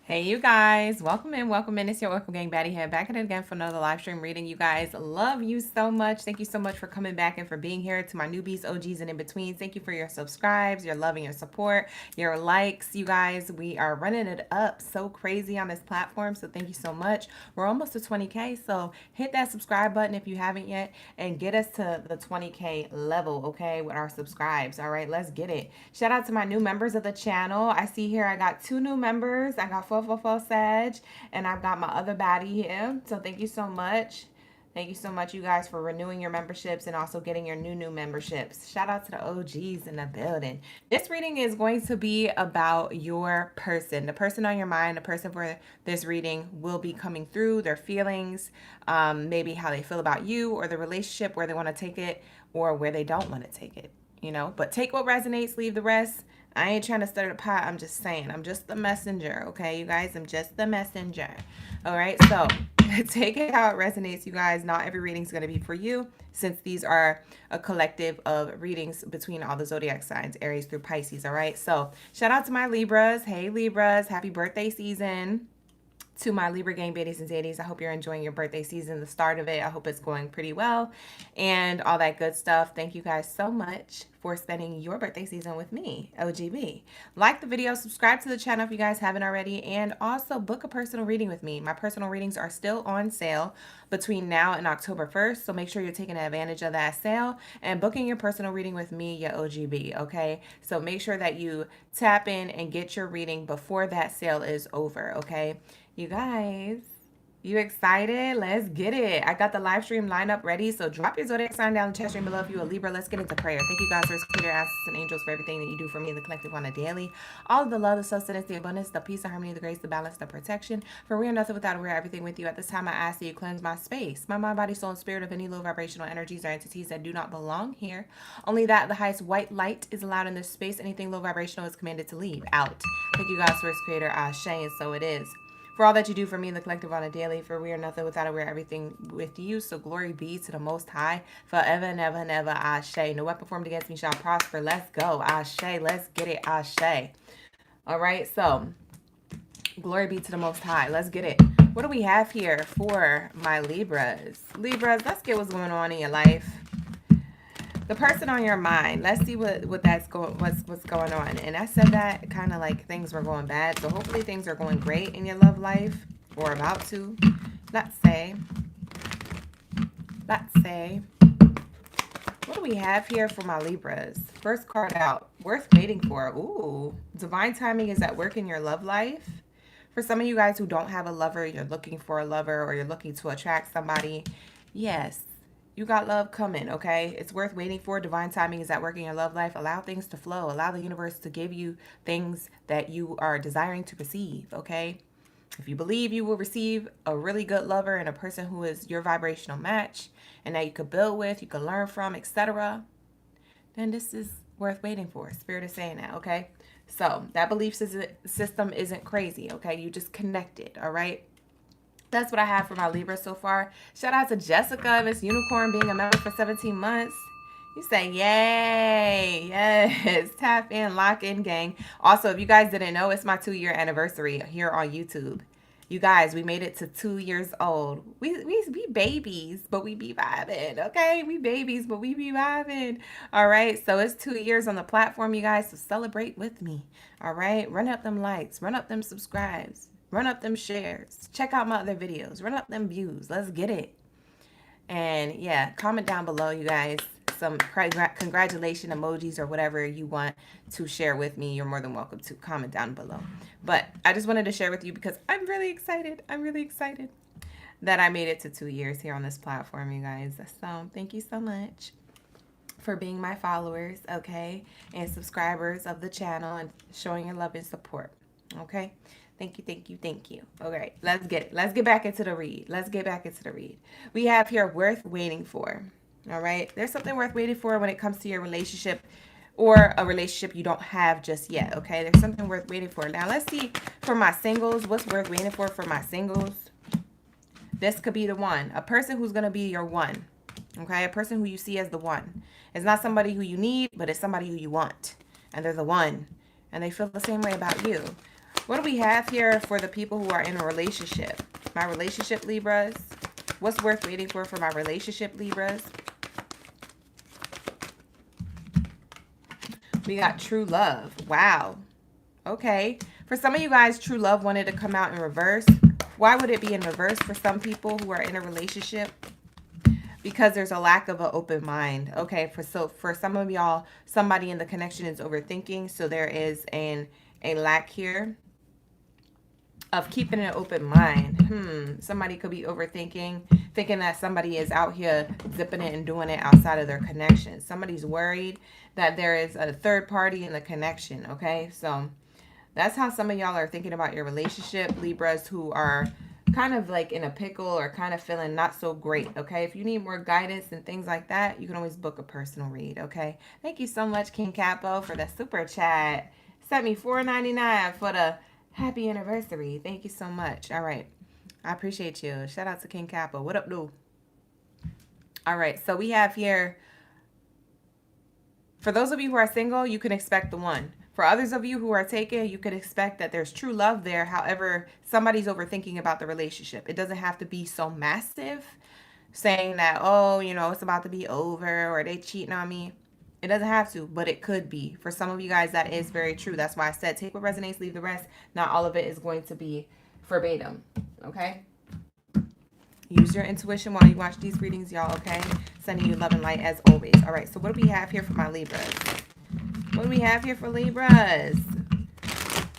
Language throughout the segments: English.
Hey you guys, welcome in, welcome in. It's your Oracle Gang Baddie here, back at it again for another live stream reading. You guys, love you so much. Thank you so much for coming back and for being here. To my newbies, OGs, and in between, thank you for your subscribes, your love and your support, your likes. You guys, we are running it up so crazy on this platform, so thank you so much. We're almost to 20K, so hit that subscribe button if you haven't yet and get us to the 20K level, okay, with our subscribes. All right, let's get it. Shout out to my new members of the channel. I see here I got 2 new members. I got 444 Sag, and I've got my other baddie here. So thank you so much. Thank you so much, you guys, for renewing your memberships and also getting your new memberships. Shout out to the OGs in the building. This reading is going to be about your person, the person on your mind, the person for this reading will be coming through, their feelings, maybe how they feel about you or the relationship, where they want to take it or where they don't want to take it. But take what resonates, leave the rest. I ain't trying to stir the pot. I'm just saying. I'm just the messenger, okay, you guys? I'm just the messenger. All right, so take it how it resonates, you guys. Not every reading is going to be for you, since these are a collective of readings between all the zodiac signs, Aries through Pisces, all right? So shout out to my Libras. Hey, Libras. Happy birthday season. To my Libra gang baddies and zaddies, I hope you're enjoying your birthday season, the start of it. I hope it's going pretty well and all that good stuff. Thank you guys so much for spending your birthday season with me, OGB. Like the video, subscribe to the channel if you guys haven't already, and also book a personal reading with me. My personal readings are still on sale between now and October 1st, so make sure you're taking advantage of that sale and booking your personal reading with me, your OGB, okay? So make sure that you tap in and get your reading before that sale is over, okay? You guys, you excited? Let's get it. I got the live stream lineup ready, so drop your zodiac sign down in the chat stream below if you're a Libra. Let's get into prayer. Thank you, God, for creator, ancestors, and angels for everything that you do for me and the collective on a daily. All of the love, the sustenance, the abundance, the peace, the harmony, the grace, the balance, the protection. For we are nothing without, we're everything with you. At this time, I ask that you cleanse my space, my mind, body, soul, and spirit of any low vibrational energies or entities that do not belong here. Only that the highest white light is allowed in this space. Anything low vibrational is commanded to leave out. Thank you, God, for creator, Ashe, and so it is. For all that you do for me in the collective on a daily, for we are nothing without it, we're everything with you. So glory be to the Most High forever and ever and ever. Ashe. No weapon formed against me shall prosper. Let's go. Ashe. Let's get it. Ashe. All right. So glory be to the Most High. Let's get it. What do we have here for my Libras? Libras, let's get what's going on in your life. The person on your mind. Let's see what's going on. And I said that kind of like things were going bad. So hopefully things are going great in your love life, or about to. Let's say. What do we have here for my Libras? First card out. Worth waiting for. Ooh. Divine timing is at work in your love life. For some of you guys who don't have a lover, you're looking for a lover, or you're looking to attract somebody. Yes. You got love coming, okay? It's worth waiting for. Divine timing is at work in your love life. Allow things to flow. Allow the universe to give you things that you are desiring to receive, okay? If you believe you will receive a really good lover and a person who is your vibrational match and that you could build with, you could learn from, etc., then this is worth waiting for. Spirit is saying that, okay? So that belief system isn't crazy, okay? You just connected, all right? That's what I have for my Libra so far. Shout out to Jessica, Miss Unicorn, being a member for 17 months. You say, yay. Yes. Tap in, lock in, gang. Also, if you guys didn't know, it's my 2-year anniversary here on YouTube. You guys, we made it to 2 years old. We babies, but we be vibing, okay? We babies, but we be vibing. All right, so it's 2 years on the platform, you guys, so celebrate with me. All right, run up them likes, run up them subscribes. Run up them shares. Check out my other videos. Run up them views. Let's get it. And yeah, comment down below, you guys, some congratulation emojis or whatever you want to share with me. You're more than welcome to comment down below. But I just wanted to share with you because I'm really excited. I'm really excited that I made it to 2 years here on this platform, you guys. So thank you so much for being my followers, okay, and subscribers of the channel and showing your love and support, okay? Thank you, thank you, thank you. All right, let's get it. Let's get back into the read. Let's get back into the read. We have here worth waiting for. All right, there's something worth waiting for when it comes to your relationship or a relationship you don't have just yet. Okay, there's something worth waiting for. Now, let's see for my singles. What's worth waiting for my singles? This could be the one. A person who's going to be your one. Okay, a person who you see as the one. It's not somebody who you need, but it's somebody who you want. And they're the one. And they feel the same way about you. What do we have here for the people who are in a relationship? My relationship Libras. What's worth waiting for my relationship Libras? We got true love. Wow. Okay. For some of you guys, true love wanted to come out in reverse. Why would it be in reverse for some people who are in a relationship? Because there's a lack of an open mind. Okay. For some of y'all, somebody in the connection is overthinking. So there is a lack here of keeping an open mind. Somebody could be overthinking, thinking that somebody is out here zipping it and doing it outside of their connection. Somebody's worried that there is a third party in the connection, okay? So that's how some of y'all are thinking about your relationship, Libras, who are kind of like in a pickle or kind of feeling not so great, okay? If you need more guidance and things like that, you can always book a personal read, okay? Thank you so much, King Capo, for the super chat. Sent me $4.99 for the happy anniversary. Thank you so much. All right. I appreciate you. Shout out to King Capo. What up, dude? All right. So we have here, for those of you who are single, you can expect the one. For others of you who are taken, you could expect that there's true love there. However, somebody's overthinking about the relationship. It doesn't have to be so massive, saying that, oh, you know, it's about to be over or they cheating on me. It doesn't have to, but it could be. For some of you guys, that is very true. That's why I said take what resonates, leave the rest. Not all of it is going to be verbatim, okay? Use your intuition while you watch these readings, y'all, okay? Sending you love and light as always. All right, so what do we have here for my Libras? What do we have here for Libras?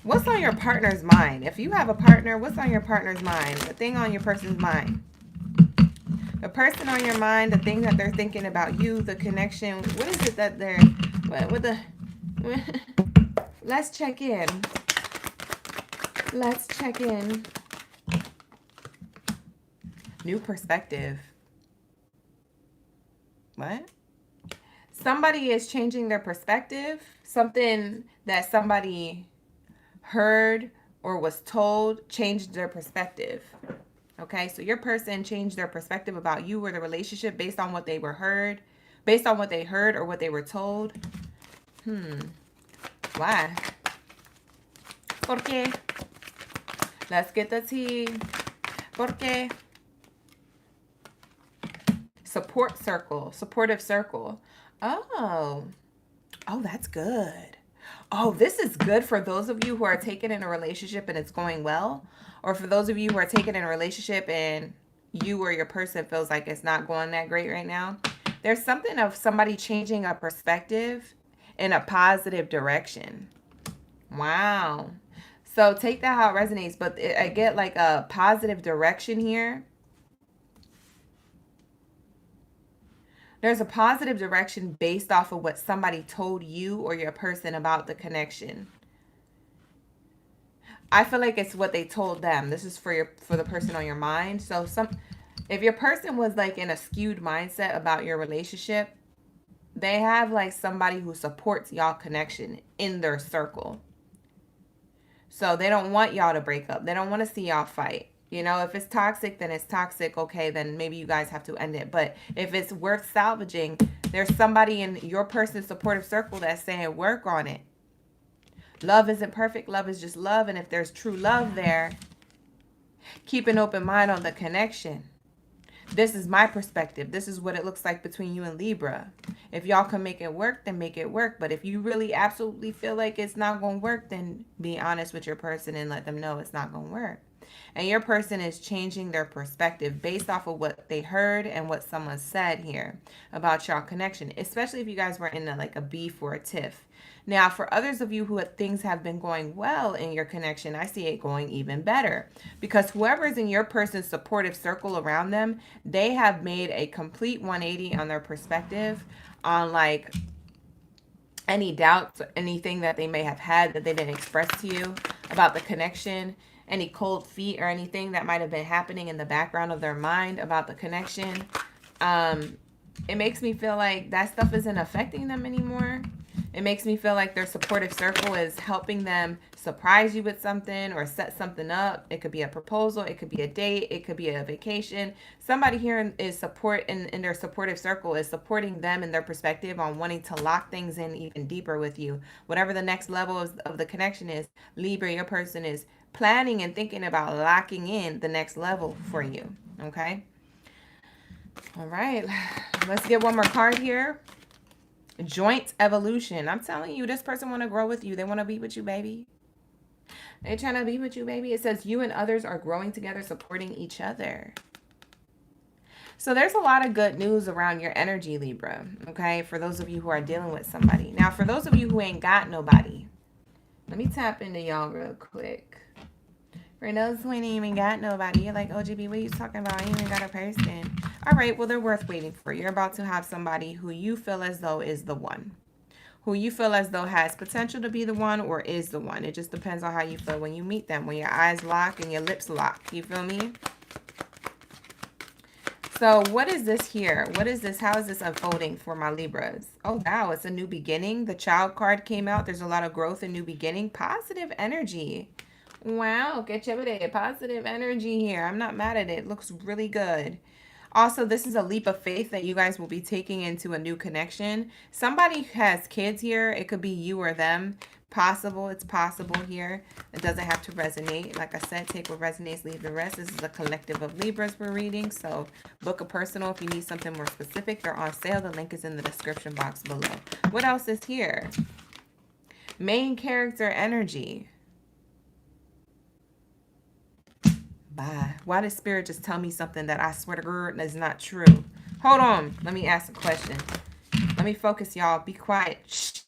What's on your partner's mind? If you have a partner, what's on your partner's mind? The thing on your person's mind. The person on your mind, the thing that they're thinking about you, the connection. What is it that they're... Let's check in. Let's check in. New perspective. What? Somebody is changing their perspective. Something that somebody heard or was told changed their perspective. Okay, so your person changed their perspective about you or the relationship based on what they were heard, based on what they heard or what they were told. Why? ¿Por qué? Let's get the tea. ¿Por qué? Support circle, supportive circle. Oh, that's good. Oh, this is good for those of you who are taken in a relationship and it's going well. Or for those of you who are taken in a relationship and you or your person feels like it's not going that great right now. There's something of somebody changing a perspective in a positive direction. Wow. So take that how it resonates. But I get like a positive direction here. There's a positive direction based off of what somebody told you or your person about the connection. I feel like it's what they told them. This is for the person on your mind. So if your person was like in a skewed mindset about your relationship, they have like somebody who supports y'all connection in their circle. So they don't want y'all to break up. They don't want to see y'all fight. You know, if it's toxic, then it's toxic. Okay, then maybe you guys have to end it. But if it's worth salvaging, there's somebody in your person's supportive circle that's saying work on it. Love isn't perfect. Love is just love. And if there's true love there, keep an open mind on the connection. This is my perspective. This is what it looks like between you and Libra. If y'all can make it work, then make it work. But if you really absolutely feel like it's not going to work, then be honest with your person and let them know it's not going to work. And your person is changing their perspective based off of what they heard and what someone said here about y'all connection, especially if you guys were in like a beef or a tiff. Now, for others of you who things have been going well in your connection, I see it going even better. Because whoever is in your person's supportive circle around them, they have made a complete 180 on their perspective on like any doubts, anything that they may have had that they didn't express to you about the connection. Any cold feet or anything that might have been happening in the background of their mind about the connection. It makes me feel like that stuff isn't affecting them anymore. It makes me feel like their supportive circle is helping them surprise you with something or set something up. It could be a proposal. It could be a date. It could be a vacation. Somebody here is support in their supportive circle is supporting them in their perspective on wanting to lock things in even deeper with you. Whatever the next level of the connection is, Libra, your person is planning and thinking about locking in the next level for you. Okay? All right. Let's get one more card here. Joint evolution. I'm telling you, this person want to grow with you. They want to be with you, baby. They're trying to be with you, baby. It says you and others are growing together, supporting each other. So there's a lot of good news around your energy, Libra, okay, for those of you who are dealing with somebody. Now, for those of you who ain't got nobody, let me tap into y'all real quick. For those who ain't even got nobody, you're like, OGB, what are you talking about? I ain't even got a person. All right, well, they're worth waiting for. You're about to have somebody who you feel as though is the one. Who you feel as though has potential to be the one or is the one. It just depends on how you feel when you meet them. When your eyes lock and your lips lock. You feel me? So what is this here? What is this? How is this unfolding for my Libras? Oh, wow. It's a new beginning. The child card came out. There's a lot of growth and new beginning. Positive energy. Wow. Get chévere. Positive energy here. I'm not mad at it. It looks really good. Also, this is a leap of faith that you guys will be taking into a new connection. Somebody has kids here. It could be you or them. Possible. It's possible here. It doesn't have to resonate. Like I said, take what resonates, leave the rest. This is a collective of Libras we're reading. So book a personal if you need something more specific. They're on sale. The link is in the description box below. What else is here? Main character energy. Bye. Why did Spirit just tell me something that I swear to God is not true? Hold on. Let me ask a question. Let me focus, y'all. Be quiet. Shh.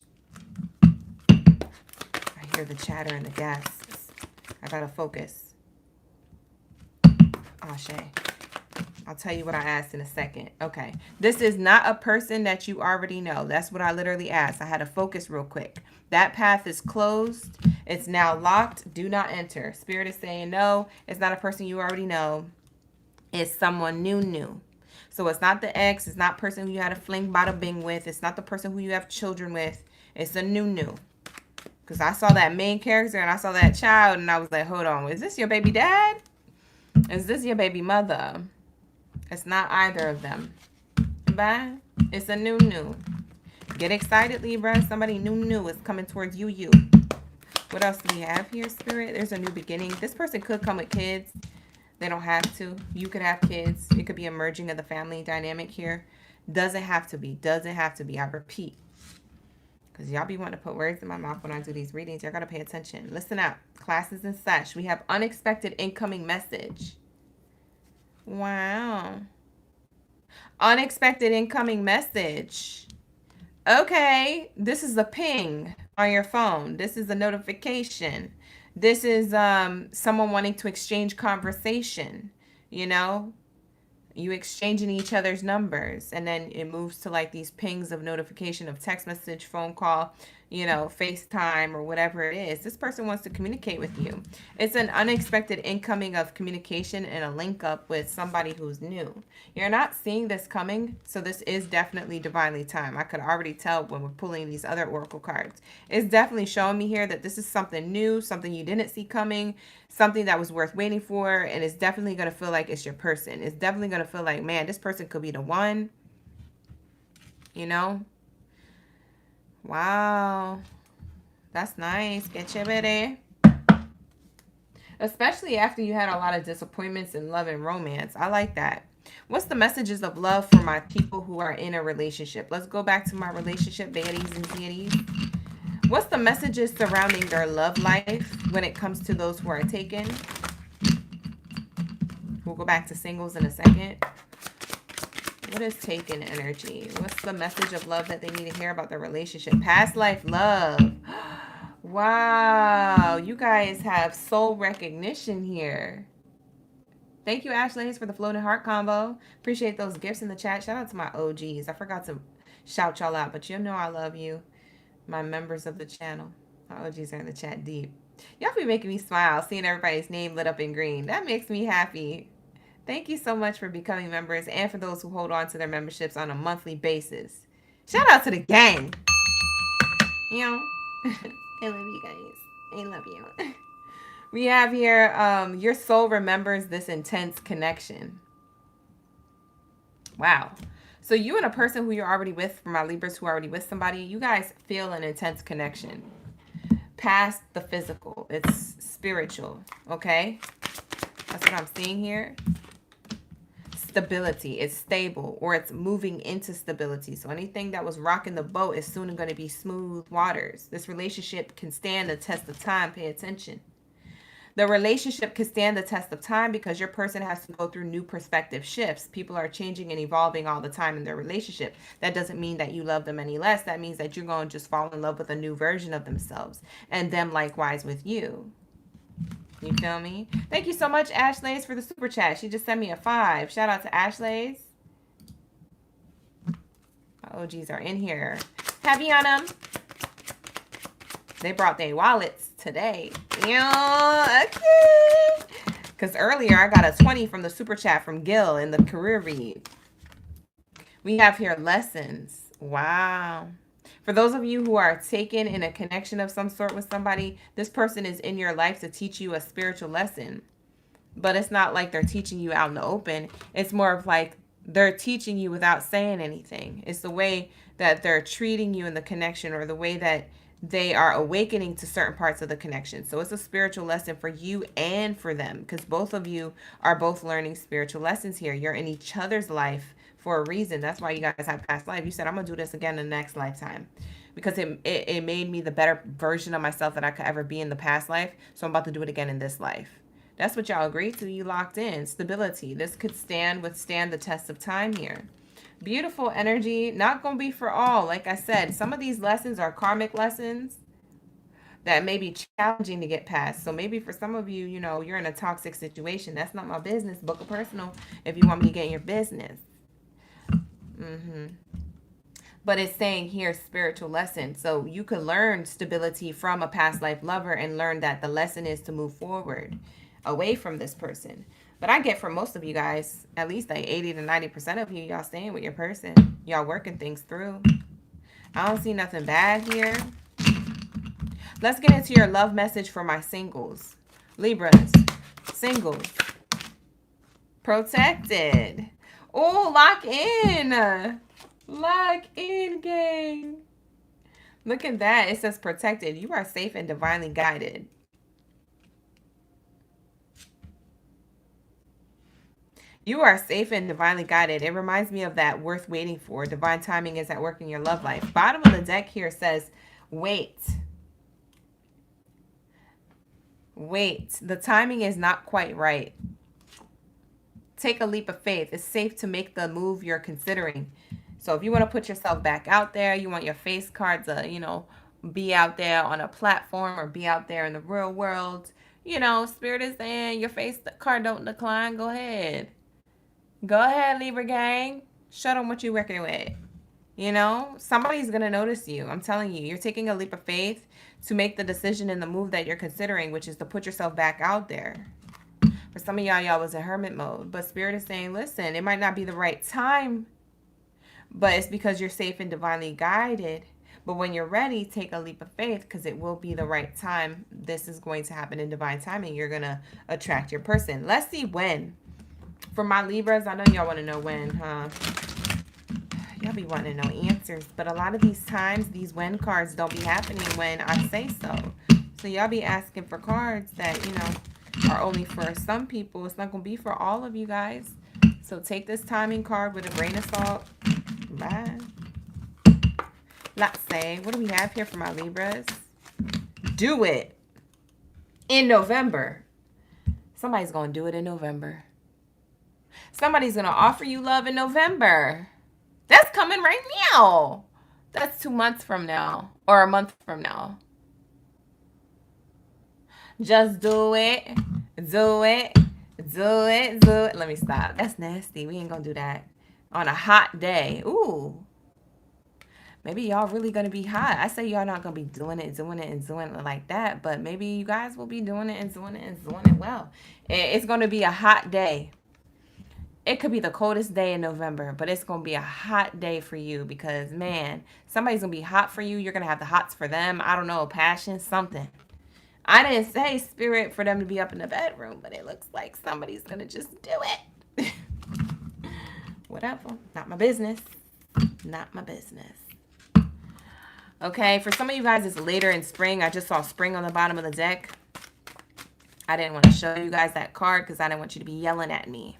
I hear the chatter and the gasps. I gotta focus. Oh, Shay. I'll tell you what I asked in a second. Okay. This is not a person that you already know. That's what I literally asked. I had to focus real quick. That path is closed. It's now locked. Do not enter. Spirit is saying no. It's not a person you already know. It's someone new. So it's not the ex. It's not person who you had a fling bada bing with. It's not the person who you have children with. It's a new. Because I saw that main character and I saw that child and I was like, hold on. Is this your baby dad? Is this your baby mother? It's not either of them. Bye. It's a new. Get excited, Libra. Somebody new is coming towards you. What else do we have here, Spirit? There's a new beginning. This person could come with kids. They don't have to. You could have kids. It could be a merging of the family dynamic here. Doesn't have to be. Doesn't have to be. I repeat. Because y'all be wanting to put words in my mouth when I do these readings. Y'all got to pay attention. Listen up. Classes and such. We have unexpected incoming message. Wow. Unexpected incoming message. Okay. This is a ping on your phone. This is a notification. This is someone wanting to exchange conversation. You know, you exchanging each other's numbers, and then it moves to like these pings of notification of text message, phone call, you know, FaceTime or whatever it is. This person wants to communicate with you. It's an unexpected incoming of communication and a link up with somebody who's new. You're not seeing this coming, so this is definitely divinely timed. I could already tell when we're pulling these other oracle cards. It's definitely showing me here that this is something new, something you didn't see coming, something that was worth waiting for, and it's definitely going to feel like it's your person. It's definitely going to feel like, man, this person could be the one, you know? Wow. That's nice. Get chévere. Especially after you had a lot of disappointments in love and romance. I like that. What's the messages of love for my people who are in a relationship? Let's go back to my relationship, baddies and zitties. What's the messages surrounding their love life when it comes to those who are taken? We'll go back to singles in a second. What is taken energy? What's the message of love that they need to hear about their relationship? Past life love. Wow. You guys have soul recognition here. Thank you, Ashley, for the floating heart combo. Appreciate those gifts in the chat. Shout out to my OGs. I forgot to shout y'all out, but you know I love you. My members of the channel. My OGs are in the chat deep. Y'all be making me smile, seeing everybody's name lit up in green. That makes me happy. Thank you so much for becoming members and for those who hold on to their memberships on a monthly basis. Shout out to the gang. You know? I love you guys. I love you. We have here, your soul remembers this intense connection. Wow. So you and a person who you're already with, for my Libras who are already with somebody, you guys feel an intense connection. Past the physical. It's spiritual. Okay? That's what I'm seeing here. Stability. It's stable, or it's moving into stability. So anything that was rocking the boat is soon going to be smooth waters. This relationship can stand the test of time. Pay attention. The relationship can stand the test of time because your person has to go through new perspective shifts. People are changing and evolving all the time in their relationship. That doesn't mean that you love them any less. That means that you're going to just fall in love with a new version of themselves, and them likewise with you. You feel me? Thank you so much, Ashlays, for the super chat. She just sent me a 5. Shout out to Ashlays. My OGs are in here. Happy on them. They brought their wallets today. Yeah, okay. Because earlier I got a 20 from the super chat from Gil in the career read. We have here lessons. Wow. For those of you who are taken in a connection of some sort with somebody, this person is in your life to teach you a spiritual lesson. But it's not like they're teaching you out in the open. It's more of like they're teaching you without saying anything. It's the way that they're treating you in the connection, or the way that they are awakening to certain parts of the connection. So it's a spiritual lesson for you and for them, because both of you are both learning spiritual lessons here. You're in each other's life for a reason. That's why you guys have past life. You said, I'm going to do this again in the next lifetime, because it made me the better version of myself that I could ever be in the past life. So I'm about to do it again in this life. That's what y'all agreed to. You locked in. Stability. This could withstand the test of time here. Beautiful energy. Not going to be for all. Like I said, some of these lessons are karmic lessons that may be challenging to get past. So maybe for some of you, you know, you're in a toxic situation. That's not my business. Book a personal if you want me to get in your business. But it's saying here spiritual lesson. So you could learn stability from a past life lover and learn that the lesson is to move forward away from this person. But I get from most of you guys, at least like 80 to 90% of you, y'all staying with your person. Y'all working things through. I don't see nothing bad here. Let's get into your love message for my singles. Libras, singles, protected. Oh, lock in. Lock in, gang. Look at that. It says protected. You are safe and divinely guided. You are safe and divinely guided. It reminds me of that worth waiting for. Divine timing is at work in your love life. Bottom of the deck here says, wait. Wait. The timing is not quite right. Take a leap of faith. It's safe to make the move you're considering. So if you want to put yourself back out there, you want your face card to, you know, be out there on a platform or be out there in the real world. You know, Spirit is saying your face card don't decline. Go ahead. Go ahead, Libra gang. Show them what you're working with. You know, somebody's going to notice you. I'm telling you, you're taking a leap of faith to make the decision and the move that you're considering, which is to put yourself back out there. For some of y'all was in hermit mode. But Spirit is saying, listen, it might not be the right time, but it's because you're safe and divinely guided. But when you're ready, take a leap of faith, because it will be the right time. This is going to happen in divine timing. You're going to attract your person. Let's see when. For my Libras, I know y'all want to know when, huh? Y'all be wanting to know answers. But a lot of these times, these when cards don't be happening when I say so. So y'all be asking for cards that, you know, are only for some people. It's not going to be for all of you guys. So take this timing card with a grain of salt. Bye. Let's say, what do we have here for my Libras? Do it in November. Somebody's going to do it in November. Somebody's going to offer you love in November. That's coming right now. That's 2 months from now, or a month from now. Just do it. Do it. Do it. Do it. Let me stop. That's nasty. We ain't going to do that on a hot day. Ooh. Maybe y'all really going to be hot. I say y'all not going to be doing it like that, but maybe you guys will be doing it and doing it well. It's going to be a hot day. it could be the coldest day in November, but it's going to be a hot day for you because, man, somebody's going to be hot for you. You're going to have the hots for them. I don't know, passion, something. I didn't say spirit for them to be up in the bedroom, but it looks like somebody's going to just do it. Whatever. Not my business. Not my business. Okay, for some of you guys, it's later in spring. I just saw spring on the bottom of the deck. I didn't want to show you guys that card because I didn't want you to be yelling at me.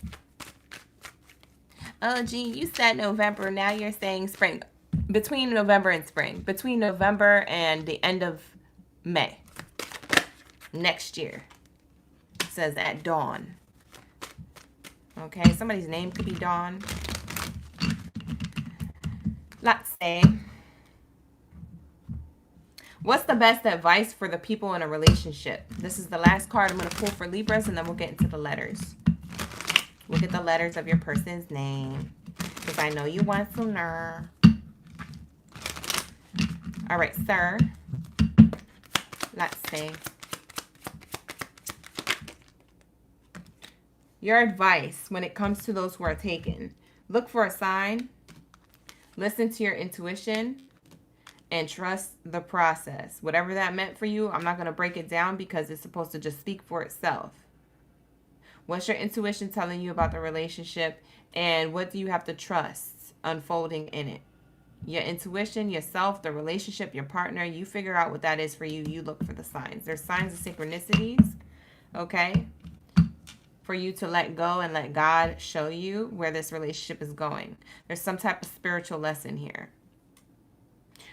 Oh, gee, you said November. Now you're saying spring. Between November and spring. Between November and the end of May. Next year. It says at dawn. Okay, somebody's name could be Dawn. Let's say, what's the best advice for the people in a relationship? This is the last card I'm going to pull for Libras, and then we'll get into the letters. Look at the letters of your person's name, because I know you want to learn. All right, sir. Let's see. Your advice when it comes to those who are taken. Look for a sign. Listen to your intuition. And trust the process. Whatever that meant for you, I'm not going to break it down because it's supposed to just speak for itself. What's your intuition telling you about the relationship? And what do you have to trust unfolding in it? Your intuition, yourself, the relationship, your partner. You figure out what that is for you. You look for the signs. There's signs of synchronicities. Okay? For you to let go and let God show you where this relationship is going. There's some type of spiritual lesson here.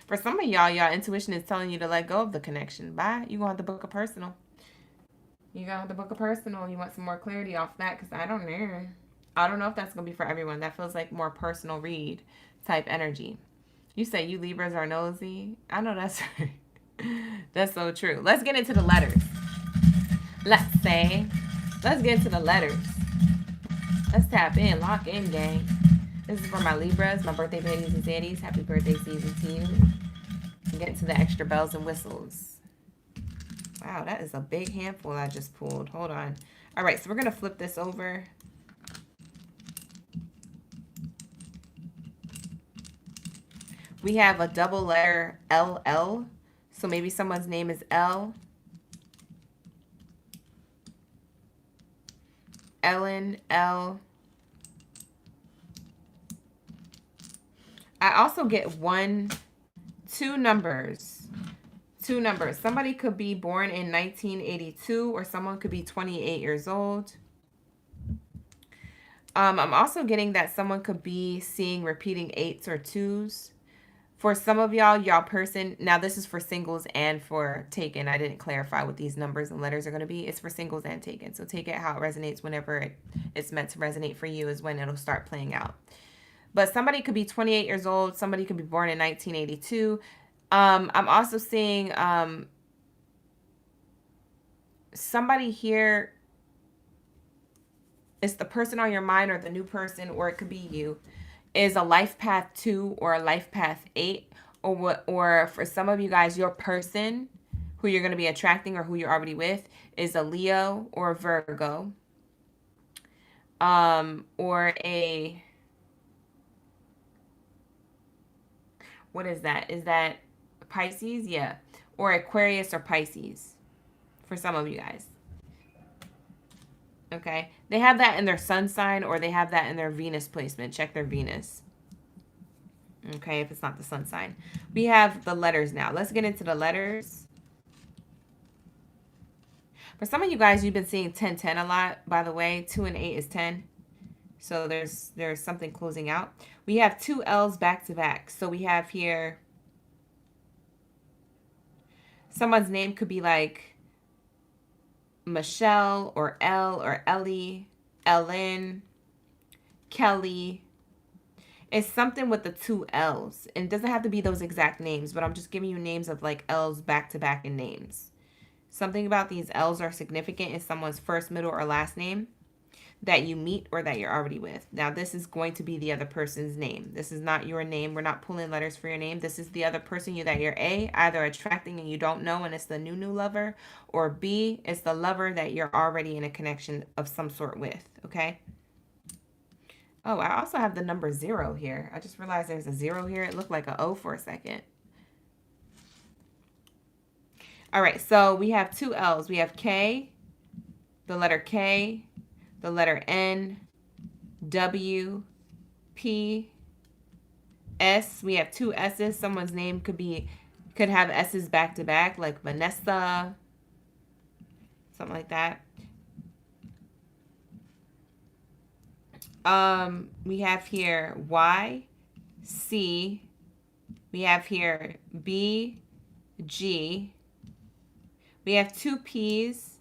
For some of y'all, y'all intuition is telling you to let go of the connection. Bye. You're going to have to book a personal. You got the book of personal. You want some more clarity off that because I don't know. I don't know if that's going to be for everyone. That feels like more personal read type energy. You say you Libras are nosy. I know that's that's so true. Let's get into the letters. Let's get into the letters. Let's tap in. Lock in, gang. This is for my Libras, my birthday babies and zaddies. Happy birthday season to you. And get into the extra bells and whistles. Wow, that is a big handful I just pulled. Hold on. All right, so we're going to flip this over. We have a double letter LL. So maybe someone's name is L. Ellen, L. I also get two numbers. Two numbers. Somebody could be born in 1982 or someone could be 28 years old. I'm also getting that someone could be seeing repeating 8s or 2s. For some of y'all person, now this is for singles and for taken. I didn't clarify what these numbers and letters are going to be. It's for singles and taken. So take it how it resonates. Whenever it's meant to resonate for you is when it'll start playing out. But somebody could be 28 years old. Somebody could be born in 1982. I'm also seeing somebody here. It's the person on your mind or the new person, or it could be you, is a life path 2 or a life path 8. Or for some of you guys, your person who you're going to be attracting or who you're already with is a Leo or a Virgo. Or a... What is that? Is that Pisces? Yeah. Or Aquarius or Pisces for some of you guys. Okay. They have that in their sun sign or they have that in their Venus placement. Check their Venus. Okay, if it's not the sun sign. We have the letters now. Let's get into the letters. For some of you guys, you've been seeing 1010 a lot, by the way. 2 and 8 is 10. So there's something closing out. We have 2 L's back to back. So we have here, someone's name could be like Michelle or Elle or Ellie, Ellen, Kelly. It's something with the 2 L's. And it doesn't have to be those exact names, but I'm just giving you names of like L's back to back in names. Something about these L's are significant in someone's first, middle, or last name that you meet or that you're already with. Now, this is going to be the other person's name. This is not your name. We're not pulling letters for your name. This is the other person that you're either attracting and you don't know and it's the new lover, or B, it's the lover that you're already in a connection of some sort with, okay? Oh, I also have the number 0 here. I just realized there's a 0 here. It looked like an O for a second. All right, so we have two L's. We have K, the letter K, the letter N, W, P, S. We have two S's. Someone's name could have S's back to back, like Vanessa, something like that. We have here Y, C. We have here B, G. We have two P's.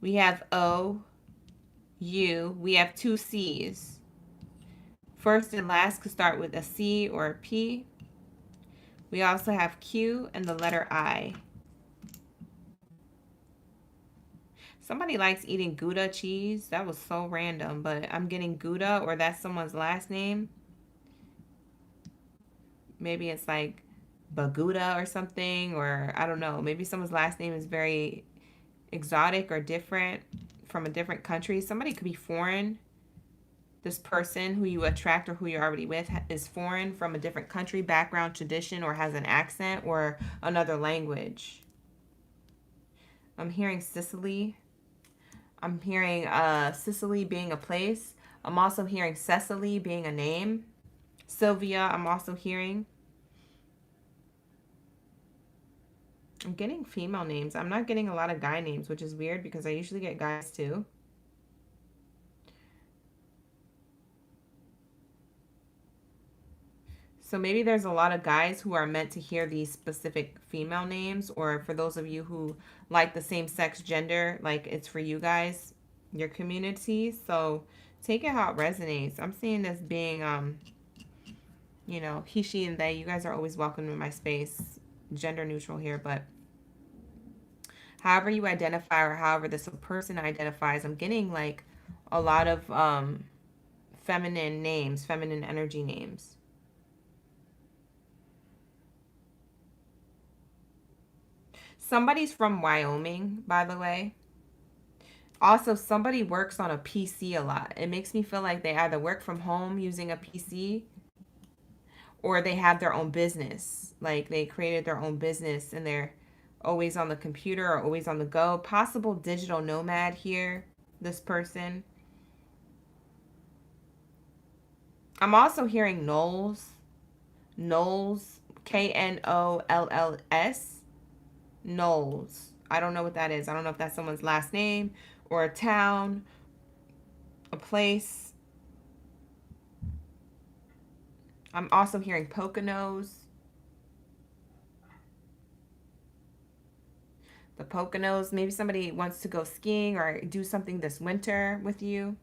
We have O, U. We have two C's. First and last could start with a C or a P. We also have Q and the letter I. Somebody likes eating Gouda cheese. That was so random, but I'm getting Gouda, or that's someone's last name. Maybe it's like Baguda or something, or I don't know. Maybe someone's last name is very exotic or different from a different country. Somebody could be foreign. This person who you attract or who you're already with is foreign, from a different country, background, tradition, or has an accent or another language. I'm hearing Sicily. I'm hearing Sicily being a place. I'm also hearing Cecily being a name. Sylvia, I'm also hearing. I'm getting female names. I'm not getting a lot of guy names, which is weird because I usually get guys too. So maybe there's a lot of guys who are meant to hear these specific female names, or for those of you who like the same sex gender, like it's for you guys, your community. So take it how it resonates. I'm seeing this being, you know, he, she, and they. You guys are always welcome in my space. Gender neutral here, but however you identify or however this person identifies, I'm getting like a lot of feminine names, feminine energy names. Somebody's from Wyoming, by the way. Also, somebody works on a PC a lot. It makes me feel like they either work from home using a PC, or they have their own business. Like they created their own business and they're always on the computer or always on the go. Possible digital nomad here, this person. I'm also hearing Knowles. Knowles, Knolls. Knowles. I don't know what that is. I don't know if that's someone's last name or a town, a place. I'm also hearing Poconos. The Poconos. Maybe somebody wants to go skiing or do something this winter with you.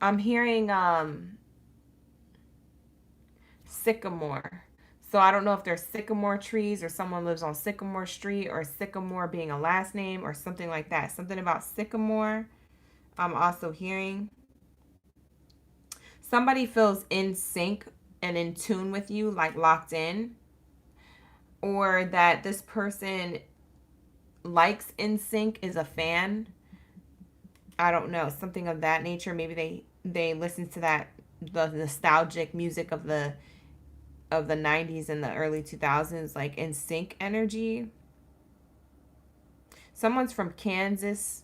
I'm hearing Sycamore. So I don't know if there's sycamore trees or someone lives on Sycamore Street, or Sycamore being a last name or something like that. Something about Sycamore. I'm also hearing somebody feels in sync and in tune with you, like locked in, or that this person likes in sync, is a fan. I don't know, something of that nature. Maybe they listen to that, the nostalgic music of the 90s and the early 2000s, like in sync energy. Someone's from Kansas.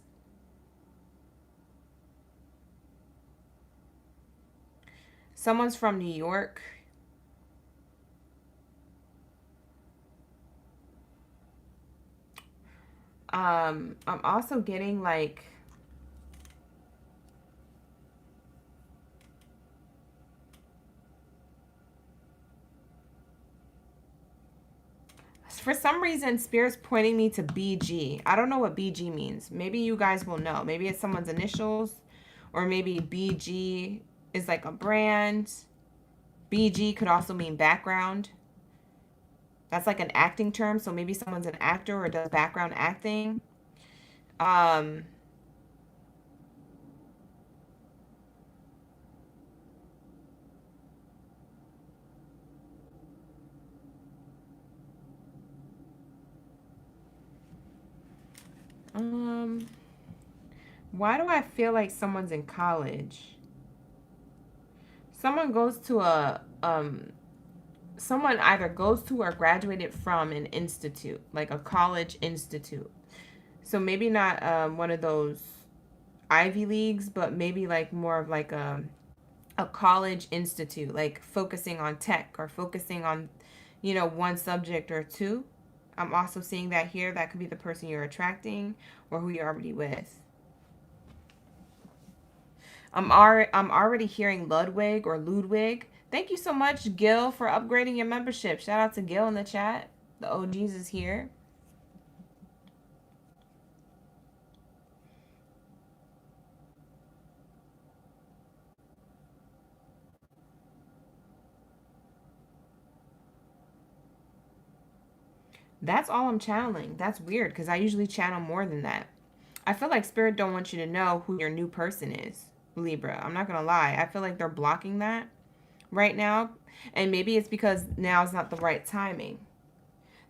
Someone's from New York. I'm also getting like for some reason Spirit's pointing me to BG. I don't know what BG means. Maybe you guys will know. Maybe it's someone's initials, or maybe BG is like a brand. BG could also mean background. That's like an acting term, so maybe someone's an actor or does background acting. Um, um, Why do I feel like someone's in college? Someone goes to a, someone either goes to or graduated from an institute, like a college institute. So maybe not one of those Ivy Leagues, but maybe like more of like a college institute, like focusing on tech or focusing on, you know, one subject or two. I'm also seeing that here. That could be the person you're attracting or who you're already with. I'm already hearing Ludwig or Ludwig. Thank you so much, Gil, for upgrading your membership. Shout out to Gil in the chat. The OGs is here. That's all I'm channeling. That's weird because I usually channel more than that. I feel like Spirit don't want you to know who your new person is, Libra. I'm not going to lie. I feel like they're blocking that right now. And maybe it's because now is not the right timing.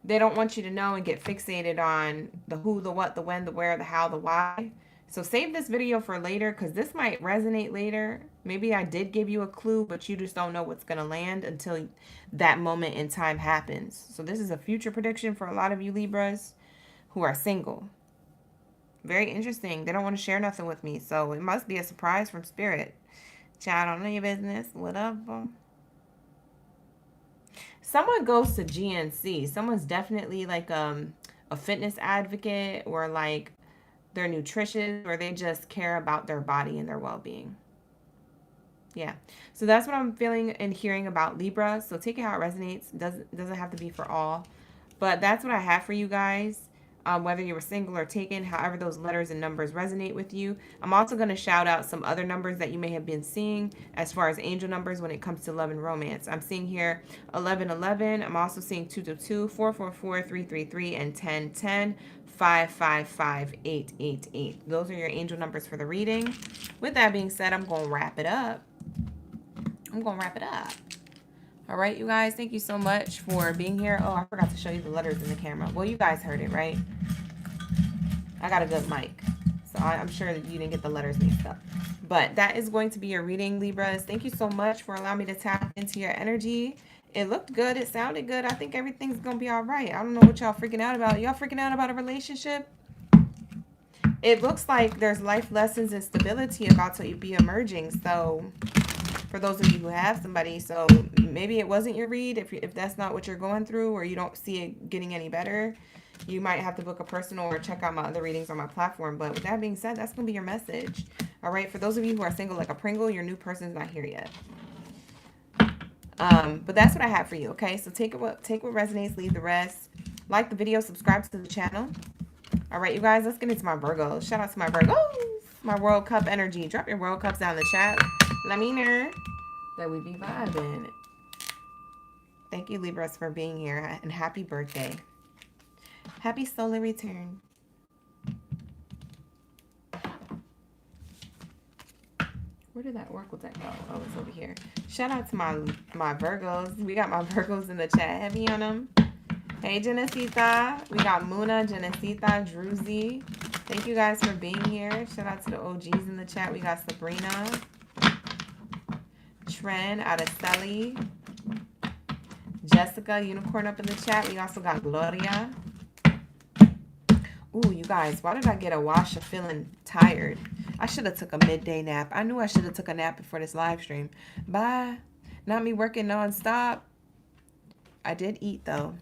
They don't want you to know and get fixated on the who, the what, the when, the where, the how, the why. So save this video for later because this might resonate later. Maybe I did give you a clue, but you just don't know what's going to land until that moment in time happens. So this is a future prediction for a lot of you Libras who are single. Very interesting. They don't want to share nothing with me, so it must be a surprise from Spirit. Child, I don't know your business. Whatever. Someone goes to GNC. Someone's definitely like a fitness advocate or like they're nutritious or they just care about their body and their well-being. Yeah. So that's what I'm feeling and hearing about Libra. So take it how it resonates. Doesn't have to be for all. But that's what I have for you guys. Whether you were single or taken, however those letters and numbers resonate with you. I'm also going to shout out some other numbers that you may have been seeing as far as angel numbers when it comes to love and romance. I'm seeing here 1111. I'm also seeing 222, 444, 333, and 1010, 555, 888. Those are your angel numbers for the reading. With that being said, I'm going to wrap it up. All right, you guys, thank you so much for being here. Oh, I forgot to show you the letters in the camera. Well, you guys heard it, right? I got a good mic, so I'm sure that you didn't get the letters mixed up. But that is going to be your reading, Libras. Thank you so much for allowing me to tap into your energy. It looked good. It sounded good. I think everything's going to be all right. I don't know what y'all freaking out about. Y'all freaking out about a relationship? It looks like there's life lessons and stability about to be emerging, so for those of you who have somebody. So maybe it wasn't your read. If that's not what you're going through or you don't see it getting any better, you might have to book a personal or check out my other readings on my platform. But with that being said, that's going to be your message. All right. For those of you who are single like a Pringle, your new person's not here yet. But that's what I have for you. Okay. So take what resonates, leave the rest. Like the video, subscribe to the channel. All right, you guys, let's get into my Virgos. Shout out to my Virgos. My World Cup energy. Drop your World Cups down in the chat. Let me know that we be vibing. Thank you, Libras, for being here. And happy birthday. Happy solar return. Where did that oracle deck go? Oh, it's over here. Shout out to my Virgos. We got my Virgos in the chat. Heavy on them. Hey, Genesita. We got Muna, Genesita, Druzy. Thank you guys for being here. Shout out to the OGs in the chat. We got Sabrina, Tren, Araceli, Jessica, Unicorn up in the chat. We also got Gloria. Ooh, you guys, why did I get a wash of feeling tired? I should have took a midday nap. I knew I should have took a nap before this live stream. Bye. Not me working nonstop. I did eat, though.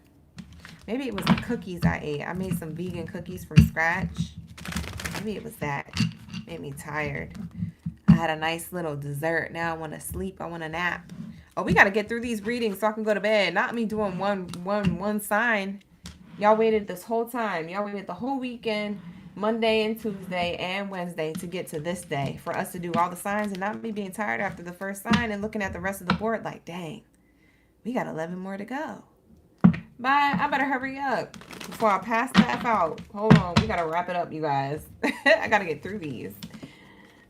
Maybe it was the cookies I ate. I made some vegan cookies from scratch. Maybe it was that. Made me tired. I had a nice little dessert. Now I want to sleep. I want to nap. Oh, we got to get through these readings so I can go to bed. Not me doing one sign. Y'all waited this whole time. Y'all waited the whole weekend, Monday and Tuesday and Wednesday to get to this day for us to do all the signs and not me being tired after the first sign and looking at the rest of the board like, dang, we got 11 more to go. Bye. I better hurry up before I pass the F out. Hold on. We got to wrap it up, you guys. I got to get through these.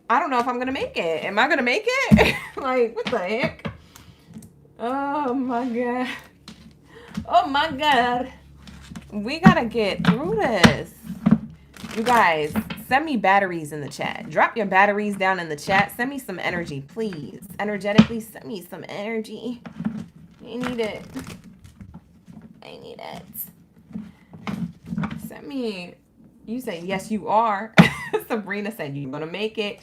I don't know if I'm going to make it. Am I going to make it? Like, what the heck? Oh, my God. Oh, my God. We got to get through this. You guys, Send me batteries in the chat. Drop your batteries down in the chat. Send me some energy, please. Energetically, send me some energy. I need it. I need it. Send me. You say, yes, you are. Sabrina said, you're going to make it.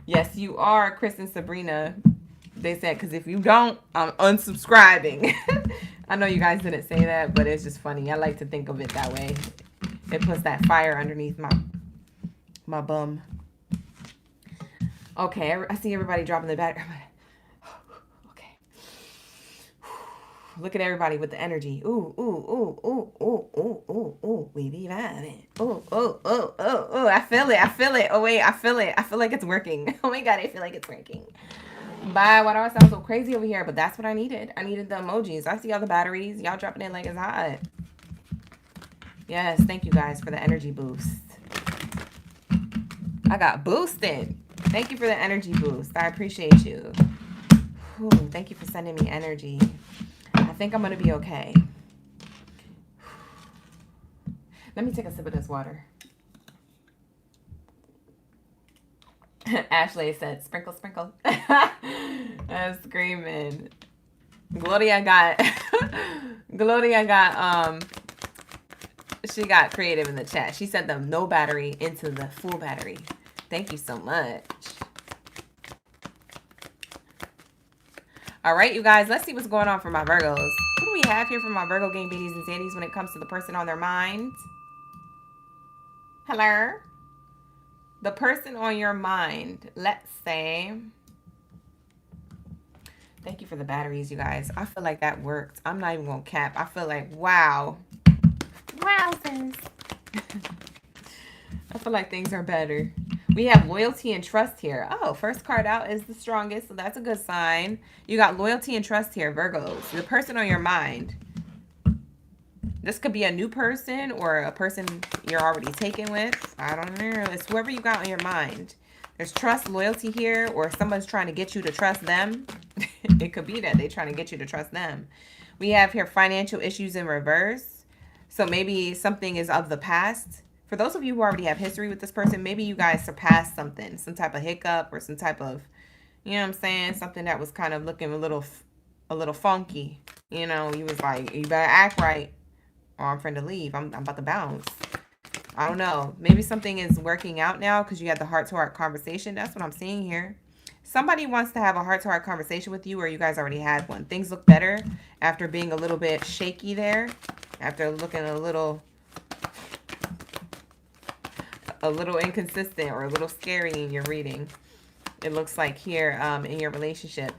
Yes, you are, Chris and Sabrina. They said, because if you don't, I'm unsubscribing. I know you guys didn't say that, but it's just funny. I like to think of it that way. It puts that fire underneath my bum. Okay, I see everybody dropping the battery. Okay. Look at everybody with the energy. Ooh, ooh, ooh, ooh, ooh, ooh, ooh, ooh. We be vibing. Ooh, ooh, ooh, ooh, ooh. I feel it. I feel it. Oh, wait, I feel it. I feel like it's working. Oh, my God, I feel like it's working. Bye. Why do I sound so crazy over here? But that's what I needed. I needed the emojis. I see all the batteries. Y'all dropping in like it's hot. Yes, thank you guys for the energy boost. I got boosted. Thank you for the energy boost. I appreciate you. Whew, thank you for sending me energy. I think I'm going to be okay. Let me take a sip of this water. Ashley said, sprinkle, sprinkle. I'm screaming. Gloria got, she got creative in the chat. She sent them no battery into the full battery. Thank you so much. All right, you guys, let's see what's going on for my Virgos. Who do we have here for my Virgo gang biddies and sandies when it comes to the person on their mind? Hello? The person on your mind, let's say. Thank you for the batteries, you guys. I feel like that worked. I'm not even going to cap. I feel like, wow. Wowzers. I feel like things are better. We have loyalty and trust here. Oh, first card out is the strongest, so that's a good sign. You got loyalty and trust here, Virgos. The person on your mind. This could be a new person or a person you're already taken with. I don't know. It's whoever you got on your mind. There's trust, loyalty here, or someone's trying to get you to trust them. It could be that they're trying to get you to trust them. We have here financial issues in reverse. So maybe something is of the past. For those of you who already have history with this person, maybe you guys surpassed something, some type of hiccup or some type of, you know what I'm saying, something that was kind of looking a little funky. You know, you was like, you better act right or I'm finna leave. I'm about to bounce. I don't know. Maybe something is working out now because you had the heart-to-heart conversation. That's what I'm seeing here. Somebody wants to have a heart-to-heart conversation with you, or you guys already had one. Things look better after being a little bit shaky there, after looking a little inconsistent or a little scary in your reading. It looks like here in your relationship,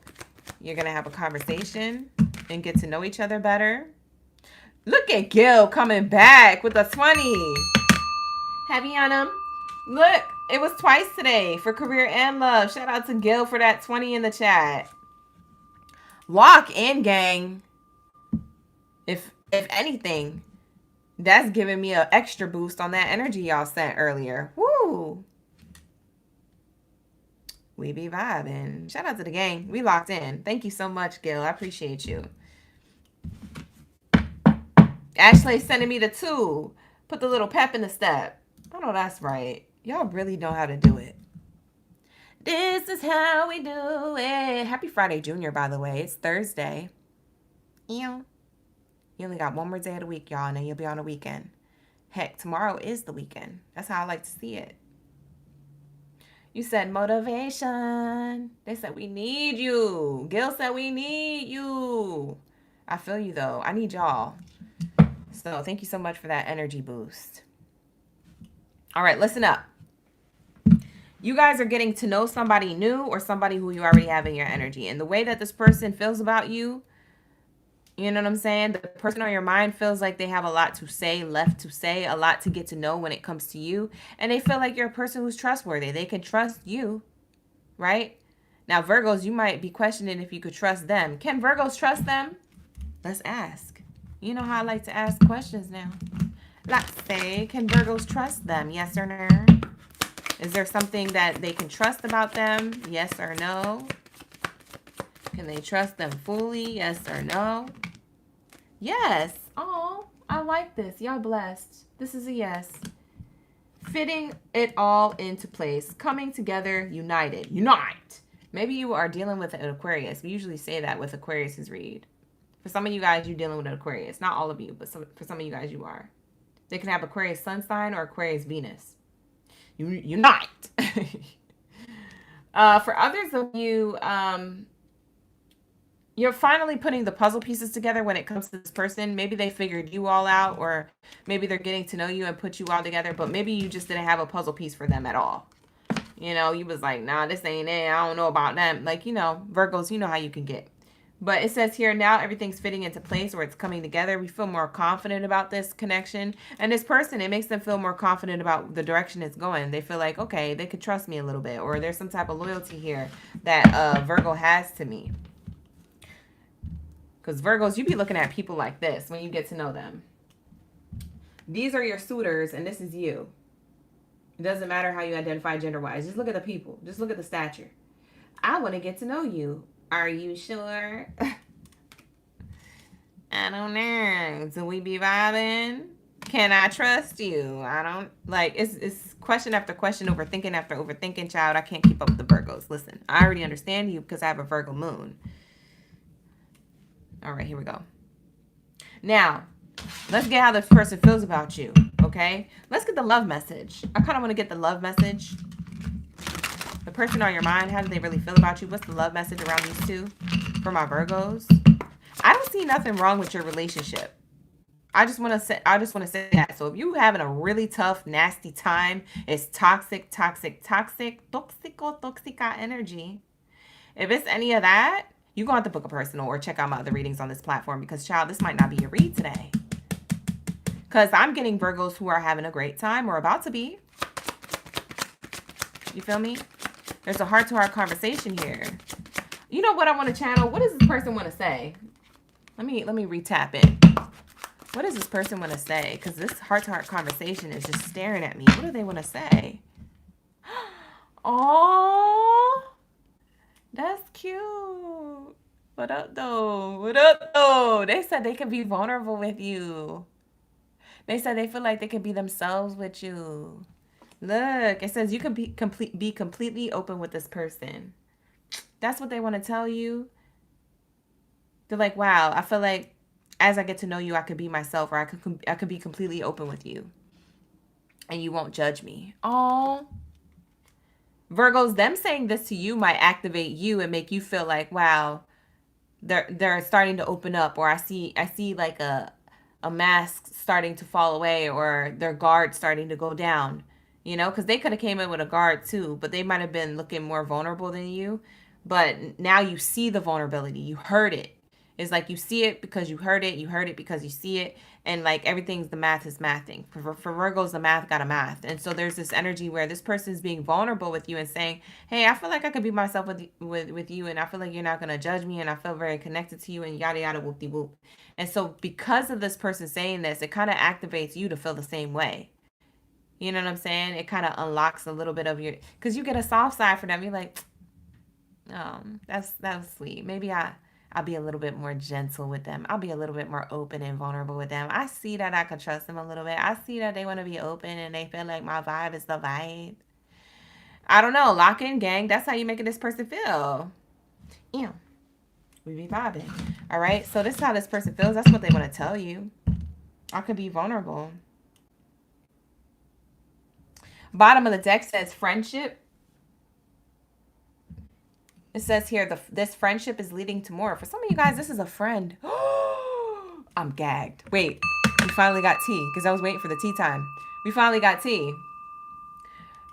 you're going to have a conversation and get to know each other better. Look at Gil coming back with a 20. Heavy on him. Look, it was twice today for career and love. Shout out to Gil for that 20 in the chat. Lock in, gang. If anything, that's giving me an extra boost on that energy y'all sent earlier. Woo. We be vibing. Shout out to the gang. We locked in. Thank you so much, Gil. I appreciate you. Ashley sending me the 2. Put the little pep in the step. I know that's right. Y'all really know how to do it. This is how we do it. Happy Friday, Junior, by the way. It's Thursday. Ew. You only got one more day of the week, y'all, and then you'll be on the weekend. Heck, tomorrow is the weekend. That's how I like to see it. You said motivation. They said we need you. Gil said we need you. I feel you, though. I need y'all. So thank you so much for that energy boost. All right, listen up. You guys are getting to know somebody new or somebody who you already have in your energy. And the way that this person feels about you, you know what I'm saying? The person on your mind feels like they have a lot to say, left to say, a lot to get to know when it comes to you. And they feel like you're a person who's trustworthy. They can trust you, right? Now, Virgos, you might be questioning if you could trust them. Can Virgos trust them? Let's ask. You know how I like to ask questions now. Let's say, can Virgos trust them? Yes or no? Is there something that they can trust about them? Yes or no? Can they trust them fully? Yes or no? Yes. Oh, I like this. Y'all blessed. This is a yes. Fitting it all into place, coming together, united. Unite. Maybe you are dealing with an Aquarius. We usually say that with Aquarius's read. For some of you guys, you're dealing with an Aquarius. Not all of you, but for some of you guys, you are. They can have Aquarius sun sign or Aquarius Venus. Unite. For others of you, you're finally putting the puzzle pieces together when it comes to this person. Maybe they figured you all out, or maybe they're getting to know you and put you all together, but maybe you just didn't have a puzzle piece for them at all. You know, you was like, nah, this ain't it. I don't know about them. Like, you know, Virgos, you know how you can get. But it says here, now everything's fitting into place, or it's coming together. We feel more confident about this connection. And this person, it makes them feel more confident about the direction it's going. They feel like, okay, they could trust me a little bit, or there's some type of loyalty here that Virgo has to me. Because Virgos, you be looking at people like this when you get to know them. These are your suitors, and this is you. It doesn't matter how you identify gender-wise. Just look at the people. Just look at the stature. I want to get to know you. Are you sure? I don't know. Do we be vibing? Can I trust you? I don't like it's question after question, overthinking after overthinking, child. I can't keep up with the Virgos. Listen, I already understand you because I have a Virgo moon. All right, here we go. Now, let's get how this person feels about you, okay? Let's get the love message. I kind of want to get the love message. The person on your mind, how do they really feel about you? What's the love message around these two for my Virgos? I don't see nothing wrong with your relationship. I just want to say that. So if you having a really tough, nasty time, it's toxic, toxica energy. If it's any of that, you're going to have to book a personal or check out my other readings on this platform because, child, this might not be your read today. Because I'm getting Virgos who are having a great time or about to be. You feel me? There's a heart-to-heart conversation here. You know what I want to channel? What does this person want to say? Let me retap it. What does this person want to say? Because this heart-to-heart conversation is just staring at me. What do they want to say? Oh, that's cute. What up, though? What up, though? They said they can be vulnerable with you. They said they feel like they can be themselves with you. Look, it says you can be completely open with this person. That's what they want to tell you. They're like, wow, I feel like as I get to know you, I could be myself, or I could be completely open with you. And you won't judge me. Oh, Virgos, them saying this to you might activate you and make you feel like, wow, they're starting to open up, or I see like a mask starting to fall away, or their guard starting to go down, you know, because they could have came in with a guard too, but they might have been looking more vulnerable than you. But now you see the vulnerability. You heard it. It's like you see it because you heard it. You heard it because you see it. And like everything's, the math is mathing. For Virgos, the math got a math. And so there's this energy where this person is being vulnerable with you and saying, hey, I feel like I could be myself with you. And I feel like you're not going to judge me. And I feel very connected to you, and yada, yada, whoop-de-whoop. And so because of this person saying this, it kind of activates you to feel the same way. You know what I'm saying? It kind of unlocks a little bit of your, because you get a soft side for them. You're like, oh, that was sweet. Maybe I'll be a little bit more gentle with them. I'll be a little bit more open and vulnerable with them. I see that I can trust them a little bit. I see that they want to be open and they feel like my vibe is the vibe. I don't know. Lock in, gang. That's how you making this person feel. Yeah. We be vibing. All right. So this is how this person feels. That's what they want to tell you. I could be vulnerable. Bottom of the deck says friendship. It says here, this friendship is leading to more. For some of you guys, this is a friend. I'm gagged. Wait, we finally got tea because I was waiting for the tea time. We finally got tea.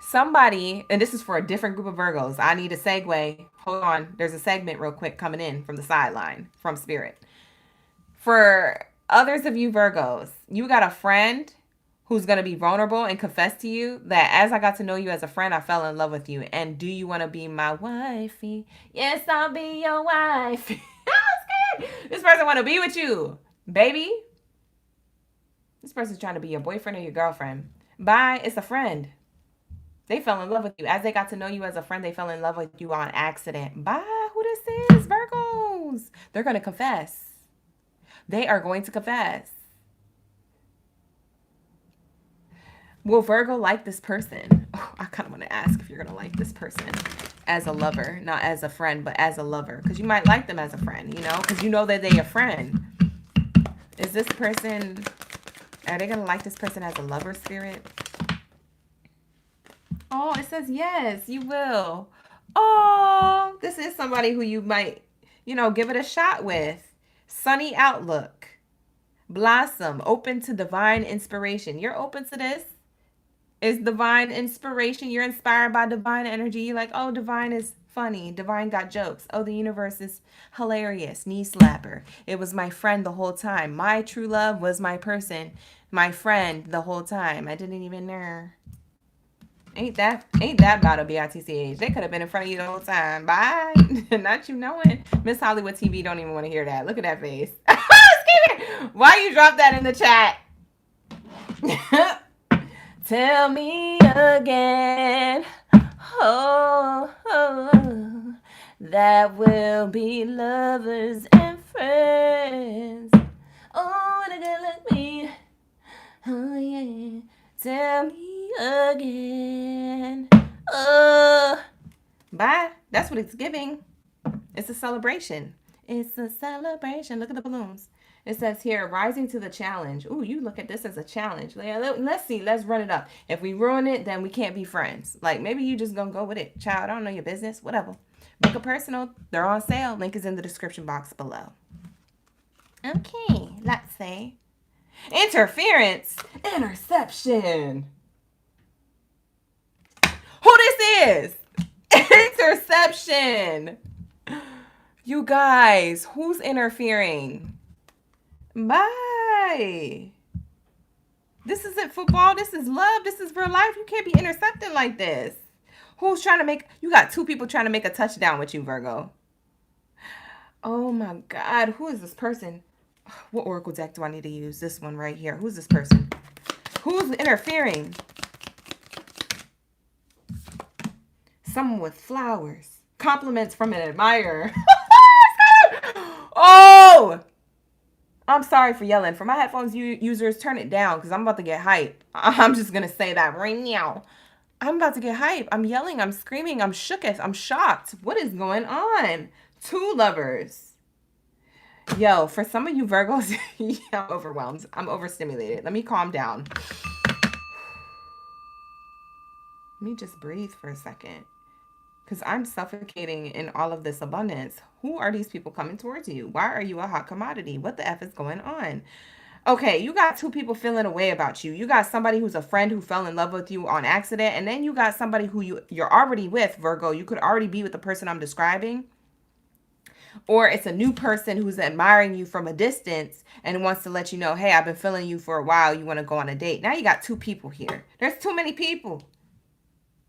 Somebody, and this is for a different group of Virgos. I need a segue. Hold on. There's a segment real quick coming in from the sideline from Spirit. For others of you Virgos, you got a friend who's going to be vulnerable and confess to you that as I got to know you as a friend, I fell in love with you. And do you want to be my wifey? Yes, I'll be your wife. This person want to be with you, baby. This person's trying to be your boyfriend or your girlfriend. Bye. It's a friend. They fell in love with you. As they got to know you as a friend, they fell in love with you on accident. Bye. Who this is? Virgos. They're going to confess. They are going to confess. Will Virgo like this person? Oh, I kind of want to ask if you're going to like this person as a lover, not as a friend, but as a lover. Because you might like them as a friend, you know, because you know that they're a friend. Is this person, are they going to like this person as a lover spirit? Oh, it says yes, you will. Oh, this is somebody who you might, you know, give it a shot with. Sunny outlook. Blossom. Open to divine inspiration. You're open to this? Is divine inspiration? You're inspired by divine energy. You're like, oh, divine is funny. Divine got jokes. Oh, the universe is hilarious. Knee slapper. It was my friend the whole time. My true love was my person, my friend the whole time. I didn't even know. Ain't that about a BITCH? They could have been in front of you the whole time. Bye. Not you knowing. Miss Hollywood TV don't even want to hear that. Look at that face. Why you drop that in the chat? Tell me again. Oh, that will be lovers and friends. Oh, what a good look me. Oh, yeah. Tell me again. Oh. Bye. That's what it's giving. It's a celebration. It's a celebration. Look at the balloons. It says here, rising to the challenge. Ooh, you look at this as a challenge. Let's see. Let's run it up. If we ruin it, then we can't be friends. Like, maybe you just gonna go with it. Child, I don't know your business. Whatever. Book a personal. They're on sale. Link is in the description box below. Okay, let's see. Interference. Interception. Who this is? Interception. You guys, who's interfering? Bye. This isn't football. This is love. This is real life. You can't be intercepting like this. Who's trying to make... You got two people trying to make a touchdown with you, Virgo. Oh, my God. Who is this person? What oracle deck do I need to use? This one right here. Who's this person? Who's interfering? Someone with flowers. Compliments from an admirer. Oh! I'm sorry for yelling. For my headphones users, turn it down because I'm about to get hype. I'm just going to say that right now. I'm about to get hype. I'm yelling. I'm screaming. I'm shooketh. I'm shocked. What is going on? Two lovers. Yo, for some of you Virgos, yeah, I'm overwhelmed. I'm overstimulated. Let me calm down. Let me just breathe for a second. Because I'm suffocating in all of this abundance. Who are these people coming towards you? Why are you a hot commodity? What the F is going on? Okay, you got two people feeling a way about you. You got somebody who's a friend who fell in love with you on accident. And then you got somebody who you're already with, Virgo. You could already be with the person I'm describing. Or it's a new person who's admiring you from a distance and wants to let you know, hey, I've been feeling you for a while. You want to go on a date. Now you got two people here. There's too many people.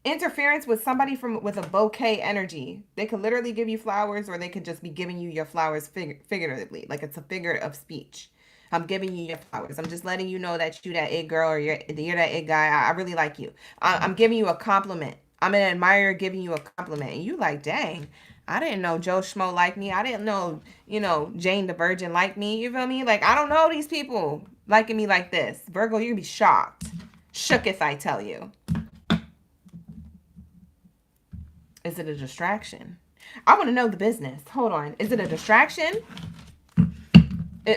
Interference with somebody with a bouquet energy. They could literally give you flowers, or they could just be giving you your flowers figuratively. Like it's a figure of speech. I'm giving you your flowers. I'm just letting you know that you that it girl, or you're that it guy. I really like you. I'm giving you a compliment. I'm an admirer giving you a compliment. And you like, dang, I didn't know Joe Schmo liked me. I didn't know, Jane the Virgin liked me. You feel me? Like, I don't know these people liking me like this. Virgo, you're going to be shocked. Shooketh, I tell you. Is it a distraction? I want to know the business. Hold on. Is it a distraction?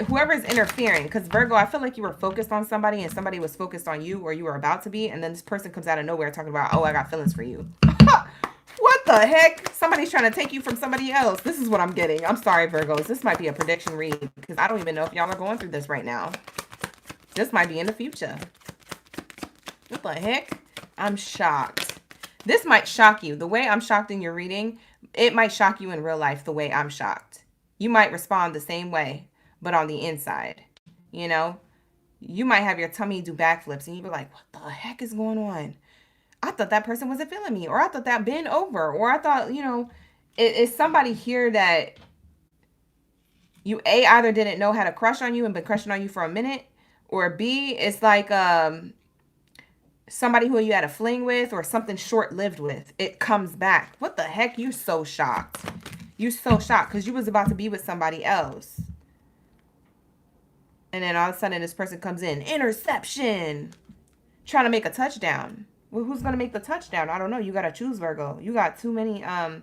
Whoever is interfering, because Virgo, I feel like you were focused on somebody and somebody was focused on you, or you were about to be, and then this person comes out of nowhere talking about, oh, I got feelings for you. What the heck? Somebody's trying to take you from somebody else. This is what I'm getting. I'm sorry, Virgos. This might be a prediction read, because I don't even know if y'all are going through this right now. This might be in the future. What the heck? I'm shocked. This might shock you. The way I'm shocked in your reading, it might shock you in real life the way I'm shocked. You might respond the same way, but on the inside. You might have your tummy do backflips and you'd be like, what the heck is going on? I thought that person wasn't feeling me, or I thought that been over, or I thought, it's somebody here that you either didn't know how to crush on you and been crushing on you for a minute, or B, it's like somebody who you had a fling with or something short-lived with. It comes back. What the heck? You so shocked. You so shocked because you was about to be with somebody else. And then all of a sudden this person comes in. Interception. trying to make a touchdown. Well, who's going to make the touchdown? I don't know. You got to choose, Virgo. You got too many, well,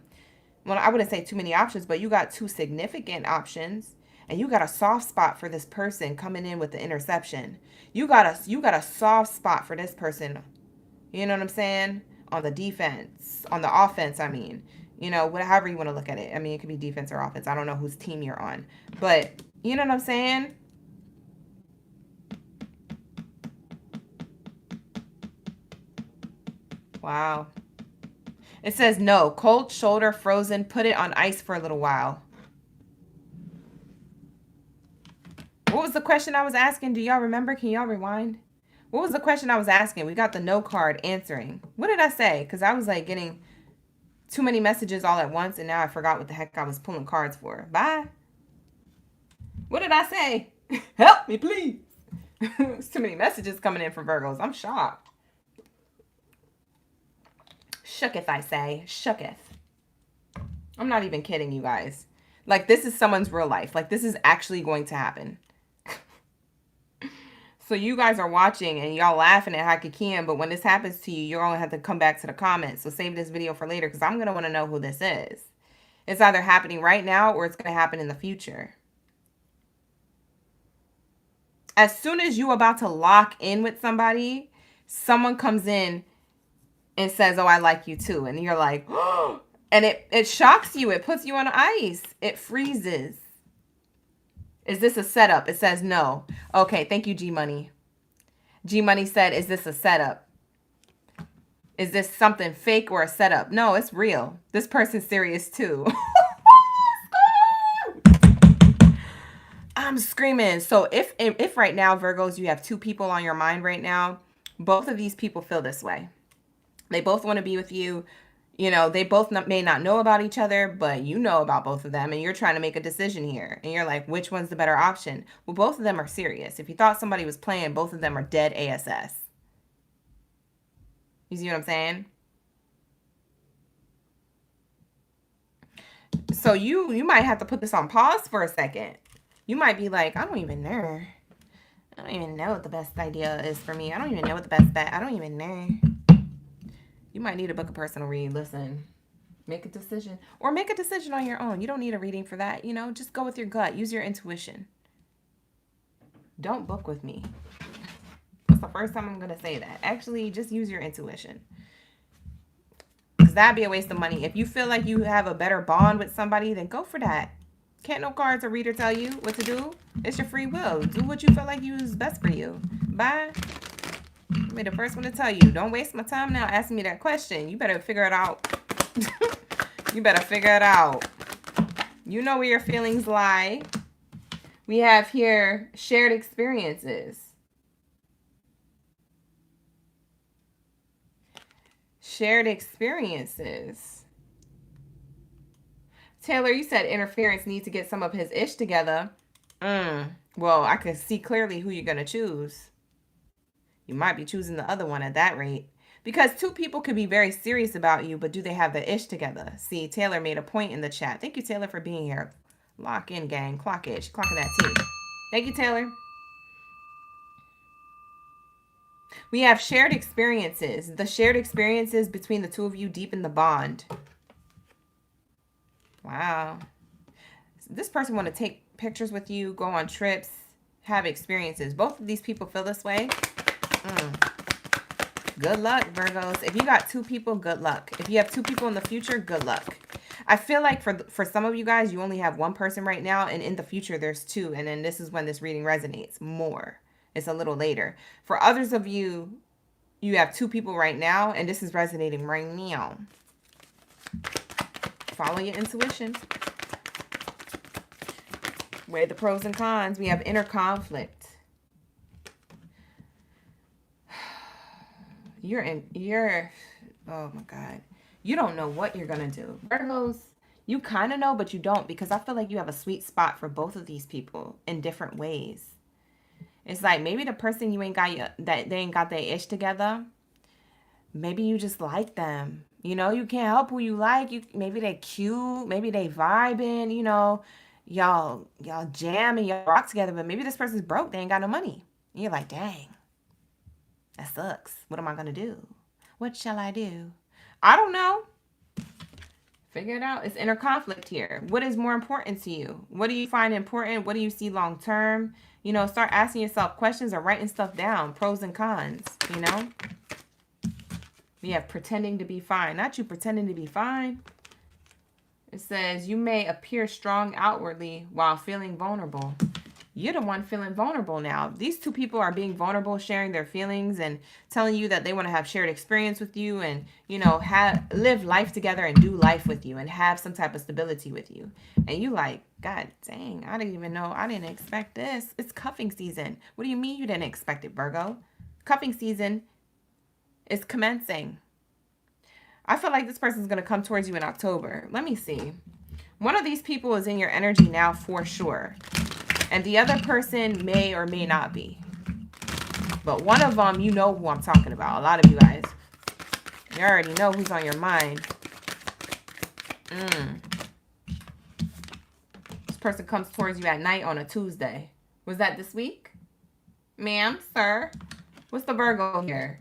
I wouldn't say too many options, but you got two significant options. And you got a soft spot for this person coming in with the interception. You got a soft spot for this person. You know what I'm saying? On the defense, on the offense, I mean. You know, however you want to look at it. I mean, it could be defense or offense. I don't know whose team you're on. But, you know what I'm saying? Wow. It says no. Cold shoulder, frozen. Put it on ice for a little while. What was the question I was asking? Do y'all remember? Can y'all rewind? What was the question I was asking? We got the no card answering. What did I say? Because I was like getting too many messages all at once, and now I forgot what the heck I was pulling cards for. Bye. What did I say? Help me, please. There's too many messages coming in for Virgos. I'm shocked. Shooketh, I say. Shooketh. I'm not even kidding, you guys. Like, this is someone's real life. Like, this is actually going to happen. So you guys are watching and y'all laughing at Hakikian, but when this happens to you, you're going to have to come back to the comments. So save this video for later because I'm going to want to know who this is. It's either happening right now or it's going to happen in the future. As soon as you're about to lock in with somebody, someone comes in and says, oh, I like you too. And you're like, oh, and it shocks you. It puts you on ice. It freezes. Is this a setup? It says no. Okay, thank you, G Money. G Money said, is this a setup? Is this something fake or a setup? No, it's real. This person's serious too. I'm screaming. So if right now, Virgos, you have two people on your mind right now, both of these people feel this way. They both want to be with you. You know, they both may not know about each other, but you know about both of them, and you're trying to make a decision here. And you're like, which one's the better option? Well, both of them are serious. If you thought somebody was playing, both of them are dead ASS. You see what I'm saying? So you might have to put this on pause for a second. You might be like, I don't even know. I don't even know what the best idea is for me. I don't even know what the best bet. I don't even know. You might need to book a personal read. Listen, make a decision. Or make a decision on your own. You don't need a reading for that. You know, just go with your gut. Use your intuition. Don't book with me. That's the first time I'm going to say that. Actually, just use your intuition. Because that'd be a waste of money. If you feel like you have a better bond with somebody, then go for that. Can't no cards or reader tell you what to do. It's your free will. Do what you feel like is best for you. Bye. I'll be the first one to tell you. Don't waste my time now asking me that question. You better figure it out. You better figure it out. You know where your feelings lie. We have here shared experiences. Shared experiences. Taylor, you said interference needs to get some of his ish together. Well, I can see clearly who you're going to choose. You might be choosing the other one at that rate. Because two people could be very serious about you, but do they have the ish together? See, Taylor made a point in the chat. Thank you, Taylor, for being here. Lock in, gang. Clock it. She's clocking that tea. Thank you, Taylor. We have shared experiences. The shared experiences between the two of you deepen the bond. Wow. This person want to take pictures with you, go on trips, have experiences. Both of these people feel this way. Good luck, Virgos. If you got two people, good luck. If you have two people in the future, good luck. I feel like for some of you guys, you only have one person right now, and in the future, there's two. And then this is when this reading resonates more. It's a little later. For others of you, you have two people right now, and this is resonating right now. Follow your intuition. Weigh the pros and cons. We have inner conflict. Oh my God. You don't know what you're going to do. Virgos, you kind of know, but you don't, because I feel like you have a sweet spot for both of these people in different ways. It's like maybe the person you ain't got, that they ain't got their ish together. Maybe you just like them. You know, you can't help who you like. Maybe they cute. Maybe they vibing, you know. Y'all jam and y'all rock together, but maybe this person's broke. They ain't got no money. And you're like, dang. That sucks. What am I going to do? What shall I do? I don't know. Figure it out. It's inner conflict here. What is more important to you? What do you find important? What do you see long term? You know, start asking yourself questions or writing stuff down, pros and cons, you know? We have pretending to be fine. Not you pretending to be fine. It says you may appear strong outwardly while feeling vulnerable. You're the one feeling vulnerable now. These two people are being vulnerable, sharing their feelings and telling you that they want to have shared experience with you and, you know, live life together and do life with you and have some type of stability with you. And you like, God dang, I didn't even know. I didn't expect this. It's cuffing season. What do you mean you didn't expect it, Virgo? Cuffing season is commencing. I feel like this person's going to come towards you in October. Let me see. One of these people is in your energy now for sure. And the other person may or may not be. But one of them, you know who I'm talking about. A lot of you guys. You already know who's on your mind. This person comes towards you at night on a Tuesday. Was that this week? Ma'am, sir. What's the Virgo here?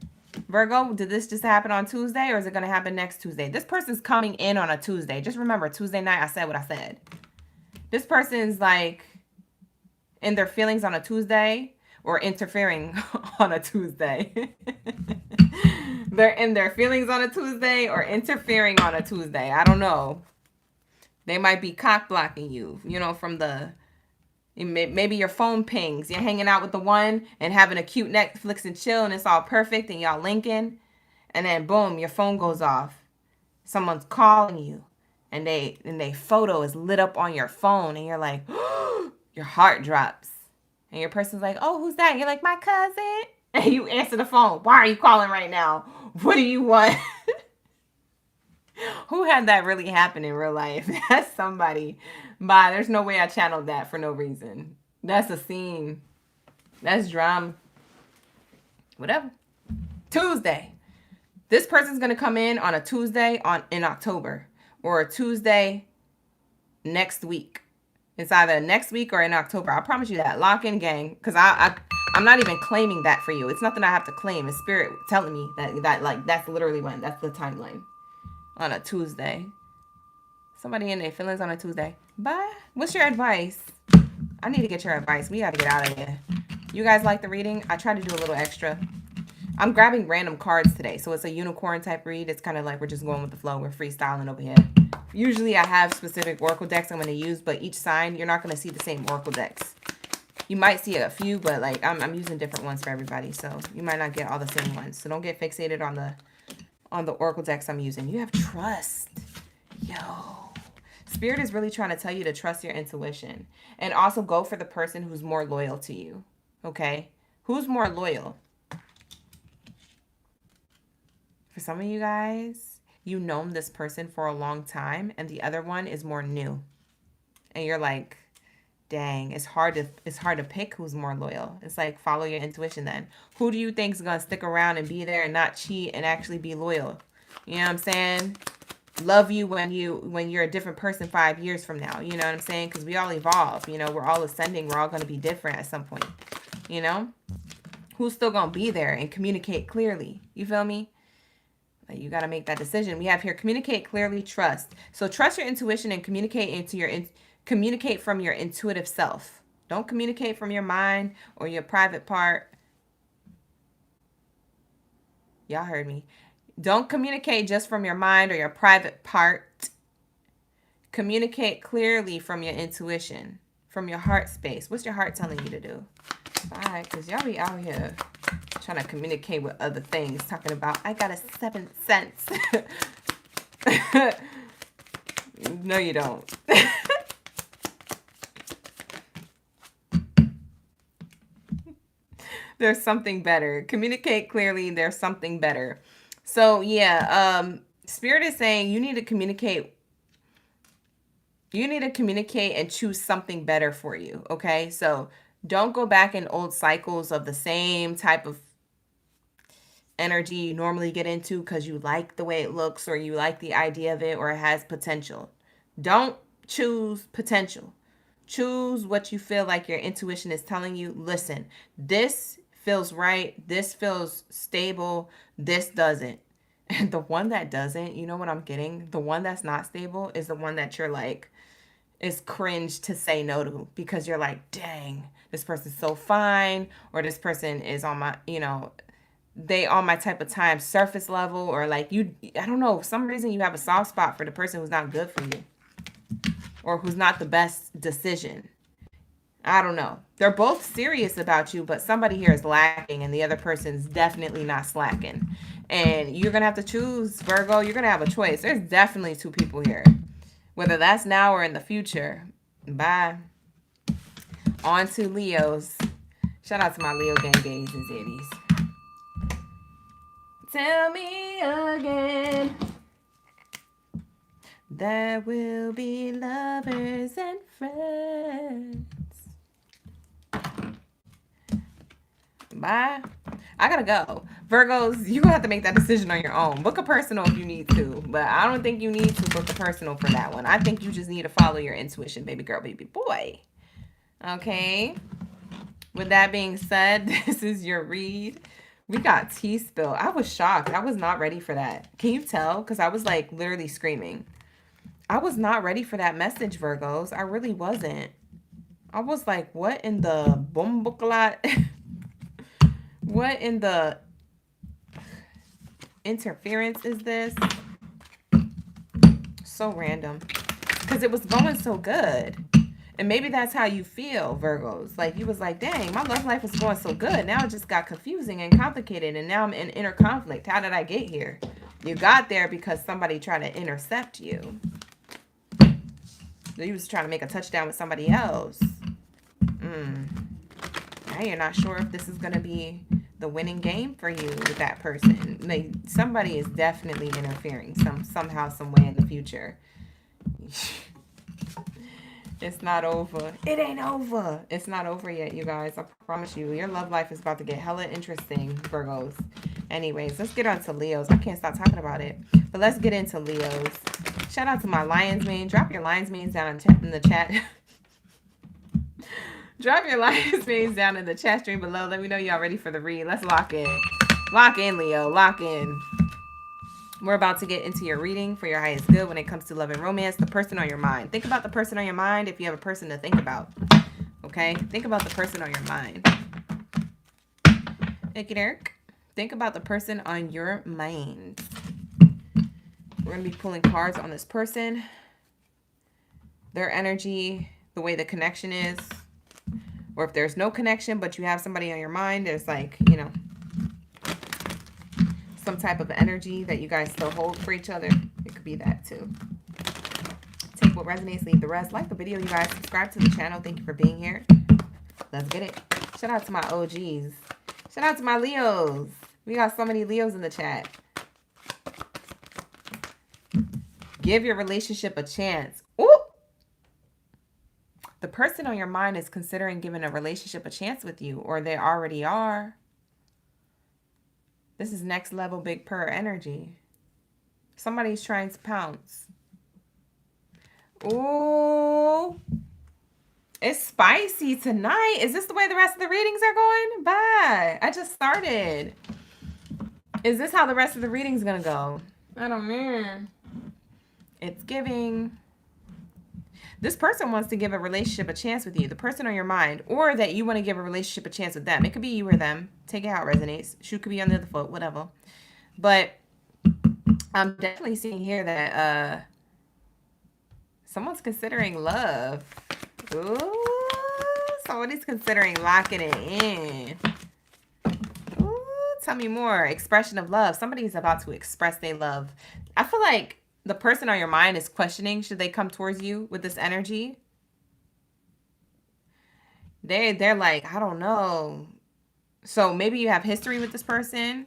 Virgo, did this just happen on Tuesday or is it going to happen next Tuesday? This person's coming in on a Tuesday. Just remember, Tuesday night, I said what I said. This person's like in their feelings on a Tuesday or interfering on a Tuesday. They're in their feelings on a Tuesday or interfering on a Tuesday. I don't know. They might be cock blocking you, you know, from the... Maybe your phone pings. You're hanging out with the one and having a cute Netflix and chill and it's all perfect and y'all linking. And then boom, your phone goes off. Someone's calling you and they photo is lit up on your phone and you're like, your heart drops. And your person's like, oh, who's that? And you're like, my cousin. And you answer the phone. Why are you calling right now? What do you want? Who had that really happen in real life? That's somebody. Bye. There's no way I channeled that for no reason. That's a scene. That's drama. Whatever. Tuesday. This person's going to come in on a Tuesday in October. Or a Tuesday next week. It's either next week or in October. I promise you that. Lock in, gang. Because I'm not even claiming that for you. It's nothing I have to claim. It's spirit telling me that like that's literally when. That's the timeline. On a Tuesday. Somebody in their feelings on a Tuesday. Bye. What's your advice? I need to get your advice. We got to get out of here. You guys like the reading? I try to do a little extra. I'm grabbing random cards today. So it's a unicorn type read. It's kind of like we're just going with the flow. We're freestyling over here. Usually I have specific oracle decks I'm going to use. But each sign, you're not going to see the same oracle decks. You might see a few. But like I'm using different ones for everybody. So you might not get all the same ones. So don't get fixated on the oracle decks I'm using. You have trust. Yo. Spirit is really trying to tell you to trust your intuition. And also go for the person who's more loyal to you. Okay? Who's more loyal? For some of you guys, you've known this person for a long time. And the other one is more new. And you're like, dang, it's hard to pick who's more loyal. It's like, follow your intuition then. Who do you think is going to stick around and be there and not cheat and actually be loyal? You know what I'm saying? Love you when you're a different person 5 years from now. You know what I'm saying? Because we all evolve. You know, we're all ascending. We're all going to be different at some point. You know? Who's still going to be there and communicate clearly? You feel me? Like, you got to make that decision. We have here, communicate clearly, trust. So trust your intuition and communicate from your intuitive self. Don't communicate from your mind or your private part. Y'all heard me. Don't communicate just from your mind or your private part. Communicate clearly from your intuition, from your heart space. What's your heart telling you to do? All right, because y'all be out here trying to communicate with other things, talking about, I got a 7th sense. No, you don't. There's something better. Communicate clearly. There's something better. So, yeah, Spirit is saying you need to communicate. You need to communicate and choose something better for you, okay? So, don't go back in old cycles of the same type of energy you normally get into because you like the way it looks or you like the idea of it or it has potential. Don't choose potential. Choose what you feel like your intuition is telling you. Listen, this feels right. This feels stable. This doesn't. And the one that doesn't, you know what I'm getting? The one that's not stable is the one that you're like, is cringe to say no to, because you're like, dang, this person's so fine, or this person is on my, you know, they on my type of time, surface level, or like you, I don't know, for some reason you have a soft spot for the person who's not good for you, or who's not the best decision. I don't know. They're both serious about you, but somebody here is lacking and the other person's definitely not slacking. And you're going to have to choose, Virgo. You're going to have a choice. There's definitely two people here, whether that's now or in the future. Bye. On to Leos. Shout out to my Leo gang gays and zeddies. Tell me again. There will be lovers and friends. Bye. I gotta go. Virgos, you have to make that decision on your own. Book a personal if you need to, but I don't think you need to book a personal for that one. I think you just need to follow your intuition, baby girl, baby boy. Okay. With that being said, this is your read. We got tea spill. I was shocked. I was not ready for that. Can you tell? Because I was like literally screaming. I was not ready for that message, Virgos. I really wasn't. I was like, what in the boombooklat? What in the interference is this? So random. Because it was going so good. And maybe that's how you feel, Virgos. Like, you was like, dang, my love life was going so good. Now it just got confusing and complicated. And now I'm in inner conflict. How did I get here? You got there because somebody tried to intercept you. You was trying to make a touchdown with somebody else. Now you're not sure if this is going to be the winning game for you with that person. Like, somebody is definitely interfering somehow, some way in the future. It's not over. It ain't over. It's not over yet, you guys. I promise you. Your love life is about to get hella interesting, Virgos. Anyways, let's get on to Leos. I can't stop talking about it. But let's get into Leos. Shout out to my Lions mane. Drop your Lions manes down in the chat. Drop your Lions manes down in the chat stream below. Let me know y'all ready for the read. Let's lock in. Lock in, Leo. Lock in. We're about to get into your reading for your highest good when it comes to love and romance. The person on your mind. Think about the person on your mind if you have a person to think about. Okay? Think about the person on your mind. Icky Dirk. Think about the person on your mind. We're going to be pulling cards on this person. Their energy. The way the connection is. Or if there's no connection, but you have somebody on your mind, there's like, you know, some type of energy that you guys still hold for each other. It could be that too. Take what resonates, leave the rest. Like the video, you guys. Subscribe to the channel. Thank you for being here. Let's get it. Shout out to my OGs. Shout out to my Leos. We got so many Leos in the chat. Give your relationship a chance. Ooh! The person on your mind is considering giving a relationship a chance with you, or they already are. This is next level big purr energy. Somebody's trying to pounce. Ooh. It's spicy tonight. Is this the way the rest of the readings are going? Bye. I just started. Is this how the rest of the reading's gonna go? I don't know. It's giving. This person wants to give a relationship a chance with you. The person on your mind. Or that you want to give a relationship a chance with them. It could be you or them. Take it how it resonates. Shoe could be on the other foot. Whatever. But I'm definitely seeing here that someone's considering love. Ooh. Somebody's considering locking it in. Ooh. Tell me more. Expression of love. Somebody's about to express their love. I feel like the person on your mind is questioning, should they come towards you with this energy? They're like, I don't know. So maybe you have history with this person,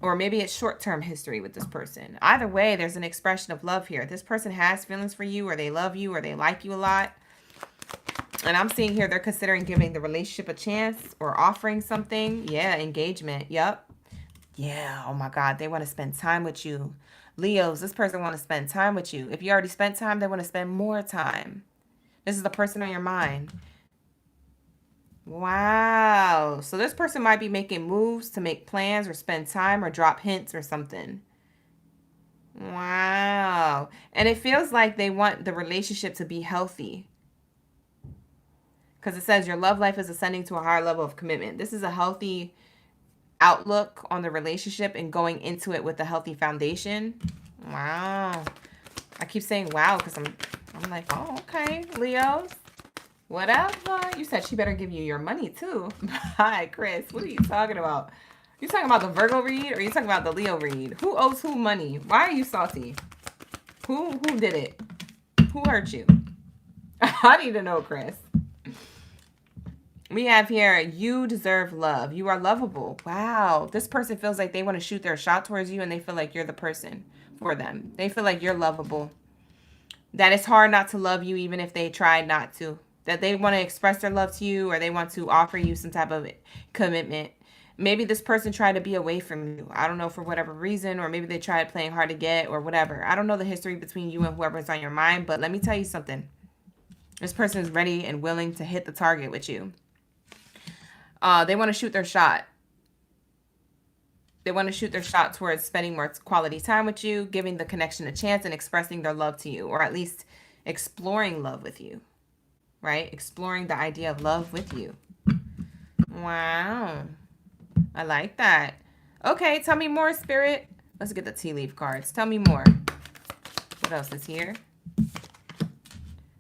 or maybe it's short-term history with this person. Either way, there's an expression of love here. This person has feelings for you, or they love you, or they like you a lot. And I'm seeing here they're considering giving the relationship a chance or offering something. Yeah, engagement. Yep. Yeah, oh my God, they want to spend time with you. Leos, this person want to spend time with you. If you already spent time, they want to spend more time. This is the person on your mind. Wow. So this person might be making moves to make plans or spend time or drop hints or something. Wow. And it feels like they want the relationship to be healthy. Because it says your love life is ascending to a higher level of commitment. This is a healthy outlook on the relationship and going into it with a healthy foundation. Wow. I keep saying wow because I'm like, oh, okay, Leos. Whatever. You said she better give you your money too. Hi, Chris. What are you talking about? You talking about the Virgo read or you talking about the Leo read? Who owes who money? Why are you salty? Who did it? Who hurt you? I need to know, Chris. We have here, you deserve love. You are lovable. Wow. This person feels like they want to shoot their shot towards you and they feel like you're the person for them. They feel like you're lovable. That it's hard not to love you even if they tried not to. That they want to express their love to you or they want to offer you some type of commitment. Maybe this person tried to be away from you. I don't know, for whatever reason, or maybe they tried playing hard to get or whatever. I don't know the history between you and whoever's on your mind, but let me tell you something. This person is ready and willing to hit the target with you. They want to shoot their shot. They want to shoot their shot towards spending more quality time with you, giving the connection a chance, and expressing their love to you, or at least exploring love with you, right? Exploring the idea of love with you. Wow. I like that. Okay, tell me more, Spirit. Let's get the tea leaf cards. Tell me more. What else is here?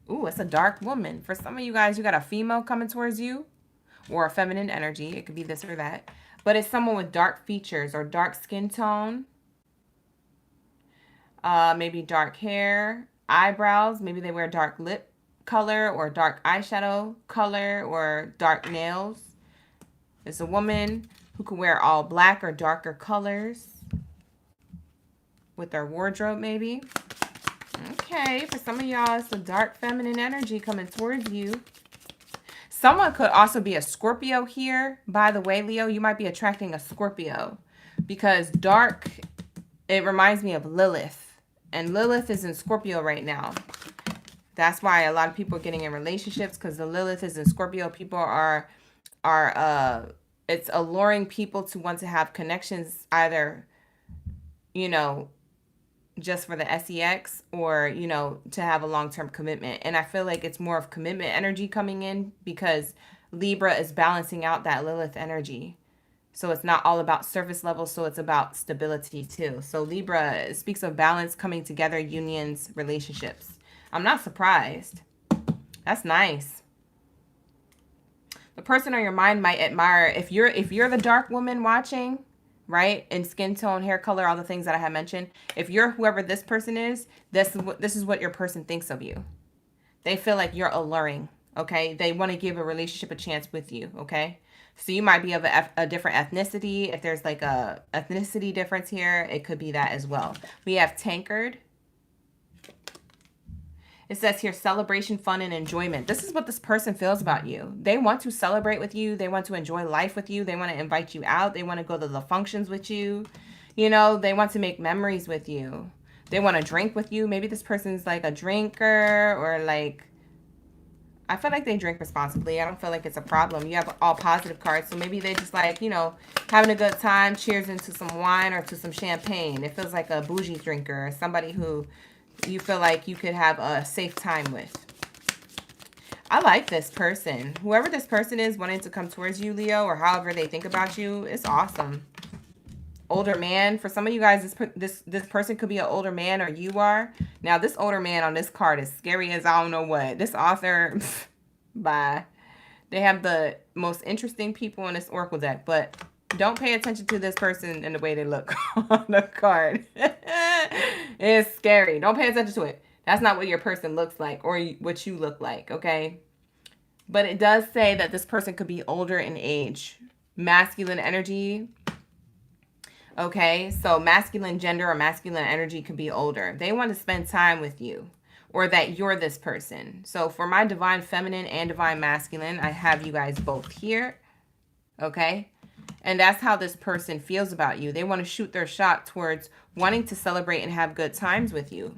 Ooh, it's a dark woman. For some of you guys, you got a female coming towards you. Or a feminine energy. It could be this or that. But it's someone with dark features or dark skin tone. Maybe dark hair, eyebrows. Maybe they wear dark lip color or dark eyeshadow color or dark nails. It's a woman who could wear all black or darker colors with their wardrobe maybe. Okay, for some of y'all, it's a dark feminine energy coming towards you. Someone could also be a Scorpio here. By the way, Leo, you might be attracting a Scorpio because dark, it reminds me of Lilith. And Lilith is in Scorpio right now. That's why a lot of people are getting in relationships because the Lilith is in Scorpio. People are it's alluring people to want to have connections either, you know, just for the sex or, you know, to have a long-term commitment. And I feel like it's more of commitment energy coming in because Libra is balancing out that Lilith energy. So it's not all about surface level. So it's about stability too. So Libra speaks of balance, coming together, unions, relationships. I'm not surprised. That's nice. The person on your mind might admire, if you're the dark woman watching, right? And skin tone, hair color, all the things that I have mentioned. If you're whoever this person is, this is what your person thinks of you. They feel like you're alluring, okay? They want to give a relationship a chance with you, okay? So you might be of a different ethnicity. If there's like a ethnicity difference here, it could be that as well. We have tankard. It says here, celebration, fun, and enjoyment. This is what this person feels about you. They want to celebrate with you. They want to enjoy life with you. They want to invite you out. They want to go to the functions with you. You know, they want to make memories with you. They want to drink with you. Maybe this person's like a drinker or like, I feel like they drink responsibly. I don't feel like it's a problem. You have all positive cards. So maybe they just like, you know, having a good time, cheers into some wine or to some champagne. It feels like a bougie drinker, somebody who you feel like you could have a safe time with. I like this person. Whoever this person is wanting to come towards you, Leo, or however they think about you, it's awesome. Older man. For some of you guys, this person could be an older man or you are. Now, this older man on this card is scary as I don't know what. This author, bye. They have the most interesting people in this Oracle deck, but don't pay attention to this person and the way they look on the card. It's scary. Don't pay attention to it. That's not what your person looks like or what you look like, okay? But it does say that this person could be older in age. Masculine energy. Okay, so masculine gender or masculine energy could be older. They want to spend time with you or that you're this person. So for my divine feminine and divine masculine, I have you guys both here. Okay? And that's how this person feels about you. They want to shoot their shot towards wanting to celebrate and have good times with you.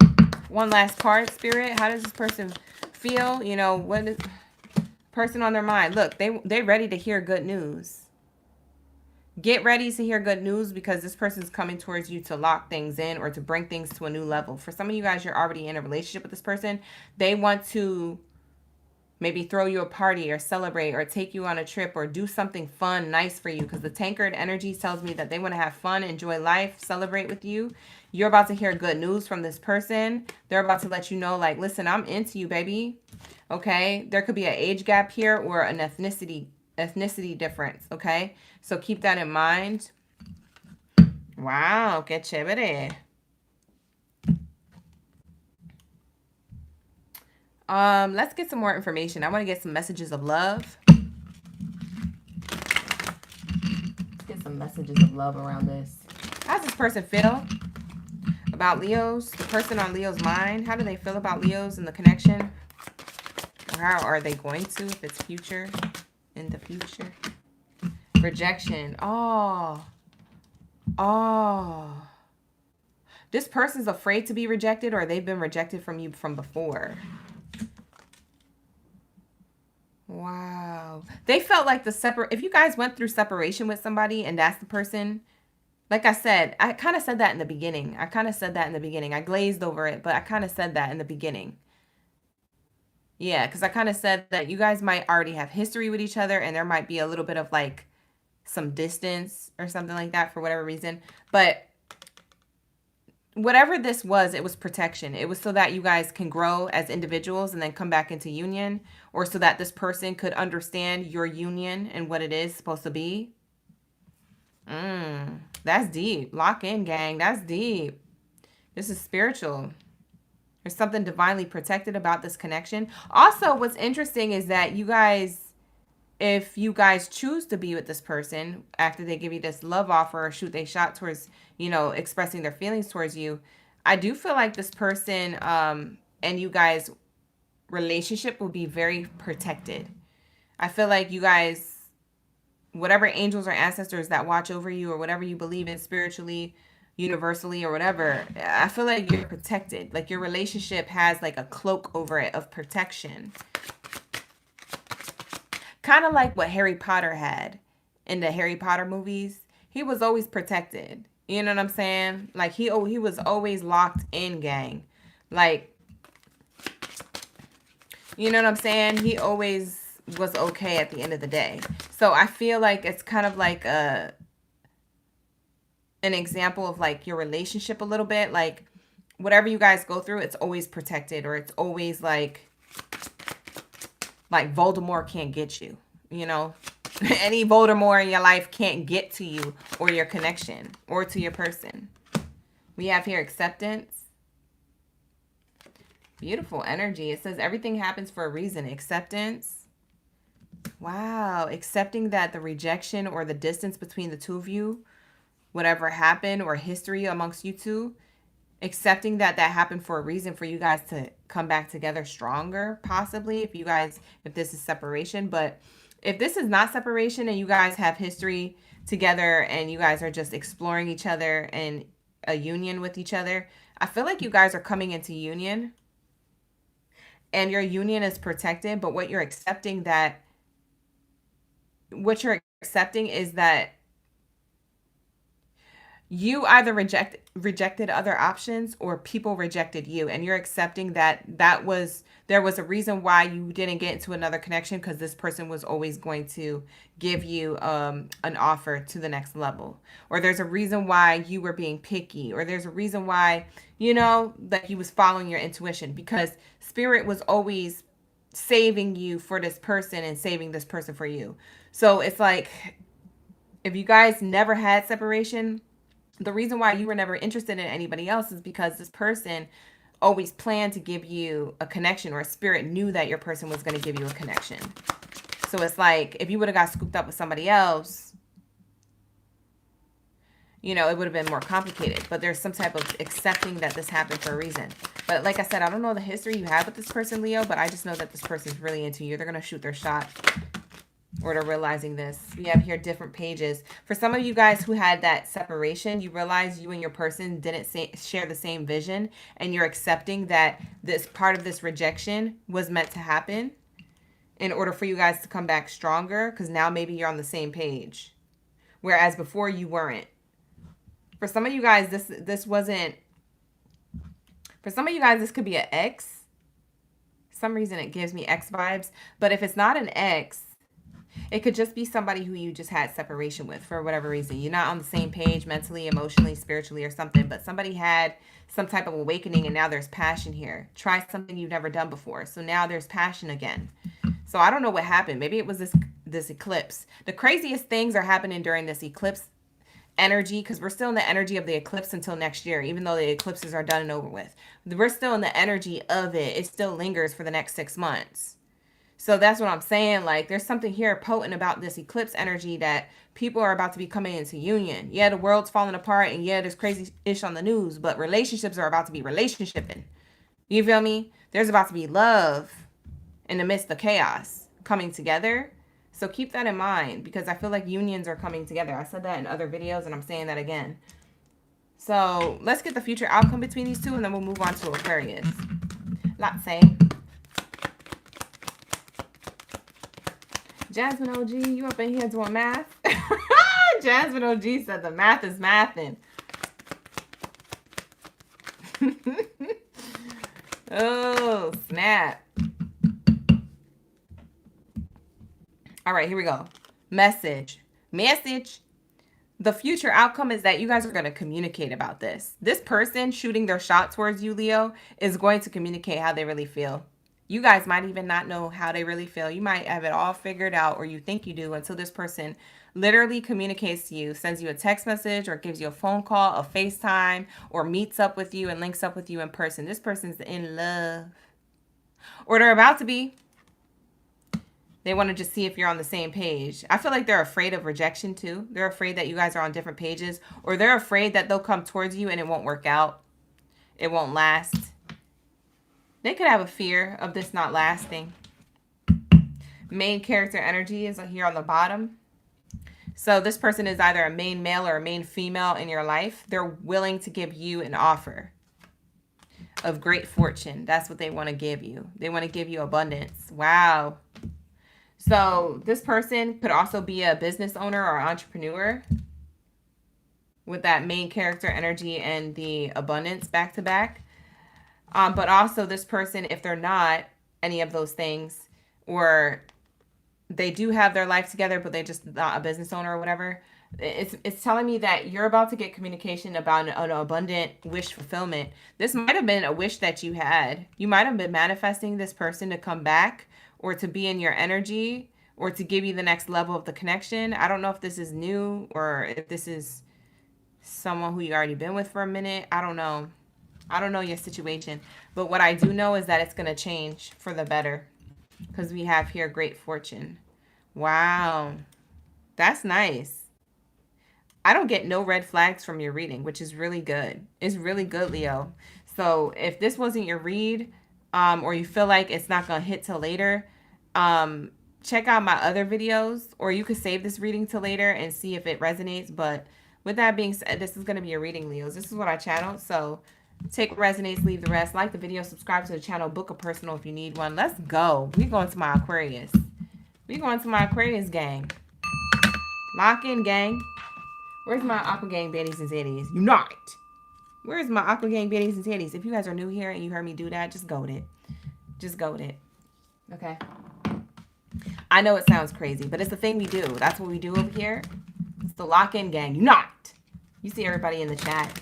One last card, Spirit. How does this person feel? You know, what is Person on their mind. Look, they're ready to hear good news. Get ready to hear good news because this person's coming towards you to lock things in or to bring things to a new level. For some of you guys, you're already in a relationship with this person. They want to maybe throw you a party or celebrate or take you on a trip or do something fun, nice for you. Because the tankard energy tells me that they want to have fun, enjoy life, celebrate with you. You're about to hear good news from this person. They're about to let you know, like, listen, I'm into you, baby. Okay? There could be an age gap here or an ethnicity difference. Okay? So keep that in mind. Wow, qué chévere. Let's get some more information. I want to get some messages of love. Get some messages of love around this. How does this person feel about Leos? The person on Leo's mind. How do they feel about Leos and the connection? Or how are they going to if it's future? In the future. Rejection. Oh. This person's afraid to be rejected or they've been rejected from you from before. Wow. They felt like if you guys went through separation with somebody and that's the person, like I said, I kind of said that in the beginning. I glazed over it, but I kind of said that in the beginning. Yeah, because I kind of said that you guys might already have history with each other and there might be a little bit of like some distance or something like that for whatever reason. But whatever this was, it was protection. It was so that you guys can grow as individuals and then come back into union, or so that this person could understand your union and what it is supposed to be. That's deep. Lock in, gang. That's deep. This is spiritual. There's something divinely protected about this connection. Also, what's interesting is that you guys, if you guys choose to be with this person after they give you this love offer or shoot they shot towards, you know, expressing their feelings towards you, I do feel like this person and you guys' relationship will be very protected. I feel like you guys, whatever angels or ancestors that watch over you or whatever you believe in spiritually, universally or whatever, I feel like you're protected. Like your relationship has like a cloak over it of protection. Kind of like what Harry Potter had in the Harry Potter movies. He was always protected. You know what I'm saying? Like he was always locked in, gang. Like, you know what I'm saying? He always was okay at the end of the day. So I feel like it's kind of like an example of like your relationship a little bit. Like whatever you guys go through, it's always protected, or it's always like Voldemort can't get you, you know? Any Voldemort in your life can't get to you or your connection or to your person. We have here acceptance. Beautiful energy. It says everything happens for a reason. Acceptance. Wow. Accepting that the rejection or the distance between the two of you, whatever happened, or history amongst you two, accepting that happened for a reason for you guys to come back together stronger, possibly, if this is separation. But if this is not separation and you guys have history together and you guys are just exploring each other and a union with each other, I feel like you guys are coming into union and your union is protected. But what you're accepting is that you either rejected other options or people rejected you, and you're accepting that there was a reason why you didn't get into another connection, because this person was always going to give you an offer to the next level, or there's a reason why you were being picky, or there's a reason why, you know, that you was following your intuition, because spirit was always saving you for this person and saving this person for you. So it's like, if you guys never had separation, the reason why you were never interested in anybody else is because this person always planned to give you a connection, or a spirit knew that your person was going to give you a connection. So it's like, if you would have got scooped up with somebody else, you know, it would have been more complicated. But there's some type of accepting that this happened for a reason. But like I said, I don't know the history you have with this person, Leo, but I just know that this person's really into you. They're going to shoot their shot. Or they're realizing this. We have here different pages. For some of you guys who had that separation, you realize you and your person didn't share the same vision, and you're accepting that this part of this rejection was meant to happen. in order for you guys to come back stronger, because now maybe you're on the same page. Whereas before you weren't. For some of you guys, this wasn't... For some of you guys, this could be an ex. For some reason, it gives me ex vibes. But if it's not an ex, it could just be somebody who you just had separation with for whatever reason. You're not on the same page mentally, emotionally, spiritually, or something. But somebody had some type of awakening, and now there's passion here. Try something you've never done before. So now there's passion again. So I don't know what happened. Maybe it was this eclipse. The craziest things are happening during this eclipse energy, because we're still in the energy of the eclipse until next year, even though the eclipses are done and over with. We're still in the energy of it. It still lingers for the next 6 months. So that's what I'm saying. Like, there's something here potent about this eclipse energy that people are about to be coming into union. Yeah, the world's falling apart, and yeah, there's crazy ish on the news, but relationships are about to be relationshiping. You feel me? There's about to be love in the midst of chaos coming together. So keep that in mind, because I feel like unions are coming together. I said that in other videos, and I'm saying that again. So let's get the future outcome between these two, and then we'll move on to Aquarius. Let's say. Jasmine OG, you up in here doing math? Jasmine OG said the math is mathing. Oh, snap. All right, here we go. Message. The future outcome is that you guys are going to communicate about this. This person shooting their shot towards you, Leo, is going to communicate how they really feel. You guys might even not know how they really feel. You might have it all figured out, or you think you do, until this person literally communicates to you, sends you a text message, or gives you a phone call, a FaceTime, or meets up with you and links up with you in person. This person's in love. Or they're about to be. They want to just see if you're on the same page. I feel like they're afraid of rejection too. They're afraid that you guys are on different pages, or they're afraid that they'll come towards you and it won't work out. It won't last. They could have a fear of this not lasting. Main character energy is here on the bottom. So this person is either a main male or a main female in your life. They're willing to give you an offer of great fortune. That's what they want to give you. They want to give you abundance. Wow. So this person could also be a business owner or entrepreneur with that main character energy and the abundance back to back. But also this person, if they're not any of those things, or they do have their life together, but they're just not a business owner or whatever, it's telling me that you're about to get communication about an abundant wish fulfillment. This might have been a wish that you had. You might have been manifesting this person to come back, or to be in your energy, or to give you the next level of the connection. I don't know if this is new, or if this is someone who you already been with for a minute. I don't know. I don't know your situation. But what I do know is that it's going to change for the better, because we have here great fortune. Wow. That's nice. I don't get no red flags from your reading, which is really good. It's really good, Leo. So if this wasn't your read, or you feel like it's not going to hit till later, check out my other videos, or you could save this reading till later and see if it resonates. But with that being said, this is going to be a reading, Leos. This is what I channeled. So take what resonates, leave the rest. Like the video, subscribe to the channel, book a personal if you need one. Let's go. We're going to my Aquarius. We're going to my Aquarius gang. Lock in, gang. Where's my Aqua gang baddies and zaddies? Unite. Where's my Aqua gang baddies and zaddies? If you guys are new here and you heard me do that, just go with it. Just go with it. Okay. I know it sounds crazy, but it's the thing we do. That's what we do over here. It's the lock-in gang. Unite. You see everybody in the chat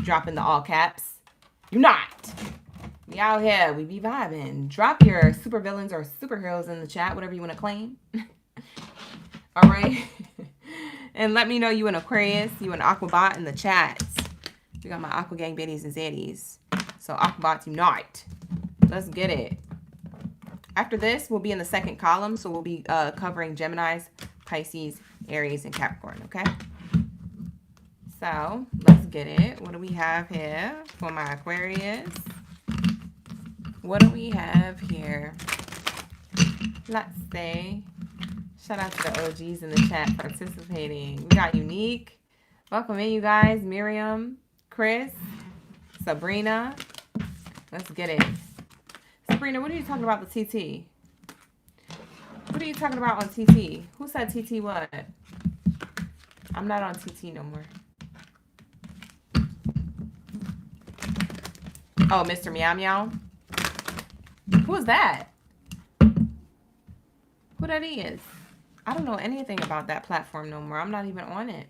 dropping the all caps. Unite. We out here. We be vibing. Drop your super villains or superheroes in the chat, whatever you want to claim. All right. And let me know you an Aquarius, you an Aquabot in the chats. We got my Aqua gang baddies and zaddies. So Aquabots unite. Let's get it. After this, we'll be in the second column. So we'll be covering Geminis, Pisces, Aries, and Capricorn. Okay. So let's get it. What do we have here for my Aquarius? What do we have here? Let's see. Shout out to the OGs in the chat participating. We got Unique. Welcome in, you guys. Miriam, Chris, Sabrina. Let's get it. Sabrina, what are you talking about the TT? What are you talking about on TT? Who said TT what? I'm not on TT no more. Oh, Mr. Meow Meow? Who is that? Who that is? I don't know anything about that platform no more. I'm not even on it.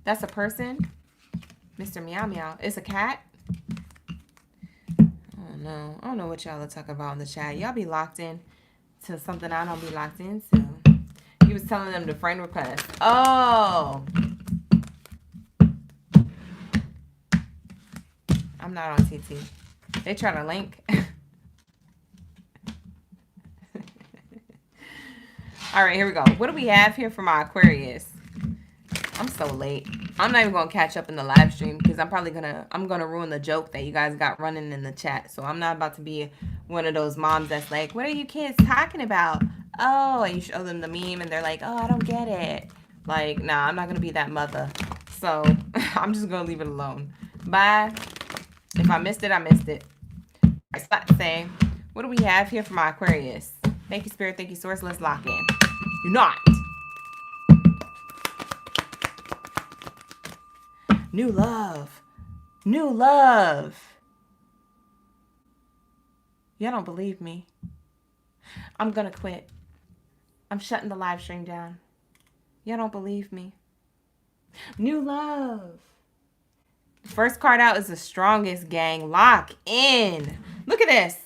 That's a person? Mr. Meow Meow. It's a cat? Oh no. I don't know what y'all are talking about in the chat. Y'all be locked in to something I don't be locked into. He was telling them to friend request. Oh. I'm not on TT. They try to link. All right, here we go. What do we have here for my Aquarius? I'm so late. I'm not even gonna catch up in the live stream because I'm gonna ruin the joke that you guys got running in the chat. So I'm not about to be one of those moms that's like, what are you kids talking about? Oh, and you show them the meme and they're like, oh, I don't get it. Like, nah, I'm not gonna be that mother. So I'm just gonna leave it alone. Bye. If I missed it, I missed it. I start to say, what do we have here for my Aquarius? Thank you, Spirit. Thank you, Source. Let's lock in. You're not. New love. New love. Y'all don't believe me. I'm gonna quit. I'm shutting the live stream down. Y'all don't believe me. New love. The first card out is the strongest, gang. Lock in. Look at this.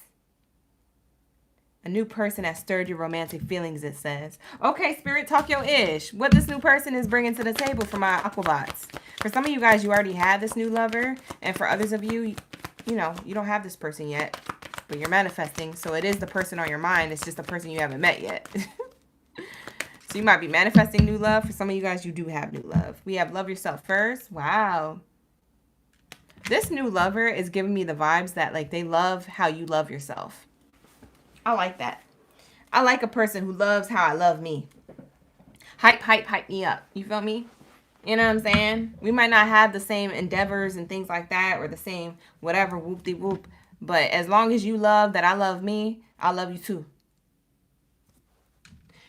A new person has stirred your romantic feelings, it says. Okay, Spirit, talk your ish. What this new person is bringing to the table for my Aquabots. For some of you guys, you already have this new lover. And for others of you, you know, you don't have this person yet. But you're manifesting. So it is the person on your mind. It's just the person you haven't met yet. So you might be manifesting new love. For some of you guys, you do have new love. We have love yourself first. Wow. This new lover is giving me the vibes that, like, they love how you love yourself. I like that. I like a person who loves how I love me. Hype, hype, hype me up. You feel me? You know what I'm saying? We might not have the same endeavors and things like that or the same whatever whoop-de-whoop. But as long as you love that I love me, I love you too.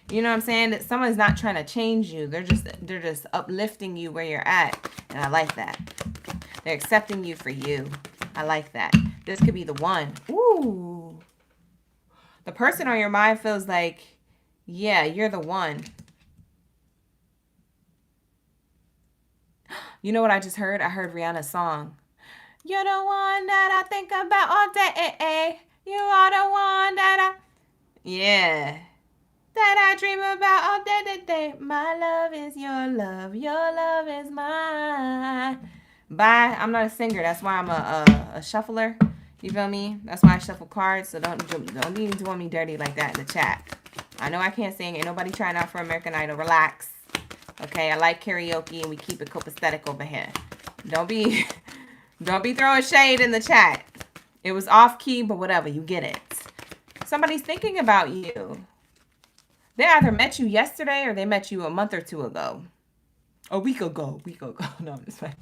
You know what I'm saying? That someone's not trying to change you. They're just uplifting you where you're at. And I like that. They're accepting you for you. I like that. This could be the one. Ooh. The person on your mind feels like, yeah, you're the one. You know what I just heard? I heard Rihanna's song. You're the one that I think about all day. You are the one that yeah. That I dream about all day. My love is your love. Your love is mine. Bye. I'm not a singer. That's why I'm a shuffler. You feel me? That's why I shuffle cards. So don't be doing me dirty like that in the chat. I know I can't sing. Ain't nobody trying out for American Idol. Relax. Okay, I like karaoke and we keep it copacetic over here. Don't be throwing shade in the chat. It was off key, but whatever. You get it. Somebody's thinking about you. They either met you yesterday or they met you a month or two ago. A week ago. No, I'm just fine.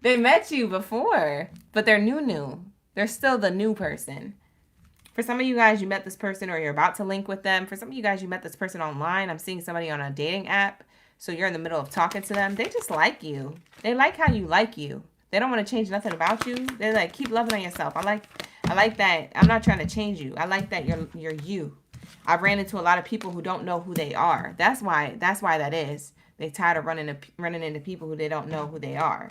They met you before, but they're new. They're still the new person. For some of you guys, you met this person or you're about to link with them. For some of you guys, you met this person online. I'm seeing somebody on a dating app. So you're in the middle of talking to them. They just like you. They like how you like you. They don't want to change nothing about you. They're like, keep loving on yourself. I like that. I'm not trying to change you. I like that you're you. I've ran into a lot of people who don't know who they are. That's why that is. They tired of running into people who they don't know who they are.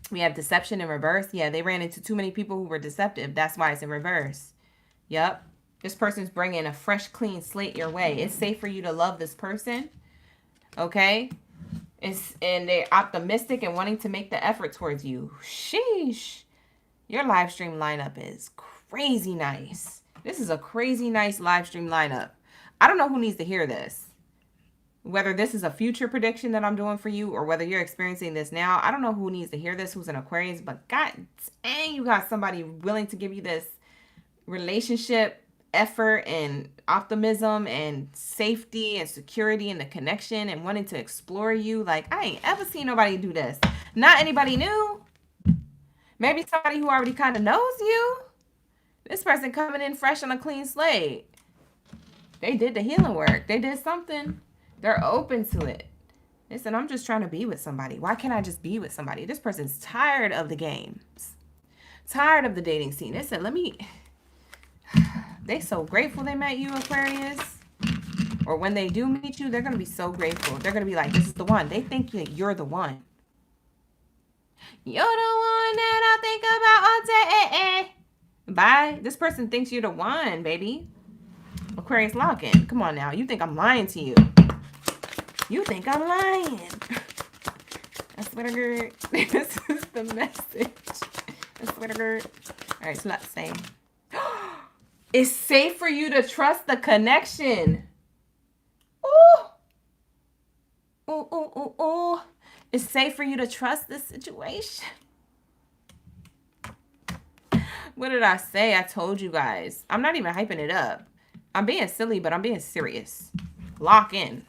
We have deception in reverse. Yeah, they ran into too many people who were deceptive. That's why it's in reverse. Yep. This person's bringing a fresh, clean slate your way. It's safe for you to love this person. Okay? And they're optimistic and wanting to make the effort towards you. Sheesh. Your live stream lineup is crazy nice. This is a crazy nice live stream lineup. I don't know who needs to hear this. Whether this is a future prediction that I'm doing for you or whether you're experiencing this now, I don't know who needs to hear this, who's an Aquarius, but god dang, you got somebody willing to give you this relationship effort and optimism and safety and security and the connection and wanting to explore you. Like, I ain't ever seen nobody do this. Not anybody new. Maybe somebody who already kind of knows you. This person coming in fresh on a clean slate. They did the healing work. They did something. They're open to it. They said, I'm just trying to be with somebody. Why can't I just be with somebody? This person's tired of the games. Tired of the dating scene. They said, let me... They so grateful they met you, Aquarius. Or when they do meet you, they're going to be so grateful. They're going to be like, this is the one. They think that you're the one. You're the one that I think about all day. Bye. This person thinks you're the one, baby. Aquarius lock-in. Come on now. You think I'm lying to you. You think I'm lying. I swear to God. This is the message. I swear to God. All right, so let's say. It's safe for you to trust the connection. Ooh. Ooh, ooh, ooh, ooh. It's safe for you to trust this situation. What did I say? I told you guys. I'm not even hyping it up. I'm being silly, but I'm being serious. Lock in.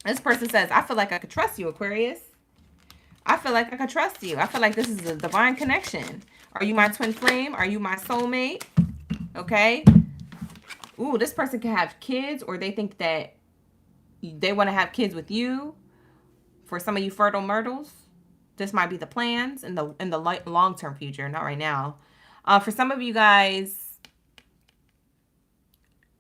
This person says, I feel like I could trust you, Aquarius. I feel like I could trust you. I feel like this is a divine connection. Are you my twin flame? Are you my soulmate? Okay. Ooh, this person can have kids, or they think that they want to have kids with you. For some of you fertile myrtles, this might be the plans in the long-term future, not right now. For some of you guys,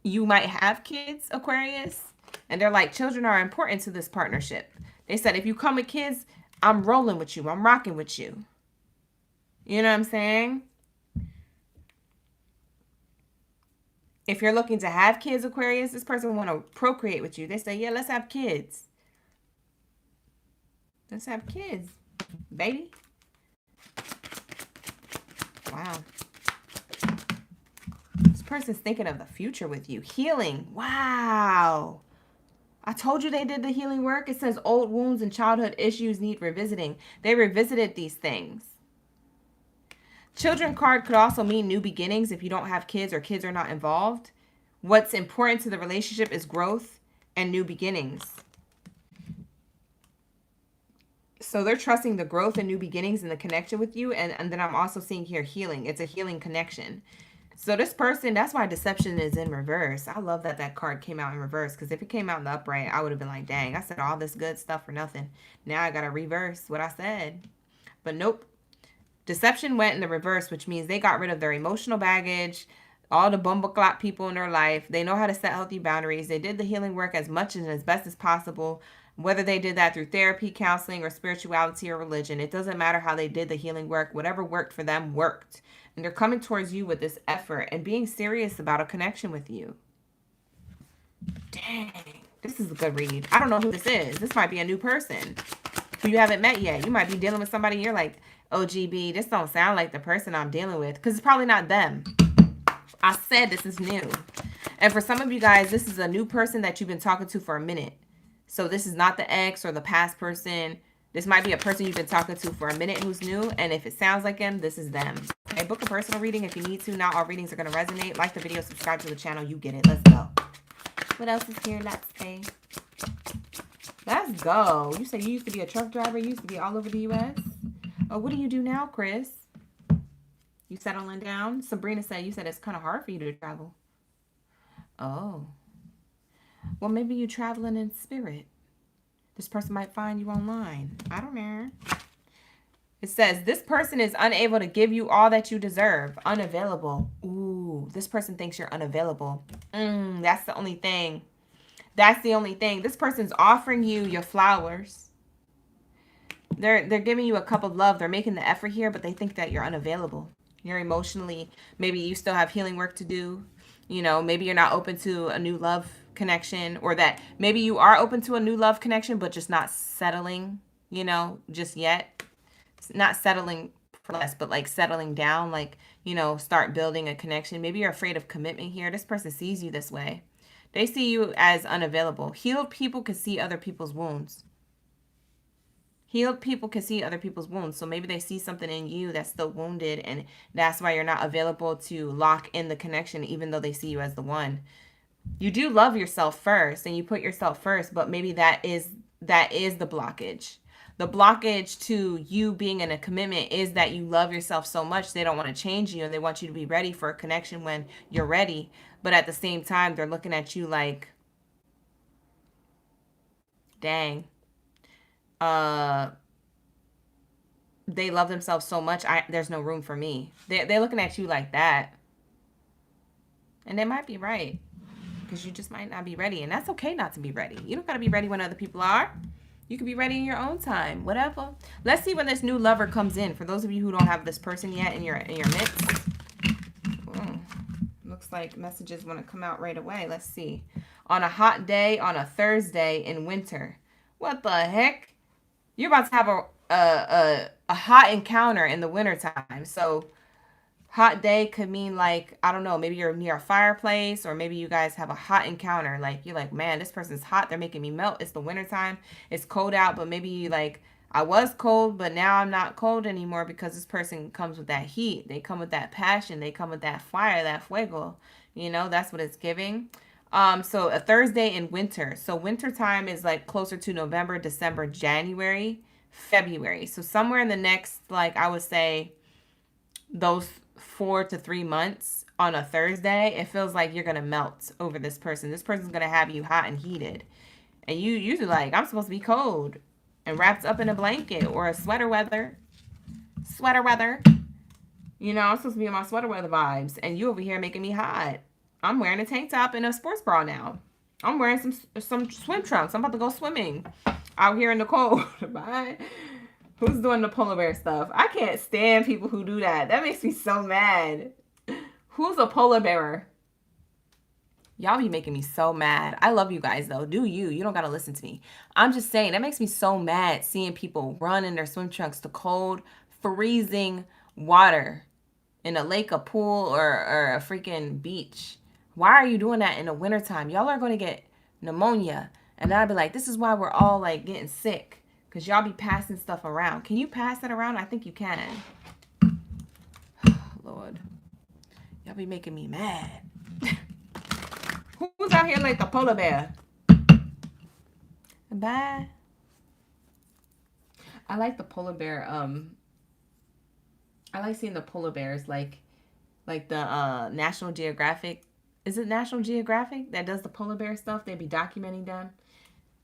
you might have kids, Aquarius, and they're like, children are important to this partnership. They said, if you come with kids, I'm rolling with you. I'm rocking with you. You know what I'm saying? If you're looking to have kids, Aquarius, this person will want to procreate with you. They say, yeah, let's have kids. Let's have kids, baby. Wow. This person's thinking of the future with you. Healing. Wow. I told you they did the healing work. It says old wounds and childhood issues need revisiting. They revisited these things. Children card could also mean new beginnings if you don't have kids or kids are not involved. What's important to the relationship is growth and new beginnings. So they're trusting the growth and new beginnings and the connection with you. And then I'm also seeing here healing. It's a healing connection. So this person, that's why deception is in reverse. I love that that card came out in reverse, because if it came out in the upright, I would have been like, dang, I said all this good stuff for nothing. Now I got to reverse what I said. But nope. Deception went in the reverse, which means they got rid of their emotional baggage, all the bumbleclap people in their life. They know how to set healthy boundaries. They did the healing work as much and as best as possible. Whether they did that through therapy, counseling, or spirituality or religion, it doesn't matter how they did the healing work. Whatever worked for them worked. And they're coming towards you with this effort and being serious about a connection with you. Dang, this is a good read. I don't know who this is. This might be a new person who you haven't met yet. You might be dealing with somebody and you're like, oh, GB, this don't sound like the person I'm dealing with. Because it's probably not them. I said this is new. And for some of you guys, this is a new person that you've been talking to for a minute. So this is not the ex or the past person. This might be a person you've been talking to for a minute who's new. And if it sounds like them, this is them. Okay, book a personal reading if you need to. Not all readings are going to resonate. Like the video, subscribe to the channel. You get it. Let's go. What else is here? Let's say. Let's go. You say you used to be a truck driver. You used to be all over the U.S. Oh, what do you do now, Chris? You settling down? Sabrina said you said it's kind of hard for you to travel. Oh. Well, maybe you're traveling in spirit. This person might find you online. I don't know. It says, this person is unable to give you all that you deserve. Unavailable. Ooh, this person thinks you're unavailable. That's the only thing. That's the only thing. This person's offering you your flowers. They're giving you a cup of love. They're making the effort here, but they think that you're unavailable. You're emotionally, maybe you still have healing work to do. You know, maybe you're not open to a new love connection, or that maybe you are open to a new love connection, but just not settling, you know, just yet. Not settling for less, but like settling down, like, you know, start building a connection. Maybe you're afraid of commitment here. This person sees you this way. They see you as unavailable. Healed people can see other people's wounds. Healed people can see other people's wounds. So maybe they see something in you that's still wounded, and that's why you're not available to lock in the connection, even though they see you as the one. You do love yourself first, and you put yourself first, but maybe that is the blockage. The blockage to you being in a commitment is that you love yourself so much they don't want to change you, and they want you to be ready for a connection when you're ready. But at the same time, they're looking at you like, dang, they love themselves so much, there's no room for me. They're looking at you like that. And they might be right, because you just might not be ready. And that's okay not to be ready. You don't got to be ready when other people are. You can be ready in your own time, whatever. Let's see when this new lover comes in. For those of you who don't have this person yet in your midst. Looks like messages want to come out right away. Let's see. On a hot day, on a Thursday in winter. What the heck? You're about to have a hot encounter in the wintertime. So hot day could mean like, I don't know, maybe you're near a fireplace, or maybe you guys have a hot encounter. Like, you're like, man, this person's hot. They're making me melt. It's the wintertime. It's cold out, but maybe you like, I was cold, but now I'm not cold anymore, because this person comes with that heat. They come with that passion. They come with that fire, that fuego. You know, that's what it's giving. So a Thursday in winter. So wintertime is like closer to November, December, January, February. So somewhere in the next, like, I would say those 4 to 3 months, on a Thursday, it feels like you're going to melt over this person. This person's going to have you hot and heated. And you usually like, I'm supposed to be cold and wrapped up in a blanket or a sweater weather. Sweater weather. You know, I'm supposed to be in my sweater weather vibes. And you over here making me hot. I'm wearing a tank top and a sports bra now. I'm wearing some swim trunks. I'm about to go swimming out here in the cold. Bye. Who's doing the polar bear stuff? I can't stand people who do that. That makes me so mad. Who's a polar bearer? Y'all be making me so mad. I love you guys, though. Do you? You don't got to listen to me. I'm just saying, that makes me so mad seeing people run in their swim trunks to cold, freezing water in a lake, a pool, or a freaking beach. Why are you doing that in the wintertime? Y'all are going to get pneumonia. And then I'd be like, this is why we're all like getting sick. Because y'all be passing stuff around. Can you pass it around? I think you can. Lord. Y'all be making me mad. Who's out here like the polar bear? Bye. I like the polar bear. I like seeing the polar bears like the National Geographic. Is it National Geographic that does the polar bear stuff? They be documenting them.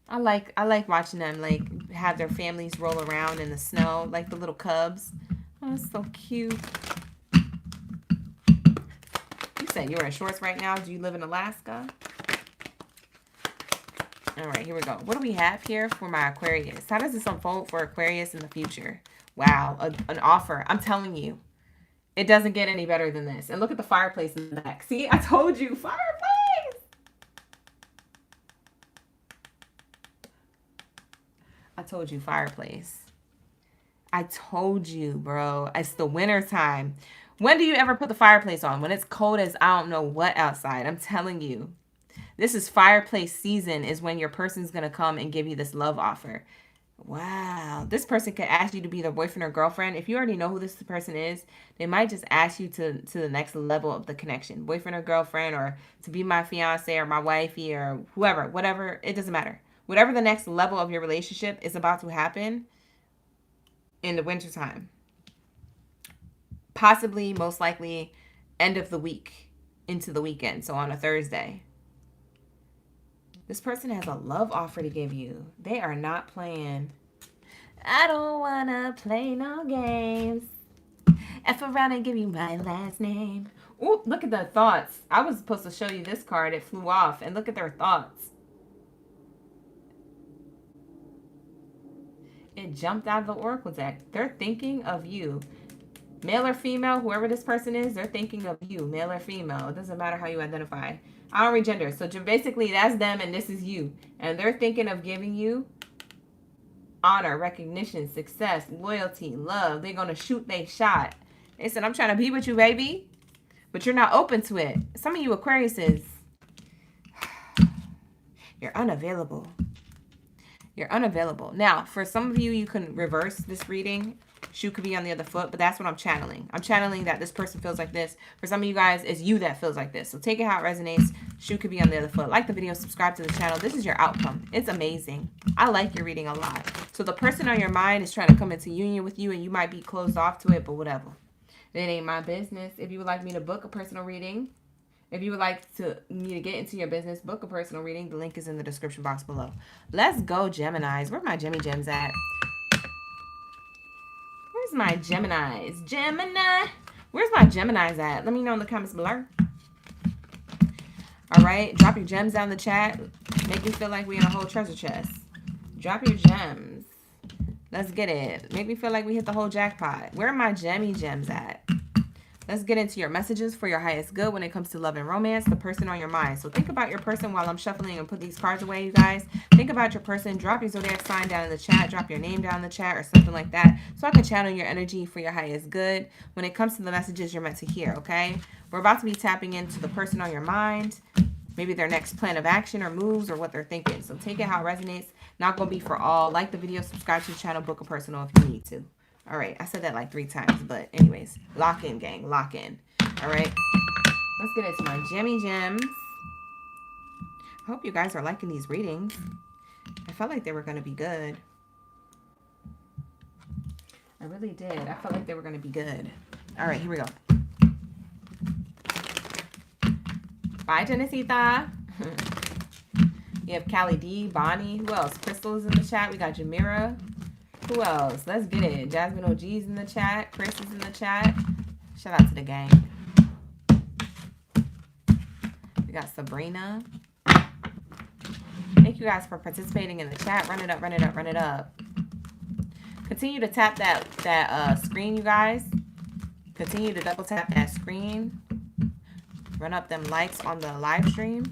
I like watching them like have their families roll around in the snow, like the little cubs. Oh, it's so cute. You said you're in shorts right now. Do you live in Alaska? All right, here we go. What do we have here for my Aquarius? How does this unfold for Aquarius in the future? Wow, an offer. I'm telling you, it doesn't get any better than this. And look at the fireplace in the back. See, I told you, fireplace. I told you, fireplace. I told you, bro. It's the winter time. When do you ever put the fireplace on? When it's cold as I don't know what outside. I'm telling you. This is fireplace season, is when your person's going to come and give you this love offer. Wow. This person could ask you to be their boyfriend or girlfriend. If you already know who this person is, they might just ask you to the next level of the connection. Boyfriend or girlfriend, or to be my fiance or my wifey or whoever, whatever. It doesn't matter. Whatever the next level of your relationship is about to happen in the wintertime. Possibly, most likely, end of the week into the weekend. So on a Thursday. This person has a love offer to give you. They are not playing. I don't want to play no games. F around and give you my last name. Ooh, look at the thoughts. I was supposed to show you this card. It flew off. And look at their thoughts. It jumped out of the Oracle deck. They're thinking of you. Male or female, whoever this person is, they're thinking of you. Male or female. It doesn't matter how you identify. I don't read gender. So basically, that's them and this is you. And they're thinking of giving you honor, recognition, success, loyalty, love. They're going to shoot their shot. They said, I'm trying to be with you, baby. But you're not open to it. Some of you Aquariuses, you're unavailable. You're unavailable. Now, for some of you, you can reverse this reading Shoe could be on the other foot, but that's what I'm channeling. I'm channeling that this person feels like this. For some of you guys, it's you that feels like this. So take it how it resonates. Shoe could be on the other foot. Like the video, subscribe to the channel. This is your outcome. It's amazing. I like your reading a lot. So the person on your mind is trying to come into union with you, and you might be closed off to it, but whatever. It ain't my business. If you would like me to book a personal reading, if you would like me to get into your business, book a personal reading. The link is in the description box below. Let's go, Geminis. Where my Gemmy Gems at? Where's my Geminis? Gemini. Where's my Geminis at? Let me know in the comments below. All right. Drop your gems down in the chat. Make me feel like we in a whole treasure chest. Drop your gems. Let's get it. Make me feel like we hit the whole jackpot. Where are my Gemmy Gems at? Let's get into your messages for your highest good when it comes to love and romance, the person on your mind. So think about your person while I'm shuffling and put these cards away, you guys. Think about your person. Drop your zodiac sign down in the chat. Drop your name down in the chat or something like that so I can channel your energy for your highest good when it comes to the messages you're meant to hear, okay? We're about to be tapping into the person on your mind, maybe their next plan of action or moves or what they're thinking. So take it how it resonates. Not going to be for all. Like the video, subscribe to the channel, book a personal if you need to. All right, I said that like 3 times, but anyways, lock in, gang, lock in. All right, let's get into my Gemmy Gems. I hope you guys are liking these readings. I felt like they were going to be good. I really did. I felt like they were going to be good. All right, here we go. Bye, Genesita. You have Callie D, Bonnie. Who else? Crystal's in the chat. We got Jamira. Who else? Let's get it. Jasmine OG's in the chat. Chris is in the chat. Shout out to the gang. We got Sabrina. Thank you guys for participating in the chat. Run it up, run it up, run it up. Continue to tap that screen, you guys. Continue to double tap that screen. Run up them likes on the live stream.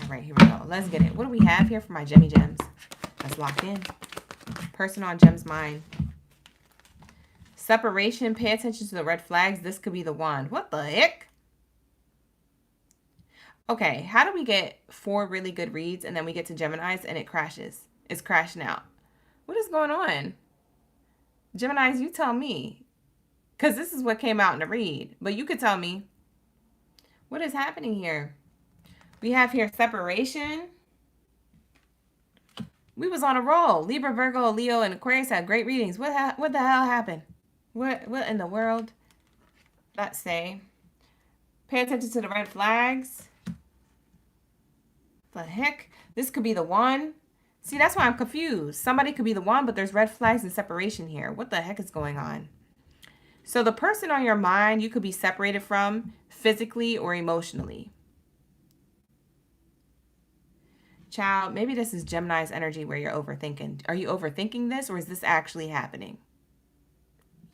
All right, here we go. Let's get it. What do we have here for my Gemmy Gems? Let's lock in. Person on Gem's mind. Separation. Pay attention to the red flags. This could be the one. What the heck? Okay, how do we get 4 really good reads and then we get to Geminis and it crashes? It's crashing out. What is going on? Geminis, you tell me. Because this is what came out in the read. But you could tell me. What is happening here? We have here separation. We was on a roll. Libra, Virgo, Leo, and Aquarius had great readings. What the hell happened? What in the world? Let's say. Pay attention to the red flags. The heck? This could be the one. See, that's why I'm confused. Somebody could be the one, but there's red flags and separation here. What the heck is going on? So the person on your mind, you could be separated from physically or emotionally. Child, maybe this is Gemini's energy where you're overthinking. Are you overthinking this or is this actually happening?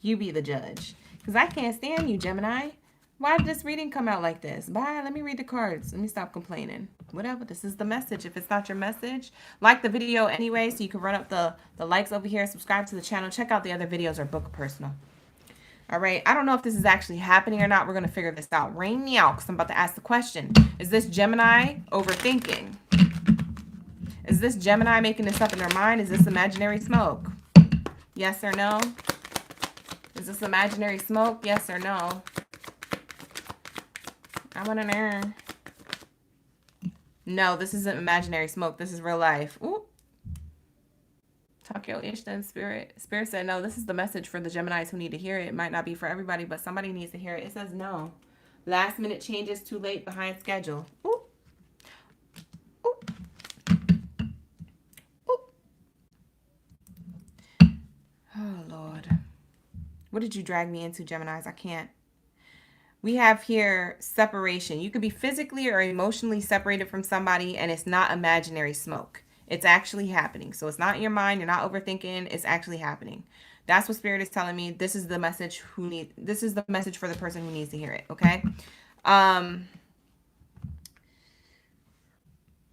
You be the judge. Because I can't stand you, Gemini. Why did this reading come out like this? Bye. Let me read the cards. Let me stop complaining. Whatever. This is the message. If it's not your message, like the video anyway so you can run up the likes over here. Subscribe to the channel. Check out the other videos or book a personal. All right. I don't know if this is actually happening or not. We're going to figure this out right now because I'm about to ask the question. Is this Gemini overthinking? Is this Gemini making this up in their mind? Is this imaginary smoke? Yes or no? Is this imaginary smoke? Yes or no? I want to know. No, this isn't imaginary smoke. This is real life. Ooh. Talk your Ishtan Spirit. Spirit said, no, this is the message for the Geminis who need to hear it. It might not be for everybody, but somebody needs to hear it. It says no. Last minute changes, too late, behind schedule. Ooh. Ooh. Ooh. Oh, Lord. What did you drag me into, Geminis? I can't. We have here separation. You could be physically or emotionally separated from somebody and it's not imaginary smoke. It's actually happening. So it's not in your mind. You're not overthinking. It's actually happening. That's what Spirit is telling me. This is the message this is the message for the person who needs to hear it. Okay. The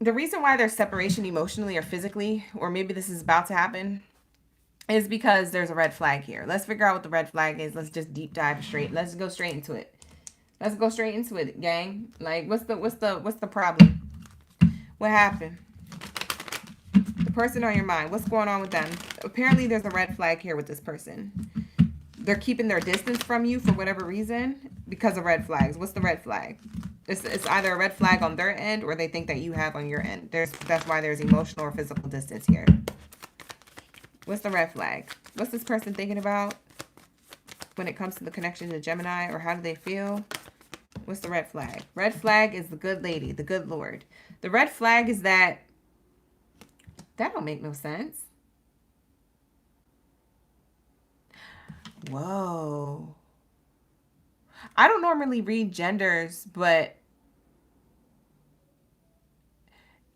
reason why there's separation emotionally or physically, or maybe this is about to happen, is because there's a red flag here. Let's figure out what the red flag is. Let's just deep dive straight. Let's go straight into it. Let's go straight into it, gang. Like, what's the problem? What happened? The Person on your mind. What's going on with them? Apparently there's a red flag here with this person. They're keeping their distance from you for whatever reason because of red flags. What's the red flag? It's either a red flag on their end or they think that you have on your end. That's why there's emotional or physical distance here. What's the red flag? What's this person thinking about when it comes to the connection to Gemini, or how do they feel? What's the red flag? Red flag is the good lady, the good Lord. The red flag is that don't make no sense. Whoa. I don't normally read genders, but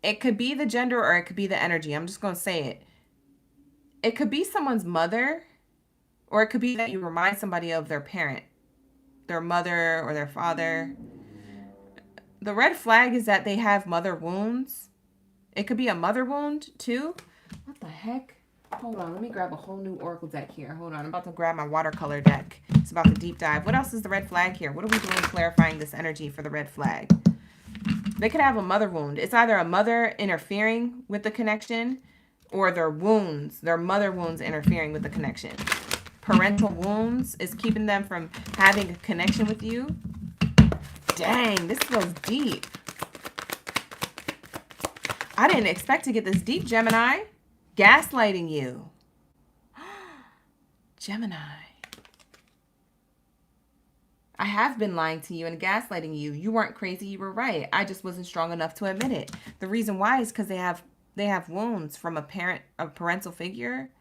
it could be the gender or it could be the energy. I'm just going to say it. It could be someone's mother, or it could be that you remind somebody of their parent, their mother or their father. The red flag is that they have mother wounds. It could be a mother wound too. What the heck? Hold on, let me grab a whole new oracle deck here. Hold on, I'm about to grab my watercolor deck. It's about to deep dive. What else is the red flag here? What are we doing clarifying this energy for the red flag? They could have a mother wound. It's either a mother interfering with the connection, or their wounds, their mother wounds interfering with the connection. Parental wounds is keeping them from having a connection with you. Dang, this goes deep. I didn't expect to get this deep, Gemini. Gaslighting you. Gemini. I have been lying to you and gaslighting you. You weren't crazy, you were right. I just wasn't strong enough to admit it. The reason why is because they have wounds from a parental figure.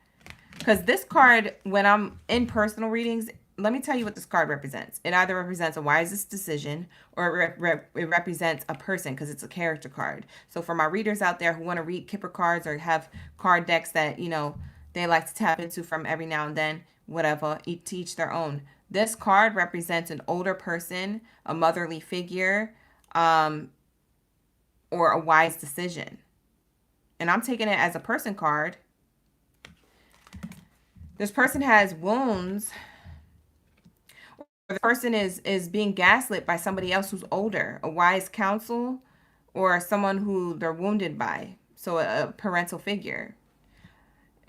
Because this card, when I'm in personal readings, let me tell you what this card represents. It either represents a wisest decision, or it represents a person, because it's a character card. So for my readers out there who want to read Kipper cards or have card decks that, you know, they like to tap into from every now and then, whatever, to each their own. This card represents an older person, a motherly figure, or a wise decision. And I'm taking it as a person card. This person has wounds. The person is being gaslit by somebody else who's older, a wise counsel, or someone who they're wounded by. So a parental figure.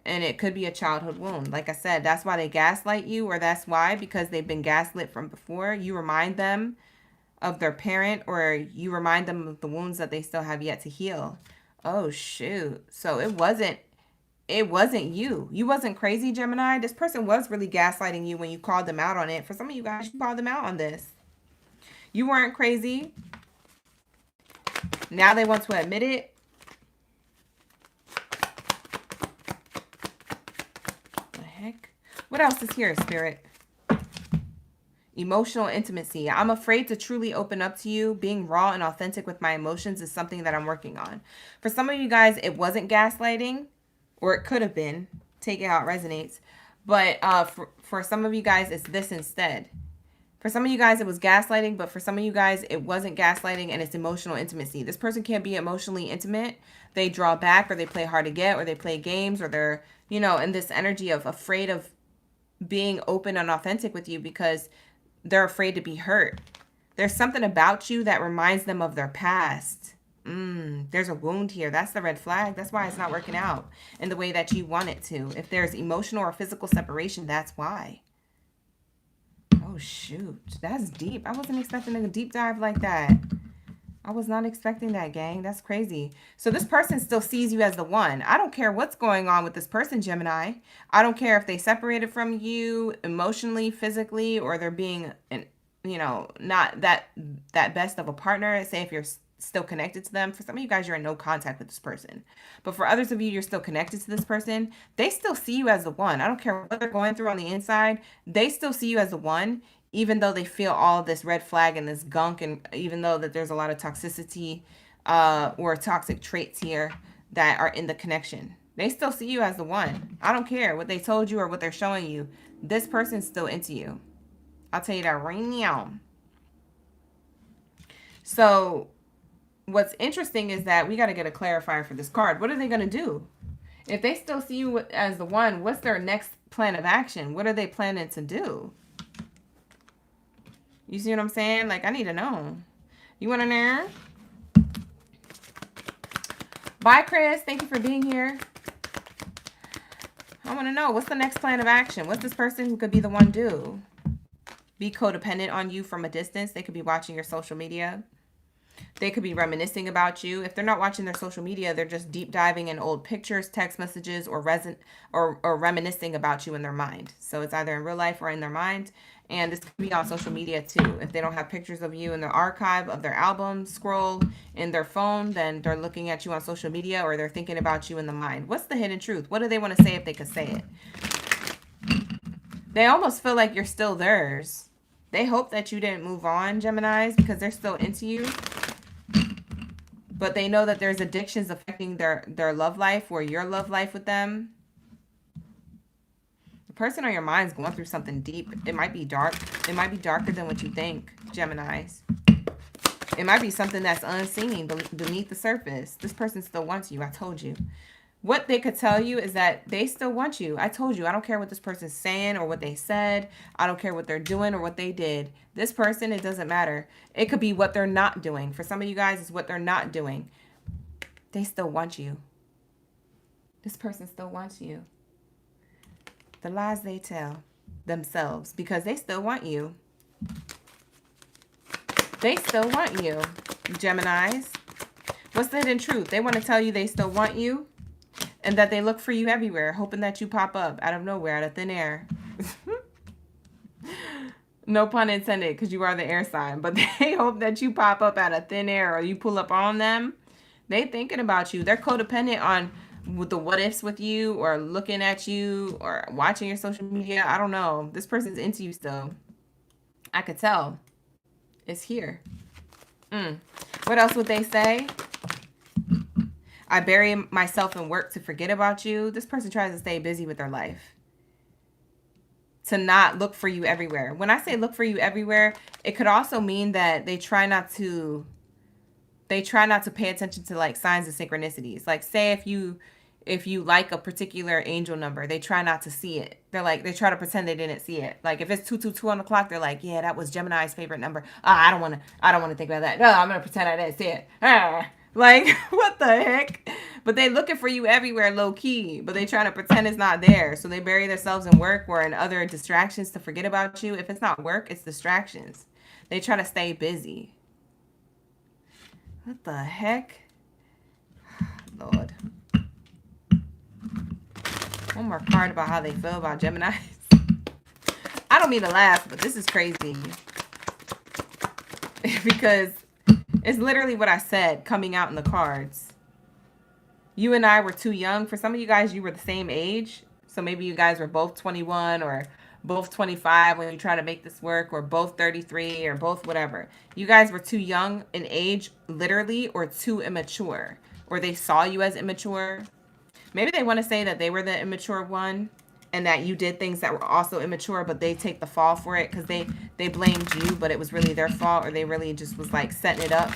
And it could be a childhood wound. Like I said, that's why they gaslight you, or that's why, because they've been gaslit from before. You remind them of their parent, or you remind them of the wounds that they still have yet to heal. Oh, shoot. So it wasn't you. You wasn't crazy, Gemini. This person was really gaslighting you when you called them out on it. For some of you guys, you called them out on this. You weren't crazy. Now they want to admit it. The heck? What else is here, Spirit? Emotional intimacy. I'm afraid to truly open up to you. Being raw and authentic with my emotions is something that I'm working on. For some of you guys, it wasn't gaslighting. Or it could have been. Take it how it resonates. But for some of you guys, it's this instead. For some of you guys, it was gaslighting. But for some of you guys, it wasn't gaslighting, and it's emotional intimacy. This person can't be emotionally intimate. They draw back, or they play hard to get, or they play games, or they're, you know, in this energy of afraid of being open and authentic with you because they're afraid to be hurt. There's something about you that reminds them of their past. There's a wound here. That's the red flag. That's why it's not working out in the way that you want it to. If there's emotional or physical separation, that's why. Oh, shoot. That's deep. I wasn't expecting a deep dive like that. I was not expecting that, gang. That's crazy. So this person still sees you as the one. I don't care what's going on with this person, Gemini. I don't care if they separated from you emotionally, physically, or they're being, you know, not that best of a partner. Say if you're still connected to them. For some of you guys, you're in no contact with this person. But for others of you, you're still connected to this person. They still see you as the one. I don't care what they're going through on the inside. They still see you as the one, even though they feel all this red flag and this gunk, and even though that there's a lot of toxicity or toxic traits here that are in the connection. They still see you as the one. I don't care what they told you or what they're showing you. This person's still into you. I'll tell you that right now. So what's interesting is that we got to get a clarifier for this card. What are they going to do? If they still see you as the one, what's their next plan of action? What are they planning to do? You see what I'm saying? Like, I need to know. You want to know? Bye, Chris. Thank you for being here. I want to know, what's the next plan of action? What's this person who could be the one do? Be codependent on you from a distance. They could be watching your social media. They could be reminiscing about you. If they're not watching their social media, they're just deep diving in old pictures, text messages, or reminiscing about you in their mind. So it's either in real life or in their mind. And this could be on social media too. If they don't have pictures of you in their archive of their album scroll in their phone, then they're looking at you on social media, or they're thinking about you in the mind. What's the hidden truth? What do they want to say if they could say it? They almost feel like you're still theirs. They hope that you didn't move on, Geminis, because they're still into you. But they know that there's addictions affecting their love life or your love life with them. The person on your mind is going through something deep. It might be dark. It might be darker than what you think, Geminis. It might be something that's unseen beneath the surface. This person still wants you. I told you. What they could tell you is that they still want you. I told you, I don't care what this person's saying or what they said. I don't care what they're doing or what they did. This person, it doesn't matter. It could be what they're not doing. For some of you guys, it's what they're not doing. They still want you. This person still wants you. The lies they tell themselves, because they still want you. They still want you, Geminis. What's the hidden truth? They want to tell you they still want you. And that they look for you everywhere, hoping that you pop up out of nowhere, out of thin air. No pun intended, because you are the air sign. But they hope that you pop up out of thin air or you pull up on them. They thinking about you. They're codependent on with the what ifs with you, or looking at you, or watching your social media. I don't know. This person's into you still. I could tell. It's here. What else would they say? I bury myself in work to forget about you. This person tries to stay busy with their life. To not look for you everywhere. When I say look for you everywhere, it could also mean that they try not to pay attention to like signs and synchronicities. Like say if you like a particular angel number, they try not to see it. They try to pretend they didn't see it. Like if it's 222 on the clock, they're like, yeah, that was Gemini's favorite number. I don't want to think about that. No, I'm going to pretend I didn't see it. Like, what the heck? But they looking for you everywhere, low key. But they trying to pretend it's not there. So they bury themselves in work or in other distractions to forget about you. If it's not work, it's distractions. They try to stay busy. What the heck? Lord. One more card about how they feel about Geminis. I don't mean to laugh, but this is crazy. Because it's literally what I said coming out in the cards. You and I were too young. For some of you guys, you were the same age. So maybe you guys were both 21 or both 25 when you try to make this work, or both 33 or both whatever. You guys were too young in age, literally, or too immature. Or they saw you as immature. Maybe they want to say that they were the immature one and that you did things that were also immature, but they take the fall for it because they blamed you, but it was really their fault, or they really just was like setting it up.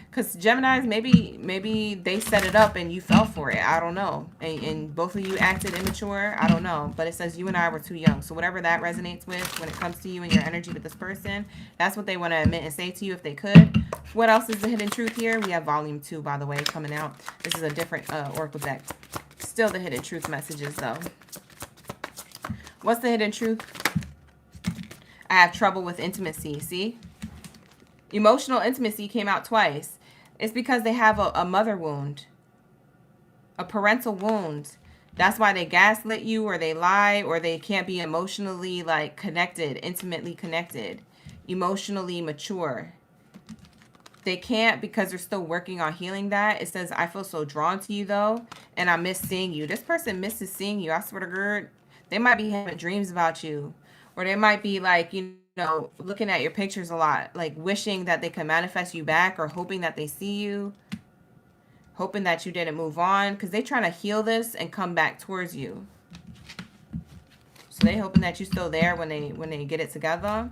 Because Geminis, maybe they set it up and you fell for it. I don't know. And both of you acted immature. I don't know. But it says you and I were too young. So whatever that resonates with when it comes to you and your energy with this person, that's what they want to admit and say to you if they could. What else is the hidden truth here? We have volume 2, by the way, coming out. This is a different oracle deck. Still the hidden truth messages, though. What's the hidden truth? I have trouble with intimacy. See? Emotional intimacy came out twice. It's because they have a mother wound. A parental wound. That's why they gaslit you, or they lie, or they can't be emotionally like connected, intimately connected, emotionally mature. They can't because they're still working on healing that. It says, I feel so drawn to you, though, and I miss seeing you. This person misses seeing you. I swear to God. They might be having dreams about you. Or they might be like, you know, looking at your pictures a lot. Like wishing that they can manifest you back, or hoping that they see you. Hoping that you didn't move on. Because they're trying to heal this and come back towards you. So they hoping that you're still there when they get it together.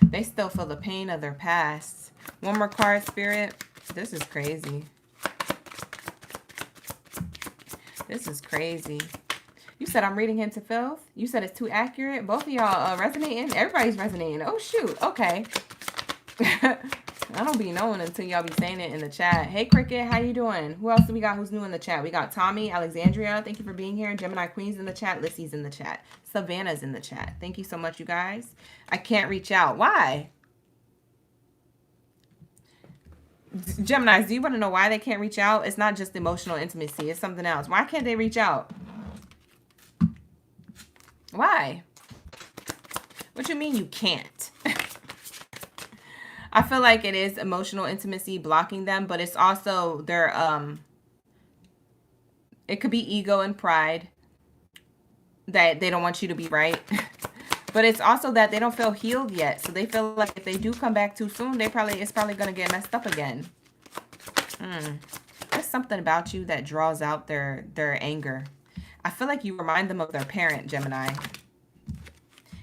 They still feel the pain of their past. One more card, Spirit. This is crazy. This is crazy. You said I'm reading him to filth. You said it's too accurate. Both of y'all resonating. Everybody's resonating. Oh, shoot. Okay. I don't be knowing until y'all be saying it in the chat. Hey, Cricket, how you doing? Who else do we got who's new in the chat? We got Tommy, Alexandria. Thank you for being here. Gemini Queen's in the chat. Lissy's in the chat. Savannah's in the chat. Thank you so much, you guys. I can't reach out. Why? Geminis, do you want to know why they can't reach out? It's not just emotional intimacy. It's something else. Why can't they reach out? Why? What you mean you can't? I feel like it is emotional intimacy blocking them, but it's also their it could be ego and pride that they don't want you to be right. But it's also that they don't feel healed yet. So they feel like if they do come back too soon, it's probably going to get messed up again. There's something about you that draws out their anger. I feel like you remind them of their parent, Gemini.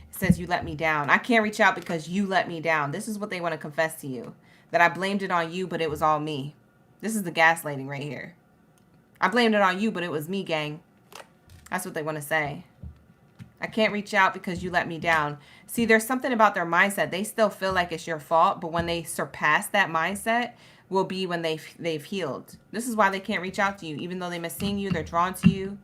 It says you let me down. I can't reach out because you let me down. This is what they want to confess to you. That I blamed it on you, but it was all me. This is the gaslighting right here. I blamed it on you, but it was me, gang. That's what they want to say. I can't reach out because you let me down. See, there's something about their mindset. They still feel like it's your fault, but when they surpass that mindset will be when they've healed. This is why they can't reach out to you. Even though they miss seeing you, they're drawn to you.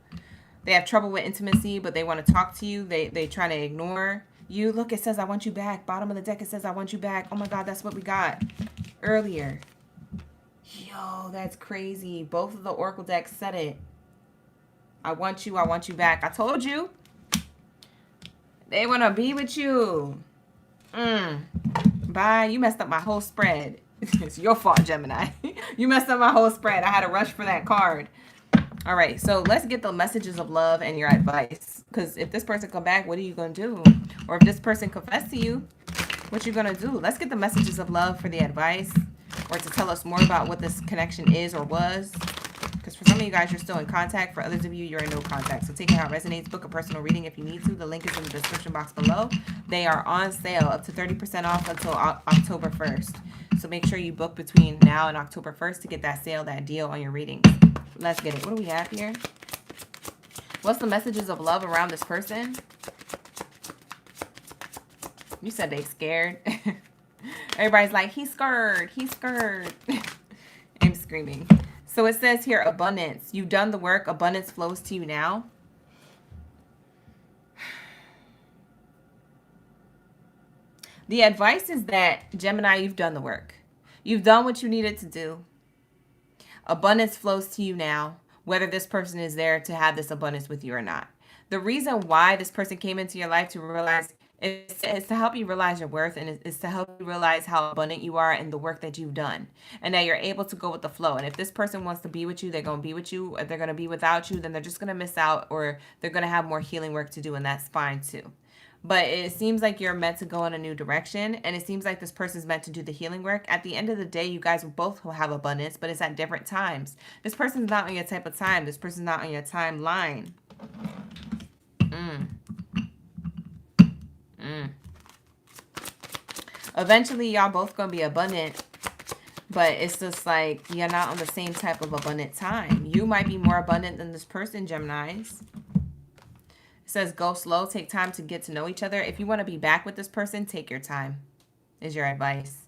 They have trouble with intimacy, but they want to talk to you. They try to ignore you. Look, it says, I want you back. Bottom of the deck, it says, I want you back. Oh my God, that's what we got earlier. Yo, that's crazy. Both of the Oracle decks said it. I want you back. I told you. They want to be with you. Bye. You messed up my whole spread. It's your fault, Gemini. You messed up my whole spread. I had to rush for that card. All right, so let's get the messages of love and your advice. Because if this person come back, what are you going to do? Or if this person confess to you, what you going to do? Let's get the messages of love for the advice. Or to tell us more about what this connection is or was. Because for some of you guys, you're still in contact. For others of you, you're in no contact. So take it how it resonates. Book a personal reading if you need to. The link is in the description box below. They are on sale up to 30% off until October 1st. So make sure you book between now and October 1st to get that sale, that deal on your readings. Let's get it. What do we have here? What's the messages of love around this person? You said they scared. Everybody's like, he's scared. He's scared. I'm screaming. So it says here, abundance. You've done the work. Abundance flows to you now. The advice is that, Gemini, you've done the work. You've done what you needed to do. Abundance flows to you now, whether this person is there to have this abundance with you or not. The reason why this person came into your life to realize is to help you realize your worth, and it's to help you realize how abundant you are and the work that you've done, and that you're able to go with the flow. And if this person wants to be with you, they're going to be with you. If they're going to be without you, then they're just going to miss out, or they're going to have more healing work to do, and that's fine too. But it seems like you're meant to go in a new direction, and it seems like this person's meant to do the healing work. At the end of the day, you guys both will have abundance, but it's at different times. This person's not on your type of time. This person's not on your timeline. Eventually, y'all both gonna be abundant, but it's just like you're not on the same type of abundant time. You might be more abundant than this person, Geminis. It says go slow, take time to get to know each other. If you want to be back with this person, take your time, is your advice.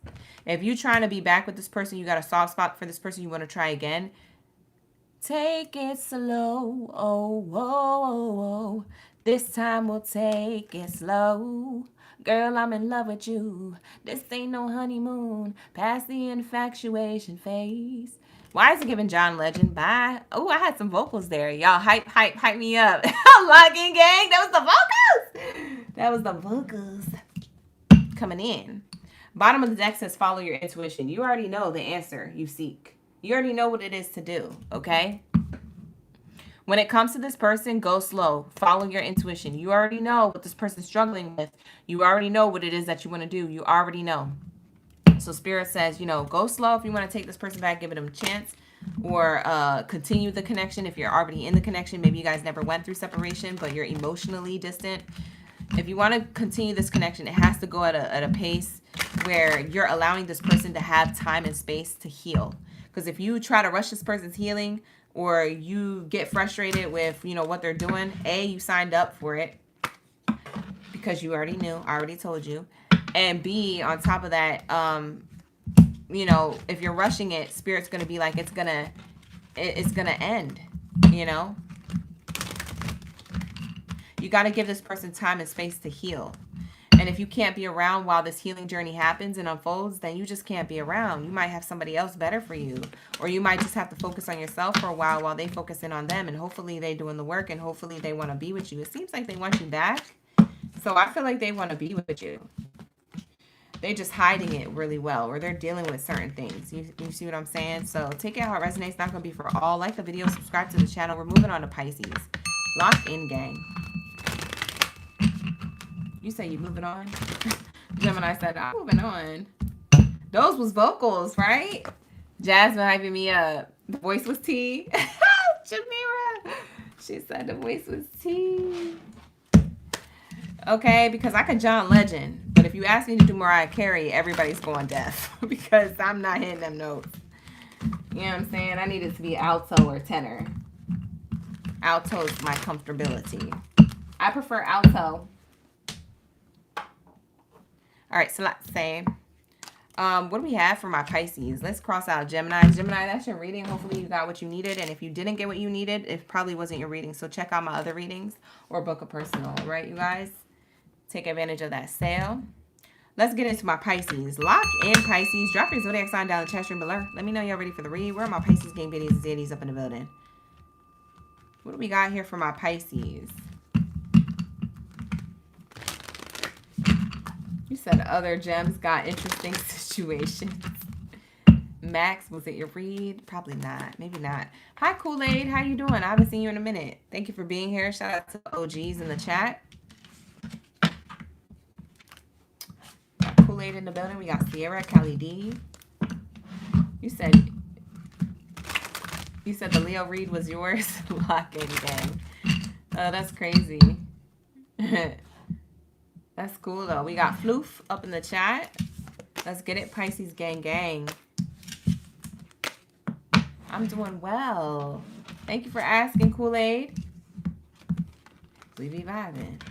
If you're trying to be back with this person, you got a soft spot for this person, you want to try again, take it slow. Oh, oh, oh, oh. This time we'll take it slow. Girl, I'm in love with you. This ain't no honeymoon. Past the infatuation phase. Why is it giving John Legend? Bye. Oh, I had some vocals there. Y'all hype me up. Locking gang. That was the vocals. That was the vocals coming in. Bottom of the deck says follow your intuition. You already know the answer you seek. You already know what it is to do, okay? When it comes to this person, go slow. Follow your intuition. You already know what this person's struggling with. You already know what it is that you want to do. You already know. So Spirit says, you know, go slow if you want to take this person back, give them a chance. Or continue the connection if you're already in the connection. Maybe you guys never went through separation, but you're emotionally distant. If you want to continue this connection, it has to go at a pace where you're allowing this person to have time and space to heal. Because if you try to rush this person's healing, or you get frustrated with, you know, what they're doing, A, you signed up for it because you already knew. I already told you. And B, on top of that, you know, if you're rushing it, Spirit's going to be like, it's going to end, you know. You got to give this person time and space to heal. And if you can't be around while this healing journey happens and unfolds, then you just can't be around. You might have somebody else better for you. Or you might just have to focus on yourself for a while they focus in on them. And hopefully they doing the work, and hopefully they want to be with you. It seems like they want you back. So I feel like they want to be with you. They're just hiding it really well, or they're dealing with certain things. You see what I'm saying? So take it how it resonates. It's not going to be for all. Like the video, subscribe to the channel. We're moving on to Pisces. Lock in, gang. You say you moving on? Gemini said, I'm moving on. Those was vocals, right? Jasmine hyping me up. The voice was T. Jamira. She said the voice was T. Okay, because I could John Legend. But if you ask me to do Mariah Carey, everybody's going deaf. Because I'm not hitting them notes. You know what I'm saying? I need it to be alto or tenor. Alto is my comfortability. I prefer alto. All right, so let's say, what do we have for my Pisces? Let's cross out Gemini. Gemini, that's your reading. Hopefully you got what you needed. And if you didn't get what you needed, it probably wasn't your reading. So check out my other readings or book a personal, right, you guys? Take advantage of that sale. Let's get into my Pisces. Lock in, Pisces. Drop your zodiac sign down in the chat stream below. Let me know you're ready for the read. Where are my Pisces gang biddies and zeddies up in the building? What do we got here for my Pisces? You said other gems got interesting situations. Max, was it your read? Probably not. Maybe not. Hi, Kool-Aid. How you doing? I haven't seen you in a minute. Thank you for being here. Shout out to the OGs in the chat. Got Kool-Aid in the building. We got Sierra, Callie D. You said the Leo read was yours. Lock in, gang. Oh, that's crazy. That's cool, though. We got Floof up in the chat. Let's get it, Pisces gang gang. I'm doing well. Thank you for asking, Kool-Aid. We be vibing.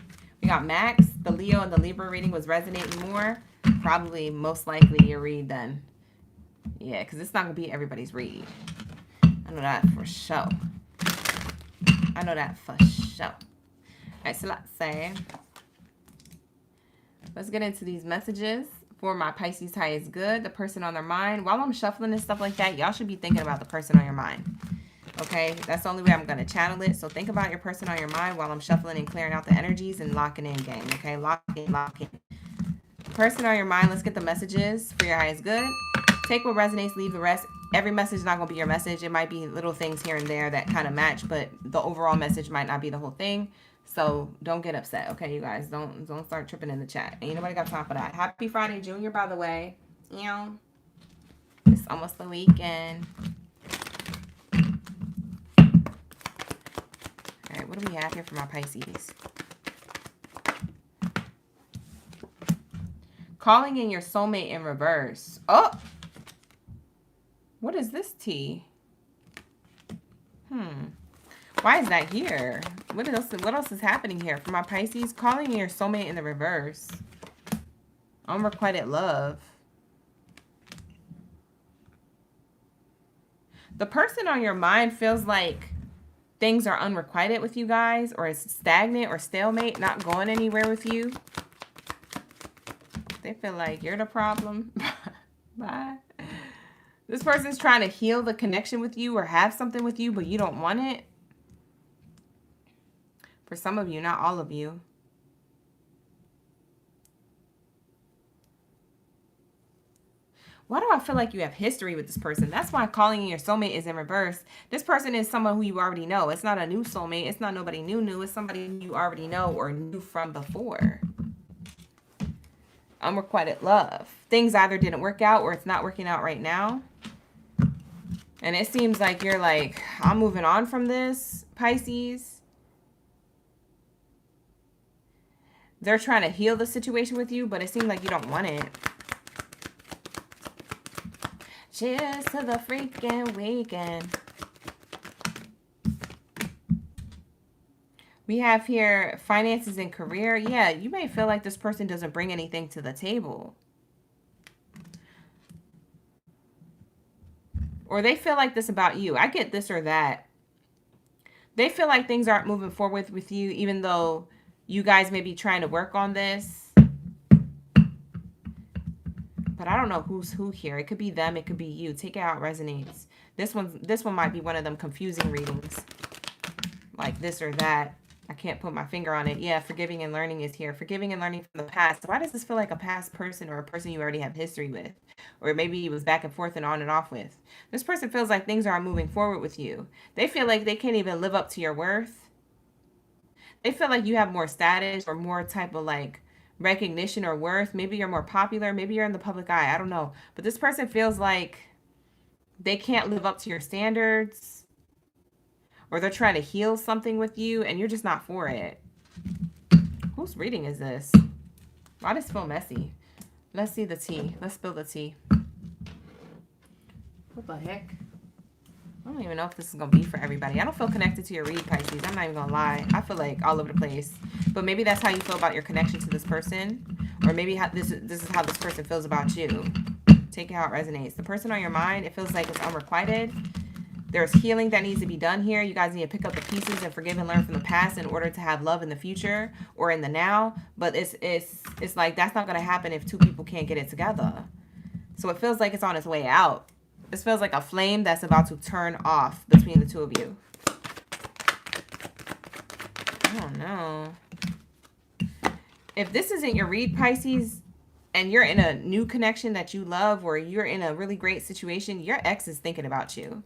We got Max. The Leo and the Libra reading was resonating more. Probably, most likely, your read then. Yeah, because it's not going to be everybody's read. I know that for sure. I know that for sure. All right, so let's say... Let's get into these messages for my Pisces high is good. The person on their mind. While I'm shuffling and stuff like that, y'all should be thinking about the person on your mind. Okay? That's the only way I'm going to channel it. So think about your person on your mind while I'm shuffling and clearing out the energies and locking in, gang. Okay? Lock in, lock in. Person on your mind. Let's get the messages for your high is good. Take what resonates, leave the rest. Every message is not going to be your message. It might be little things here and there that kind of match, but the overall message might not be the whole thing. So don't get upset, okay, you guys? Don't start tripping in the chat. Ain't nobody got time for that. Happy Friday, Junior, by the way. You know, it's almost the weekend. All right, what do we have here for my Pisces? Calling in your soulmate in reverse. Oh, what is this tea? Why is that here? What else is happening here? For my Pisces, calling in your soulmate in the reverse. Unrequited love. The person on your mind feels like things are unrequited with you guys, or it's stagnant or stalemate, not going anywhere with you. They feel like you're the problem. Bye. This person's trying to heal the connection with you or have something with you, but you don't want it. For some of you, not all of you. Why do I feel like you have history with this person? That's why calling in your soulmate is in reverse. This person is someone who you already know. It's not a new soulmate. It's not nobody new. It's somebody you already know or knew from before. Unrequited love. Things either didn't work out or it's not working out right now. And it seems like you're like, I'm moving on from this, Pisces. They're trying to heal the situation with you, but it seems like you don't want it. Cheers to the freaking weekend. We have here finances and career. Yeah, you may feel like this person doesn't bring anything to the table. Or they feel like this about you. I get this or that. They feel like things aren't moving forward with you, even though you guys may be trying to work on this. But I don't know who's who here. It could be them. It could be you. Take it how it resonates. This one might be one of them confusing readings. Like this or that. I can't put my finger on it. Yeah, forgiving and learning is here. Forgiving and learning from the past. Why does this feel like a past person or a person you already have history with? Or maybe you was back and forth and on and off with. This person feels like things aren't moving forward with you. They feel like they can't even live up to your worth. They feel like you have more status or more type of like recognition or worth. Maybe you're more popular. Maybe you're in the public eye. I don't know. But this person feels like they can't live up to your standards. Or they're trying to heal something with you and you're just not for it. Whose reading is this? Why does it feel messy? Let's see the tea. Let's spill the tea. What the heck? I don't even know if this is going to be for everybody. I don't feel connected to your read, Pisces. I'm not even going to lie. I feel like all over the place. But maybe that's how you feel about your connection to this person. Or maybe this is how this person feels about you. Take it how it resonates. The person on your mind, it feels like it's unrequited. There's healing that needs to be done here. You guys need to pick up the pieces and forgive and learn from the past in order to have love in the future or in the now. But it's like that's not going to happen if two people can't get it together. So it feels like it's on its way out. This feels like a flame that's about to turn off between the two of you. I don't know. If this isn't your read, Pisces, and you're in a new connection that you love or you're in a really great situation, your ex is thinking about you.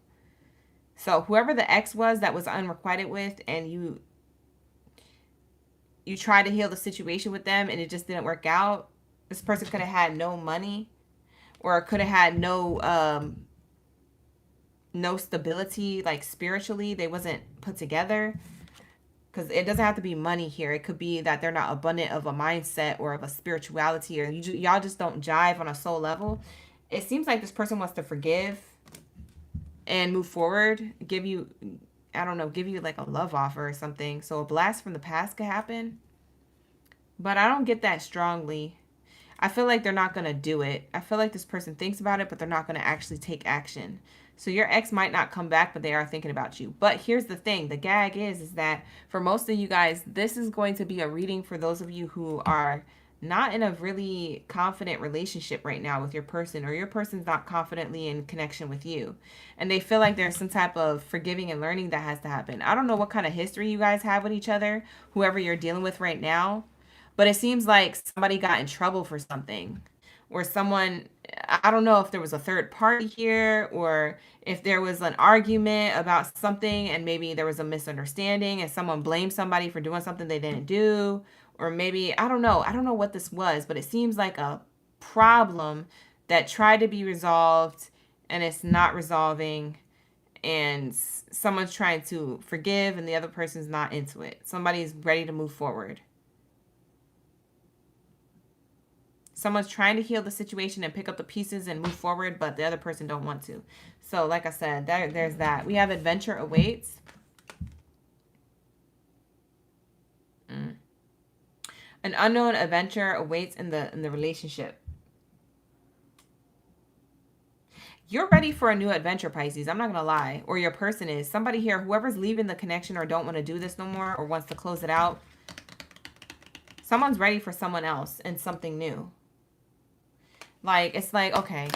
So whoever the ex was that was unrequited with and you tried to heal the situation with them and it just didn't work out, this person could have had no money or could have had no stability, like spiritually. They wasn't put together. Because it doesn't have to be money here. It could be that they're not abundant of a mindset or of a spirituality, or y'all just don't jive on a soul level. It seems like this person wants to forgive and move forward, give you, I don't know, give you like a love offer or something. So a blast from the past could happen. But I don't get that strongly. I feel like they're not going to do it. I feel like this person thinks about it, but they're not going to actually take action. So your ex might not come back, but they are thinking about you. But here's the thing. The gag is that for most of you guys, this is going to be a reading for those of you who are not in a really confident relationship right now with your person, or your person's not confidently in connection with you. And they feel like there's some type of forgiving and learning that has to happen. I don't know what kind of history you guys have with each other, whoever you're dealing with right now. But it seems like somebody got in trouble for something. Or someone, I don't know if there was a third party here, or if there was an argument about something and maybe there was a misunderstanding and someone blamed somebody for doing something they didn't do. Or maybe, I don't know what this was, but it seems like a problem that tried to be resolved and it's not resolving, and someone's trying to forgive and the other person's not into it. Somebody's ready to move forward. Someone's trying to heal the situation and pick up the pieces and move forward, but the other person don't want to. So like I said, there's that. We have adventure awaits. An unknown adventure awaits in the relationship. You're ready for a new adventure, Pisces. I'm not going to lie. Or your person is. Somebody here, whoever's leaving the connection or don't want to do this no more or wants to close it out. Someone's ready for someone else and something new. Like, it's like, okay,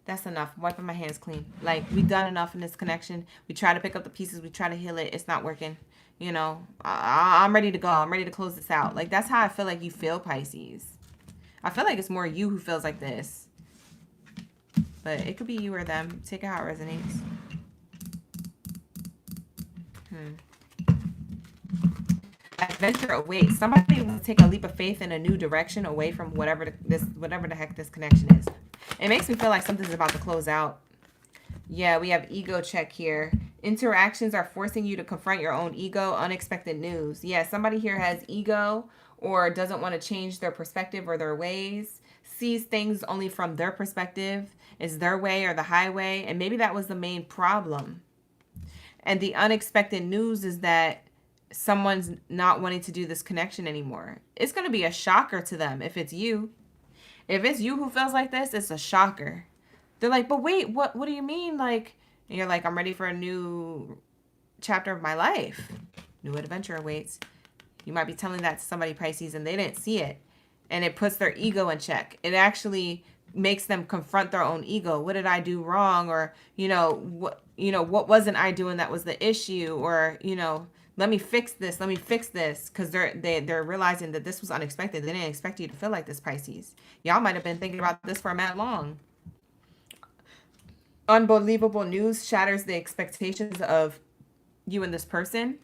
that's enough. Wiping my hands clean. Like, we've done enough in this connection. We try to pick up the pieces. We try to heal it. It's not working. You know, I'm ready to go. I'm ready to close this out. Like, that's how I feel like you feel, Pisces. I feel like it's more you who feels like this. But it could be you or them. Take it how it resonates. Adventure awaits. Somebody will take a leap of faith in a new direction away from whatever the heck this connection is. It makes me feel like something's about to close out. Yeah, we have ego check here. Interactions are forcing you to confront your own ego. Unexpected news. Yeah, somebody here has ego or doesn't want to change their perspective or their ways. Sees things only from their perspective. Is their way or the highway. And maybe that was the main problem. And the unexpected news is that someone's not wanting to do this connection anymore. It's going to be a shocker to them if it's you. If it's you who feels like this, it's a shocker. They're like, but wait, what do you mean? Like, and you're like, I'm ready for a new chapter of my life. New adventure awaits. You might be telling that to somebody, Pisces, and they didn't see it. And it puts their ego in check. It actually makes them confront their own ego. What did I do wrong? Or, what wasn't I doing that was the issue? Or, let me fix this. Let me fix this. Because they're realizing that this was unexpected. They didn't expect you to feel like this, Pisces. Y'all might have been thinking about this for a mad long. Unbelievable news shatters the expectations of you and this person.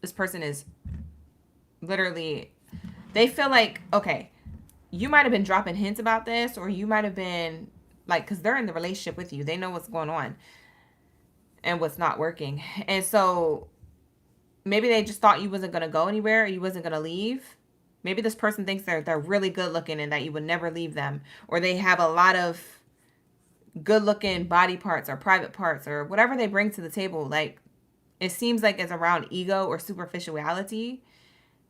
This person is literally, they feel like, okay, you might have been dropping hints about this, or you might have been like, because they're in the relationship with you. They know what's going on and what's not working. And so maybe they just thought you wasn't going to go anywhere, or you wasn't going to leave. Maybe this person thinks they're really good looking and that you would never leave them, or they have a lot of good looking body parts or private parts or whatever they bring to the table. Like, it seems like it's around ego or superficiality.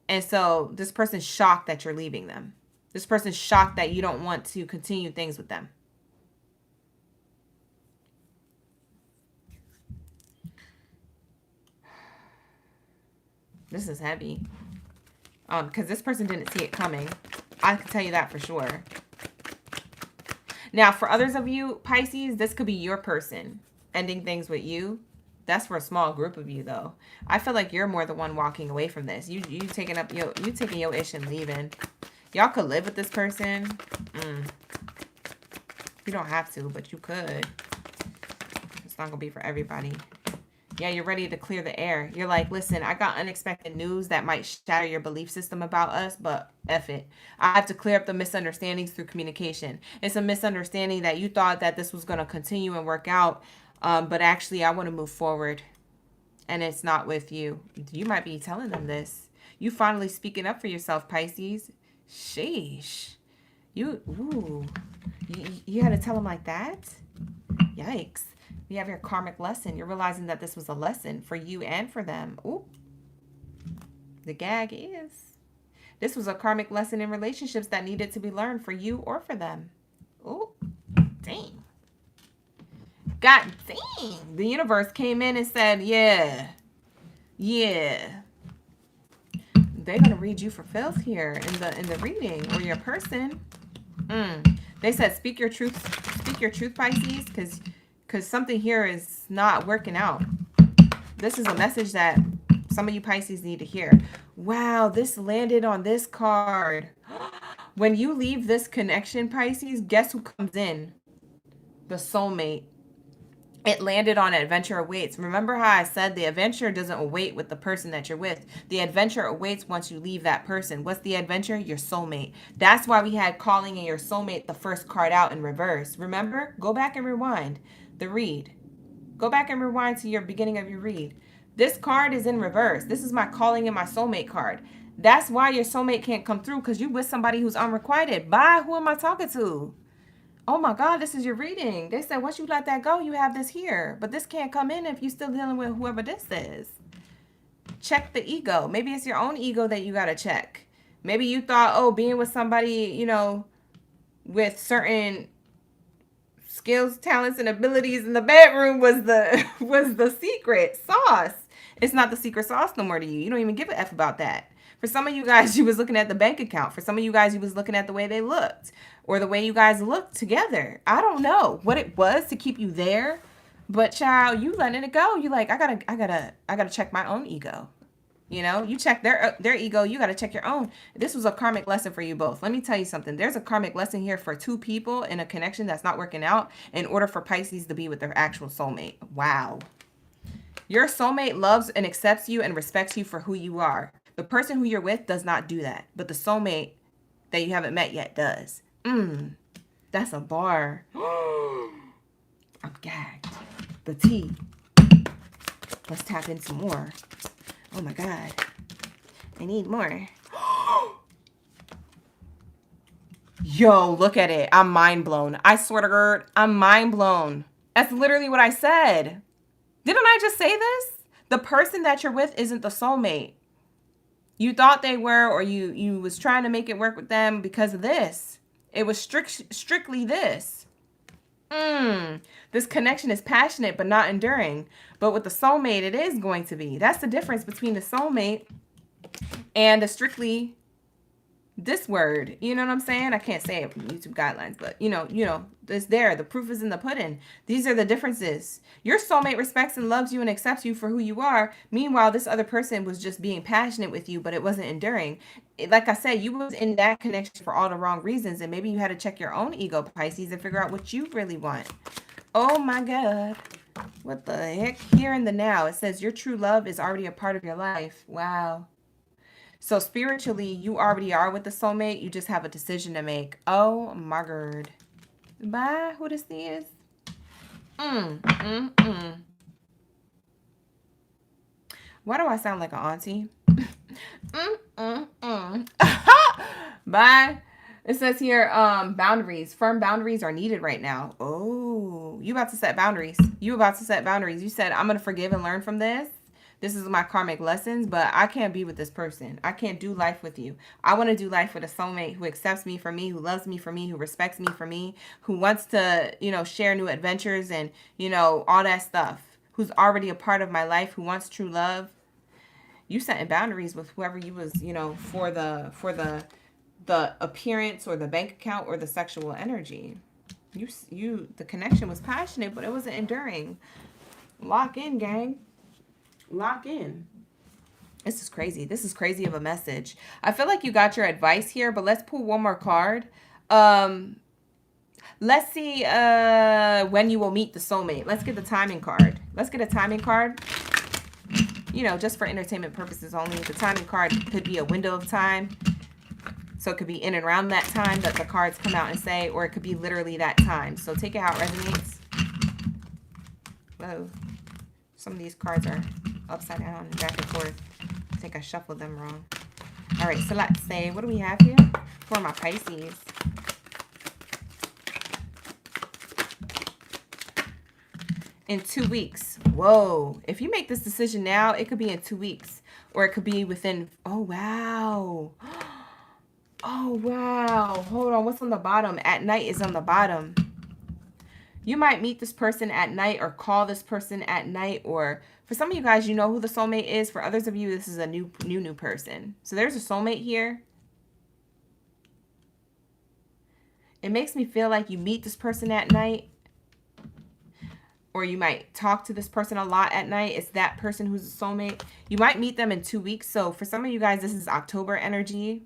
And so this person's shocked that you're leaving them. This person's shocked that you don't want to continue things with them. This is heavy. Because this person didn't see it coming. I can tell you that for sure. Now, for others of you, Pisces, this could be your person ending things with you. That's for a small group of you, though. I feel like you're more the one walking away from this. You taking your ish and leaving. Y'all could live with this person. You don't have to, but you could. It's not gonna be for everybody. Yeah, you're ready to clear the air. You're like, listen, I got unexpected news that might shatter your belief system about us, but F it. I have to clear up the misunderstandings through communication. It's a misunderstanding that you thought that this was going to continue and work out, but actually I want to move forward, and it's not with you. You might be telling them this. You finally speaking up for yourself, Pisces. Sheesh. You had to tell them like that? Yikes. You have your karmic lesson. You're realizing that this was a lesson for you and for them. Ooh. The gag is, this was a karmic lesson in relationships that needed to be learned for you or for them. Ooh. Dang. God dang. The universe came in and said, yeah. They're going to read you for filth here in the reading, or your person. They said, speak your truth, Pisces, because something here is not working out. This is a message that some of you Pisces need to hear. Wow, this landed on this card. When you leave this connection, Pisces, guess who comes in? The soulmate. It landed on adventure awaits. Remember how I said the adventure doesn't await with the person that you're with. The adventure awaits once you leave that person. What's the adventure? Your soulmate. That's why we had calling in your soulmate the first card out in reverse. Remember? Go back and rewind the read. Go back and rewind to your beginning of your read. This card is in reverse. This is my calling in my soulmate card. That's why your soulmate can't come through, because you with somebody who's unrequited. Bye. Who am I talking to? Oh my God, this is your reading. They said once you let that go, you have this here. But this can't come in if you're still dealing with whoever this is. Check the ego. Maybe it's your own ego that you got to check. Maybe you thought, oh, being with somebody, with certain skills, talents, and abilities in the bedroom was the secret sauce. It's not the secret sauce no more to you. You don't even give a F about that. For some of you guys, you was looking at the bank account. For some of you guys, you was looking at the way they looked, or the way you guys looked together. I don't know what it was to keep you there, but child, you letting it go. You like, I gotta check my own ego. You check their ego. You got to check your own. This was a karmic lesson for you both. Let me tell you something. There's a karmic lesson here for two people in a connection that's not working out in order for Pisces to be with their actual soulmate. Wow. Your soulmate loves and accepts you and respects you for who you are. The person who you're with does not do that, but the soulmate that you haven't met yet does. That's a bar. I'm gagged. The tea. Let's tap in some more. Oh my God. I need more. Yo, look at it. I'm mind blown. I swear to God, I'm mind blown. That's literally what I said. Didn't I just say this? The person that you're with isn't the soulmate. You thought they were, or you was trying to make it work with them because of this. It was strictly this. This connection is passionate but not enduring. But with the soulmate, it is going to be. That's the difference between the soulmate and a strictly this word. You know what I'm saying? I can't say it from YouTube guidelines, but you know, it's there. The proof is in the pudding. These are the differences. Your soulmate respects and loves you and accepts you for who you are. Meanwhile, this other person was just being passionate with you, but it wasn't enduring. Like I said, you was in that connection for all the wrong reasons, and maybe you had to check your own ego, Pisces, and figure out what you really want. Oh my God. What the heck? Here in the now, it says your true love is already a part of your life. Wow. So spiritually, you already are with the soulmate. You just have a decision to make. Oh my God. Bye. Who this is? Why do I sound like an auntie? Bye. It says here, boundaries. Firm boundaries are needed right now. Oh, you about to set boundaries. You about to set boundaries. You said, I'm going to forgive and learn from this. This is my karmic lessons, but I can't be with this person. I can't do life with you. I want to do life with a soulmate who accepts me for me, who loves me for me, who respects me for me, who wants to, share new adventures and, all that stuff, who's already a part of my life, who wants true love. You setting boundaries with whoever you was, for the appearance or the bank account or the sexual energy. The connection was passionate, but it wasn't enduring. Lock in, gang. Lock in. This is crazy. This is crazy of a message. I feel like you got your advice here, but let's pull one more card. Let's see when you will meet the soulmate. Let's get the timing card. Let's get a timing card. Just for entertainment purposes only. The timing card could be a window of time. So it could be in and around that time that the cards come out and say, or it could be literally that time. So take it how it resonates. Whoa. Some of these cards are upside down and back and forth. I think I shuffled them wrong. All right, so let's say, what do we have here for my Pisces? In 2 weeks. Whoa. If you make this decision now, it could be in 2 weeks. Or it could be within, oh, wow. Oh, wow. Hold on. What's on the bottom? At night is on the bottom. You might meet this person at night or call this person at night. Or for some of you guys, you know who the soulmate is. For others of you, this is a new person. So there's a soulmate here. It makes me feel like you meet this person at night. Or you might talk to this person a lot at night. It's that person who's a soulmate. You might meet them in 2 weeks. So for some of you guys, this is October energy.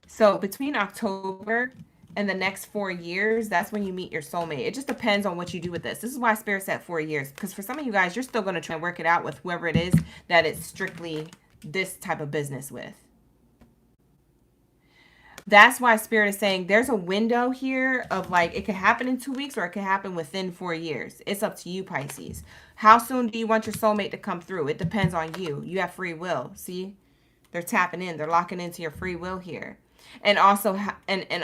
So between October and the next 4 years, that's when you meet your soulmate. It just depends on what you do with this. This is why Spirit said 4 years. Because for some of you guys, you're still going to try and work it out with whoever it is that it's strictly this type of business with. That's why Spirit is saying there's a window here of like, it could happen in 2 weeks or it could happen within 4 years. It's up to you, Pisces. How soon do you want your soulmate to come through? It depends on you. You have free will. See? They're tapping in. They're locking into your free will here. And also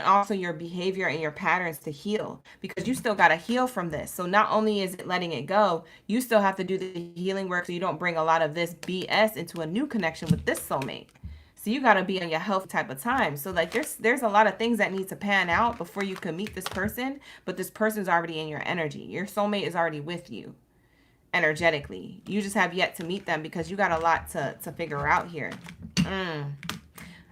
also your behavior and your patterns to heal, because you still got to heal from this. So not only is it letting it go, you still have to do the healing work so you don't bring a lot of this BS into a new connection with this soulmate. So you got to be on your health type of time. So like there's a lot of things that need to pan out before you can meet this person, but this person's already in your energy. Your soulmate is already with you energetically. You just have yet to meet them because you got a lot to figure out here.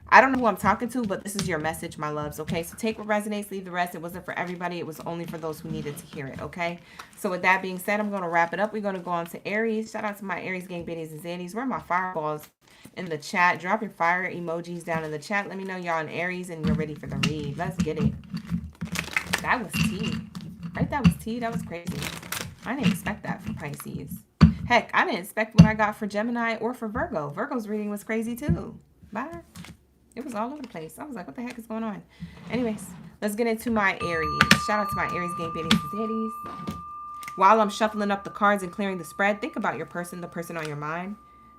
I don't know who I'm talking to, but this is your message, my loves, okay? So take what resonates, leave the rest. It wasn't for everybody. It was only for those who needed to hear it, okay? So with that being said, I'm going to wrap it up. We're going to go on to Aries. Shout out to my Aries gang, Baddies and Zannies. Where are my fireballs in the chat? Drop your fire emojis down in the chat. Let me know y'all in Aries and you're ready for the read. Let's get it. That was tea. Right? That was tea. That was crazy. I didn't expect that for Pisces. Heck, I didn't expect what I got for Gemini or for Virgo. Virgo's reading was crazy too. Bye. It was all over the place. I was like, what the heck is going on? Anyways, let's get into my Aries. Shout out to my Aries gang, Baddies and Zannies. While I'm shuffling up the cards and clearing the spread, think about your person, the person on your mind.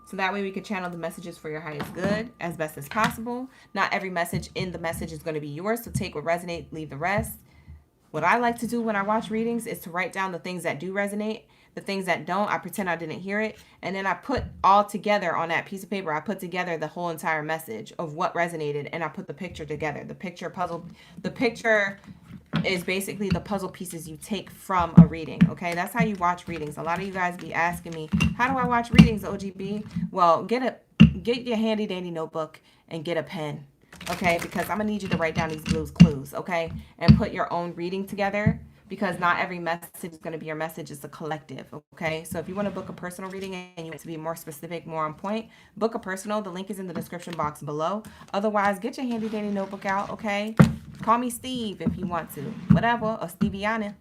So that way we can channel the messages for your highest good as best as possible. Not every message in the message is going to be yours. So take what resonates, leave the rest. What I like to do when I watch readings is to write down the things that do resonate. The things that don't, I pretend I didn't hear it. And then I put all together on that piece of paper, I put together the whole entire message of what resonated. And I put the picture together. The picture puzzle, the picture is basically the puzzle pieces you take from a reading, okay? That's how you watch readings. A lot of you guys be asking me, how do I watch readings, OGB? Well, get your handy dandy notebook and get a pen, okay? Because I'm going to need you to write down these blues clues, okay? And put your own reading together, because not every message is going to be your message. It's a collective, okay? So if you want to book a personal reading and you want to be more specific, more on point, book a personal. The link is in the description box below. Otherwise, get your handy dandy notebook out, okay? Call me Steve if you want to. Whatever. Or Steviana.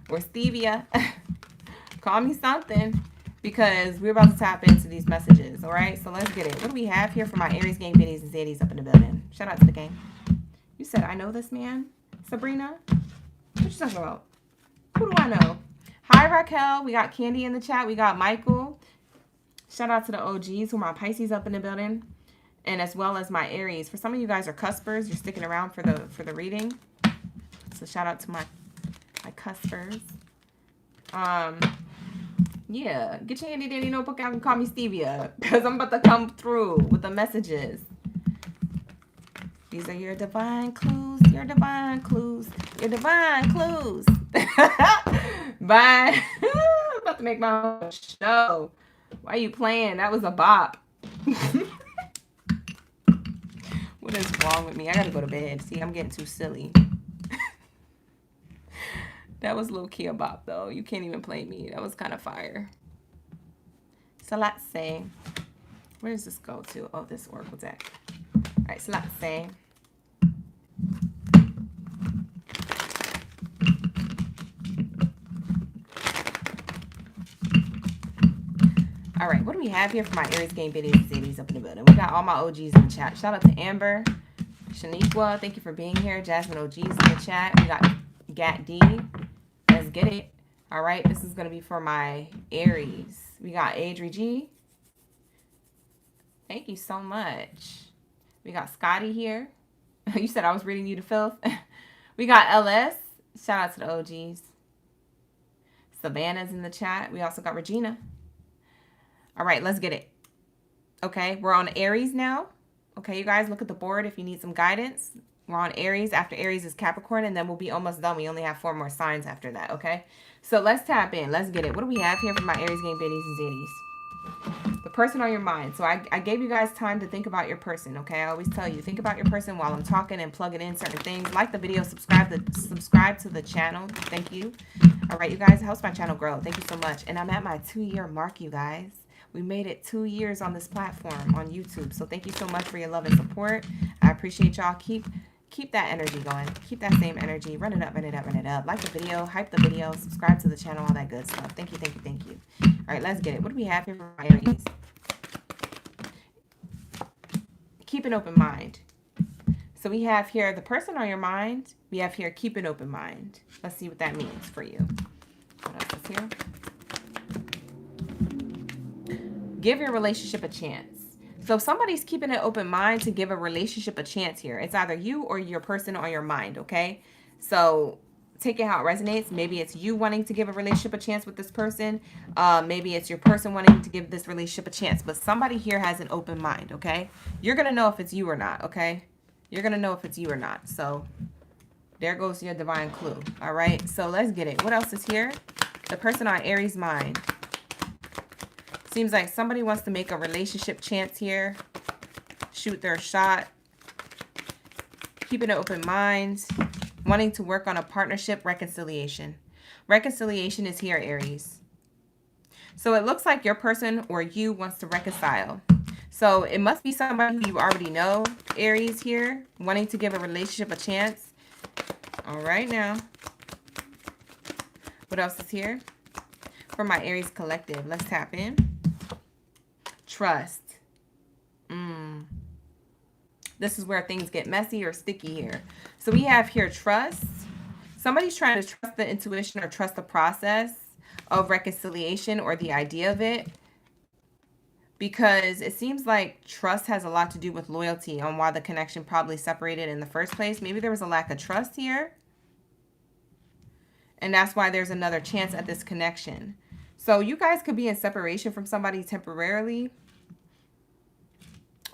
Or Stevia. Call me something. Because we're about to tap into these messages, all right? So let's get it. What do we have here for my Aries gang biddies and zaddies up in the building? Shout out to the gang. You said, I know this man? Sabrina? What you talking about? Who do I know? Hi, Raquel. We got Candy in the chat. We got Michael. Shout out to the OGs who are my Pisces up in the building. And as well as my Aries. For some of you guys are cuspers. You're sticking around for the reading. So shout out to my cuspers. Yeah. Get your handy dandy notebook out and call me Stevia. Because I'm about to come through with the messages. These are your divine clues, your divine clues, your divine clues. Bye. I'm about to make my own show. Why are you playing? That was a bop. What is wrong with me? I gotta go to bed. See, I'm getting too silly. That was low-key a bop, though. You can't even play me. That was kind of fire. Salatse. Where does this go to? Oh, this Oracle deck. All right, so let's say. All right, what do we have here for my Aries game biddies and zaddies up in the building? We got all my OGs in the chat. Shout out to Amber, Shaniqua, thank you for being here. Jasmine OGs in the chat. We got Gat D. Let's get it. All right, this is going to be for my Aries. We got Adri G. Thank you so much. We got Scotty here. You said I was reading you to filth. We got LS. Shout out to the OGs. Savannah's in the chat. We also got Regina. All right, let's get it. Okay, we're on Aries now. Okay, you guys, look at the board if you need some guidance. We're on Aries. After Aries is Capricorn, and then we'll be almost done. We only have 4 more signs after that, okay? So let's tap in. Let's get it. What do we have here for my Aries game biddies and zaddies? The person on your mind. So I gave you guys time to think about your person, okay? I always tell you, think about your person while I'm talking and plugging in certain things. Like the video, subscribe to the channel. Thank you. All right, you guys, it helps my channel grow. Thank you so much. And I'm at my 2-year mark, you guys. We made it 2 years on this platform on YouTube. So thank you so much for your love and support. I appreciate y'all. Keep that energy going. Keep that same energy. Run it up, run it up, run it up. Like the video, hype the video, subscribe to the channel, all that good stuff. Thank you, thank you, thank you. All right, let's get it. What do we have here for my Aries? Keep an open mind. So we have here the person on your mind. We have here keep an open mind. Let's see what that means for you. What else is here? Give your relationship a chance. So if somebody's keeping an open mind to give a relationship a chance here, it's either you or your person on your mind, okay? So take it how it resonates. Maybe it's you wanting to give a relationship a chance with this person. Maybe it's your person wanting to give this relationship a chance. But somebody here has an open mind, okay? You're going to know if it's you or not, okay? You're going to know if it's you or not. So there goes your divine clue, all right? So let's get it. What else is here? The person on Aries' mind. Seems like somebody wants to make a relationship chance here. Shoot their shot. Keeping an open mind. Wanting to work on a partnership reconciliation. Reconciliation is here, Aries. So it looks like your person or you wants to reconcile. So it must be somebody who you already know, Aries here. Wanting to give a relationship a chance. All right now. What else is here? For my Aries collective, let's tap in. Trust. This is where things get messy or sticky here. So we have here trust. Somebody's trying to trust the intuition or trust the process of reconciliation or the idea of it. Because it seems like trust has a lot to do with loyalty on why the connection probably separated in the first place. Maybe there was a lack of trust here. And that's why there's another chance at this connection. So you guys could be in separation from somebody temporarily.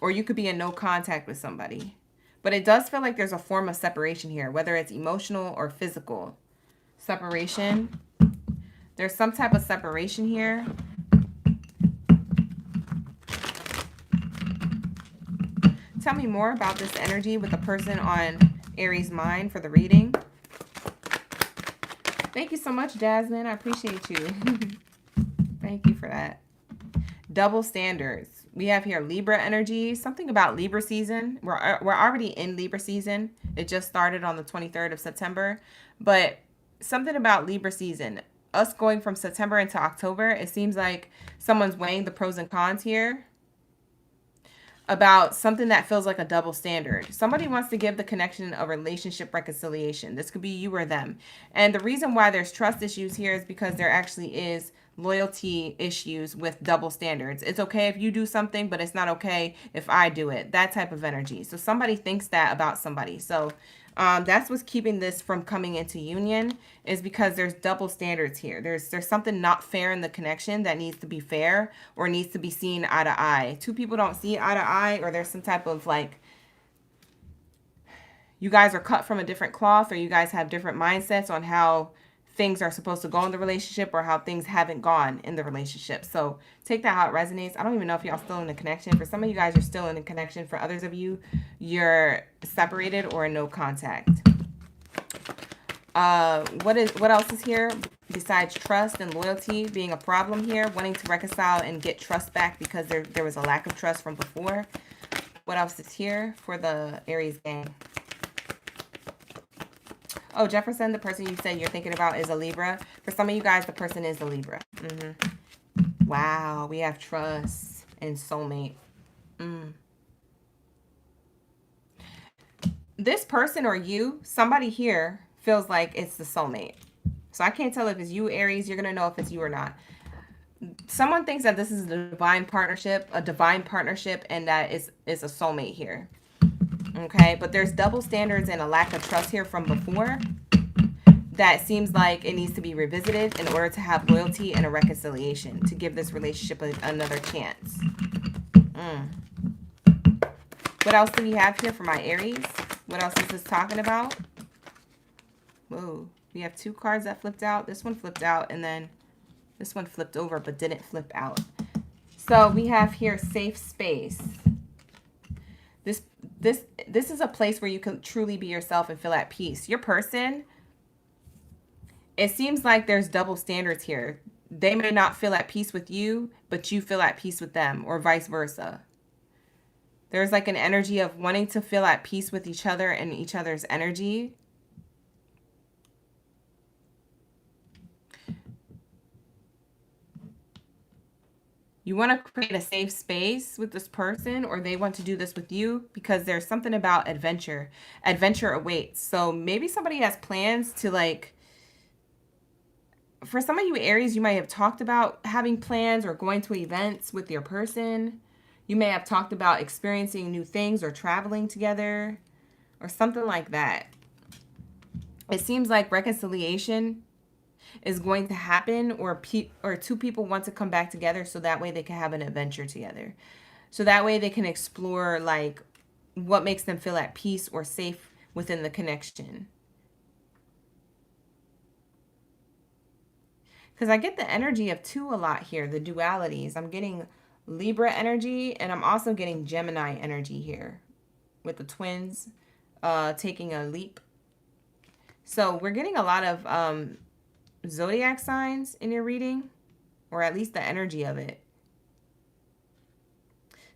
Or you could be in no contact with somebody. But it does feel like there's a form of separation here, whether it's emotional or physical. Separation. There's some type of separation here. Tell me more about this energy with the person on Aries mind for the reading. Thank you so much, Jasmine. I appreciate you. Thank you for that. Double standards. We have here Libra energy. Something about Libra season. We're already in Libra season. It just started on the 23rd of September. But something about Libra season. Us going from September into October, it seems like someone's weighing the pros and cons here about something that feels like a double standard. Somebody wants to give the connection a relationship reconciliation. This could be you or them. And the reason why there's trust issues here is because there actually is loyalty issues with double standards. It's okay if you do something, but it's not okay if I do it. That type of energy. So somebody thinks that about somebody. So that's what's keeping this from coming into union, is because there's double standards here. There's something not fair in the connection that needs to be fair or needs to be seen eye to eye. Two people don't see eye to eye, or there's some type of like, you guys are cut from a different cloth, or you guys have different mindsets on how things are supposed to go in the relationship or how things haven't gone in the relationship. So take that how it resonates. I don't even know if y'all still in the connection. For some of you guys, you're still in the connection. For others of you, you're separated or in no contact. What else is here besides trust and loyalty being a problem here? Wanting to reconcile and get trust back because there was a lack of trust from before. What else is here for the Aries gang? Oh, Jefferson, the person you said you're thinking about is a Libra. For some of you guys, the person is a Libra. Wow, we have trust and soulmate. This person or you, somebody here feels like it's the soulmate. So I can't tell if it's you, Aries. You're going to know if it's you or not. Someone thinks that this is a divine partnership, and that is a soulmate here. Okay, but there's double standards and a lack of trust here from before that seems like it needs to be revisited in order to have loyalty and a reconciliation, to give this relationship another chance. What else do we have here for my Aries? What else is this talking about? Whoa, we have two cards that flipped out. This one flipped out, and then this one flipped over but didn't flip out. So we have here safe space. This is a place where you can truly be yourself and feel at peace. Your person, it seems like there's double standards here. They may not feel at peace with you, but you feel at peace with them, or vice versa. There's like an energy of wanting to feel at peace with each other and each other's energy. You want to create a safe space with this person, or they want to do this with you because there's something about adventure. Adventure awaits. So maybe somebody has plans to, like, for some of you Aries, you might have talked about having plans or going to events with your person. You may have talked about experiencing new things or traveling together or something like that. It seems like reconciliation is going to happen, or two people want to come back together so that way they can have an adventure together. So that way they can explore like what makes them feel at peace or safe within the connection. Because I get the energy of two a lot here, the dualities. I'm getting Libra energy, and I'm also getting Gemini energy here with the twins taking a leap. So we're getting a lot of Zodiac signs in your reading, or at least the energy of it.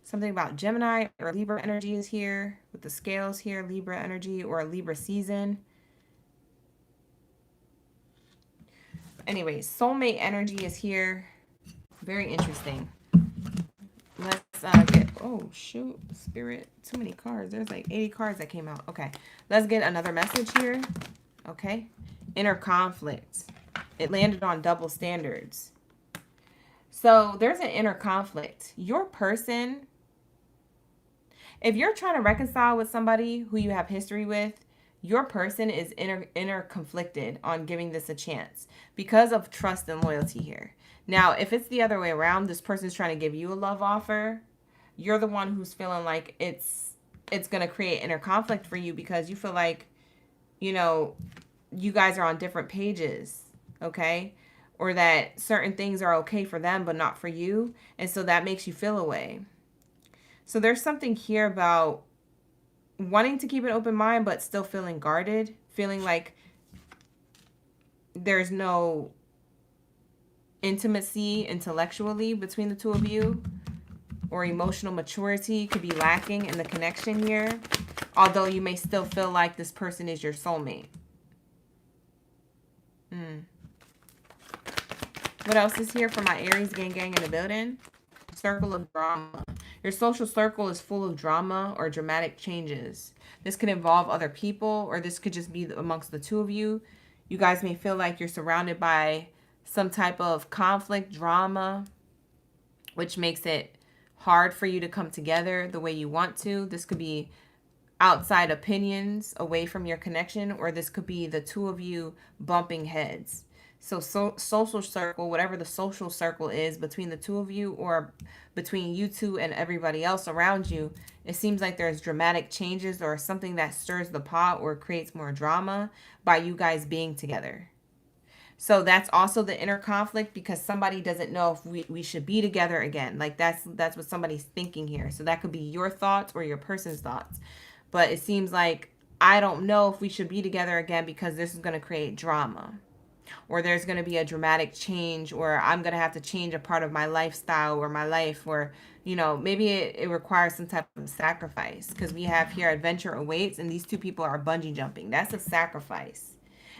Something about Gemini or Libra energy is here with the scales here, Libra energy or a Libra season. Anyways, soulmate energy is here. Very interesting. Let's get, oh shoot, Spirit, too many cards. There's like 80 cards that came out. Okay, let's get another message here. Okay, inner conflict. It landed on double standards. So there's an inner conflict. Your person, if you're trying to reconcile with somebody who you have history with, your person is inner conflicted on giving this a chance because of trust and loyalty here. Now, if it's the other way around, this person's trying to give you a love offer, you're the one who's feeling like it's it's going to create inner conflict for you because you feel like, you know, you guys are on different pages, okay? Or that certain things are okay for them but not for you. And so that makes you feel away. So there's something here about wanting to keep an open mind but still feeling guarded, feeling like there's no intimacy intellectually between the two of you, or emotional maturity could be lacking in the connection here, although you may still feel like this person is your soulmate. What else is here for my Aries gang in the building? Circle of drama. Your social circle is full of drama or dramatic changes. This could involve other people, or this could just be amongst the two of you. You guys may feel like you're surrounded by some type of conflict, drama, which makes it hard for you to come together the way you want to. This could be outside opinions away from your connection, or this could be the two of you bumping heads. So social circle, whatever the social circle is between the two of you or between you two and everybody else around you, it seems like there's dramatic changes or something that stirs the pot or creates more drama by you guys being together. So that's also the inner conflict because somebody doesn't know if we should be together again. Like that's what somebody's thinking here. So that could be your thoughts or your person's thoughts. But it seems like I don't know if we should be together again because this is going to create drama. Or there's going to be a dramatic change, or I'm going to have to change a part of my lifestyle or my life, or, you know, maybe it requires some type of sacrifice because we have here adventure awaits and these two people are bungee jumping. That's a sacrifice.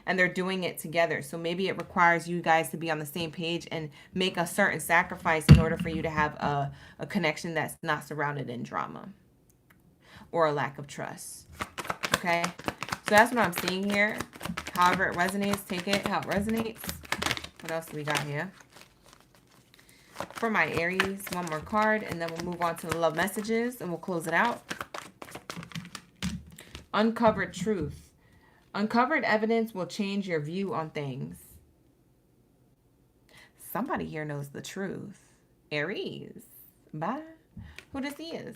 And they're doing it together. So maybe it requires you guys to be on the same page and make a certain sacrifice in order for you to have a connection that's not surrounded in drama or a lack of trust. Okay? So that's what I'm seeing here. However it resonates, take it how it resonates. What else do we got here? For my Aries, one more card, and then we'll move on to the love messages, and we'll close it out. Uncovered truth. Uncovered evidence will change your view on things. Somebody here knows the truth. Aries. Bye. Who this is?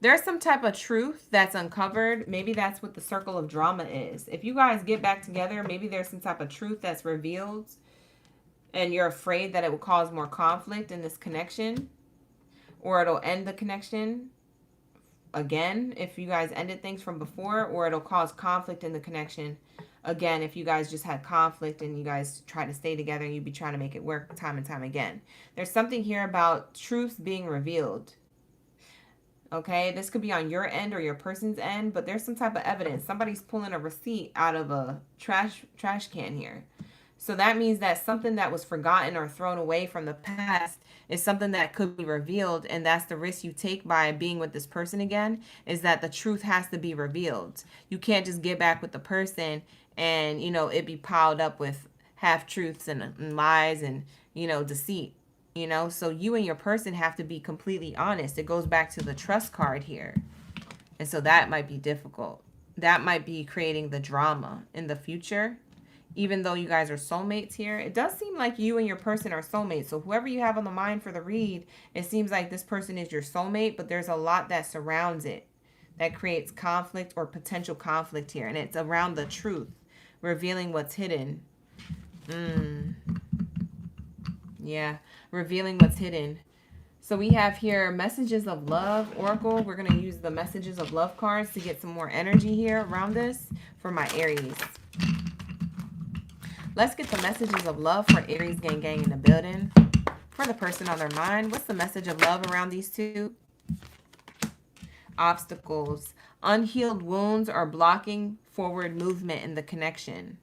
There's some type of truth that's uncovered. Maybe that's what the circle of drama is. If you guys get back together, maybe there's some type of truth that's revealed and you're afraid that it will cause more conflict in this connection, or it'll end the connection again if you guys ended things from before, or it'll cause conflict in the connection again if you guys just had conflict and you guys try to stay together and you'd be trying to make it work time and time again. There's something here about truths being revealed. Okay, this could be on your end or your person's end, but there's some type of evidence. Somebody's pulling a receipt out of a trash can here. So that means that something that was forgotten or thrown away from the past is something that could be revealed, and that's the risk you take by being with this person again, is that the truth has to be revealed. You can't just get back with the person and, you know, it be piled up with half-truths and lies and, you know, deceit. You know, so you and your person have to be completely honest. It goes back to the trust card here. And so that might be difficult. That might be creating the drama in the future. Even though you guys are soulmates here, it does seem like you and your person are soulmates. So whoever you have on the mind for the read, it seems like this person is your soulmate, but there's a lot that surrounds it that creates conflict or potential conflict here. And it's around the truth, revealing what's hidden. Yeah, revealing what's hidden. So we have here messages of love, Oracle. We're going to use the messages of love cards to get some more energy here around this for my Aries. Let's get the messages of love for Aries gang in the building. For the person on their mind, what's the message of love around these two? Obstacles. Unhealed wounds are blocking forward movement in the connection.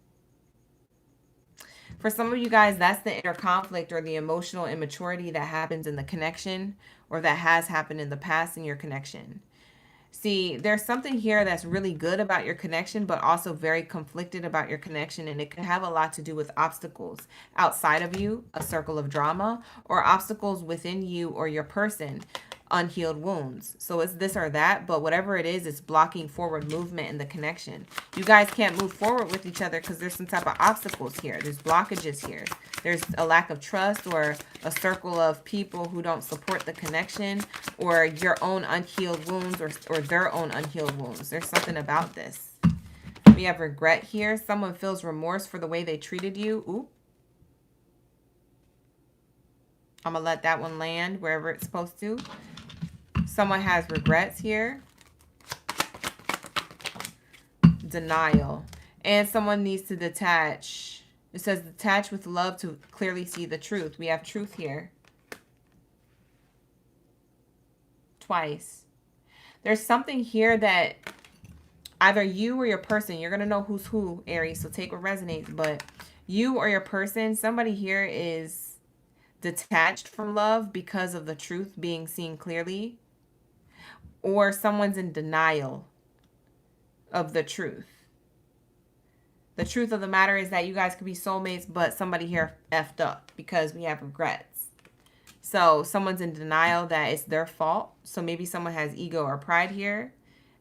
For some of you guys, that's the inner conflict or the emotional immaturity that happens in the connection, or that has happened in the past in your connection. See, there's something here that's really good about your connection, but also very conflicted about your connection. And it can have a lot to do with obstacles outside of you, a circle of drama, or obstacles within you or your person, unhealed wounds. So it's this or that, but whatever it is, it's blocking forward movement in the connection. You guys can't move forward with each other because there's some type of obstacles here. There's blockages here. there's a lack of trust or a circle of people who don't support the connection, or your own unhealed wounds or their own unhealed wounds. There's something about this. We have regret here. Someone feels remorse for the way they treated you. Ooh. I'm going to let that one land wherever it's supposed to. Someone has regrets here. Denial. And someone needs to detach. It says detach with love to clearly see the truth. We have truth here. Twice. There's something here that either you or your person, you're going to know who's who, Aries, so take what resonates, but you or your person, somebody here is detached from love because of the truth being seen clearly, or someone's in denial of the truth. The truth of the matter is that you guys could be soulmates, but somebody here effed up because we have regrets. So someone's in denial that it's their fault. So maybe someone has ego or pride here,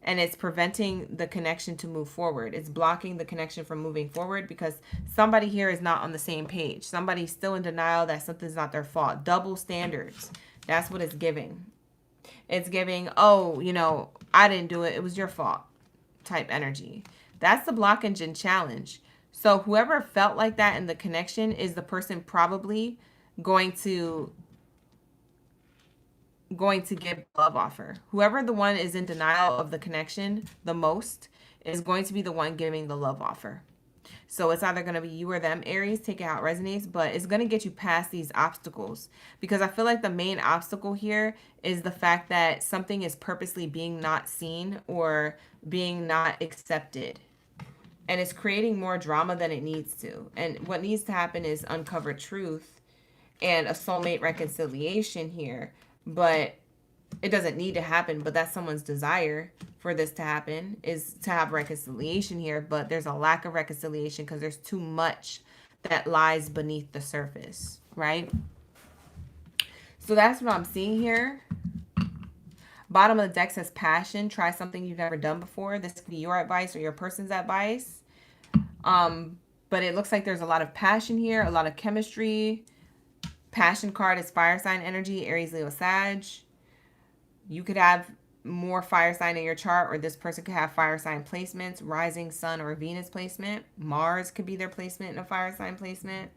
and it's preventing the connection to move forward. It's blocking the connection from moving forward because somebody here is not on the same page. Somebody's still in denial that something's not their fault. Double standards. That's what it's giving. It's giving, oh, you know, I didn't do it. It was your fault type energy. That's the blockage and challenge. So whoever felt like that in the connection is the person probably going to give love offer. Whoever the one is in denial of the connection the most is going to be the one giving the love offer. So it's either going to be you or them, Aries. Take it how it resonates, but it's going to get you past these obstacles, because I feel like the main obstacle here is the fact that something is purposely being not seen or being not accepted. And it's creating more drama than it needs to. And what needs to happen is uncover truth and a soulmate reconciliation here. But it doesn't need to happen, but that's someone's desire for this to happen, is to have reconciliation here. But there's a lack of reconciliation because there's too much that lies beneath the surface, right? So that's what I'm seeing here. Bottom of the deck says passion. Try something you've never done before. This could be your advice or your person's advice. But it looks like there's a lot of passion here, a lot of chemistry. Passion card is fire sign energy, Aries, Leo, Sag. You could have more fire sign in your chart, or this person could have fire sign placements, rising sun or Venus placement. Mars could be their placement in a fire sign placement.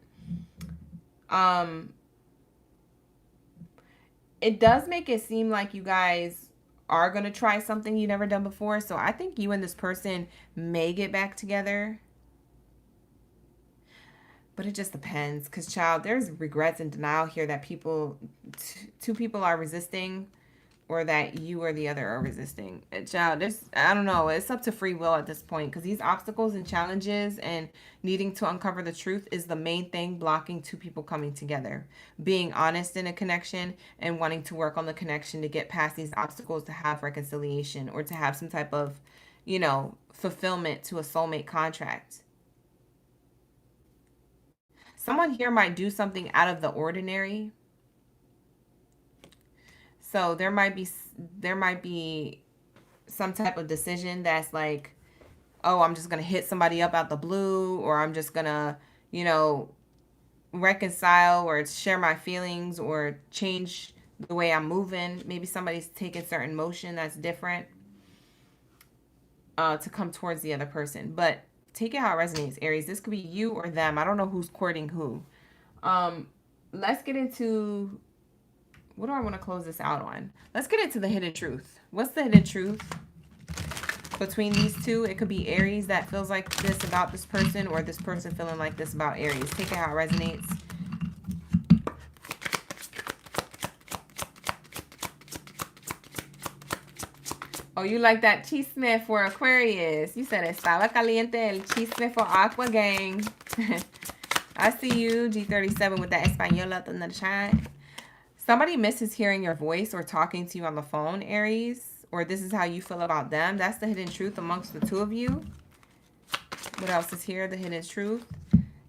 It does make it seem like you guys are going to try something you've never done before. So I think you and this person may get back together. But it just depends, because, child, there's regrets and denial here that two people are resisting, or that you or the other are resisting. Child, I don't know. It's up to free will at this point, because these obstacles and challenges and needing to uncover the truth is the main thing blocking two people coming together. Being honest in a connection and wanting to work on the connection to get past these obstacles, to have reconciliation or to have some type of, you know, fulfillment to a soulmate contract. Someone here might do something out of the ordinary. So there might be some type of decision that's like, oh, I'm just going to hit somebody up out the blue, or I'm just going to, you know, reconcile or share my feelings or change the way I'm moving. Maybe somebody's taking certain motion that's different to come towards the other person. But take it how it resonates, Aries. This could be you or them. I don't know who's courting who. Let's get into, what do I want to close this out on? Let's get into the hidden truth. What's the hidden truth between these two? It could be Aries that feels like this about this person, or this person feeling like this about Aries. Take it how it resonates. Oh, you like that chisme for Aquarius. You said estaba caliente el chisme for Aqua gang. I see you, G37, with that Española in the chat. Somebody misses hearing your voice or talking to you on the phone, Aries. Or this is how you feel about them. That's the hidden truth amongst the two of you. What else is here? The hidden truth.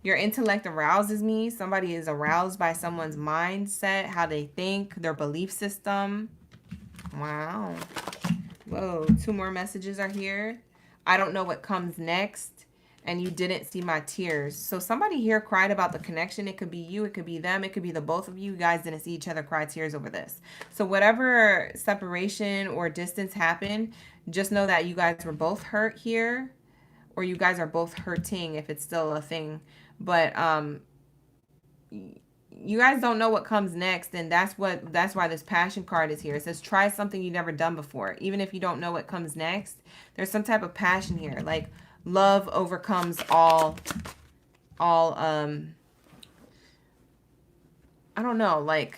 Your intellect arouses me. Somebody is aroused by someone's mindset, how they think, their belief system. Wow. Whoa, two more messages are here. I don't know what comes next. and you didn't see my tears. So somebody here cried about the connection. It could be you, it could be them, it could be the both of you. You guys didn't see each other cry tears over this. So whatever separation or distance happened, just know that you guys were both hurt here, or you guys are both hurting if it's still a thing. But you guys don't know what comes next, and that's why this passion card is here. It says try something you've never done before. Even if you don't know what comes next, there's some type of passion here. Like love overcomes all I don't know like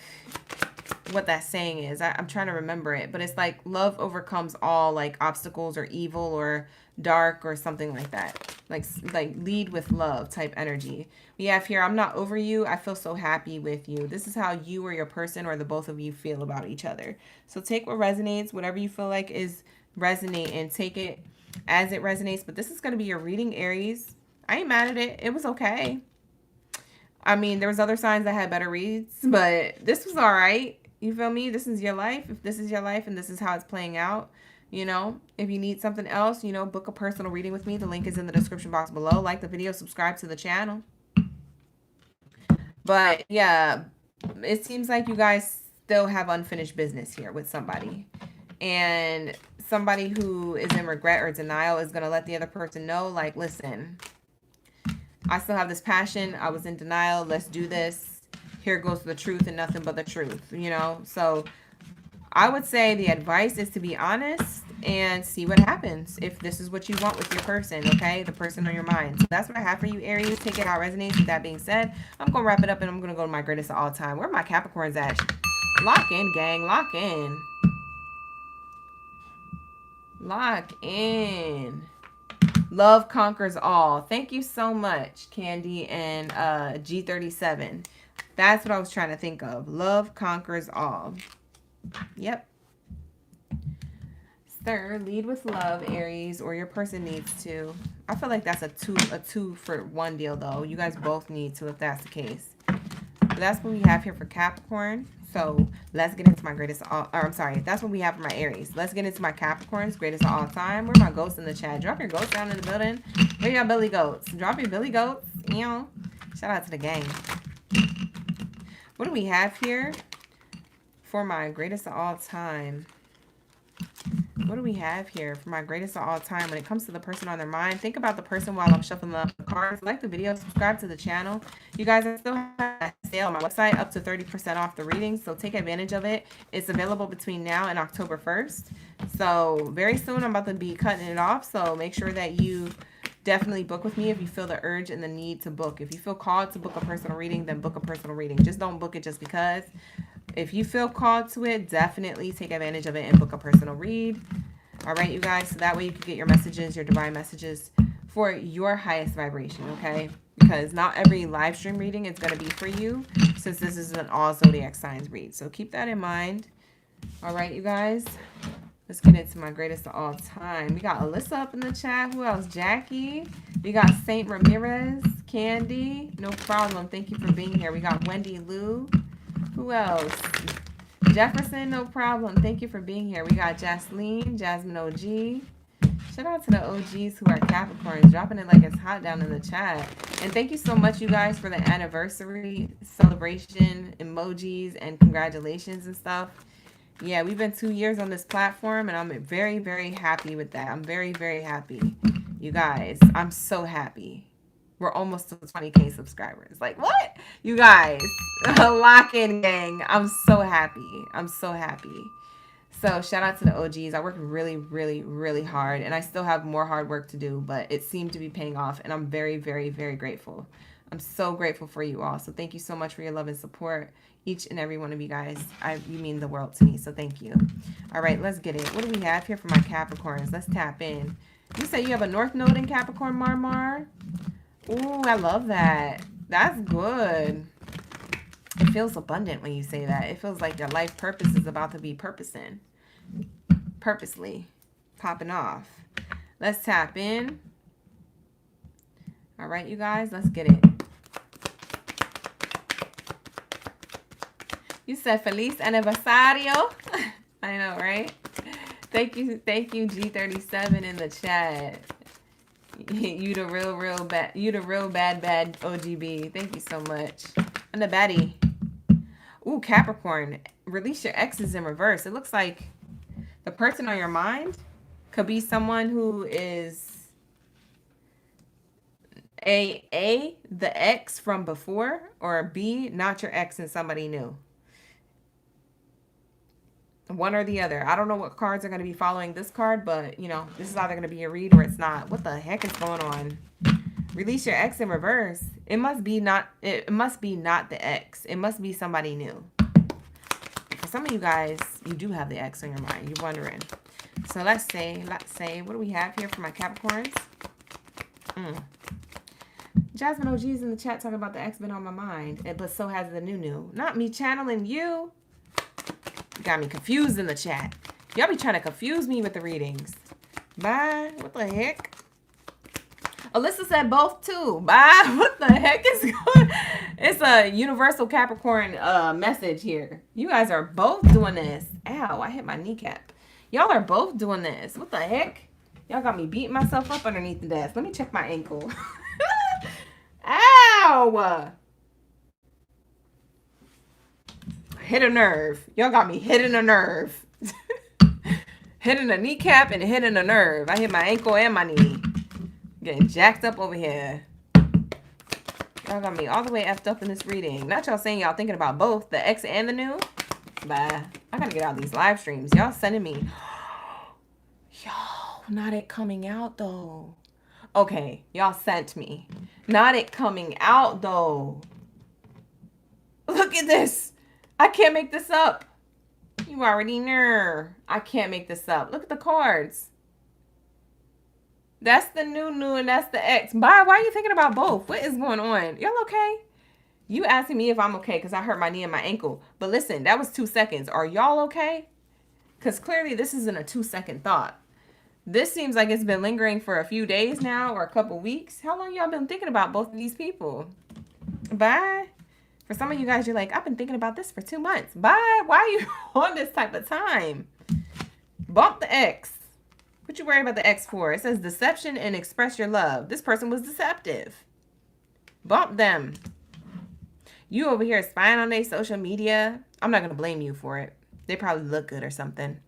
what that saying is. I'm trying to remember it, but it's like love overcomes all like obstacles or evil or dark or something like that. Like lead with love type energy. We have here, I'm not over you. I feel so happy with you. This is how you or your person or the both of you feel about each other. So take what resonates, whatever you feel like is resonating, take it as it resonates. But this is going to be your reading, Aries. I ain't mad at it. It was okay. I mean, there was other signs that had better reads, but this was all right. You feel me? This is your life. If this is your life and this is how it's playing out, you know, if you need something else, you know, book a personal reading with me. The link is in the description box below. Like the video, subscribe to the channel. But yeah, it seems like you guys still have unfinished business here with somebody. And somebody who is in regret or denial is going to let the other person know, like, listen, I still have this passion. I was in denial. Let's do this. Here goes the truth and nothing but the truth, you know? So I would say the advice is to be honest and see what happens if this is what you want with your person, okay? The person on your mind. So that's what I have for you, Aries. Take it how it resonates. With that being said, I'm going to wrap it up and I'm going to go to my greatest of all time. Where are my Capricorns at? Lock in, gang. Lock in. Lock in. Love conquers all. Thank you so much, Candy and G37. That's what I was trying to think of. Love conquers all. Yep. Sir, lead with love, Aries, or your person needs to. I feel like that's a two for one deal, though. You guys both need to if that's the case. But that's what we have here for Capricorn. So let's get into my greatest, that's what we have for my Aries. Let's get into my Capricorns, greatest of all time. Where are my ghosts in the chat? Drop your ghosts down in the building. Where y'all Billy Goats? Drop your Billy Goats. You know, shout out to the gang. What do we have here for my greatest of all time? What do we have here for my greatest of all time? When it comes to the person on their mind, think about the person while I'm shuffling up the cards. Like the video, subscribe to the channel. You guys, I still have a sale on my website, up to 30% off the readings, so take advantage of it. It's available between now and October 1st. So very soon I'm about to be cutting it off, so make sure that you definitely book with me if you feel the urge and the need to book. If you feel called to book a personal reading, then book a personal reading. Just don't book it just because. If you feel called to it, definitely take advantage of it and book a personal read. All right, you guys. So that way you can get your messages, your divine messages for your highest vibration, okay? Because not every live stream reading is going to be for you, since this is an all zodiac signs read. So keep that in mind. All right, you guys. Let's get into my greatest of all time. We got Alyssa up in the chat. Who else? Jackie. We got Saint Ramirez. Candy. No problem. Thank you for being here. We got Wendy Lou. Who else? Jefferson, no problem. Thank you for being here. We got Jasmine, Jasmine OG. Shout out to the OGs who are Capricorns, dropping it like it's hot down in the chat. And thank you so much, you guys, for the anniversary celebration emojis and congratulations and stuff. Yeah, we've been 2 years on this platform, and I'm very, very happy with that. I'm very, very happy. You guys, I'm so happy. We're almost to 20K subscribers. Like, what? You guys, lock in, gang. I'm so happy. I'm so happy. So shout out to the OGs. I worked really, really, really hard, and I still have more hard work to do, but it seemed to be paying off, and I'm very, very, very grateful. I'm so grateful for you all. So thank you so much for your love and support. Each and every one of you guys. You mean the world to me, so thank you. All right, let's get it. What do we have here for my Capricorns? Let's tap in. You say you have a North Node in Capricorn, Marmar? Ooh, I love that. That's good. It feels abundant when you say that. It feels like your life purpose is about to be purposely popping off. Let's tap in. All right, you guys, let's get it. You said Feliz Aniversario. I know, right? Thank you, G37 in the chat. You the real bad. You the real bad OGB. Thank you so much. And the Baddie. Ooh, Capricorn. Release your exes in reverse. It looks like the person on your mind could be someone who is A, the ex from before, or B, not your ex and somebody new. One or the other. I don't know what cards are going to be following this card, but, you know, this is either going to be a read or it's not. What the heck is going on? Release your ex in reverse. It must be not the ex. It must be somebody new. For some of you guys, you do have the ex on your mind. You're wondering. So let's say, what do we have here for my Capricorns? Jasmine OG's in the chat talking about the ex been on my mind, but so has the new. Not me channeling you. Got me confused in the chat. Y'all be trying to confuse me with the readings. Bye. What the heck? Alyssa said both too. Bye. What the heck is going? It's a universal Capricorn message here. You guys are both doing this. Ow, I hit my kneecap. Y'all are both doing this. What the heck? Y'all got me beating myself up underneath the desk. Let me check my ankle. Ow! Hit a nerve. Y'all got me hitting a nerve. Hitting a kneecap and hitting a nerve. I hit my ankle and my knee. Getting jacked up over here. Y'all got me all the way effed up in this reading. Not y'all saying y'all thinking about both the ex and the new. Bye. I gotta get out these live streams. Y'all sending me. Yo, not it coming out though. Okay, y'all sent me. Not it coming out though. Look at this. I can't make this up. You already know. I can't make this up. Look at the cards. That's the new and that's the ex. Bye. Why are you thinking about both? What is going on? Y'all okay? You asking me if I'm okay because I hurt my knee and my ankle. But listen, that was 2 seconds. Are y'all okay? Because clearly this isn't a 2-second thought. This seems like it's been lingering for a few days now or a couple weeks. How long y'all been thinking about both of these people? Bye. For some of you guys, you're like, I've been thinking about this for 2 months. Bye. Why are you on this type of time? Bump the ex. What you worried about the ex for? It says deception and express your love. This person was deceptive. Bump them. You over here spying on their social media. I'm not going to blame you for it. They probably look good or something.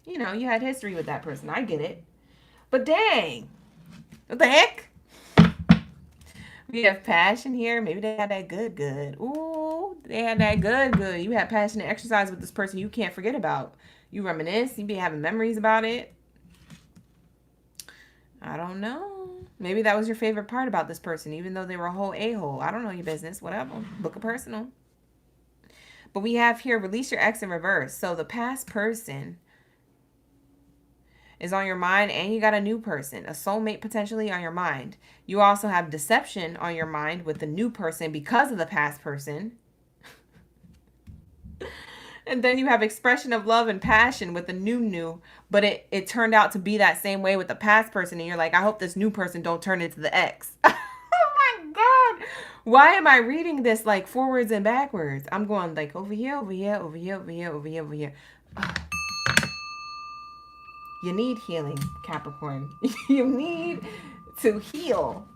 You know, you had history with that person. I get it. But dang. What the heck? We have passion here. Maybe they had that good. Ooh, they had that good. You had passionate exercise with this person you can't forget about. You reminisce. You be having memories about it. I don't know. Maybe that was your favorite part about this person, even though they were a whole a-hole. I don't know your business. Whatever. Book a personal. But we have here, release your ex in reverse. So the past person is on your mind, and you got a new person, a soulmate potentially on your mind. You also have deception on your mind with the new person because of the past person. And then you have expression of love and passion with the new, but it turned out to be that same way with the past person, and you're like, I hope this new person don't turn into the ex. Oh my God. Why am I reading this like forwards and backwards? I'm going like over here. You need healing, Capricorn. You need to heal.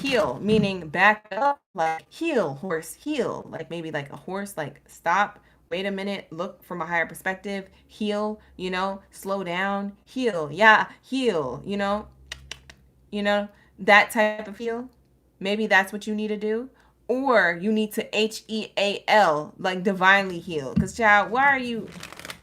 Heal, meaning back up, like heal, horse, heal. Like maybe like a horse, like stop, wait a minute, look from a higher perspective, heal, you know, slow down, heal, yeah, heal, you know, that type of heal. Maybe that's what you need to do. Or you need to HEAL, like divinely heal. Because child, why are you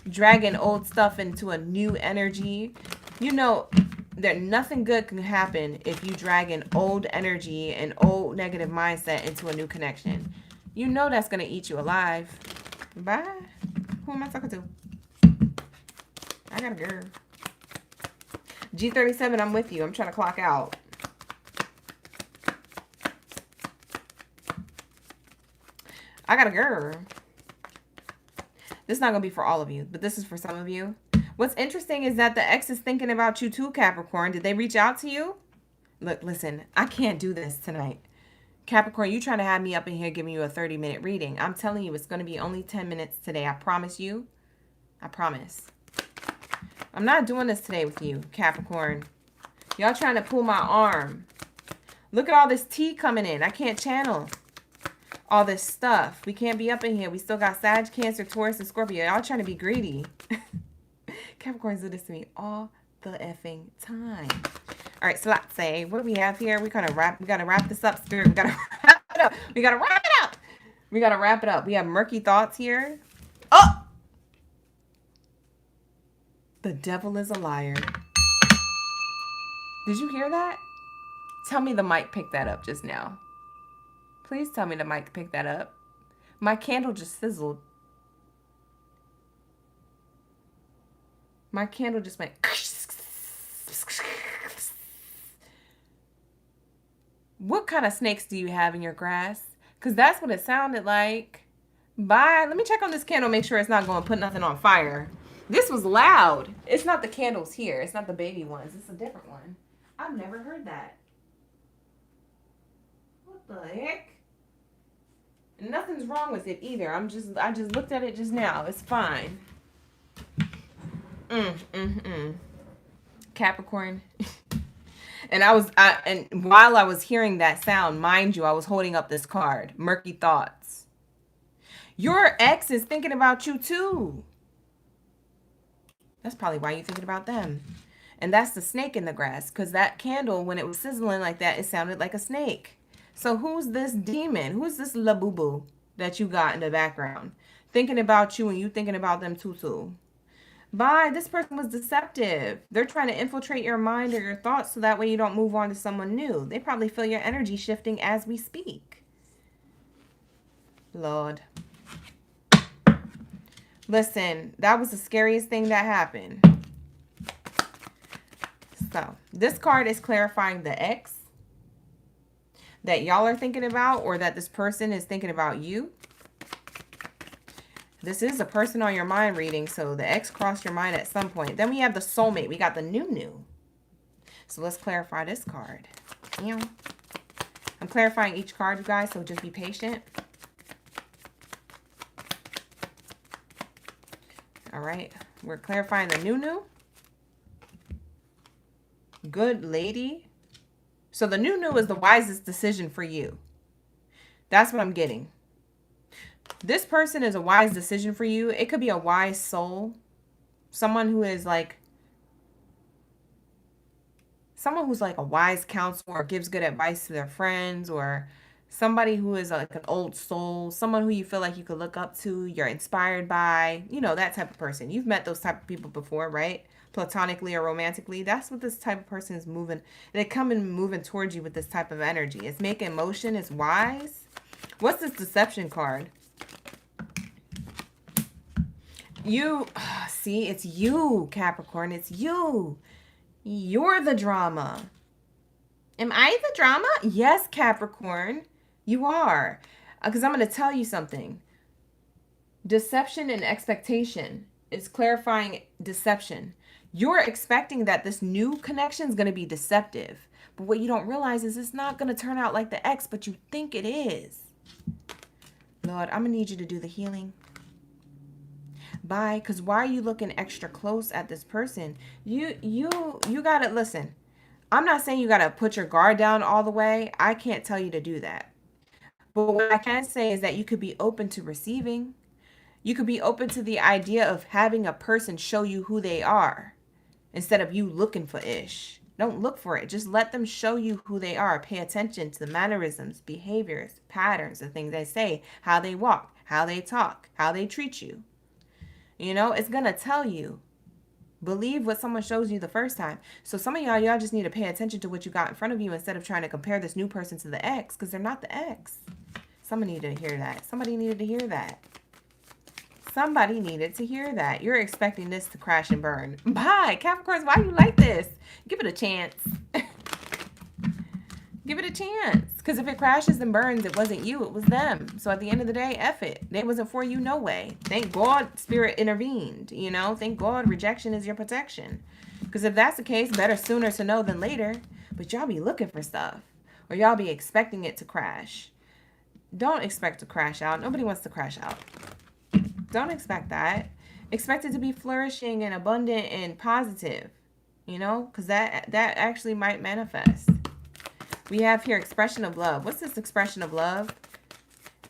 dragging old stuff into a new energy? You know that nothing good can happen if you drag an old energy and old negative mindset into a new connection. You know that's going to eat you alive. Bye. Who am I talking to? I got a girl. G37, I'm with you. I'm trying to clock out. I got a girl. This is not going to be for all of you, but this is for some of you. What's interesting is that the ex is thinking about you too, Capricorn. Did they reach out to you? Look, listen, I can't do this tonight. Capricorn, you trying to have me up in here giving you a 30-minute reading. I'm telling you, it's going to be only 10 minutes today. I promise you. I promise. I'm not doing this today with you, Capricorn. Y'all trying to pull my arm. Look at all this tea coming in. I can't channel all this stuff. We can't be up in here. We still got Sag, Cancer, Taurus, and Scorpio. Y'all trying to be greedy. Capricorns do this to me all the effing time. All right, so let's say, what do we have here? We gotta wrap this up, Spirit. We gotta wrap it up. We gotta wrap it up. We gotta wrap it up. We have murky thoughts here. Oh! The devil is a liar. Did you hear that? Tell me the mic picked that up just now. Please tell me the mic picked that up. My candle just sizzled. My candle just went. What kind of snakes do you have in your grass? Because that's what it sounded like. Bye. Let me check on this candle, make sure it's not going to put nothing on fire. This was loud. It's not the candles here. It's not the baby ones. It's a different one. I've never heard that. What the heck? Nothing's wrong with it either. I just looked at it just now. It's fine. Capricorn. And while I was hearing that sound, mind you, I was holding up this card, Murky Thoughts. Your ex is thinking about you too. That's probably why you're thinking about them. And that's the snake in the grass, because that candle, when it was sizzling like that, it sounded like a snake. So who's this demon? Who's this labubu that you got in the background? Thinking about you and you thinking about them too. Bye. This person was deceptive. They're trying to infiltrate your mind or your thoughts so that way you don't move on to someone new. They probably feel your energy shifting as we speak. Lord. Listen, that was the scariest thing that happened. So, this card is clarifying the ex that y'all are thinking about, or that this person is thinking about you. This is a person on your mind reading, so the ex crossed your mind at some point. Then we have the soulmate. We got the new. So let's clarify this card. I'm clarifying each card, you guys, so just be patient. All right, we're clarifying the new. Good lady. So the new is the wisest decision for you. That's what I'm getting. This person is a wise decision for you. It could be a wise soul. Someone who is like, someone who's like a wise counselor or gives good advice to their friends, or somebody who is like an old soul, someone who you feel like you could look up to, you're inspired by, you know, that type of person. You've met those type of people before, right? Platonically or romantically. That's what this type of person is moving. They come and moving towards you with this type of energy. It's making motion. It's wise. What's this deception card? You, see, it's you, Capricorn. It's you. You're the drama. Am I the drama? Yes, Capricorn. You are. Because I'm going to tell you something. Deception and expectation. It's clarifying deception. You're expecting that this new connection is going to be deceptive. But what you don't realize is it's not going to turn out like the ex, but you think it is. Lord, I'm going to need you to do the healing. Bye. Because why are you looking extra close at this person? You got to listen. I'm not saying you got to put your guard down all the way. I can't tell you to do that. But what I can say is that you could be open to receiving. You could be open to the idea of having a person show you who they are instead of you looking for ish. Don't look for it. Just let them show you who they are. Pay attention to the mannerisms, behaviors, patterns, the things they say, how they walk, how they talk, how they treat you. You know, it's going to tell you. Believe what someone shows you the first time. So some of y'all just need to pay attention to what you got in front of you instead of trying to compare this new person to the ex, because they're not the ex. Somebody needed to hear that. Somebody needed to hear that. Somebody needed to hear that. You're expecting this to crash and burn. Bye, Capricorns. Why you like this? Give it a chance. Give it a chance. Because if it crashes and burns, it wasn't you. It was them. So at the end of the day, F it. They wasn't for you no way. Thank God Spirit intervened. You know, thank God rejection is your protection. Because if that's the case, better sooner to know than later. But y'all be looking for stuff. Or y'all be expecting it to crash. Don't expect to crash out. Nobody wants to crash out. Don't expect that. Expect it to be flourishing and abundant and positive, you know, because that actually might manifest. We have here expression of love. What's this expression of love?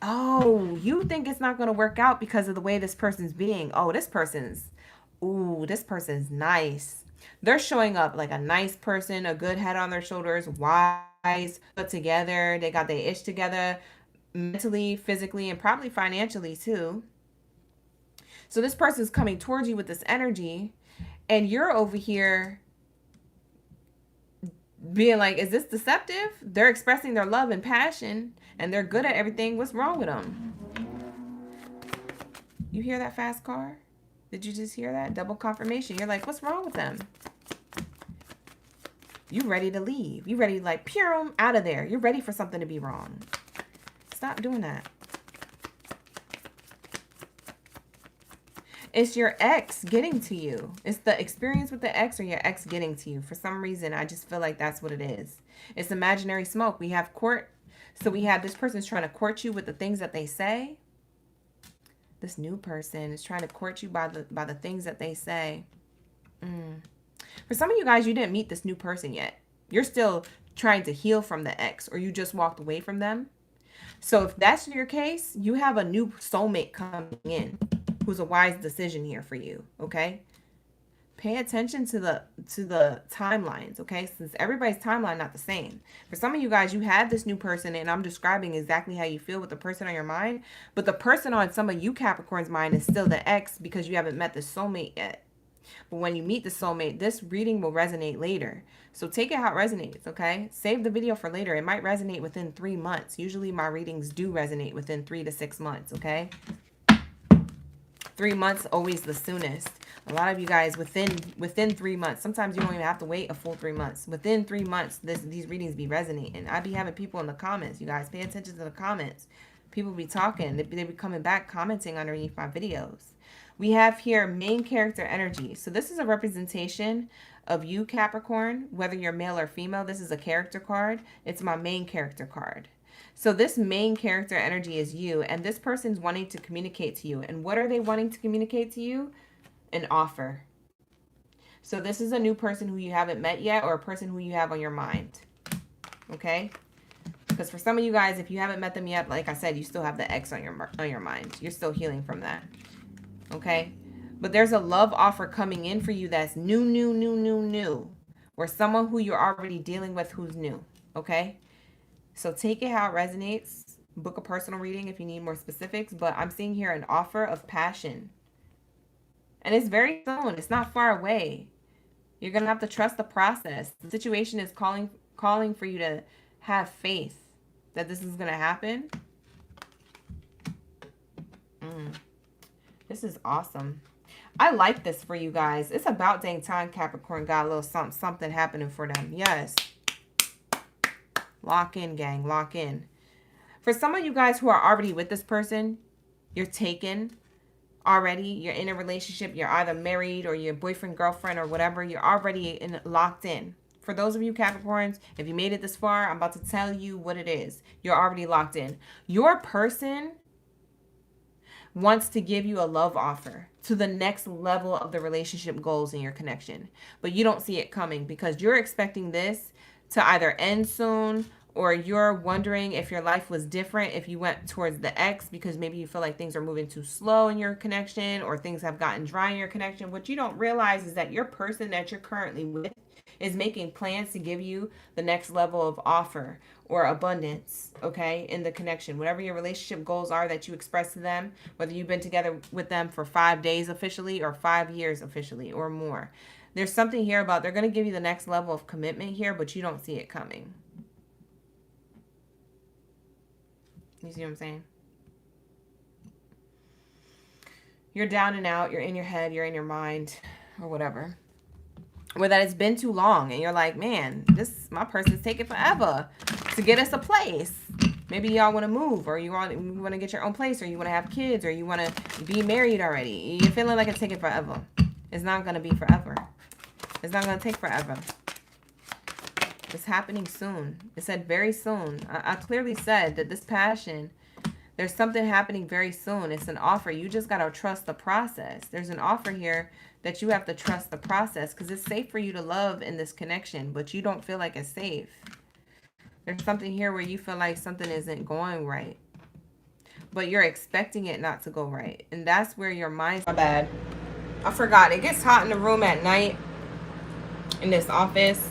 Oh, you think it's not going to work out because of the way this person's being. Oh, this person's nice. They're showing up like a nice person, a good head on their shoulders, wise, put together. They got their ish together mentally, physically, and probably financially too. So this person's coming towards you with this energy, and you're over here being like, is this deceptive? They're expressing their love and passion, and they're good at everything. What's wrong with them? You hear that fast car? Did you just hear that? Double confirmation. You're like, what's wrong with them? You ready to leave. You ready to like, pew, out of there. You're ready for something to be wrong. Stop doing that. It's your ex getting to you. It's the experience with the ex or your ex getting to you. For some reason, I just feel like that's what it is. It's imaginary smoke. We have court. So we have this person's trying to court you with the things that they say. This new person is trying to court you by the things that they say. For some of you guys, you didn't meet this new person yet. You're still trying to heal from the ex, or you just walked away from them. So if that's your case, you have a new soulmate coming in who's a wise decision here for you, okay? Pay attention to the timelines, okay? Since everybody's timeline not the same. For some of you guys, you have this new person, and I'm describing exactly how you feel with the person on your mind, but the person on some of you Capricorn's mind is still the ex because you haven't met the soulmate yet. But when you meet the soulmate, this reading will resonate later. So take it how it resonates, okay? Save the video for later. It might resonate within 3 months. Usually my readings do resonate within 3 to 6 months, okay? 3 months, always the soonest. A lot of you guys within 3 months. Sometimes you don't even have to wait a full 3 months. Within 3 months, these readings be resonating. I be having people in the comments. You guys pay attention to the comments. People be talking. They be coming back, commenting underneath my videos. We have here main character energy. So this is a representation of you, Capricorn, whether you're male or female. This is a character card. It's my main character card. So this main character energy is you, and this person's wanting to communicate to you. And what are they wanting to communicate to you? An offer. So this is a new person who you haven't met yet, or a person who you have on your mind. Okay? Because for some of you guys, if you haven't met them yet, like I said, you still have the ex on your mind. You're still healing from that. Okay? But there's a love offer coming in for you that's new. Or someone who you're already dealing with who's new. Okay? So take it how it resonates. Book a personal reading if you need more specifics. But I'm seeing here an offer of passion. And it's very soon. It's not far away. You're going to have to trust the process. The situation is calling for you to have faith that this is going to happen. This is awesome. I like this for you guys. It's about dang time Capricorn got a little something happening for them. Yes. Lock in, gang. Lock in. For some of you guys who are already with this person, you're taken already. You're in a relationship. You're either married or you're boyfriend, girlfriend, or whatever. You're already locked in. For those of you Capricorns, if you made it this far, I'm about to tell you what it is. You're already locked in. Your person wants to give you a love offer to the next level of the relationship goals in your connection. But you don't see it coming because you're expecting this to either end soon, or you're wondering if your life was different if you went towards the ex because maybe you feel like things are moving too slow in your connection or things have gotten dry in your connection. What you don't realize is that your person that you're currently with is making plans to give you the next level of offer or abundance, okay, in the connection. Whatever your relationship goals are that you express to them, whether you've been together with them for 5 days officially or 5 years officially or more. There's something here about they're going to give you the next level of commitment here, but you don't see it coming. You see what I'm saying? You're down and out. You're in your head. You're in your mind or whatever. Or that it's been too long and you're like, man, my person's taking forever to get us a place. Maybe y'all want to move, or you want to get your own place, or you want to have kids, or you want to be married already. You're feeling like it's taking forever. It's not going to be forever. It's not going to take forever. It's happening soon. It said very soon. I clearly said that this passion There's something happening very soon. It's an offer. You just got to trust the process. There's an offer here that you have to trust the process, because it's safe for you to love in this connection, but you don't feel like it's safe. There's something here where you feel like something isn't going right, but you're expecting it not to go right. And that's where your mind's... My bad. I forgot. It gets hot in the room at night in this office,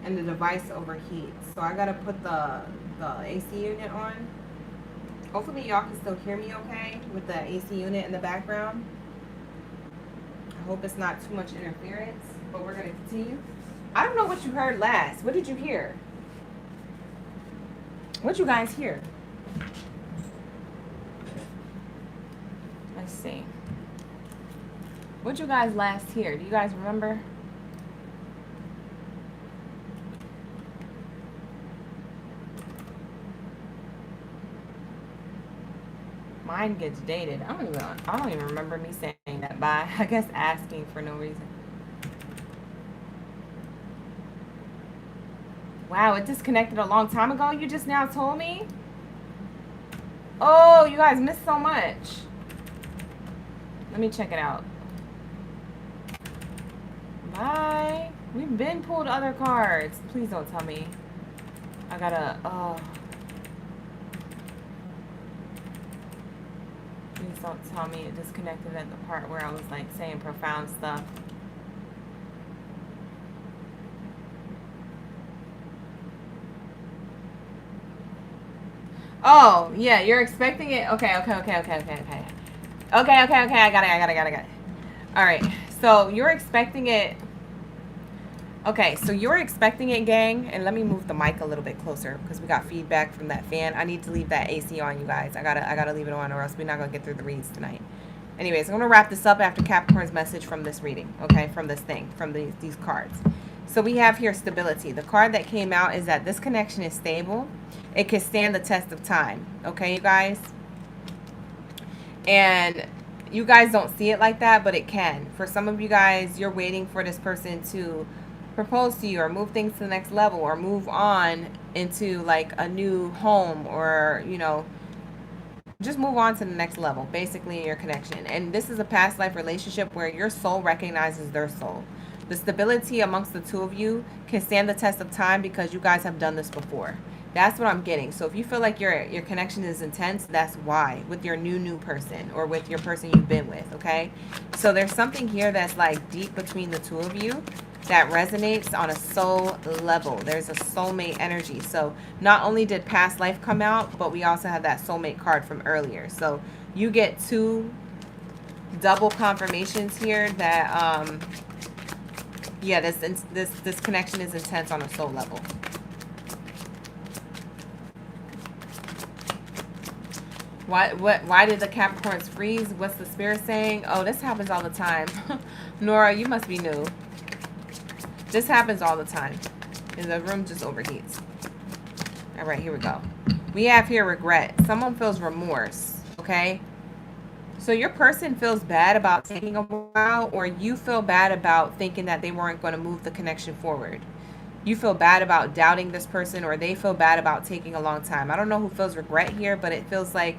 and the device overheats. So I gotta put the AC unit on. Hopefully y'all can still hear me okay with the AC unit in the background. I hope it's not too much interference, but we're gonna continue. I don't know what you heard last. What did you hear? What'd you guys hear? Let's see. What'd you guys last hear? Do you guys remember? Mine gets dated. I don't even remember me saying that. By, I guess, asking for no reason. Wow, it disconnected a long time ago. You just now told me. Oh, you guys missed so much. Let me check it out. Bye. We've been pulled other cards. Please don't tell me. I gotta. Oh. Please don't tell me it disconnected at the part where I was like saying profound stuff. Oh, yeah, you're expecting it. Okay. Okay. I got it. All right. So you're expecting it. Okay, so you're expecting it, gang. And let me move the mic a little bit closer because we got feedback from that fan. I need to leave that AC on, you guys. I gotta leave it on, or else we're not gonna get through the reads tonight. Anyways, I'm gonna wrap this up after Capricorn's message from this reading. Okay, from this thing, from these cards. So we have here stability. The card that came out is that this connection is stable. It can stand the test of time. Okay, you guys. And you guys don't see it like that, but it can. For some of you guys, you're waiting for this person to propose to you or move things to the next level or move on into like a new home, or, you know, just move on to the next level, basically, in your connection. And this is a past life relationship where your soul recognizes their soul. The stability amongst the two of you can stand the test of time because you guys have done this before. That's what I'm getting. So if you feel like your connection is intense, that's why, with your new person or with your person you've been with, okay? So there's something here that's like deep between the two of you that resonates on a soul level. There's a soulmate energy. So not only did past life come out, but we also have that soulmate card from earlier. So you get two double confirmations here that yeah, this connection is intense on a soul level. Why did the Capricorns freeze? What's the spirit saying? Oh, this happens all the time. Nora, you must be new. This happens all the time. And the room just overheats. All right, here we go. We have here regret. Someone feels remorse, okay? So your person feels bad about taking a while, or you feel bad about thinking that they weren't going to move the connection forward. You feel bad about doubting this person, or they feel bad about taking a long time. I don't know who feels regret here, but it feels like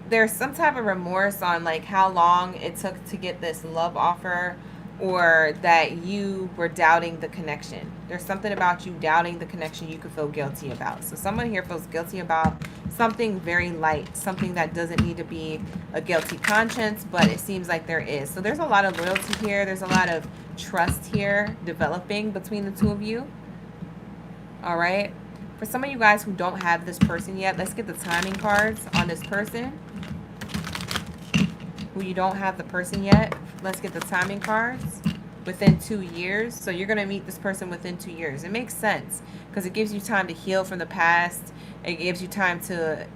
there's some type of remorse on like how long it took to get this love offer, or that you were doubting the connection. There's something about you doubting the connection you could feel guilty about. So someone here feels guilty about something very light, something that doesn't need to be a guilty conscience, but it seems like there is. So there's a lot of loyalty here. There's a lot of trust here developing between the two of you. All right. For some of you guys who don't have this person yet, let's get the timing cards on this person. Who you don't have the person yet, let's get the timing cards. Within 2 years. So you're going to meet this person within 2 years. It makes sense because it gives you time to heal from the past. It gives you time to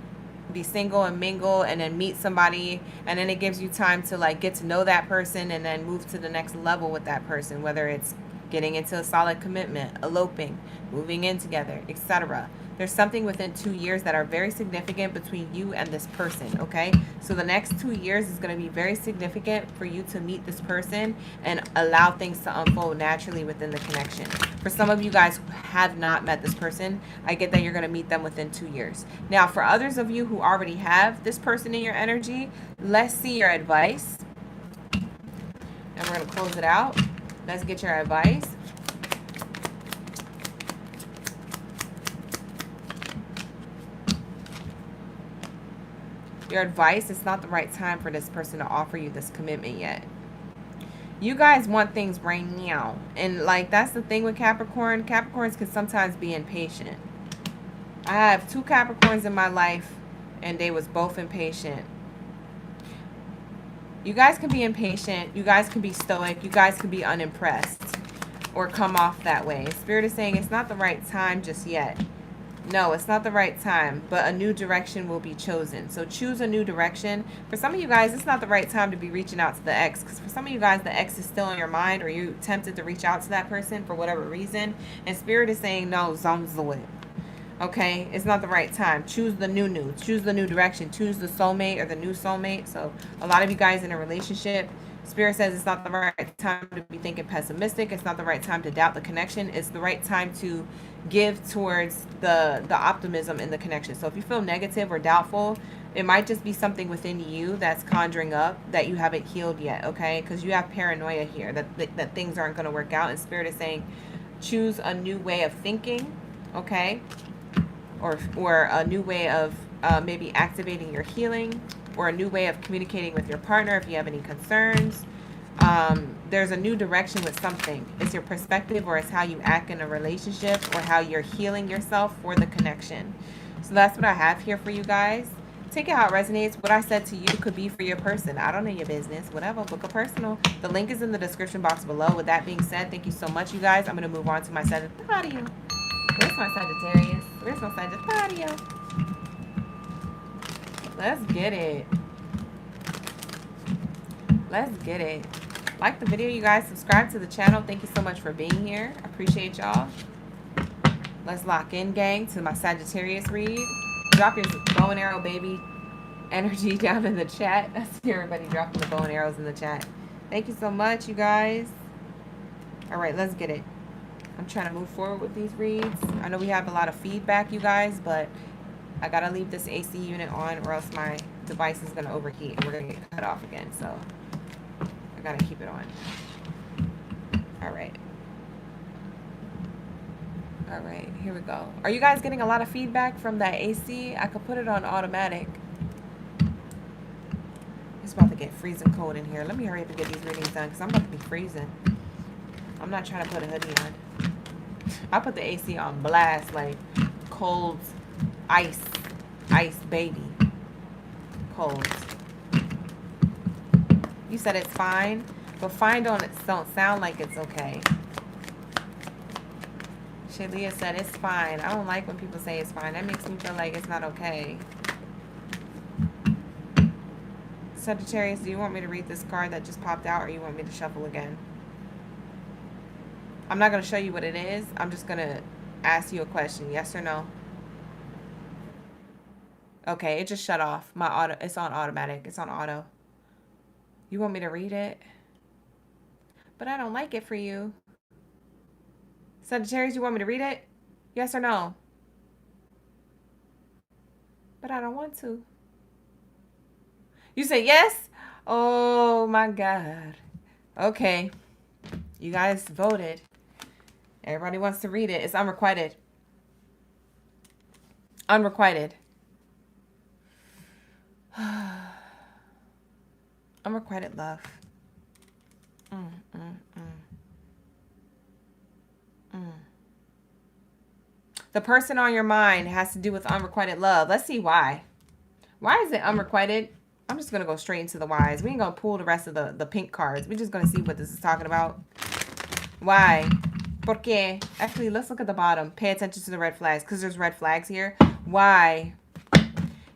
be single and mingle and then meet somebody, and then it gives you time to like get to know that person and then move to the next level with that person, whether it's getting into a solid commitment, eloping, moving in together, etc. There's something within 2 years that are very significant between you and this person, okay? So the next 2 years is going to be very significant for you to meet this person and allow things to unfold naturally within the connection. For some of you guys who have not met this person, I get that you're going to meet them within 2 years. Now, for others of you who already have this person in your energy, let's see your advice. And we're going to close it out. Let's get your advice. Your advice, it's not the right time for this person to offer you this commitment yet. You guys want things right now. And like, that's the thing with Capricorn. Capricorns can sometimes be impatient. I have 2 Capricorns in my life and they was both impatient. You guys can be impatient. You guys can be stoic. You guys can be unimpressed or come off that way. Spirit is saying it's not the right time just yet. No, it's not the right time, but a new direction will be chosen. So choose a new direction. For some of you guys, it's not the right time to be reaching out to the ex, because for some of you guys, the ex is still in your mind, or you're tempted to reach out to that person for whatever reason. And Spirit is saying, no, zomzoid. Okay, it's not the right time. Choose the new. Choose the new direction. Choose the soulmate or the new soulmate. So a lot of you guys in a relationship, Spirit says it's not the right time to be thinking pessimistic. It's not the right time to doubt the connection. It's the right time to give towards the optimism in the connection. So if you feel negative or doubtful, it might just be something within you that's conjuring up that you haven't healed yet, okay? Because you have paranoia here that things aren't going to work out. And Spirit is saying choose a new way of thinking, okay? Or a new way of maybe activating your healing, or a new way of communicating with your partner if you have any concerns. There's a new direction with something. It's your perspective, or it's how you act in a relationship, or how you're healing yourself for the connection. So that's what I have here for you guys. Take it how it resonates. What I said to you could be for your person. I don't know your business. Whatever. Book a personal. The link is in the description box below. With that being said, thank you so much, you guys. I'm going to move on to my Sagittarius. Where's my Sagittarius? Where's my Sagittarius? Let's get it. Let's get it. Like the video, you guys. Subscribe to the channel. Thank you so much for being here. I appreciate y'all. Let's lock in, gang, to my Sagittarius read. Drop your bow and arrow, baby, energy down in the chat. I see everybody dropping the bow and arrows in the chat. Thank you so much, you guys. All right, let's get it. I'm trying to move forward with these reads. I know we have a lot of feedback, you guys, but I got to leave this AC unit on, or else my device is going to overheat and we're going to get cut off again. So I got to keep it on. All right. All right, here we go. Are you guys getting a lot of feedback from that AC? I could put it on automatic. It's about to get freezing cold in here. Let me hurry up and get these readings done, because I'm about to be freezing. I'm not trying to put a hoodie on. I put the AC on blast, like cold ice baby. Cold. You said it's fine, but fine don't sound like it's okay. Shalia said it's fine. I don't like when people say it's fine. That makes me feel like it's not okay. Sagittarius, do you want me to read this card that just popped out, or you want me to shuffle again? I'm not going to show you what it is. I'm just going to ask you a question. Yes or no? Okay, it just shut off. My auto, it's on automatic. It's on auto. You want me to read it? But I don't like it for you. Sagittarius, you want me to read it? Yes or no? But I don't want to. You say yes? Oh my God. Okay. You guys voted. Everybody wants to read it. It's unrequited. Unrequited. Unrequited love. The person on your mind has to do with unrequited love. Let's see why. Why is it unrequited? I'm just going to go straight into the whys. We ain't going to pull the rest of the pink cards. We're just going to see what this is talking about. Why? Porque? Actually, let's look at the bottom. Pay attention to the red flags, because there's red flags here. Why?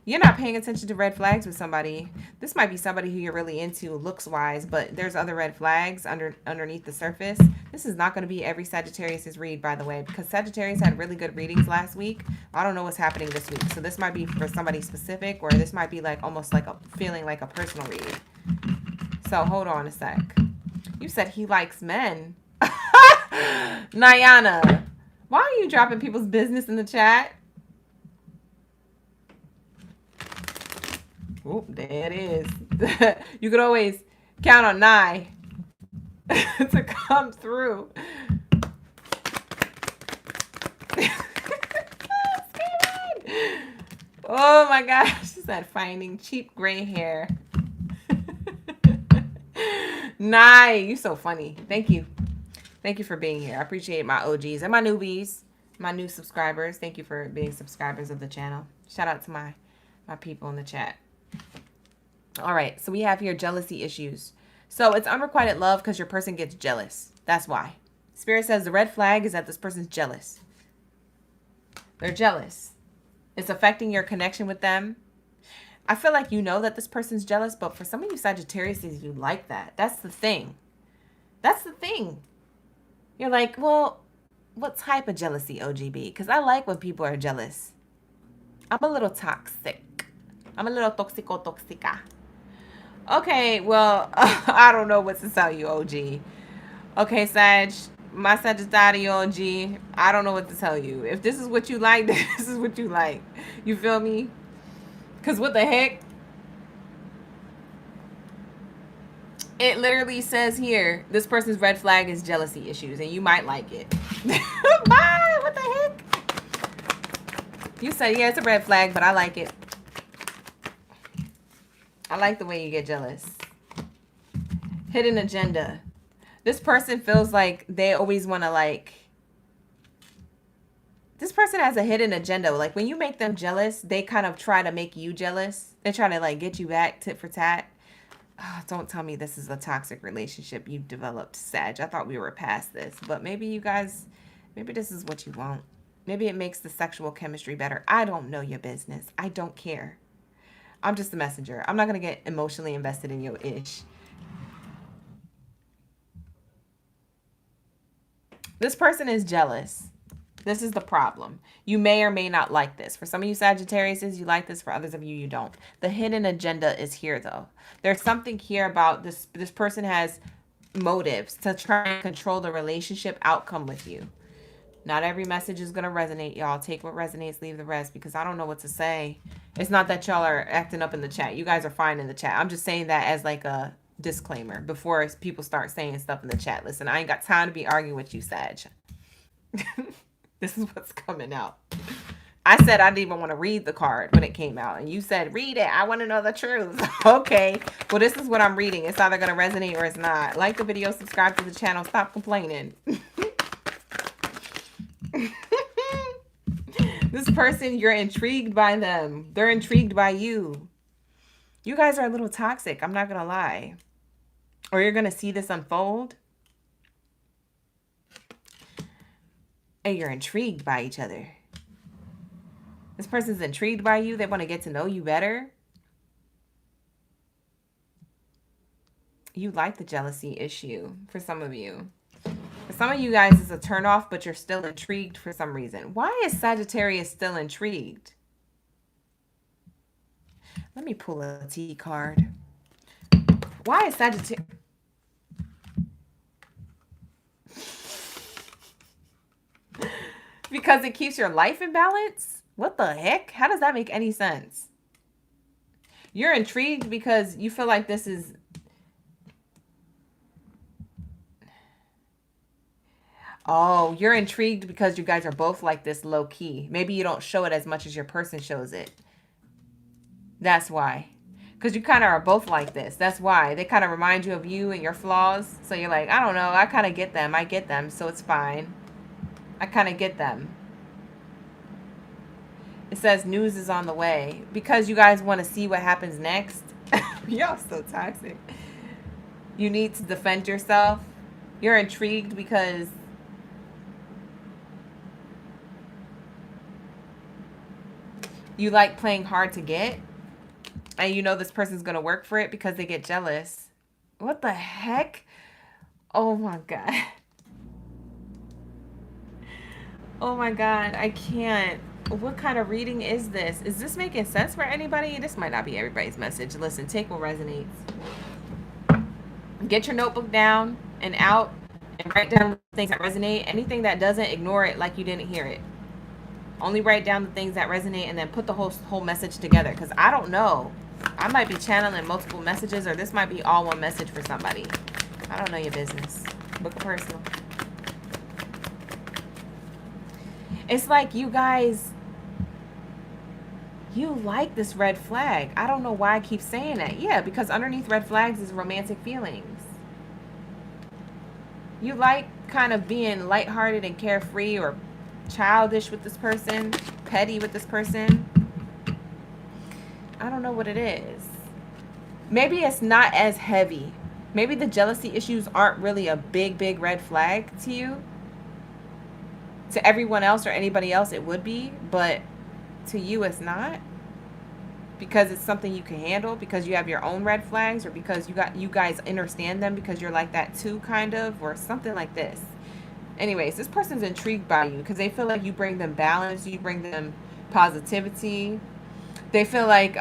You're not paying attention to red flags with somebody. This might be somebody who you're really into looks-wise, but there's other red flags underneath the surface. This is not going to be every Sagittarius's read, by the way, because Sagittarius had really good readings last week. I don't know what's happening this week. So this might be for somebody specific, or this might be like almost like a feeling like a personal read. So hold on a sec. You said he likes men. Nyana, why are you dropping people's business in the chat? Oh, there it is. You could always count on Nye to come through. Oh my gosh, she said finding cheap gray hair. Nye, you so funny. Thank you. Thank you for being here. I appreciate my OGs and my newbies, my new subscribers. Thank you for being subscribers of the channel. Shout out to my people in the chat. All right, so we have here jealousy issues. So it's unrequited love because your person gets jealous. That's why. Spirit says the red flag is that this person's jealous. They're jealous. It's affecting your connection with them. I feel like you know that this person's jealous, but for some of you Sagittarius, you like that. That's the thing. That's the thing. You're like, well, what type of jealousy, OGB? Because I like when people are jealous. I'm a little toxic. I'm a little toxica. Okay, well, I don't know what to tell you, OG. Okay, Sag, my Sagittario OG, I don't know what to tell you. If this is what you like, this is what you like. You feel me? Because what the heck? It literally says here, this person's red flag is jealousy issues, and you might like it. Bye! What the heck? You said, yeah, it's a red flag, but I like it. I like the way you get jealous. Hidden agenda. This person feels like they always want to like... This person has a hidden agenda. Like when you make them jealous, they kind of try to make you jealous. They try to like get you back tit for tat. Oh, don't tell me this is a toxic relationship you've developed, Sag. I thought we were past this. But maybe you guys... Maybe this is what you want. Maybe it makes the sexual chemistry better. I don't know your business. I don't care. I'm just a messenger. I'm not going to get emotionally invested in your ish. This person is jealous. This is the problem. You may or may not like this. For some of you Sagittariuses, you like this. For others of you, you don't. The hidden agenda is here, though. There's something here about this. This person has motives to try and control the relationship outcome with you. Not every message is going to resonate, y'all. Take what resonates, leave the rest, because I don't know what to say. It's not that y'all are acting up in the chat. You guys are fine in the chat. I'm just saying that as like a disclaimer before people start saying stuff in the chat. Listen, I ain't got time to be arguing with you, Sag. This is what's coming out. I said I didn't even want to read the card when it came out. And you said, read it. I want to know the truth. Okay. Well, this is what I'm reading. It's either going to resonate or it's not. Like the video, subscribe to the channel. Stop complaining. This person, you're intrigued by them. They're intrigued by you. You guys are a little toxic. I'm not going to lie. Or you're going to see this unfold. And you're intrigued by each other. This person's intrigued by you. They want to get to know you better. You like the jealousy issue for some of you. For some of you guys, it's a turnoff, but you're still intrigued for some reason. Why is Sagittarius still intrigued? Let me pull a T card. Why is Sagittarius... Because it keeps your life in balance? What the heck? How does that make any sense? You're intrigued because you feel like this is... Oh, you're intrigued because you guys are both like this low key. Maybe you don't show it as much as your person shows it. That's why. Because you kind of are both like this. That's why. They kind of remind you of you and your flaws. So you're like, I don't know. I kind of get them. I get them. So it's fine. I kind of get them. It says news is on the way. Because you guys want to see what happens next. Y'all so toxic. You need to defend yourself. You're intrigued because... You like playing hard to get, and you know this person's going to work for it because they get jealous. What the heck? Oh my God. Oh my God, I can't. What kind of reading is this? Is this making sense for anybody? This might not be everybody's message. Listen, take what resonates. Get your notebook down and out and write down things that resonate. Anything that doesn't, ignore it like you didn't hear it. Only write down the things that resonate and then put the whole message together. Because I don't know. I might be channeling multiple messages, or this might be all one message for somebody. I don't know your business. Book a personal. It's like you guys, you like this red flag. I don't know why I keep saying that. Yeah, because underneath red flags is romantic feelings. You like kind of being lighthearted and carefree, or childish with this person, petty with this person. I don't know what it is. Maybe it's not as heavy. Maybe the jealousy issues aren't really a big red flag to you. To everyone else or anybody else it would be, but to you it's not, because it's something you can handle, because you have your own red flags, or because you guys understand them because you're like that too, kind of, or something like this. Anyways, this person's intrigued by you because they feel like you bring them balance, you bring them positivity. They feel like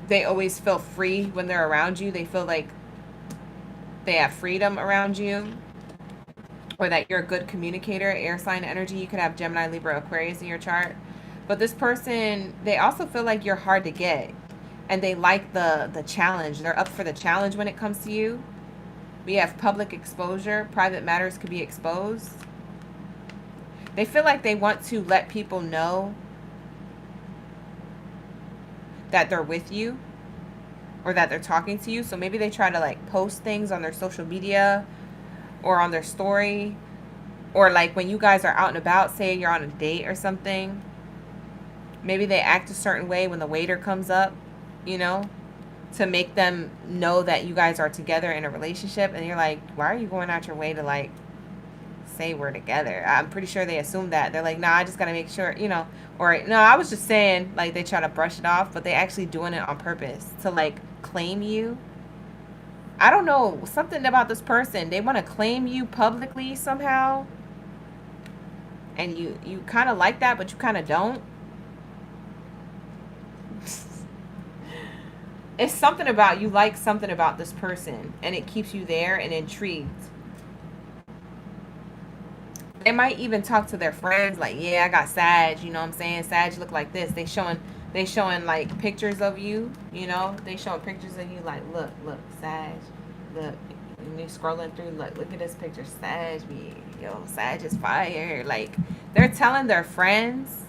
they always feel free when they're around you. They feel like they have freedom around you, or that you're a good communicator. Air sign energy. You could have Gemini, Libra, Aquarius in your chart. But this person, they also feel like you're hard to get, and they like the challenge. They're up for the challenge when it comes to you. We have public exposure. Private matters could be exposed. They feel like they want to let people know that they're with you, or that they're talking to you. So maybe they try to like post things on their social media or on their story, or like when you guys are out and about, say you're on a date or something, maybe they act a certain way when the waiter comes up, you know, to make them know that you guys are together in a relationship. And you're like, why are you going out your way to like say we're together? I'm pretty sure they assume that. They're like, nah, I just gotta make sure, you know, or no, I was just saying, like they try to brush it off, but they actually doing it on purpose to like claim you. I don't know, something about this person. They want to claim you publicly somehow. And you kind of like that, but you kind of don't. It's something about, you like something about this person, and it keeps you there and intrigued. They might even talk to their friends like, yeah, I got Sag, you know what I'm saying? Sag look like this. They showing like pictures of you, you know? They showing pictures of you like, look, Sag, look. And you scrolling through, look at this picture. Sag, yo, Sag is fire. Like, they're telling their friends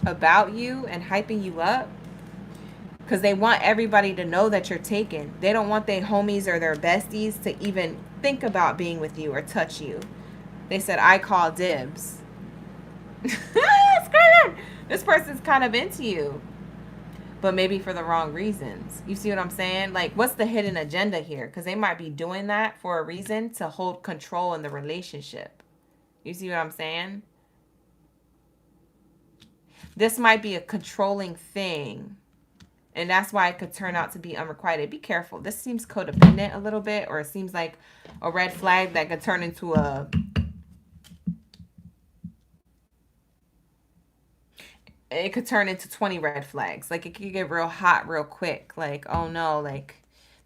about you and hyping you up because they want everybody to know that you're taken. They don't want their homies or their besties to even think about being with you or touch you. They said, I call dibs. This person's kind of into you, but maybe for the wrong reasons. You see what I'm saying? Like, what's the hidden agenda here? Because they might be doing that for a reason, to hold control in the relationship. You see what I'm saying? This might be a controlling thing, and that's why it could turn out to be unrequited. Be careful. This seems codependent a little bit, or it seems like a red flag that could turn into a... It could turn into 20 red flags. Like, it could get real hot real quick. Like, oh no, like,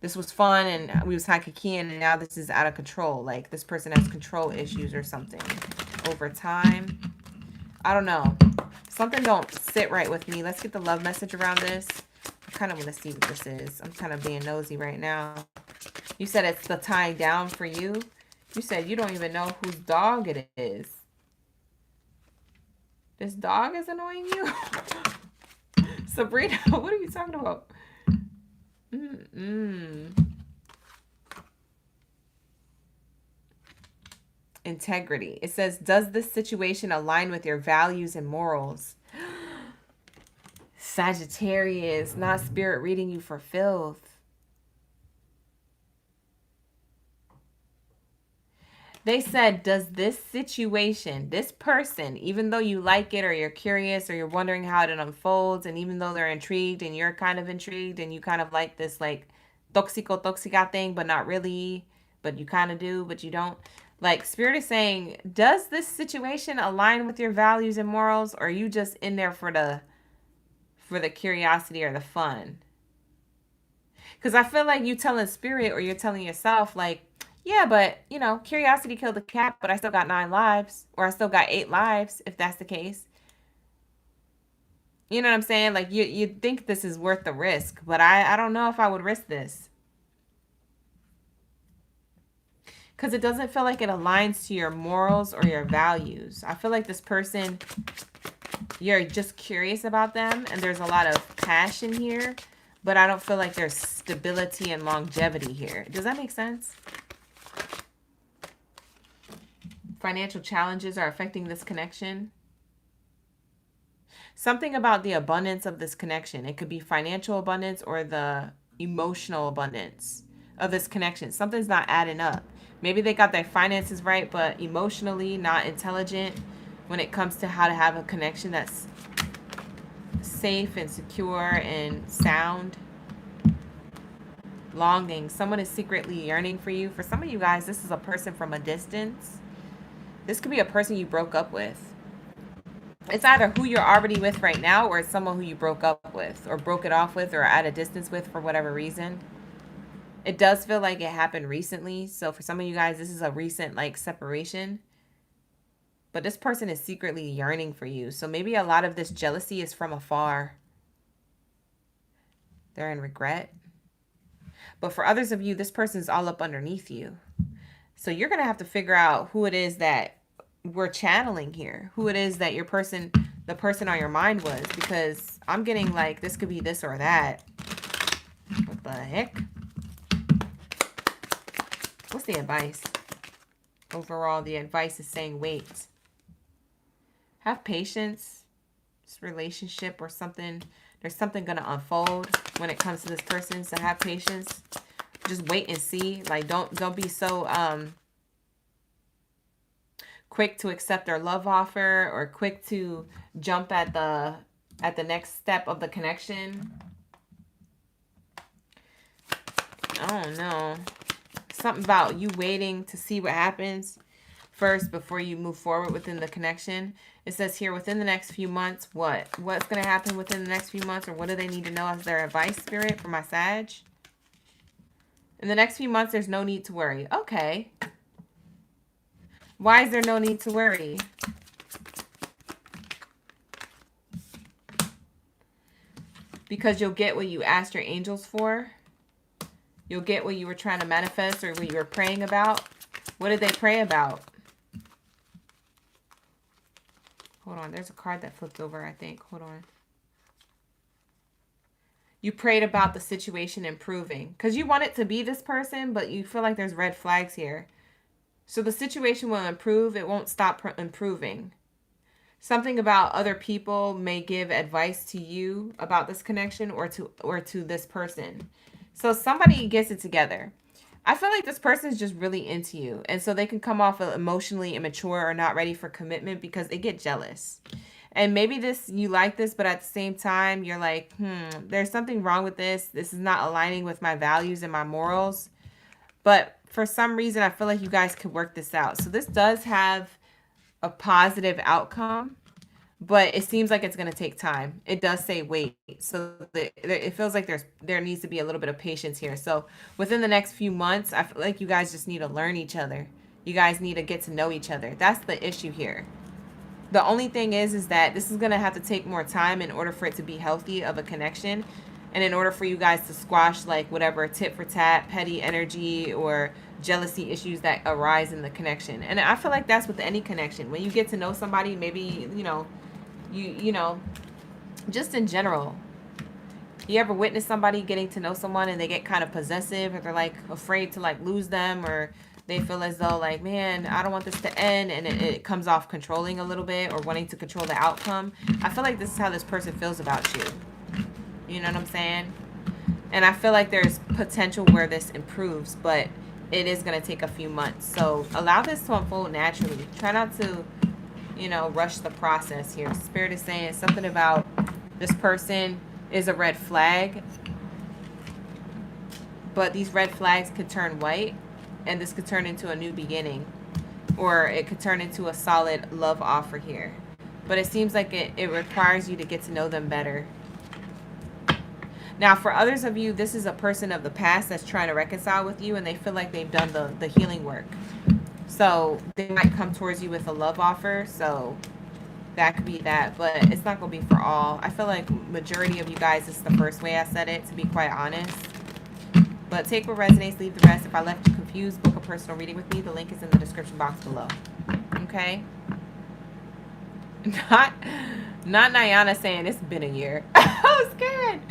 this was fun and we was high-keying, and now this is out of control. Like, this person has control issues or something over time. I don't know. Something don't sit right with me. Let's get the love message around this. I kind of want to see what this is. I'm kind of being nosy right now. You said it's the tying down for you. You said you don't even know whose dog it is. This dog is annoying you? Sabrina, what are you talking about? Integrity. It says, does this situation align with your values and morals? Sagittarius, not spirit reading you for filth. They said, does this situation, this person, even though you like it or you're curious or you're wondering how it unfolds, and even though they're intrigued and you're kind of intrigued and you kind of like this like toxica thing, but not really, but you kind of do, but you don't. Like, Spirit is saying, does this situation align with your values and morals, or are you just in there for the curiosity or the fun? Because I feel like you telling Spirit or you're telling yourself, like, yeah, but, you know, curiosity killed the cat, but I still got 9 lives, or I still got 8 lives, if that's the case. You know what I'm saying? Like, you think this is worth the risk, but I don't know if I would risk this. Because it doesn't feel like it aligns to your morals or your values. I feel like this person, you're just curious about them, and there's a lot of passion here, but I don't feel like there's stability and longevity here. Does that make sense? Financial challenges are affecting this connection. Something about the abundance of this connection. It could be financial abundance or the emotional abundance of this connection. Something's not adding up. Maybe they got their finances right, but emotionally not intelligent when it comes to how to have a connection that's safe and secure and sound. Longing. Someone is secretly yearning for you. For some of you guys, this is a person from a distance. This could be a person you broke up with. It's either who you're already with right now, or it's someone who you broke up with or broke it off with or at a distance with for whatever reason. It does feel like it happened recently. So for some of you guys, this is a recent like separation. But this person is secretly yearning for you. So maybe a lot of this jealousy is from afar. They're in regret. But for others of you, this person is all up underneath you. So you're going to have to figure out who it is that we're channeling here. Who it is that your person, the person on your mind was. Because I'm getting like this could be this or that. What the heck? What's the advice? Overall, the advice is saying wait. Have patience. This relationship or something. There's something going to unfold when it comes to this person. So have patience. Just wait and see. Like don't be so quick to accept their love offer or quick to jump at the next step of the connection. I don't know. Something about you waiting to see what happens first before you move forward within the connection. It says here within the next few months, what's going to happen within the next few months, or what do they need to know as their advice, Spirit, for my Sag? In the next few months, there's no need to worry. Okay. Why is there no need to worry? Because you'll get what you asked your angels for. You'll get what you were trying to manifest or what you were praying about. What did they pray about? Hold on. There's a card that flipped over, I think. Hold on. You prayed about the situation improving. Because you want it to be this person, but you feel like there's red flags here. So the situation will improve. It won't stop improving. Something about other people may give advice to you about this connection or to this person. So somebody gets it together. I feel like this person is just really into you. And so they can come off emotionally immature or not ready for commitment because they get jealous. And maybe you like this, but at the same time, you're like, there's something wrong with this. This is not aligning with my values and my morals. But for some reason, I feel like you guys could work this out. So this does have a positive outcome, but it seems like it's going to take time. It does say wait. So it feels like there needs to be a little bit of patience here. So within the next few months, I feel like you guys just need to learn each other. You guys need to get to know each other. That's the issue here. The only thing is that this is going to have to take more time in order for it to be healthy of a connection. And in order for you guys to squash like whatever tit for tat, petty energy or jealousy issues that arise in the connection. And I feel like that's with any connection. When you get to know somebody, maybe, you know, just in general, you ever witness somebody getting to know someone and they get kind of possessive or they're like afraid to like lose them, or they feel as though like, man, I don't want this to end, and it comes off controlling a little bit or wanting to control the outcome. I feel like this is how this person feels about you. You know what I'm saying? And I feel like there's potential where this improves, but it is going to take a few months. So allow this to unfold naturally. Try not to, you know, rush the process here. Spirit is saying something about this person is a red flag, but these red flags could turn white, and this could turn into a new beginning, or it could turn into a solid love offer here. But it seems like it requires you to get to know them better. Now, for others of you, this is a person of the past that's trying to reconcile with you, and they feel like they've done the healing work. So they might come towards you with a love offer. So that could be that, but it's not going to be for all. I feel like majority of you guys, this is the first way I said it, to be quite honest. But take what resonates, leave the rest. If I left you confused, book a personal reading with me. The link is in the description box below. Okay? Not Nyana saying it's been a year. I was scared.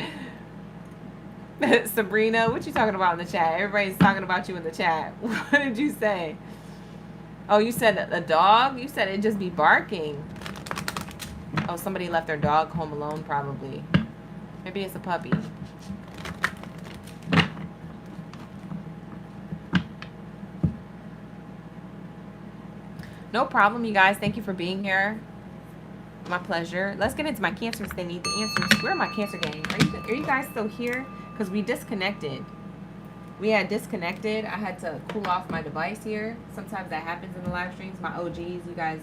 Sabrina, what you talking about in the chat? Everybody's talking about you in the chat. What did you say? Oh, you said a dog? You said it'd just be barking. Oh, somebody left their dog home alone, probably. Maybe it's a puppy. No problem, you guys. Thank you for being here. My pleasure. Let's get into my Cancers. They need the answers. Where are my Cancer gang? Are you guys still here? Because we disconnected. We had disconnected. I had to cool off my device here. Sometimes that happens in the live streams. My OGs, you guys,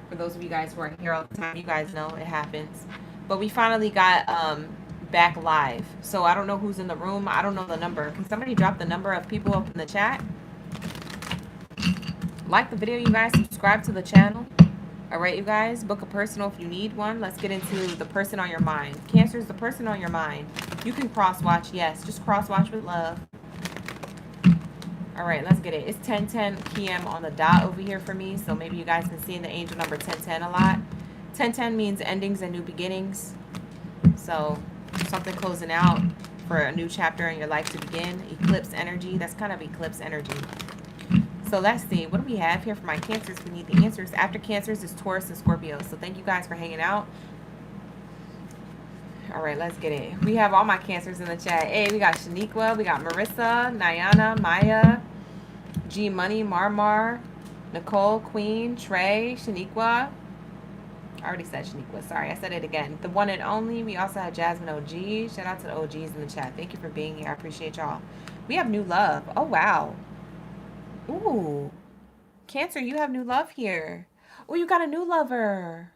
for those of you guys who are here all the time, you guys know it happens. But we finally got back live. So I don't know who's in the room. I don't know the number. Can somebody drop the number of people up in the chat? Like the video, you guys. Subscribe to the channel. All right, you guys. Book a personal if you need one. Let's get into the person on your mind. Cancer is the person on your mind. You can cross-watch. Yes, just cross-watch with love. All right, let's get it. It's 10:10 p.m. on the dot over here for me, so maybe you guys can see the angel number 1010 a lot. 1010 means endings and new beginnings. So something closing out for a new chapter in your life to begin. Eclipse energy. That's kind of eclipse energy. So let's see. What do we have here for my Cancers? We need the answers. After Cancers is Taurus and Scorpio. So thank you guys for hanging out. All right, let's get it. We have all my Cancers in the chat. Hey, we got Shaniqua, we got Marissa, Nyana, Maya, G Money, Marmar, Nicole, Queen, Trey, Shaniqua. I already said Shaniqua. Sorry, I said it again. The one and only. We also have Jasmine OG. Shout out to the OGs in the chat. Thank you for being here. I appreciate y'all. We have new love. Oh, wow. Ooh. Cancer, you have new love here. Oh, you got a new lover.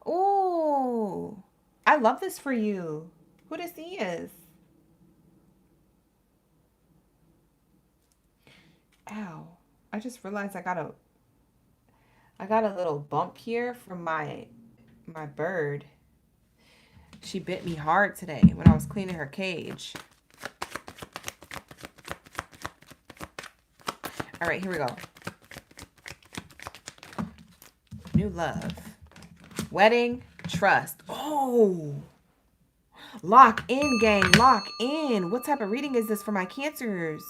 Ooh. I love this for you. Who this is? Ow. I just realized I got a little bump here from my bird. She bit me hard today when I was cleaning her cage. All right, here we go. New love. Wedding. Trust. Oh. Lock in, gang. Lock in. What type of reading is this for my Cancers?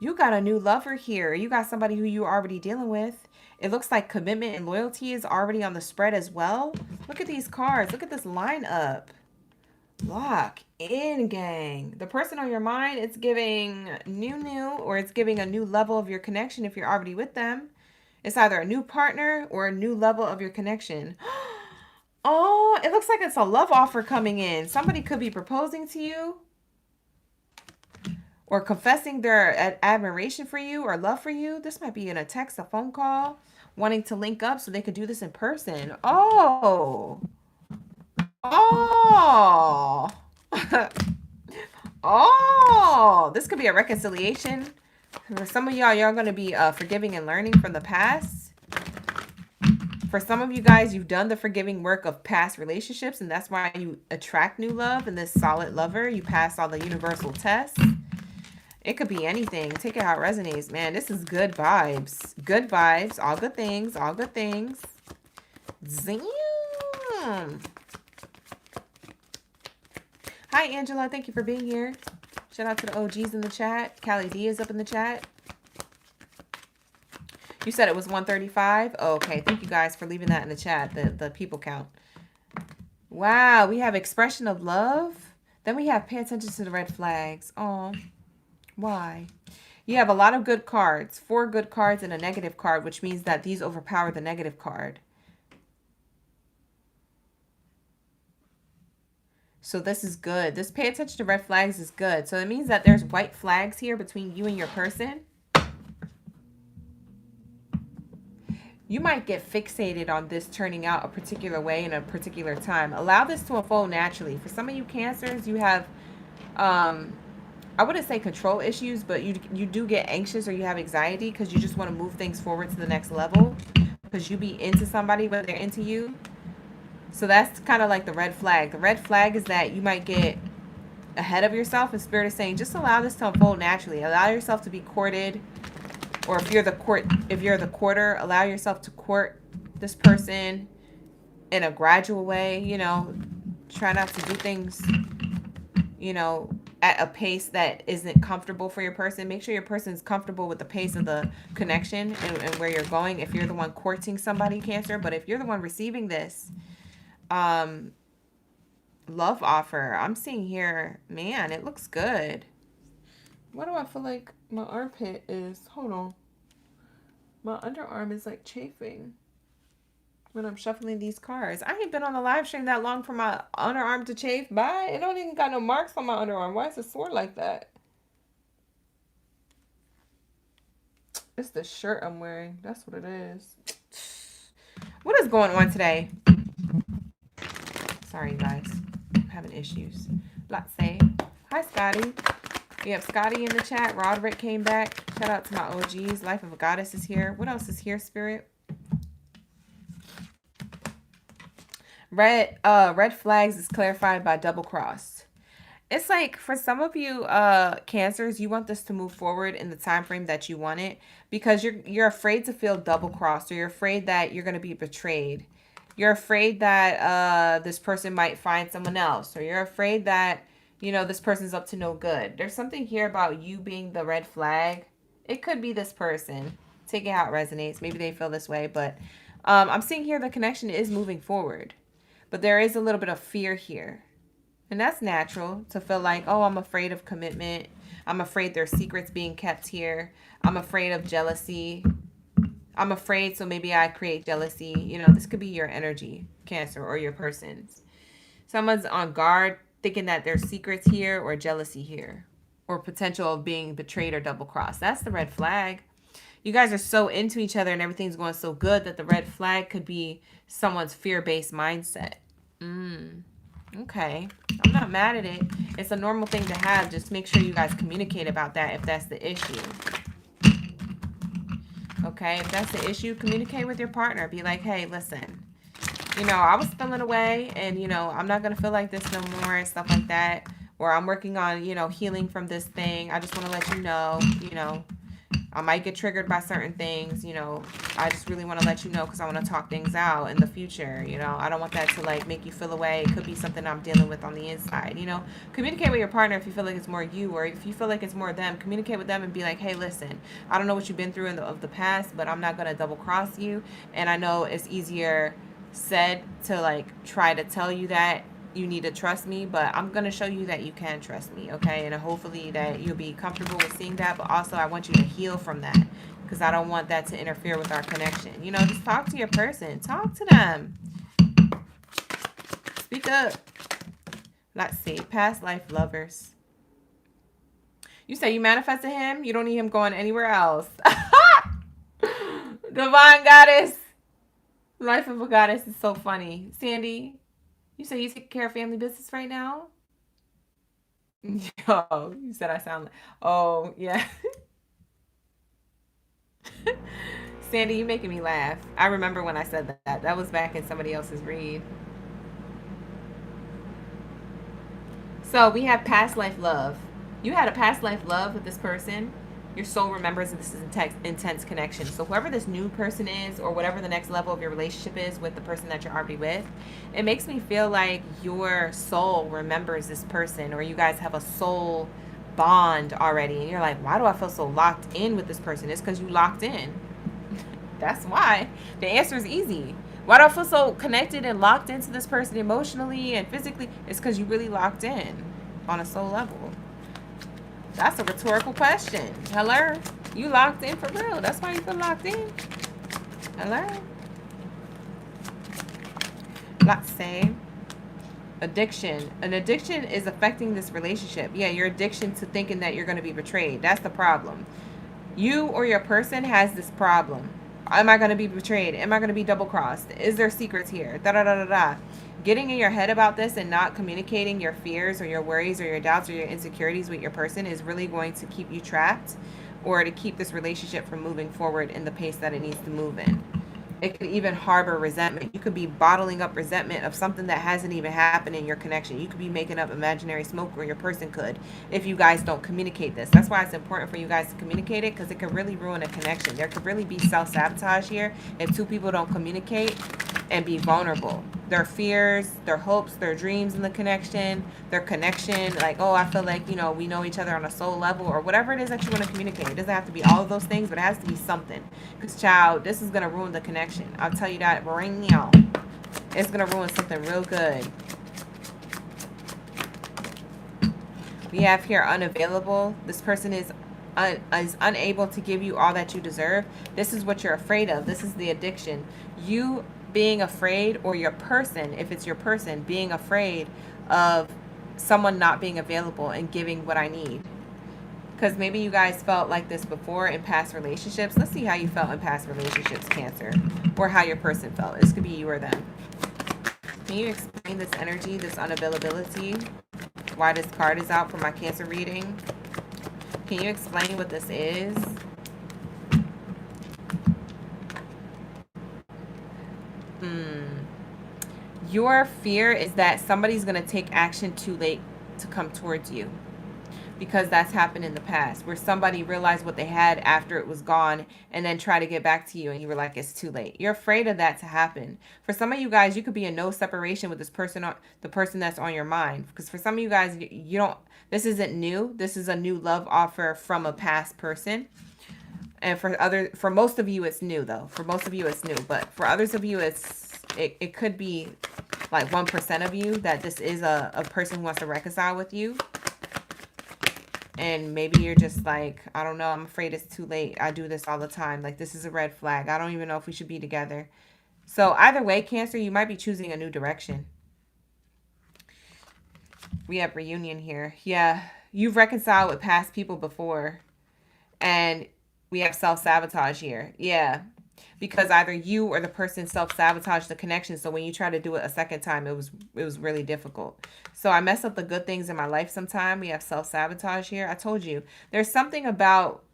You got a new lover here. You got somebody who you're already dealing with. It looks like commitment and loyalty is already on the spread as well. Look at these cards. Look at this lineup. Lock in, gang. The person on your mind, it's giving new, or it's giving a new level of your connection if you're already with them. It's either a new partner or a new level of your connection. Oh, it looks like it's a love offer coming in. Somebody could be proposing to you or confessing their admiration for you or love for you. This might be in a text, a phone call, wanting to link up so they could do this in person. Oh. Oh. Oh. This could be a reconciliation. For some of y'all going to be forgiving and learning from the past. For some of you guys, you've done the forgiving work of past relationships, and that's why you attract new love and this solid lover. You passed all the universal tests. It could be anything. Take it how it resonates. Man, this is good vibes. Good vibes. All good things. All good things. Damn. Hi, Angela. Thank you for being here. Shout out to the OGs in the chat. Callie D is up in the chat. You said it was 135? Oh, okay. Thank you guys for leaving that in the chat, the people count. Wow, we have expression of love. Then we have pay attention to the red flags. Oh, why? You have a lot of good cards, 4 good cards and a negative card, which means that these overpower the negative card. So this is good. This pay attention to red flags is good. So it means that there's white flags here between you and your person. You might get fixated on this turning out a particular way in a particular time. Allow this to unfold naturally. For some of you Cancers, you have, I wouldn't say control issues, but you do get anxious or you have anxiety because you just want to move things forward to the next level because you be into somebody, but they're into you. So that's kind of like the red flag. The red flag is that you might get ahead of yourself, and Spirit is saying just allow this to unfold naturally. Allow yourself to be courted. Or if you're the courter, allow yourself to court this person in a gradual way, you know. Try not to do things, you know, at a pace that isn't comfortable for your person. Make sure your person's comfortable with the pace of the connection and where you're going if you're the one courting somebody, Cancer. But if you're the one receiving this love offer, I'm seeing here, man, it looks good. Why do I feel like my armpit is, hold on, my underarm is like chafing when I'm shuffling these cards. I ain't been on the live stream that long for my underarm to chafe. Bye. It don't even got no marks on my underarm. Why is it sore like that? It's the shirt I'm wearing. That's what it is. What is going on today? Sorry, guys. I'm having issues. Let's say hi, Scotty. We have Scotty in the chat. Roderick came back. Shout out to my OGs. Life of a Goddess is here. What else is here, Spirit? Red flags is clarified by double cross. It's like for some of you Cancers, you want this to move forward in the time frame that you want it because you're afraid to feel double crossed, or you're afraid that you're going to be betrayed. You're afraid that this person might find someone else, or you're afraid that, you know, this person's up to no good. There's something here about you being the red flag. It could be this person. Take it how it resonates. Maybe they feel this way, but I'm seeing here the connection is moving forward. But there is a little bit of fear here. And that's natural to feel like, oh, I'm afraid of commitment. I'm afraid there's secrets being kept here. I'm afraid of jealousy. I'm afraid, so maybe I create jealousy. You know, this could be your energy, Cancer, or your person's. Someone's on guard, thinking that there's secrets here or jealousy here, or potential of being betrayed or double crossed. That's the red flag. You guys are so into each other and everything's going so good that the red flag could be someone's fear-based mindset. Okay. I'm not mad at it. It's a normal thing to have. Just make sure you guys communicate about that if that's the issue. Okay? If that's the issue, communicate with your partner. Be like, hey, listen, you know, I was feeling away and, you know, I'm not going to feel like this no more and stuff like that. Or I'm working on, you know, healing from this thing. I just want to let you know, I might get triggered by certain things, you know. I just really want to let you know because I want to talk things out in the future, you know. I don't want that to, like, make you feel away. It could be something I'm dealing with on the inside, you know. Communicate with your partner if you feel like it's more you, or if you feel like it's more them. Communicate with them and be like, hey, listen, I don't know what you've been through of the past, but I'm not going to double cross you. And I know it's easier said to, like, try to tell you that you need to trust me, but I'm going to show you that you can trust me, okay? And hopefully that you'll be comfortable with seeing that, but also I want you to heal from that because I don't want that to interfere with our connection. You know, just talk to your person. Talk to them. Speak up. Let's see. Past life lovers. You say you manifested him. You don't need him going anywhere else. Divine Goddess. Life of a Goddess is so funny. Sandy, you say you take care of family business right now? Yo, you said I sound like, oh, yeah. Sandy, you making me laugh. I remember when I said that. That was back in somebody else's read. So we have past life love. You had a past life love with this person. Your soul remembers that this is intense connection. So whoever this new person is, or whatever the next level of your relationship is with the person that you're already with, it makes me feel like your soul remembers this person, or you guys have a soul bond already. And you're like, why do I feel so locked in with this person? It's because you locked in. That's why. The answer is easy. Why do I feel so connected and locked into this person emotionally and physically? It's because you really locked in on a soul level. That's a rhetorical question. Hello? You locked in for real. That's why you feel locked in. Hello? Let's say addiction. An addiction is affecting this relationship. Yeah, your addiction to thinking that you're going to be betrayed. That's the problem. You or your person has this problem. Am I going to be betrayed? Am I going to be double crossed? Is there secrets here? Da da da da da. Getting in your head about this and not communicating your fears or your worries or your doubts or your insecurities with your person is really going to keep you trapped, or to keep this relationship from moving forward in the pace that it needs to move in. It could even harbor resentment. You could be bottling up resentment of something that hasn't even happened in your connection. You could be making up imaginary smoke, or your person could, if you guys don't communicate this. That's why it's important for you guys to communicate it, because it could really ruin a connection. There could really be self-sabotage here if two people don't communicate and be vulnerable. Their fears, their hopes, their dreams in the connection, their connection, like, oh, I feel like, you know, we know each other on a soul level, or whatever it is that you want to communicate. It doesn't have to be all of those things, but it has to be something. Because, child, this is going to ruin the connection. I'll tell you that right now. It's going to ruin something real good. We have here unavailable. This person is unable to give you all that you deserve. This is what you're afraid of. This is the addiction. You being afraid, or your person, if it's your person, being afraid of someone not being available and giving what I need. Because maybe you guys felt like this before in past relationships. Let's see how you felt in past relationships, Cancer, or how your person felt. This could be you or them. Can you explain this energy, this unavailability? Why this card is out for my Cancer reading? Can you explain what this is? Your fear is that somebody's going to take action too late to come towards you. Because that's happened in the past, where somebody realized what they had after it was gone and then try to get back to you and you were like, it's too late. You're afraid of that to happen. For some of you guys, you could be in no separation with this person, or the person that's on your mind. Because for some of you guys, you don't, this isn't new. This is a new love offer from a past person. And for most of you, it's new though. For most of you, it's new. But for others of you, it could be like 1% of you that this is a person who wants to reconcile with you. And maybe you're just like, I don't know, I'm afraid it's too late. I do this all the time. Like, this is a red flag. I don't even know if we should be together. So either way, Cancer, you might be choosing a new direction. We have reunion here. Yeah, you've reconciled with past people before. And we have self-sabotage here. Yeah. Because either you or the person self-sabotaged the connection. So when you try to do it a second time, it was really difficult. So I mess up the good things in my life sometime. We have self-sabotage here. I told you. There's something about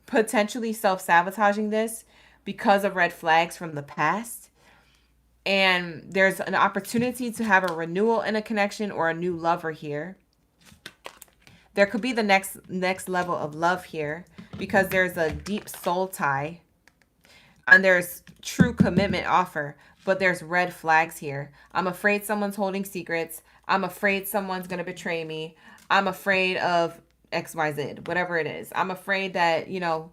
potentially self-sabotaging this because of red flags from the past. And there's an opportunity to have a renewal in a connection or a new lover here. There could be the next level of love here because there's a deep soul tie. And there's true commitment offer, but there's red flags here. I'm afraid someone's holding secrets. I'm afraid someone's going to betray me. I'm afraid of XYZ, whatever it is. I'm afraid that, you know,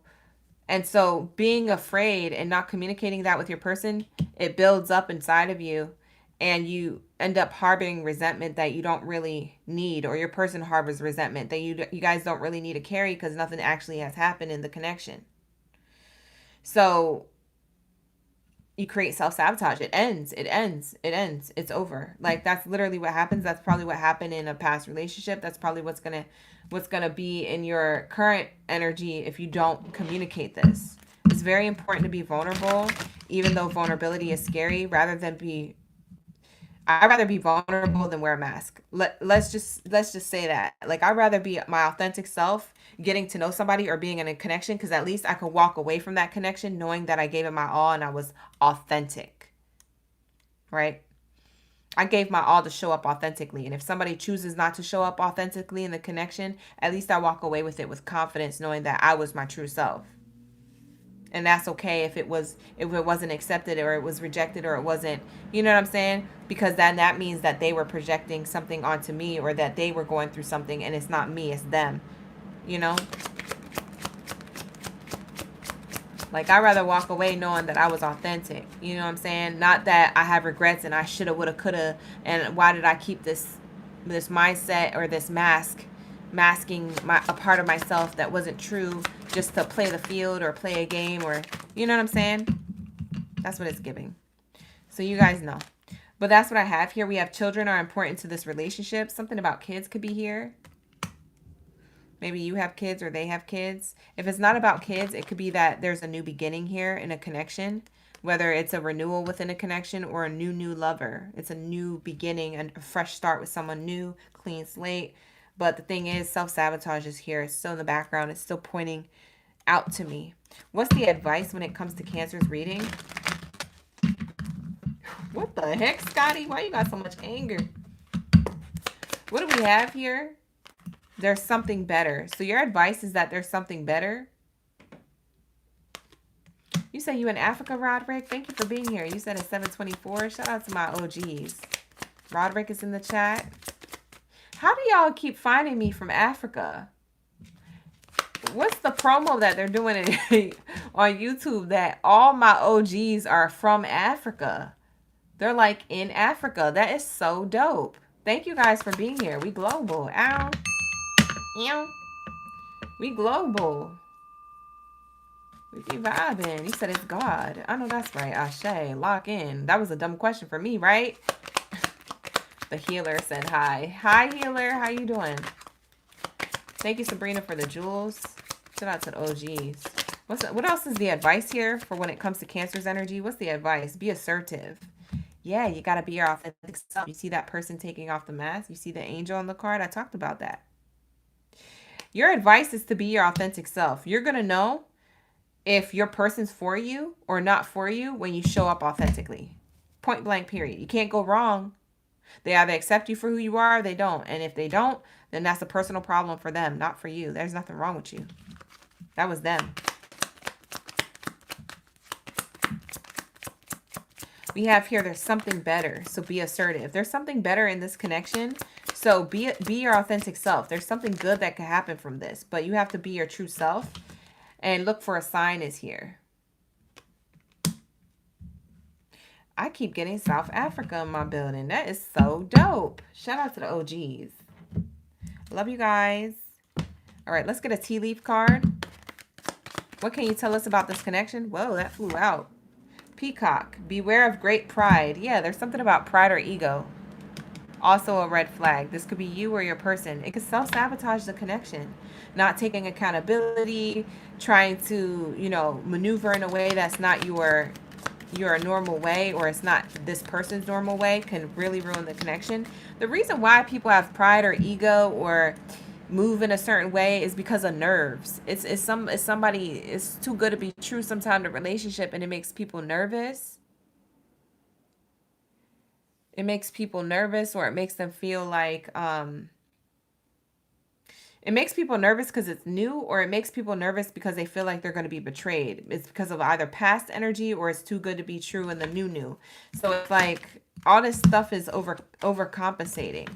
and so being afraid and not communicating that with your person, it builds up inside of you and you end up harboring resentment that you don't really need, or your person harbors resentment that you guys don't really need to carry because nothing actually has happened in the connection. So you create self-sabotage. It ends. It's over. Like, that's literally what happens. That's probably what happened in a past relationship. That's probably what's gonna be in your current energy if you don't communicate this. It's very important to be vulnerable, even though vulnerability is scary. I'd rather be vulnerable than wear a mask. Let's just say that. Like, I'd rather be my authentic self, getting to know somebody or being in a connection, because at least I could walk away from that connection knowing that I gave it my all and I was authentic. Right? I gave my all to show up authentically. And if somebody chooses not to show up authentically in the connection, at least I walk away with it with confidence, knowing that I was my true self. And that's okay if it wasn't accepted, or it was rejected, or it wasn't, you know what I'm saying? Because then that means that they were projecting something onto me, or that they were going through something, and it's not me, it's them, you know? Like, I'd rather walk away knowing that I was authentic, you know what I'm saying? Not that I have regrets and I shoulda, woulda, coulda, and why did I keep this mindset or this mask masking a part of myself that wasn't true just to play the field or play a game, or, you know what I'm saying? That's what it's giving. So you guys know. But that's what I have here. We have children are important to this relationship. Something about kids could be here. Maybe you have kids or they have kids. If it's not about kids, it could be that there's a new beginning here in a connection, whether it's a renewal within a connection or a new lover. It's a new beginning, a fresh start with someone new, clean slate. But the thing is, self-sabotage is here. It's still in the background. It's still pointing out to me. What's the advice when it comes to Cancer's reading? What the heck, Scotty? Why you got so much anger? What do we have here? There's something better. So your advice is that there's something better. You say you in Africa, Roderick? Thank you for being here. You said it's 7:24. Shout out to my OGs. Roderick is in the chat. How do y'all keep finding me from Africa? What's the promo that they're doing on YouTube that all my OGs are from Africa? They're like in Africa. That is so dope. Thank you guys for being here. We global. Ow. Ew. We global. We be vibing. You said it's God. I know that's right. Ashe. Lock in. That was a dumb question for me, right? The healer said hi. Hi, healer. How you doing? Thank you, Sabrina, for the jewels. Shout out to the OGs. What else is the advice here for when it comes to Cancer's energy? What's the advice? Be assertive. Yeah, you got to be your authentic self. You see that person taking off the mask? You see the angel on the card? I talked about that. Your advice is to be your authentic self. You're going to know if your person's for you or not for you when you show up authentically. Point blank, period. You can't go wrong. They either accept you for who you are or they don't. And if they don't, then that's a personal problem for them, not for you. There's nothing wrong with you. That was them. We have here, there's something better. So be assertive. There's something better in this connection. So be your authentic self. There's something good that could happen from this. But you have to be your true self. And look for a sign is here. I keep getting South Africa in my building. That is so dope. Shout out to the OGs. Love you guys. All right, let's get a tea leaf card. What can you tell us about this connection? Whoa, that flew out. Peacock, beware of great pride. Yeah, there's something about pride or ego. Also a red flag. This could be you or your person. It could self-sabotage the connection. Not taking accountability, trying to, you know, maneuver in a way that's not your normal way, or it's not this person's normal way, can really ruin the connection. The reason why people have pride or ego or move in a certain way is because of nerves. It's too good to be true sometimes in a relationship, and it makes people nervous. It makes people nervous, or it makes them feel like it makes people nervous because it's new, or it makes people nervous because they feel like they're going to be betrayed. It's because of either past energy or it's too good to be true in the new. So it's like all this stuff is overcompensating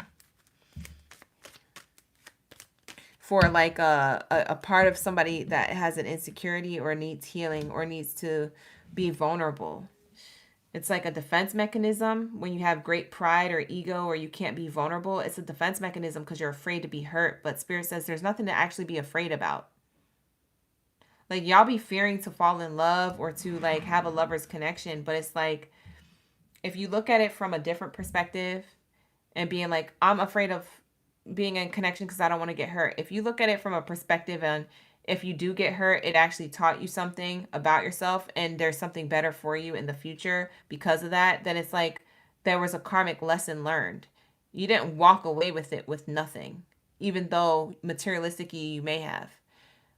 for like a part of somebody that has an insecurity or needs healing or needs to be vulnerable. It's like a defense mechanism when you have great pride or ego or you can't be vulnerable. It's a defense mechanism because you're afraid to be hurt. But Spirit says there's nothing to actually be afraid about. Like y'all be fearing to fall in love or to like have a lover's connection. But it's like if you look at it from a different perspective and being like, I'm afraid of being in connection because I don't want to get hurt. If you look at it from a perspective and if you do get hurt, it actually taught you something about yourself and there's something better for you in the future because of that, then it's like there was a karmic lesson learned. You didn't walk away with it with nothing, even though materialistically you may have.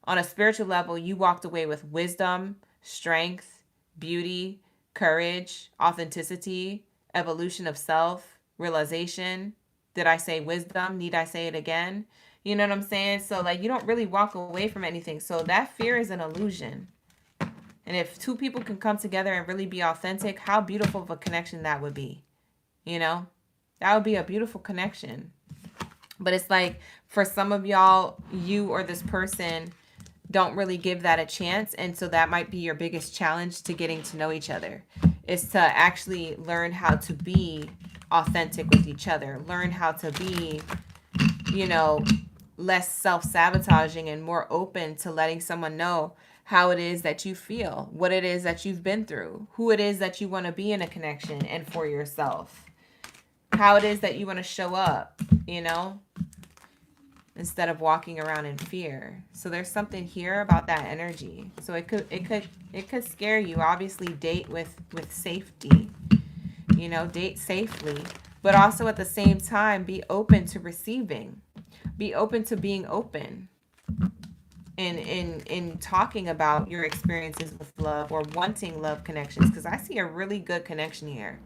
On a spiritual level, you walked away with wisdom, strength, beauty, courage, authenticity, evolution of self, realization. Did I say wisdom? Need I say it again? You know what I'm saying? So like you don't really walk away from anything. So that fear is an illusion. And if two people can come together and really be authentic, how beautiful of a connection that would be. You know? That would be a beautiful connection. But it's like for some of y'all, you or this person don't really give that a chance. And so that might be your biggest challenge to getting to know each other. Is to actually learn how to be authentic with each other. Learn how to be, you know, less self-sabotaging and more open to letting someone know how it is that you feel, what it is that you've been through, who it is that you want to be in a connection and for yourself, how it is that you want to show up, you know, instead of walking around in fear. So there's something here about that energy. So it could scare you. Obviously, date with safety, you know, date safely, but also at the same time be open to receiving. Be open to being open in talking about your experiences with love or wanting love connections, because I see a really good connection here.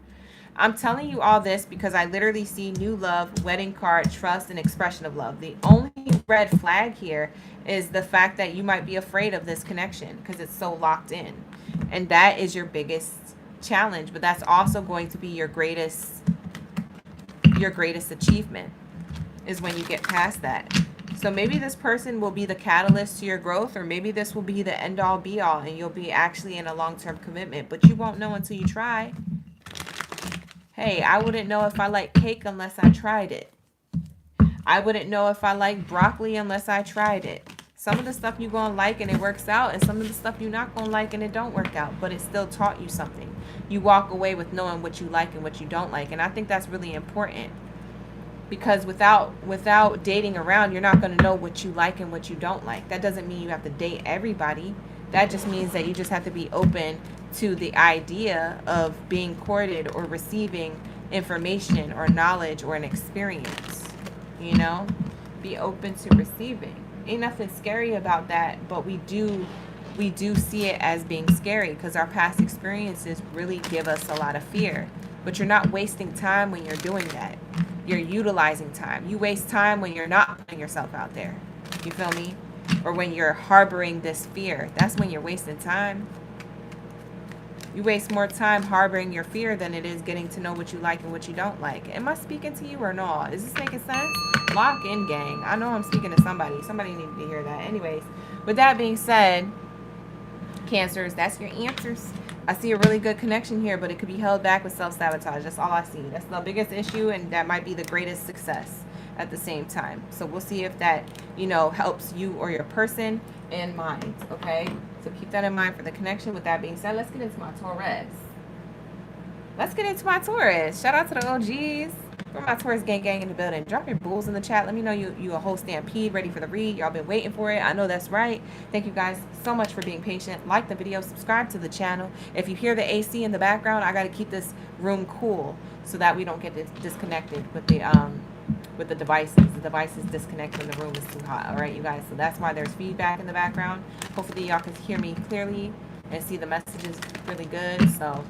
I'm telling you all this because I literally see new love, wedding card, trust, and expression of love. The only red flag here is the fact that you might be afraid of this connection because it's so locked in. And that is your biggest challenge, but that's also going to be your greatest achievement, is when you get past that. So maybe this person will be the catalyst to your growth, or maybe this will be the end all be all and you'll be actually in a long-term commitment, but you won't know until you try. Hey, I wouldn't know if I like cake unless I tried it. I wouldn't know if I like broccoli unless I tried it. Some of the stuff you're going to like and it works out, and some of the stuff you're not going to like and it don't work out, but it still taught you something. You walk away with knowing what you like and what you don't like, and I think that's really important. Because without dating around, you're not going to know what you like and what you don't like. That doesn't mean you have to date everybody. That just means that you just have to be open to the idea of being courted or receiving information or knowledge or an experience. You know, be open to receiving. Ain't nothing scary about that, but we do see it as being scary because our past experiences really give us a lot of fear. But you're not wasting time when you're doing that. You're utilizing time. You waste time when you're not putting yourself out there. You feel me? Or when you're harboring this fear. That's when you're wasting time. You waste more time harboring your fear than it is getting to know what you like and what you don't like. Am I speaking to you or no? Is this making sense? Lock in, gang. I know I'm speaking to somebody. Somebody needed to hear that. Anyways, with that being said, Cancers, that's your answers. I see a really good connection here, but it could be held back with self-sabotage. That's all I see. That's the biggest issue, and that might be the greatest success at the same time. So we'll see if that, helps you or your person and mind, okay? So keep that in mind for the connection. With that being said, let's get into my Taurus. Shout out to the OGs. For my Taurus gang in the building. Drop your bulls in the chat. Let me know you a whole stampede ready for the read. Y'all been waiting for it. I know that's right. Thank you guys so much for being patient. Like the video. Subscribe to the channel. If you hear the AC in the background, I got to keep this room cool so that we don't get disconnected with the devices. The devices disconnect when the room is too hot. All right, you guys. So that's why there's feedback in the background. Hopefully y'all can hear me clearly and see the messages really good. So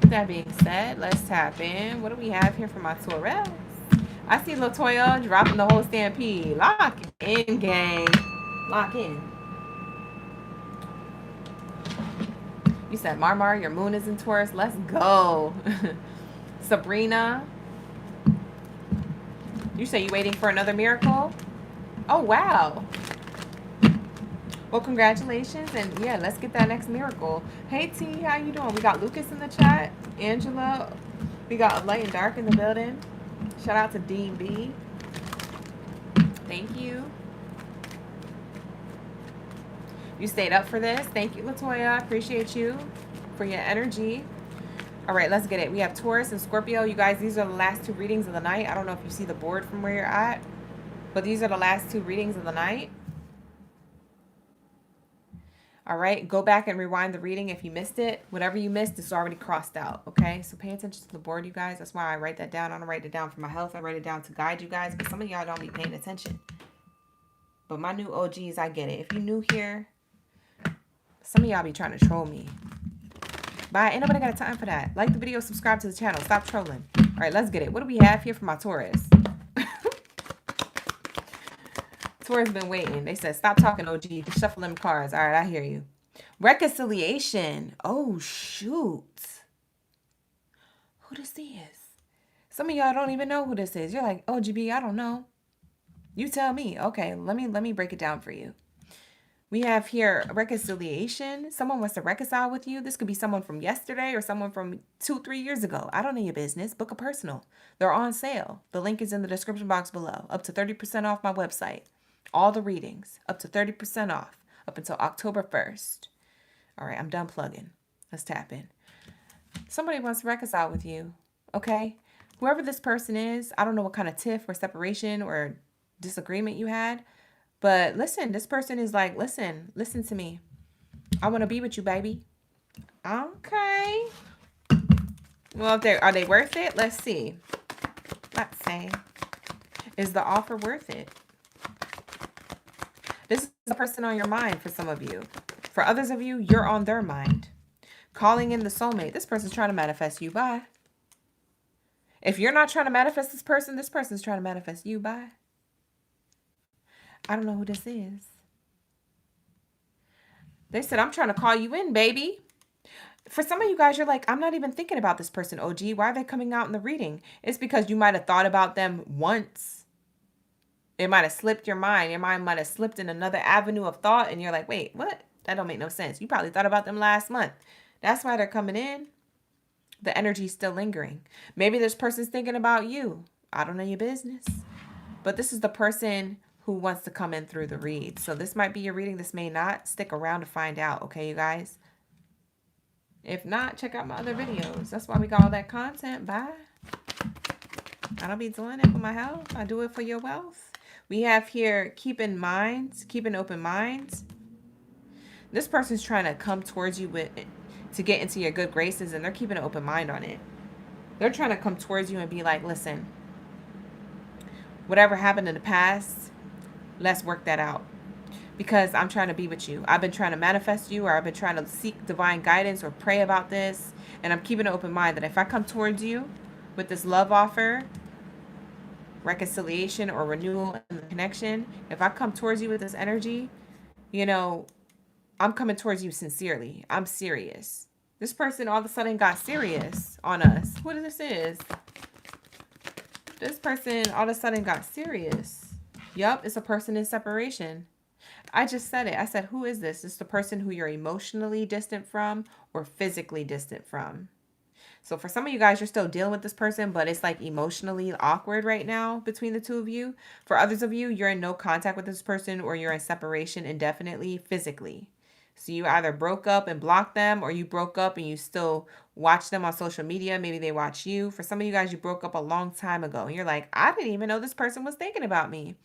that being said, let's tap in. What do we have here for my Taurus? I see Latoya dropping the whole stampede. Lock in, gang. Lock in. You said, Marmar, your moon is in Taurus. Let's go. Sabrina. You say you waiting for another miracle? Oh, wow. Well, congratulations, and yeah, let's get that next miracle. Hey T, how you doing? We got Lucas in the chat, Angela, we got Light and Dark in the building. Shout out to Dean B. Thank you. You stayed up for this. Thank you, Latoya. I appreciate you for your energy. All right, let's get it. We have Taurus and Scorpio. You guys, these are the last two readings of the night. I don't know if you see the board from where you're at, but these are the last two readings of the night. All right, go back and rewind the reading if you missed it. Whatever you missed is already crossed out, okay? So pay attention to the board, you guys. That's why I write that down. I don't write it down for my health. I write it down to guide you guys, but some of y'all don't be paying attention. But my new OGs, I get it. If you're new here, some of y'all be trying to troll me. Bye. Ain't nobody got time for that. Like the video, subscribe to the channel. Stop trolling. All right, let's get it. What do we have here for my Taurus? Taurus been waiting. They said, stop talking, OG. Shuffle them cards. All right, I hear you. Reconciliation. Oh, shoot. Who this is? Some of y'all don't even know who this is. You're like, OGB, I don't know. You tell me. Okay, let me break it down for you. We have here reconciliation. Someone wants to reconcile with you. This could be someone from yesterday or someone from 2-3 years ago. I don't know your business. Book a personal. They're on sale. The link is in the description box below. Up to 30% off my website. All the readings. Up to 30% off. Up until October 1st. All right, I'm done plugging. Let's tap in. Somebody wants to reconcile with you. Okay? Whoever this person is, I don't know what kind of tiff or separation or disagreement you had. But listen, this person is like, listen to me. I want to be with you, baby. Okay. Well, are they worth it? Let's see. Let's say, is the offer worth it? This is the person on your mind for some of you. For others of you, you're on their mind. Calling in the soulmate. This person's trying to manifest you. Bye. If you're not trying to manifest this person's trying to manifest you. Bye. I don't know who this is. They said, I'm trying to call you in, baby. For some of you guys, you're like, I'm not even thinking about this person, OG. Why are they coming out in the reading? It's because you might have thought about them once. It might have slipped your mind. Your mind might have slipped in another avenue of thought. And you're like, wait, what? That don't make no sense. You probably thought about them last month. That's why they're coming in. The energy's still lingering. Maybe this person's thinking about you. I don't know your business. But this is the person who wants to come in through the read. So this might be your reading. This may not. Stick around to find out. Okay, you guys? If not, check out my other videos. That's why we got all that content. Bye. I don't be doing it for my health. I do it for your wealth. We have here, keep open minds. This person's trying to come towards you to get into your good graces, and they're keeping an open mind on it. They're trying to come towards you and be like, listen, whatever happened in the past, let's work that out. Because I'm trying to be with you. I've been trying to manifest you, or I've been trying to seek divine guidance or pray about this. And I'm keeping an open mind that if I come towards you with this love offer, reconciliation or renewal in the connection, if I come towards you with this energy, you know, I'm coming towards you sincerely. I'm serious. This person all of a sudden got serious on us. What this is? This person all of a sudden got serious. Yup, it's a person in separation. I just said it. I said, who is this? It's the person who you're emotionally distant from or physically distant from. So for some of you guys, you're still dealing with this person, but it's like emotionally awkward right now between the two of you. For others of you, you're in no contact with this person, or you're in separation indefinitely physically. So you either broke up and blocked them, or you broke up and you still watch them on social media. Maybe they watch you. For some of you guys, you broke up a long time ago and you're like, I didn't even know this person was thinking about me.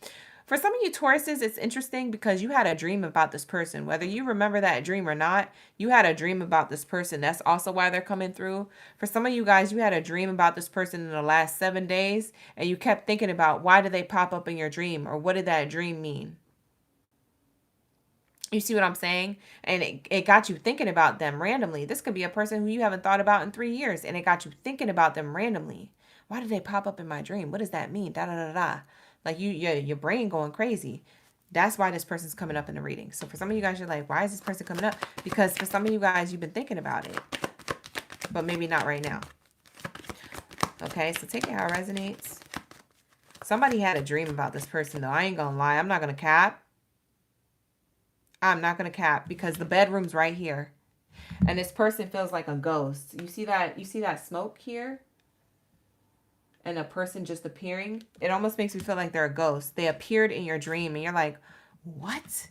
For some of you Tauruses, it's interesting because you had a dream about this person. Whether you remember that dream or not, you had a dream about this person. That's also why they're coming through. For some of you guys, you had a dream about this person in the last 7 days, and you kept thinking about, why did they pop up in your dream, or what did that dream mean? You see what I'm saying? And it got you thinking about them randomly. This could be a person who you haven't thought about in 3 years, and it got you thinking about them randomly. Why did they pop up in my dream? What does that mean? Da da da da. Like your brain going crazy. That's why this person's coming up in the reading. So for some of you guys, you're like, why is this person coming up? Because for some of you guys, you've been thinking about it, but maybe not right now. Okay, so take it how it resonates. Somebody had a dream about this person, though. I ain't gonna lie. I'm not gonna cap. I'm not gonna cap, because the bedroom's right here, and this person feels like a ghost. You see that? You see that smoke here? And a person just appearing, it almost makes me feel like they're a ghost. They appeared in your dream and you're like, what?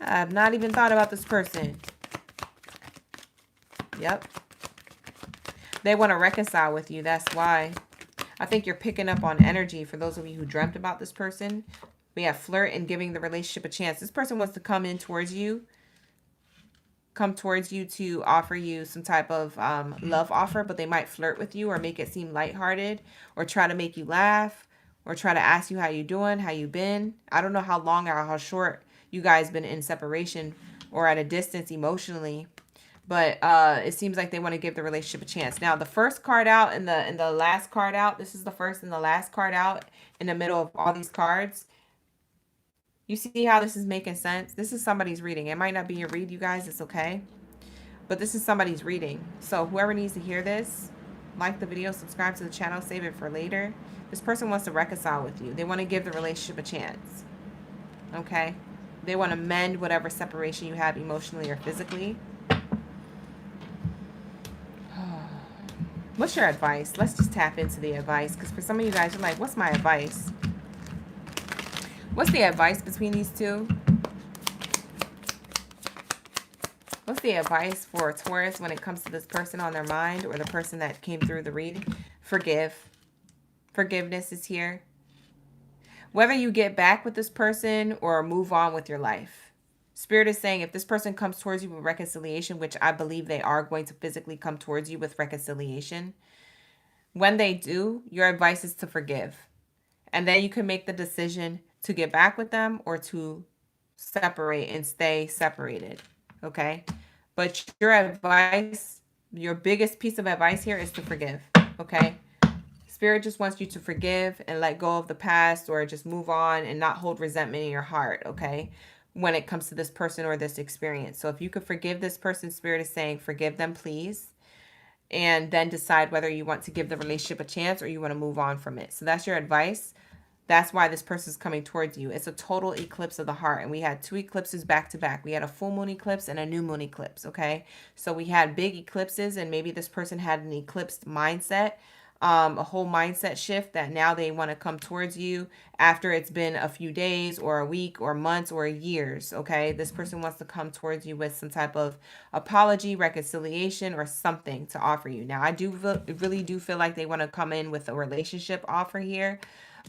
I've not even thought about this person. Yep. They want to reconcile with you. That's why. I think you're picking up on energy for those of you who dreamt about this person. We have flirt and giving the relationship a chance. This person wants to come towards you to offer you some type of love offer, but they might flirt with you or make it seem lighthearted, or try to make you laugh, or try to ask you how you doing, how you been. I don't know how long or how short you guys been in separation or at a distance emotionally, but it seems like they want to give the relationship a chance. Now, the first card out and the last card out, this is the first and the last card out in the middle of all these cards. You see how this is making sense? This is somebody's reading. It might not be your read, you guys. It's okay. But this is somebody's reading. So whoever needs to hear this, like the video, subscribe to the channel, save it for later. This person wants to reconcile with you. They want to give the relationship a chance. Okay? They want to mend whatever separation you have emotionally or physically. What's your advice? Let's just tap into the advice, because for some of you guys, you're like, what's my advice? What's the advice between these two? What's the advice for Taurus when it comes to this person on their mind, or the person that came through the reading? Forgive. Forgiveness is here. Whether you get back with this person or move on with your life. Spirit is saying if this person comes towards you with reconciliation, which I believe they are going to physically come towards you with reconciliation, when they do, your advice is to forgive. And then you can make the decision to get back with them or to separate and stay separated. Okay? But your advice, your biggest piece of advice here is to forgive. Okay? Spirit just wants you to forgive and let go of the past, or just move on and not hold resentment in your heart, okay, when it comes to this person or this experience. So if you could forgive this person, Spirit is saying forgive them, please, and then decide whether you want to give the relationship a chance or you want to move on from it. So that's your advice. That's why this person is coming towards you. It's a total eclipse of the heart. And we had 2 eclipses back to back. We had a full moon eclipse and a new moon eclipse, okay? So we had big eclipses, and maybe this person had an eclipsed mindset. A whole mindset shift that now they want to come towards you after it's been a few days or a week or months or years. Okay, this person wants to come towards you with some type of apology, reconciliation, or something to offer you. Now, I really do feel like they want to come in with a relationship offer here.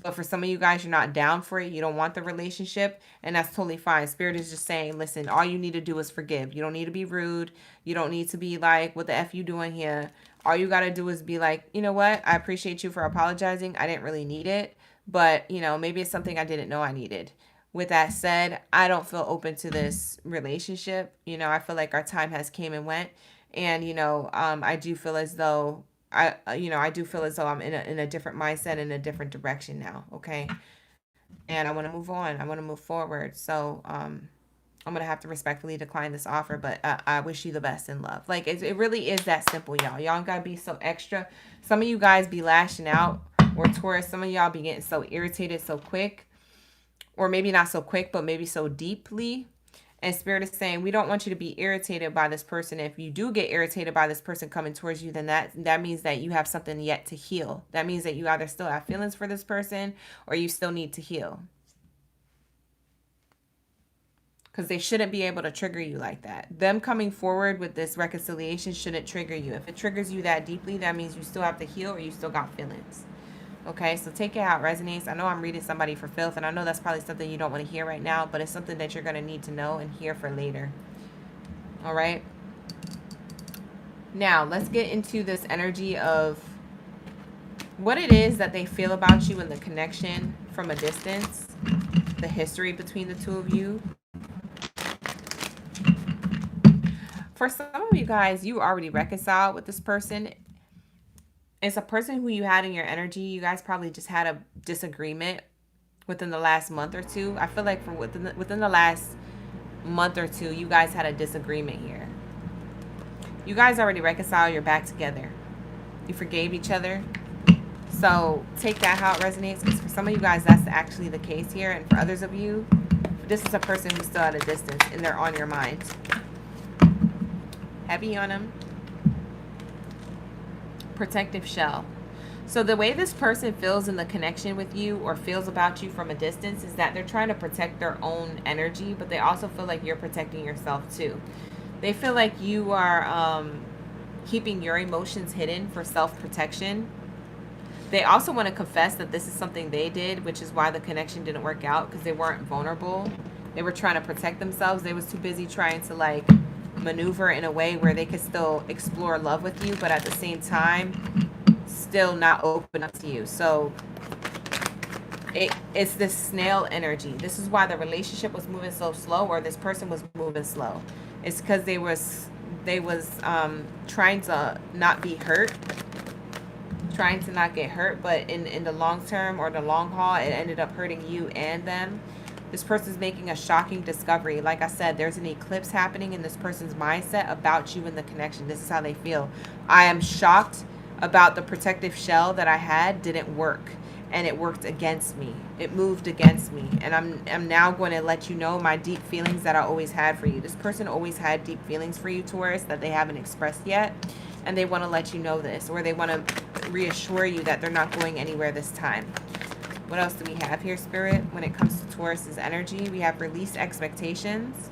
But for some of you guys, you're not down for it. You don't want the relationship, and that's totally fine. Spirit is just saying, listen, all you need to do is forgive. You don't need to be rude. You don't need to be like, what the F you doing here? All you got to do is be like, you know what? I appreciate you for apologizing. I didn't really need it, but, you know, maybe it's something I didn't know I needed. With that said, I don't feel open to this relationship. You know, I feel like our time has came and went. And, you know, I do feel as though I do feel as though I'm in a different mindset, in a different direction now. Okay. And I want to move on. I want to move forward. So, I'm going to have to respectfully decline this offer, but I wish you the best in love. Like, it really is that simple, y'all. Y'all got to be so extra. Some of you guys be lashing out, or Taurus, some of y'all be getting so irritated so quick, or maybe not so quick, but maybe so deeply. And Spirit is saying, we don't want you to be irritated by this person. If you do get irritated by this person coming towards you, then that means that you have something yet to heal. That means that you either still have feelings for this person or you still need to heal. Because they shouldn't be able to trigger you like that. Them coming forward with this reconciliation shouldn't trigger you. If it triggers you that deeply, that means you still have to heal or you still got feelings. Okay, so take it how it resonates. I know I'm reading somebody for filth, and I know that's probably something you don't want to hear right now, but it's something that you're going to need to know and hear for later. All right? Now, let's get into this energy of what it is that they feel about you and the connection from a distance, the history between the two of you. For some of you guys, you already reconciled with this person. It's a person who you had in your energy. You guys probably just had a disagreement within the last month or two. I feel like within the last month or two, you guys had a disagreement here. You guys already reconciled. You're back together. You forgave each other. So take that how it resonates, because for some of you guys, that's actually the case here. And for others of you, this is a person who's still at a distance and they're on your mind. Heavy on them. Protective shell. So the way this person feels in the connection with you or feels about you from a distance is that they're trying to protect their own energy, but they also feel like you're protecting yourself too. They feel like you are keeping your emotions hidden for self-protection. They also want to confess that this is something they did, which is why the connection didn't work out, because they weren't vulnerable. They were trying to protect themselves. They was too busy trying to like maneuver in a way where they could still explore love with you, but at the same time still not open up to you. So it's this snail energy. This is why the relationship was moving so slow, or this person was moving slow. It's because they was trying to not be hurt, trying to not get hurt, but in the long term or the long haul, it ended up hurting you and them. This person's making a shocking discovery. Like I said, there's an eclipse happening in this person's mindset about you and the connection. This is how they feel. I am shocked about the protective shell that I had didn't work. and it worked against me. It moved against me. And I'm now going to let you know my deep feelings that I always had for you. This person always had deep feelings for you, Taurus, that they haven't expressed yet. And they want to let you know this, or they want to reassure you that they're not going anywhere this time. What else do we have here, Spirit? When it comes to Taurus's energy, we have release expectations.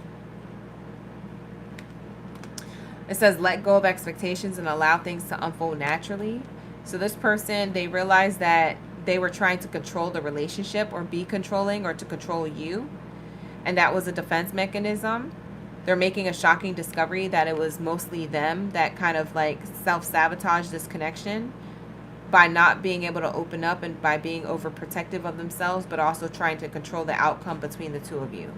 It says let go of expectations and allow things to unfold naturally. So this person, they realized that they were trying to control the relationship or be controlling or to control you. And that was a defense mechanism. They're making a shocking discovery that it was mostly them that kind of like self-sabotaged this connection by not being able to open up and by being overprotective of themselves, but also trying to control the outcome between the two of you.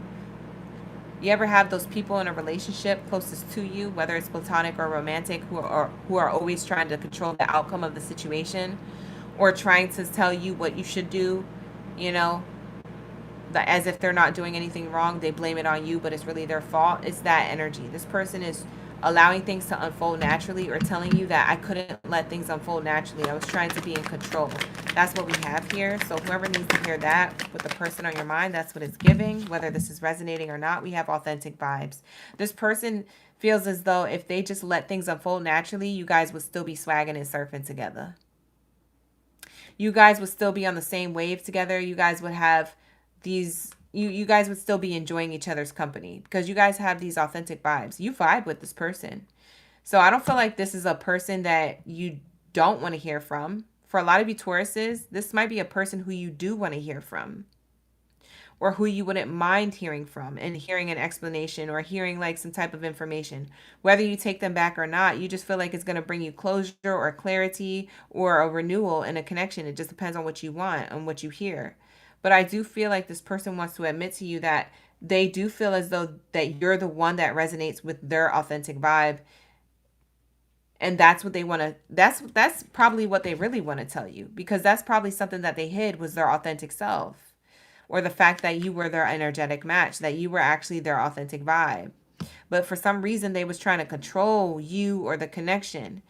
You ever have those people in a relationship closest to you, whether it's platonic or romantic, who are always trying to control the outcome of the situation or trying to tell you what you should do, you know, as if they're not doing anything wrong, they blame it on you, but it's really their fault. It's that energy. This person is allowing things to unfold naturally or telling you that I couldn't let things unfold naturally. I was trying to be in control. That's what we have here. So whoever needs to hear that with the person on your mind, that's what it's giving. Whether this is resonating or not, we have authentic vibes. This person feels as though if they just let things unfold naturally, you guys would still be swagging and surfing together. You guys would still be on the same wave together. You guys would have these, you guys would still be enjoying each other's company because you guys have these authentic vibes. You vibe with this person. So I don't feel like this is a person that you don't want to hear from. For a lot of you Tauruses, this might be a person who you do want to hear from, or who you wouldn't mind hearing from and hearing an explanation or hearing like some type of information. Whether you take them back or not, you just feel like it's going to bring you closure or clarity or a renewal in a connection. It just depends on what you want and what you hear. But I do feel like this person wants to admit to you that they do feel as though that you're the one that resonates with their authentic vibe. And that's what they want to, that's probably what they really want to tell you, because that's probably something that they hid, was their authentic self, or the fact that you were their energetic match, that you were actually their authentic vibe. But for some reason, they was trying to control you or the connection.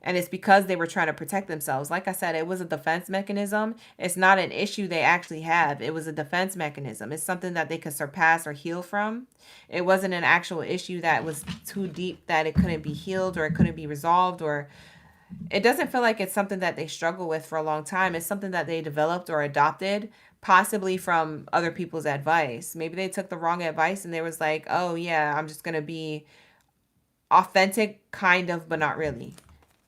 And it's because they were trying to protect themselves. Like I said, it was a defense mechanism. It's not an issue they actually have. It was a defense mechanism. It's something that they could surpass or heal from. It wasn't an actual issue that was too deep that it couldn't be healed or it couldn't be resolved, or it doesn't feel like it's something that they struggle with for a long time. It's something that they developed or adopted, possibly from other people's advice. Maybe they took the wrong advice and they was like, oh yeah, I'm just going to be authentic, kind of, but not really,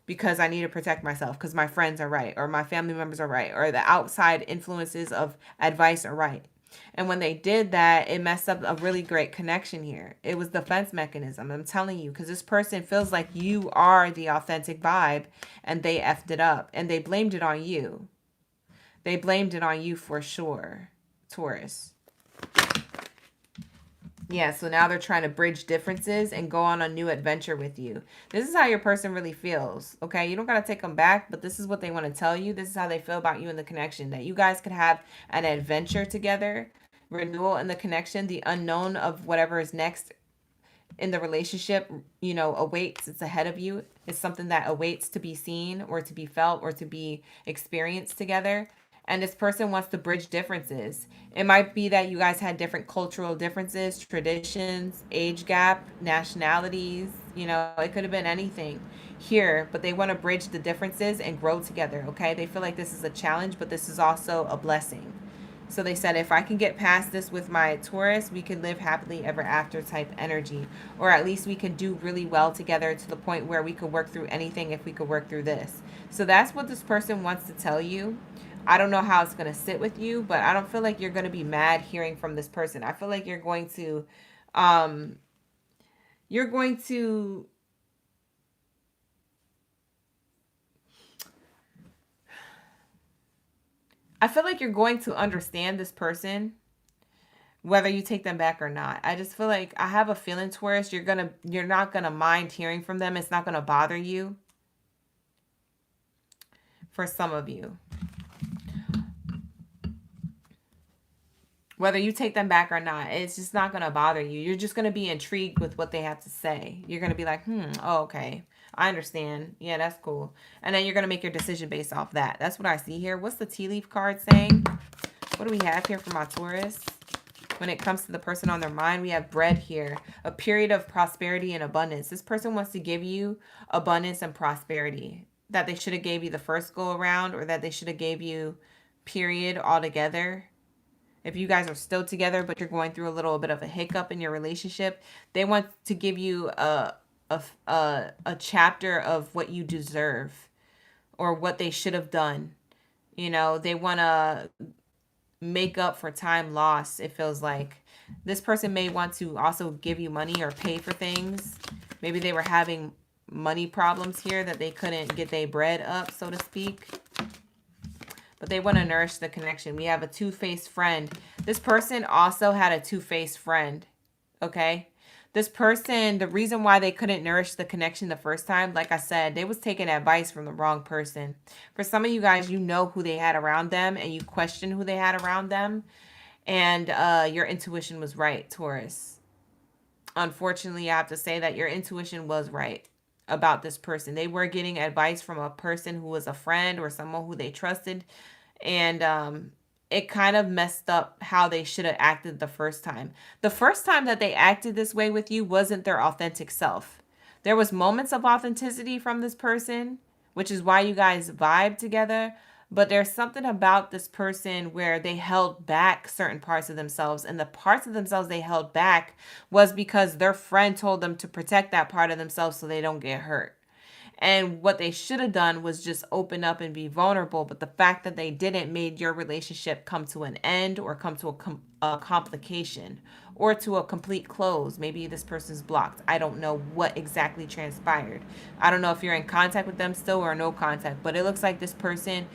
because I need to protect myself because my friends are right, or my family members are right, or the outside influences of advice are right. And when they did that, it messed up a really great connection here. It was defense mechanism. I'm telling you, because this person feels like you are the authentic vibe and they effed it up and they blamed it on you. They blamed it on you for sure, Taurus. Yeah, so now they're trying to bridge differences and go on a new adventure with you. This is how your person really feels, okay? You don't got to take them back, but this is what they want to tell you. This is how they feel about you in the connection, that you guys could have an adventure together, renewal in the connection, the unknown of whatever is next in the relationship, you know, awaits. It's ahead of you. It's something that awaits to be seen or to be felt or to be experienced together. And this person wants to bridge differences. It might be that you guys had different cultural differences, traditions, age gap, nationalities. You know, it could have been anything here, but they want to bridge the differences and grow together, okay? They feel like this is a challenge, but this is also a blessing. So they said, if I can get past this with my Taurus, we can live happily ever after type energy. Or at least we can do really well together to the point where we could work through anything if we could work through this. So that's what this person wants to tell you. I don't know how it's going to sit with you, but I don't feel like you're going to be mad hearing from this person. I feel like you're going to I feel like you're going to understand this person whether you take them back or not. I just feel like I have a feeling, Taurus, you're not going to mind hearing from them. It's not going to bother you for some of you. Whether you take them back or not, it's just not going to bother you. You're just going to be intrigued with what they have to say. You're going to be like, oh, okay. I understand. Yeah, that's cool. And then you're going to make your decision based off that. That's what I see here. What's the tea leaf card saying? What do we have here for my Taurus? When it comes to the person on their mind, we have bread here. A period of prosperity and abundance. This person wants to give you abundance and prosperity that they should have gave you the first go around, or that they should have gave you period altogether. If you guys are still together but you're going through a little bit of a hiccup in your relationship, they want to give you a chapter of what you deserve or what they should have done. You know, they want to make up for time lost. It feels like this person may want to also give you money or pay for things. Maybe they were having money problems here that they couldn't get their bread up, so to speak. But they want to nourish the connection. We have a two-faced friend. This person also had a two-faced friend. Okay? This person, the reason why they couldn't nourish the connection the first time, like I said, they was taking advice from the wrong person. For some of you guys, you know who they had around them and you question who they had around them. And your intuition was right, Taurus. Unfortunately, I have to say that your intuition was right about this person. They were getting advice from a person who was a friend or someone who they trusted. And it kind of messed up how they should have acted the first time. The first time that they acted this way with you wasn't their authentic self. There was moments of authenticity from this person, which is why you guys vibe together. But there's something about this person where they held back certain parts of themselves. And the parts of themselves they held back was because their friend told them to protect that part of themselves so they don't get hurt. And what they should have done was just open up and be vulnerable. But the fact that they didn't made your relationship come to an end or come to a complication or to a complete close. Maybe this person's blocked. I don't know what exactly transpired. I don't know if you're in contact with them still or no contact. But it looks like this person,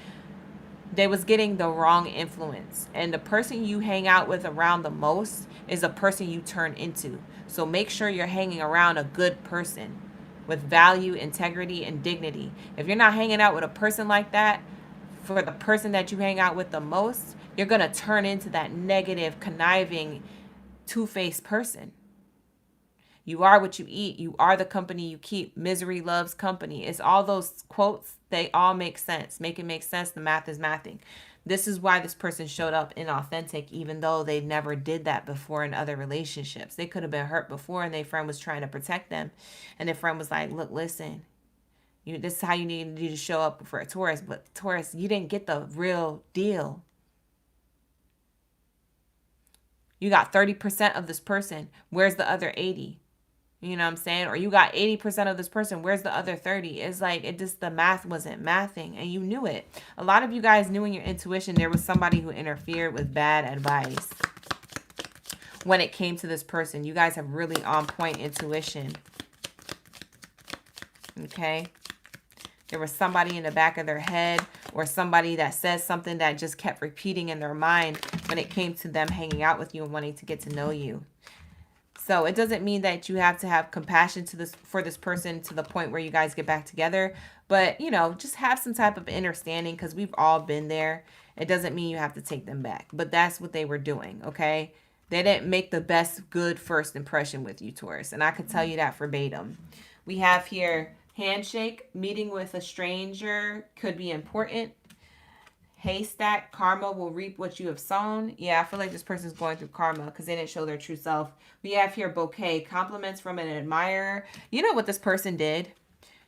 they was getting the wrong influence. And the person you hang out with around the most is a person you turn into. So make sure you're hanging around a good person with value, integrity, and dignity. If you're not hanging out with a person like that, for the person that you hang out with the most, you're going to turn into that negative, conniving, two-faced person. You are what you eat. You are the company you keep. Misery loves company. It's all those quotes. They all make sense. Make it make sense. The math is mathing. This is why this person showed up inauthentic, even though they never did that before in other relationships. They could have been hurt before and their friend was trying to protect them. And their friend was like, look, listen, this is how you need to show up for a Taurus. But Taurus, you didn't get the real deal. You got 30% of this person. Where's the other 80? You know what I'm saying? Or you got 80% of this person. Where's the other 30? It's like it just, the math wasn't mathing and you knew it. A lot of you guys knew in your intuition there was somebody who interfered with bad advice. When it came to this person, you guys have really on point intuition. Okay? There was somebody in the back of their head or somebody that says something that just kept repeating in their mind when it came to them hanging out with you and wanting to get to know you. So it doesn't mean that you have to have compassion for this person to the point where you guys get back together. But, you know, just have some type of understanding because we've all been there. It doesn't mean you have to take them back. But that's what they were doing, okay? They didn't make the best good first impression with you, Taurus. And I could tell you that verbatim. We have here handshake, meeting with a stranger could be important. Haystack, karma will reap what you have sown. Yeah, I feel like this person's going through karma because they didn't show their true self. We have here bouquet, compliments from an admirer. You know what this person did?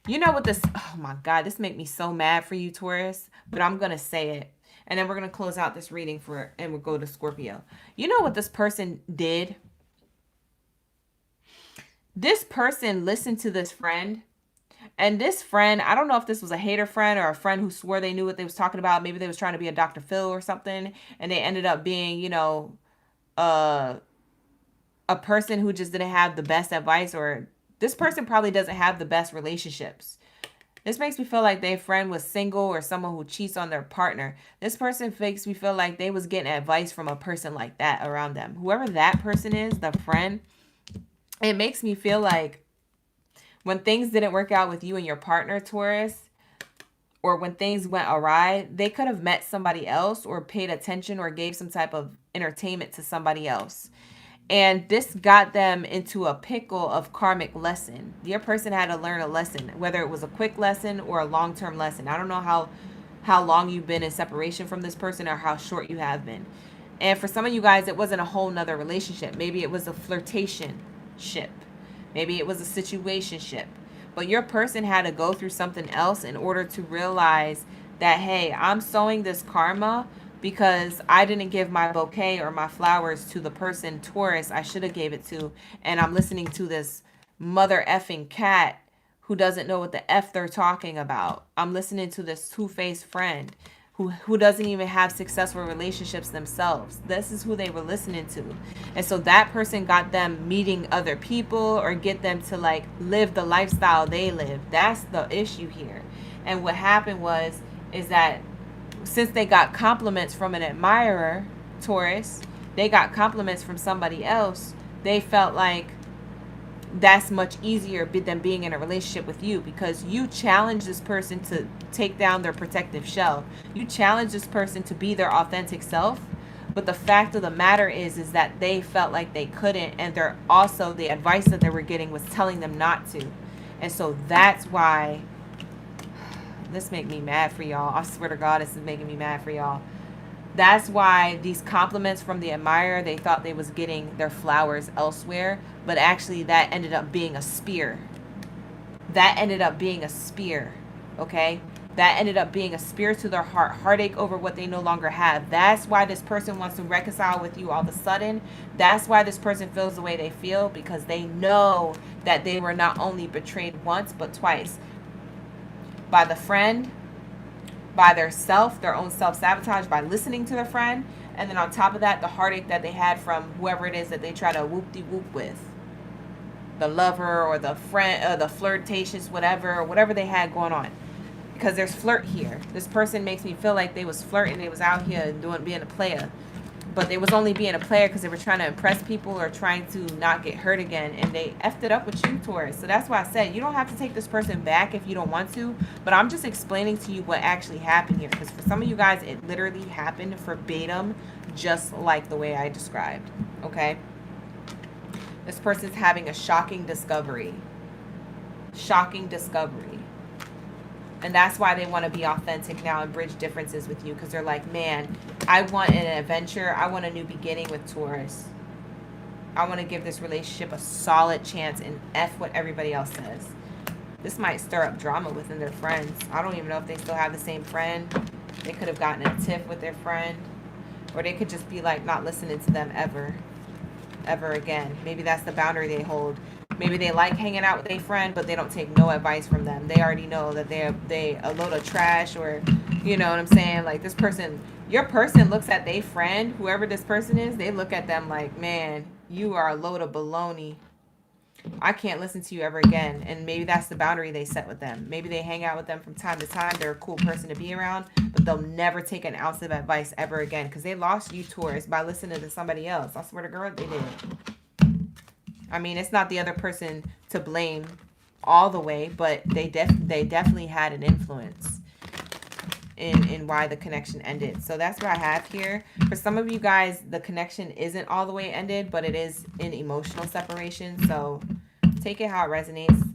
You know what this, oh my God, this make me so mad for you, Taurus, but I'm going to say it. And then we're going to close out this reading and we'll go to Scorpio. You know what this person did? This person listened to this friend. And this friend, I don't know if this was a hater friend or a friend who swore they knew what they was talking about. Maybe they was trying to be a Dr. Phil or something. And they ended up being, you know, a person who just didn't have the best advice. Or this person probably doesn't have the best relationships. This makes me feel like their friend was single or someone who cheats on their partner. This person makes me feel like they was getting advice from a person like that around them. Whoever that person is, the friend, it makes me feel like when things didn't work out with you and your partner, Taurus, or when things went awry, they could have met somebody else or paid attention or gave some type of entertainment to somebody else. And this got them into a pickle of karmic lesson. Your person had to learn a lesson, whether it was a quick lesson or a long-term lesson. I don't know how long you've been in separation from this person or how short you have been. And for some of you guys, it wasn't a whole nother relationship. Maybe it was a flirtation ship. Maybe it was a situationship. But your person had to go through something else in order to realize that, hey, I'm sowing this karma because I didn't give my bouquet or my flowers to the person, Taurus, I should have gave it to. And I'm listening to this mother effing cat who doesn't know what the F they're talking about. I'm listening to this two-faced friend who doesn't even have successful relationships themselves. This is who they were listening to. And so that person got them meeting other people or get them to like live the lifestyle they live. That's the issue here. And what happened is that since they got compliments from an admirer, Taurus, they got compliments from somebody else, they felt like that's much easier than being in a relationship with you, because you challenge this person to take down their protective shell. You challenge this person to be their authentic self. But the fact of the matter is that they felt like they couldn't, and they're also, the advice that they were getting was telling them not to. And so that's why this make me mad for y'all. I swear to God, this is making me mad for y'all. That's why these compliments from the admirer, they thought they was getting their flowers elsewhere, but actually that ended up being a spear. That ended up being a spear, okay? That ended up being a spear to their heart, heartache over what they no longer have. That's why this person wants to reconcile with you all of a sudden. That's why this person feels the way they feel, because they know that they were not only betrayed once, but twice. By the friend, by their own self-sabotage, by listening to their friend, and then on top of that, the heartache that they had from whoever it is that they try to whoop-de-whoop with. The lover or the friend, or the flirtatious, whatever they had going on. Because there's flirt here. This person makes me feel like they was flirting, they was out here being a player. But they was only being a player because they were trying to impress people or trying to not get hurt again. And they effed it up with you, Taurus. So that's why I said you don't have to take this person back if you don't want to. But I'm just explaining to you what actually happened here. Because for some of you guys, it literally happened verbatim, just like the way I described. Okay? This person's having a shocking discovery. Shocking discovery. And that's why they want to be authentic now and bridge differences with you. Because they're like, man, I want an adventure. I want a new beginning with Taurus. I want to give this relationship a solid chance and F what everybody else says. This might stir up drama within their friends. I don't even know if they still have the same friend. They could have gotten a tiff with their friend. Or they could just be like not listening to them ever again. Maybe that's the boundary they hold. Maybe they like hanging out with their friend, but they don't take no advice from them. They already know that they a load of trash, or you know what I'm saying? Like this person, your person looks at their friend, whoever this person is, they look at them like, man, you are a load of baloney. I can't listen to you ever again. And maybe that's the boundary they set with them. Maybe they hang out with them from time to time. They're a cool person to be around, but they'll never take an ounce of advice ever again because they lost you, Taurus, by listening to somebody else. I swear to God, they did. I mean, it's not the other person to blame all the way, but they definitely had an influence in why the connection ended. So that's what I have here. For some of you guys, the connection isn't all the way ended, but it is in emotional separation. So take it how it resonates.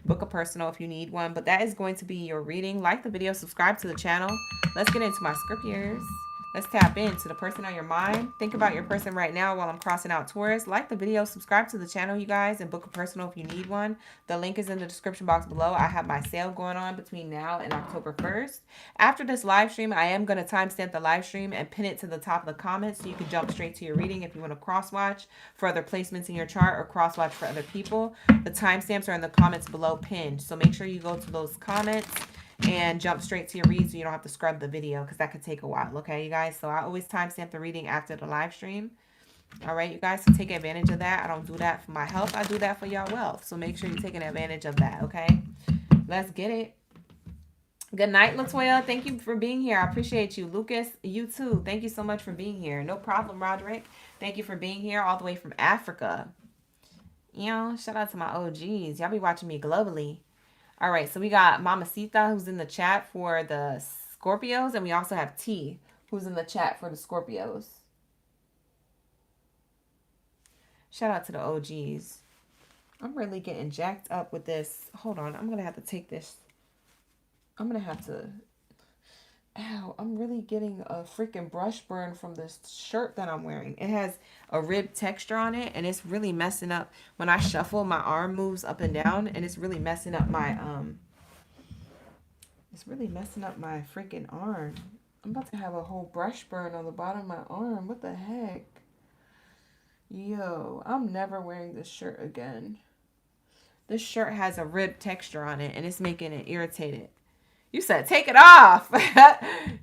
Book a personal if you need one. But that is going to be your reading. Like the video, subscribe to the channel. Let's get into my Scorpios. Let's tap into the person on your mind. Think about your person right now while I'm crossing out Taurus. Like the video, subscribe to the channel, you guys, and book a personal if you need one. The link is in the description box below. I have my sale going on between now and October 1st. After this live stream, I am going to timestamp the live stream and pin it to the top of the comments so you can jump straight to your reading if you want to cross-watch for other placements in your chart or cross-watch for other people. The timestamps are in the comments below pinned, so make sure you go to those comments and jump straight to your read so you don't have to scrub the video because that could take a while, okay, you guys? So I always timestamp the reading after the live stream. All right, you guys, so take advantage of that. I don't do that for my health. I do that for your wealth. So make sure you're taking advantage of that, okay? Let's get it. Good night, Latoya. Thank you for being here. I appreciate you. Lucas, you too. Thank you so much for being here. No problem, Roderick. Thank you for being here all the way from Africa. You know, shout out to my OGs. Y'all be watching me globally. All right, so we got Mamacita, who's in the chat for the Scorpios, and we also have T, who's in the chat for the Scorpios. Shout out to the OGs. I'm really getting jacked up with this. Hold on. I'm going to have to take this. I'm going to have to. Ow. I'm really getting a freaking brush burn from this shirt that I'm wearing. It has a rib texture on it. And it's really messing up. When I shuffle, my arm moves up and down. And it's really messing up my, It's really messing up my freaking arm. I'm about to have a whole brush burn on the bottom of my arm. What the heck? Yo, I'm never wearing this shirt again. This shirt has a rib texture on it, and it's making it irritated. You said take it off.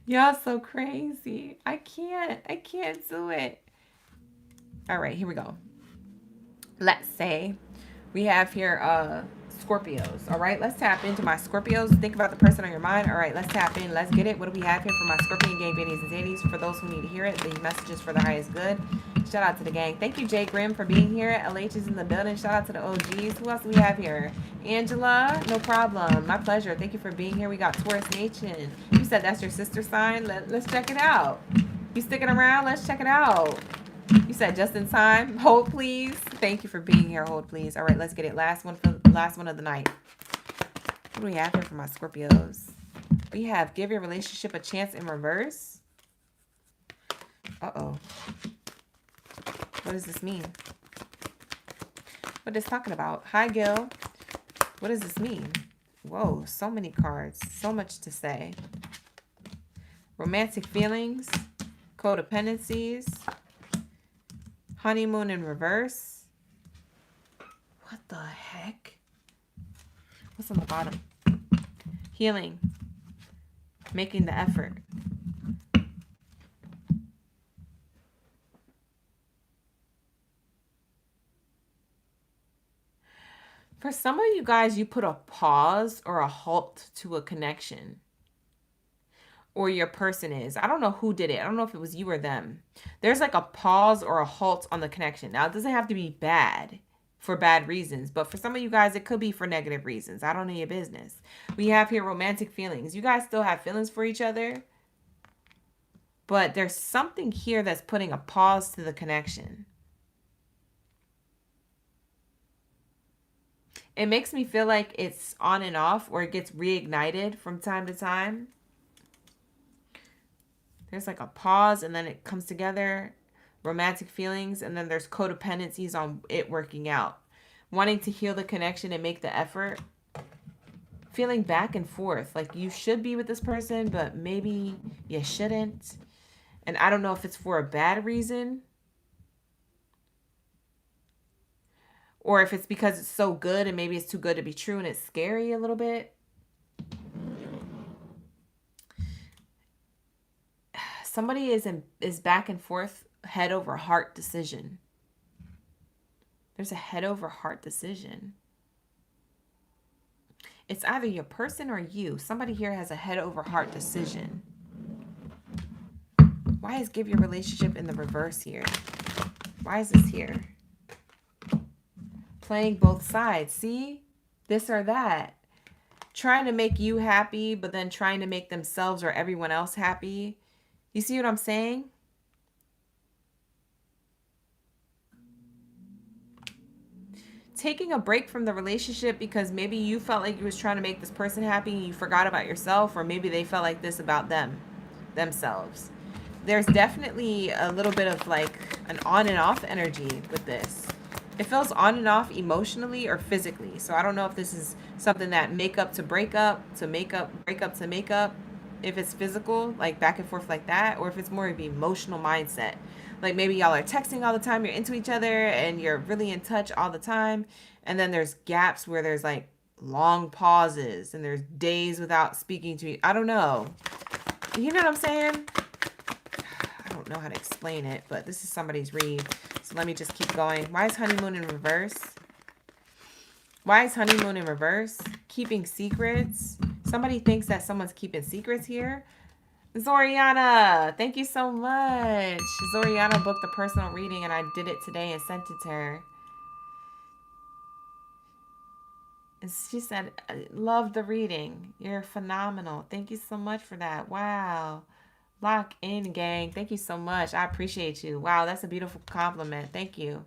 Y'all so crazy. I can't do it. All right, here we go. Let's say we have here Scorpios. All right, let's tap into my Scorpios. Think about the person on your mind. All right, let's tap in. Let's get it. What do we have here for my Scorpion gang, Baddies and Zadies? For those who need to hear it, these messages for the highest good. Shout out to the gang. Thank you, Jay Grimm, for being here. LH is in the building. Shout out to the OGs. Who else do we have here? Angela, no problem. My pleasure. Thank you for being here. We got Taurus Nation. You said that's your sister sign. Let's check it out. You sticking around? Let's check it out. You said just in time. Hold, please. Thank you for being here. Hold, please. All right, let's get it. Last one of the night. What do we have here for my Scorpios? We have give your relationship a chance in reverse. Uh-oh. What does this mean? What is this talking about? Hi, Gil. What does this mean? Whoa, so many cards. So much to say. Romantic feelings. Codependencies. Honeymoon in reverse. What the heck? What's on the bottom? Healing. Making the effort. For some of you guys, you put a pause or a halt to a connection. Or your person is. I don't know who did it. I don't know if it was you or them. There's like a pause or a halt on the connection. Now, it doesn't have to be bad for bad reasons. But for some of you guys, it could be for negative reasons. I don't know your business. We have here romantic feelings. You guys still have feelings for each other. But there's something here that's putting a pause to the connection. It makes me feel like it's on and off, or it gets reignited from time to time. There's like a pause and then it comes together. Romantic feelings, and then there's codependencies on it working out. Wanting to heal the connection and make the effort. Feeling back and forth. Like you should be with this person, but maybe you shouldn't. And I don't know if it's for a bad reason. Or if it's because it's so good and maybe it's too good to be true and it's scary a little bit. Somebody is back and forth, head over heart decision. There's a head over heart decision. It's either your person or you. Somebody here has a head over heart decision. Why is give your relationship in the reverse here? Why is this here? Playing both sides. See? This or that. Trying to make you happy, but then trying to make themselves or everyone else happy. You see what I'm saying? Taking a break from the relationship because maybe you felt like you was trying to make this person happy and you forgot about yourself, or maybe they felt like this about themselves. There's definitely a little bit of like an on and off energy with this. It feels on and off emotionally or physically. So I don't know if this is something that make up to break up, to make up, break up to make up. If it's physical, like back and forth like that, or if it's more of an emotional mindset. Like maybe y'all are texting all the time, you're into each other and you're really in touch all the time. And then there's gaps where there's like long pauses and there's days without speaking to you. I don't know. You know what I'm saying? I don't know how to explain it, but this is somebody's read. So let me just keep going. Why is honeymoon in reverse? Why is honeymoon in reverse? Keeping secrets. Somebody thinks that someone's keeping secrets here. Zoriana, thank you so much. Zoriana booked a personal reading and I did it today and sent it to her. And she said, I love the reading. You're phenomenal. Thank you so much for that. Wow. Lock in, gang. Thank you so much. I appreciate you. Wow, that's a beautiful compliment. Thank you.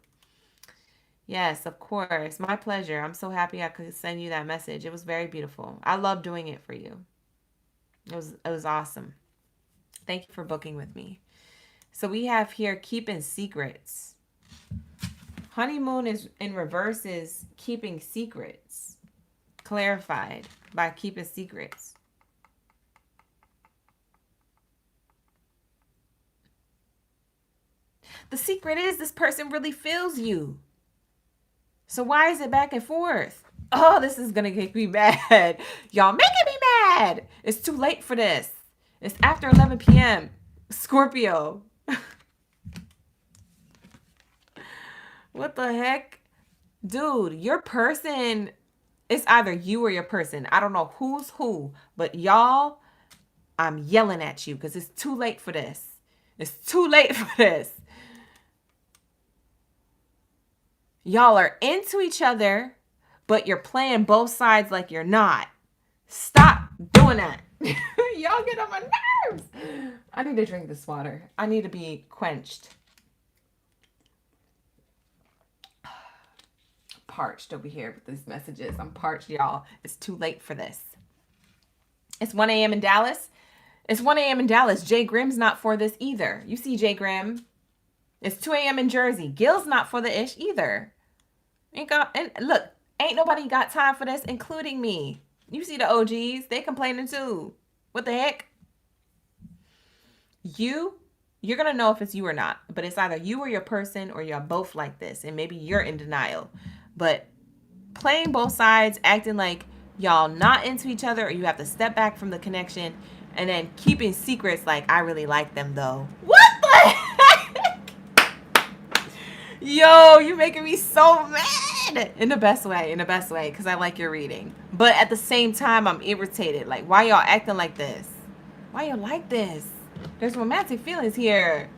Yes, of course. My pleasure. I'm so happy I could send you that message. It was very beautiful. I love doing it for you. It was awesome. Thank you for booking with me. So we have here keeping secrets. Honeymoon is in reverse is keeping secrets. Clarified by keeping secrets. The secret is this person really feels you. So why is it back and forth? Oh, this is gonna make me mad. Y'all making me mad. It's too late for this. It's after 11 p.m. Scorpio. What the heck? Dude, your person, it's either you or your person. I don't know who's who, but y'all, I'm yelling at you because it's too late for this. It's too late for this. Y'all are into each other, but you're playing both sides like you're not. Stop doing that. Y'all get on my nerves. I need to drink this water. I need to be quenched. Parched over here with these messages. I'm parched, y'all. It's too late for this. It's 1 a.m. in Dallas. It's 1 a.m. in Dallas. Jay Grimm's not for this either. You see Jay Grimm. It's 2 a.m. in Jersey. Gil's not for the ish either. And look, ain't nobody got time for this, including me. You see the OGs. They complaining too. What the heck? You're going to know if it's you or not. But it's either you or your person or you're both like this. And maybe you're in denial. But playing both sides, acting like y'all not into each other or you have to step back from the connection and then keeping secrets like, I really like them though. What the heck? Yo, you're making me so mad. In the best way, because I like your reading. But at the same time, I'm irritated. Like, why y'all acting like this? Why y'all like this? There's romantic feelings here.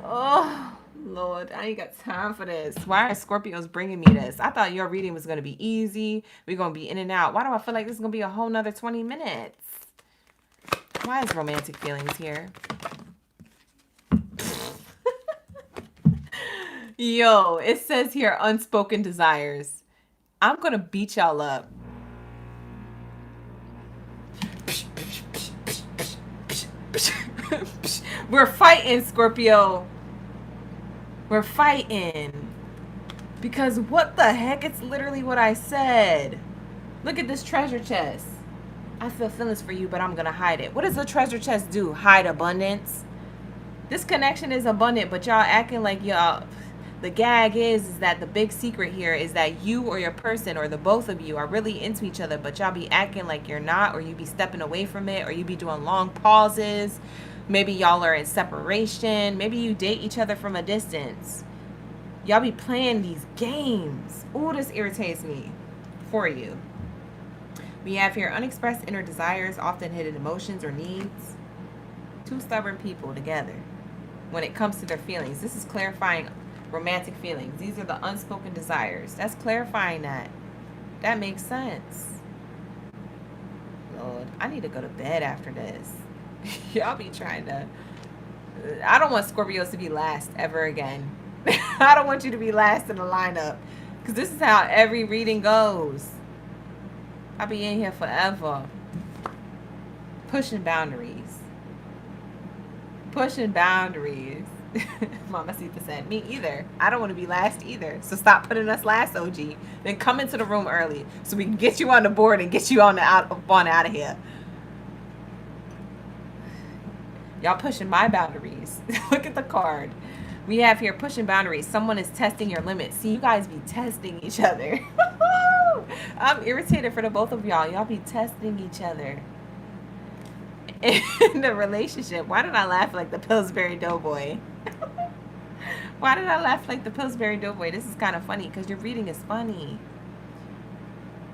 Oh, Lord, I ain't got time for this. Why are Scorpios bringing me this? I thought your reading was going to be easy. We're going to be in and out. Why do I feel like this is going to be a whole nother 20 minutes? Why is romantic feelings here? Yo, it says here unspoken desires. I'm going to beat y'all up. We're fighting, Scorpio. We're fighting. Because what the heck? It's literally what I said. Look at this treasure chest. I feel feelings for you, but I'm going to hide it. What does the treasure chest do? Hide abundance? This connection is abundant, but y'all acting like y'all... The gag is that the big secret here is that you or your person or the both of you are really into each other, but y'all be acting like you're not, or you be stepping away from it, or you be doing long pauses. Maybe y'all are in separation. Maybe you date each other from a distance. Y'all be playing these games. Ooh, this irritates me for you. We have here unexpressed inner desires, often hidden emotions or needs. Two stubborn people together when it comes to their feelings. This is clarifying romantic feelings. These are the unspoken desires. That's clarifying that. That makes sense. Lord, I need to go to bed after this. Y'all be trying to... I don't want Scorpios to be last ever again. I don't want you to be last in the lineup. Because this is how every reading goes. I'll be in here forever. Pushing boundaries. Pushing boundaries. Mamacita said, me either. I don't want to be last either. So stop putting us last, OG. Then come into the room early so we can get you on the board and get you on out of here. Y'all pushing my boundaries. Look at the card. We have here pushing boundaries. Someone is testing your limits. See, you guys be testing each other. I'm irritated for the both of y'all. Y'all be testing each other. In the relationship. Why did I laugh like the Pillsbury Doughboy? Why did I laugh like the Pillsbury Doughboy? This is kind of funny because your reading is funny.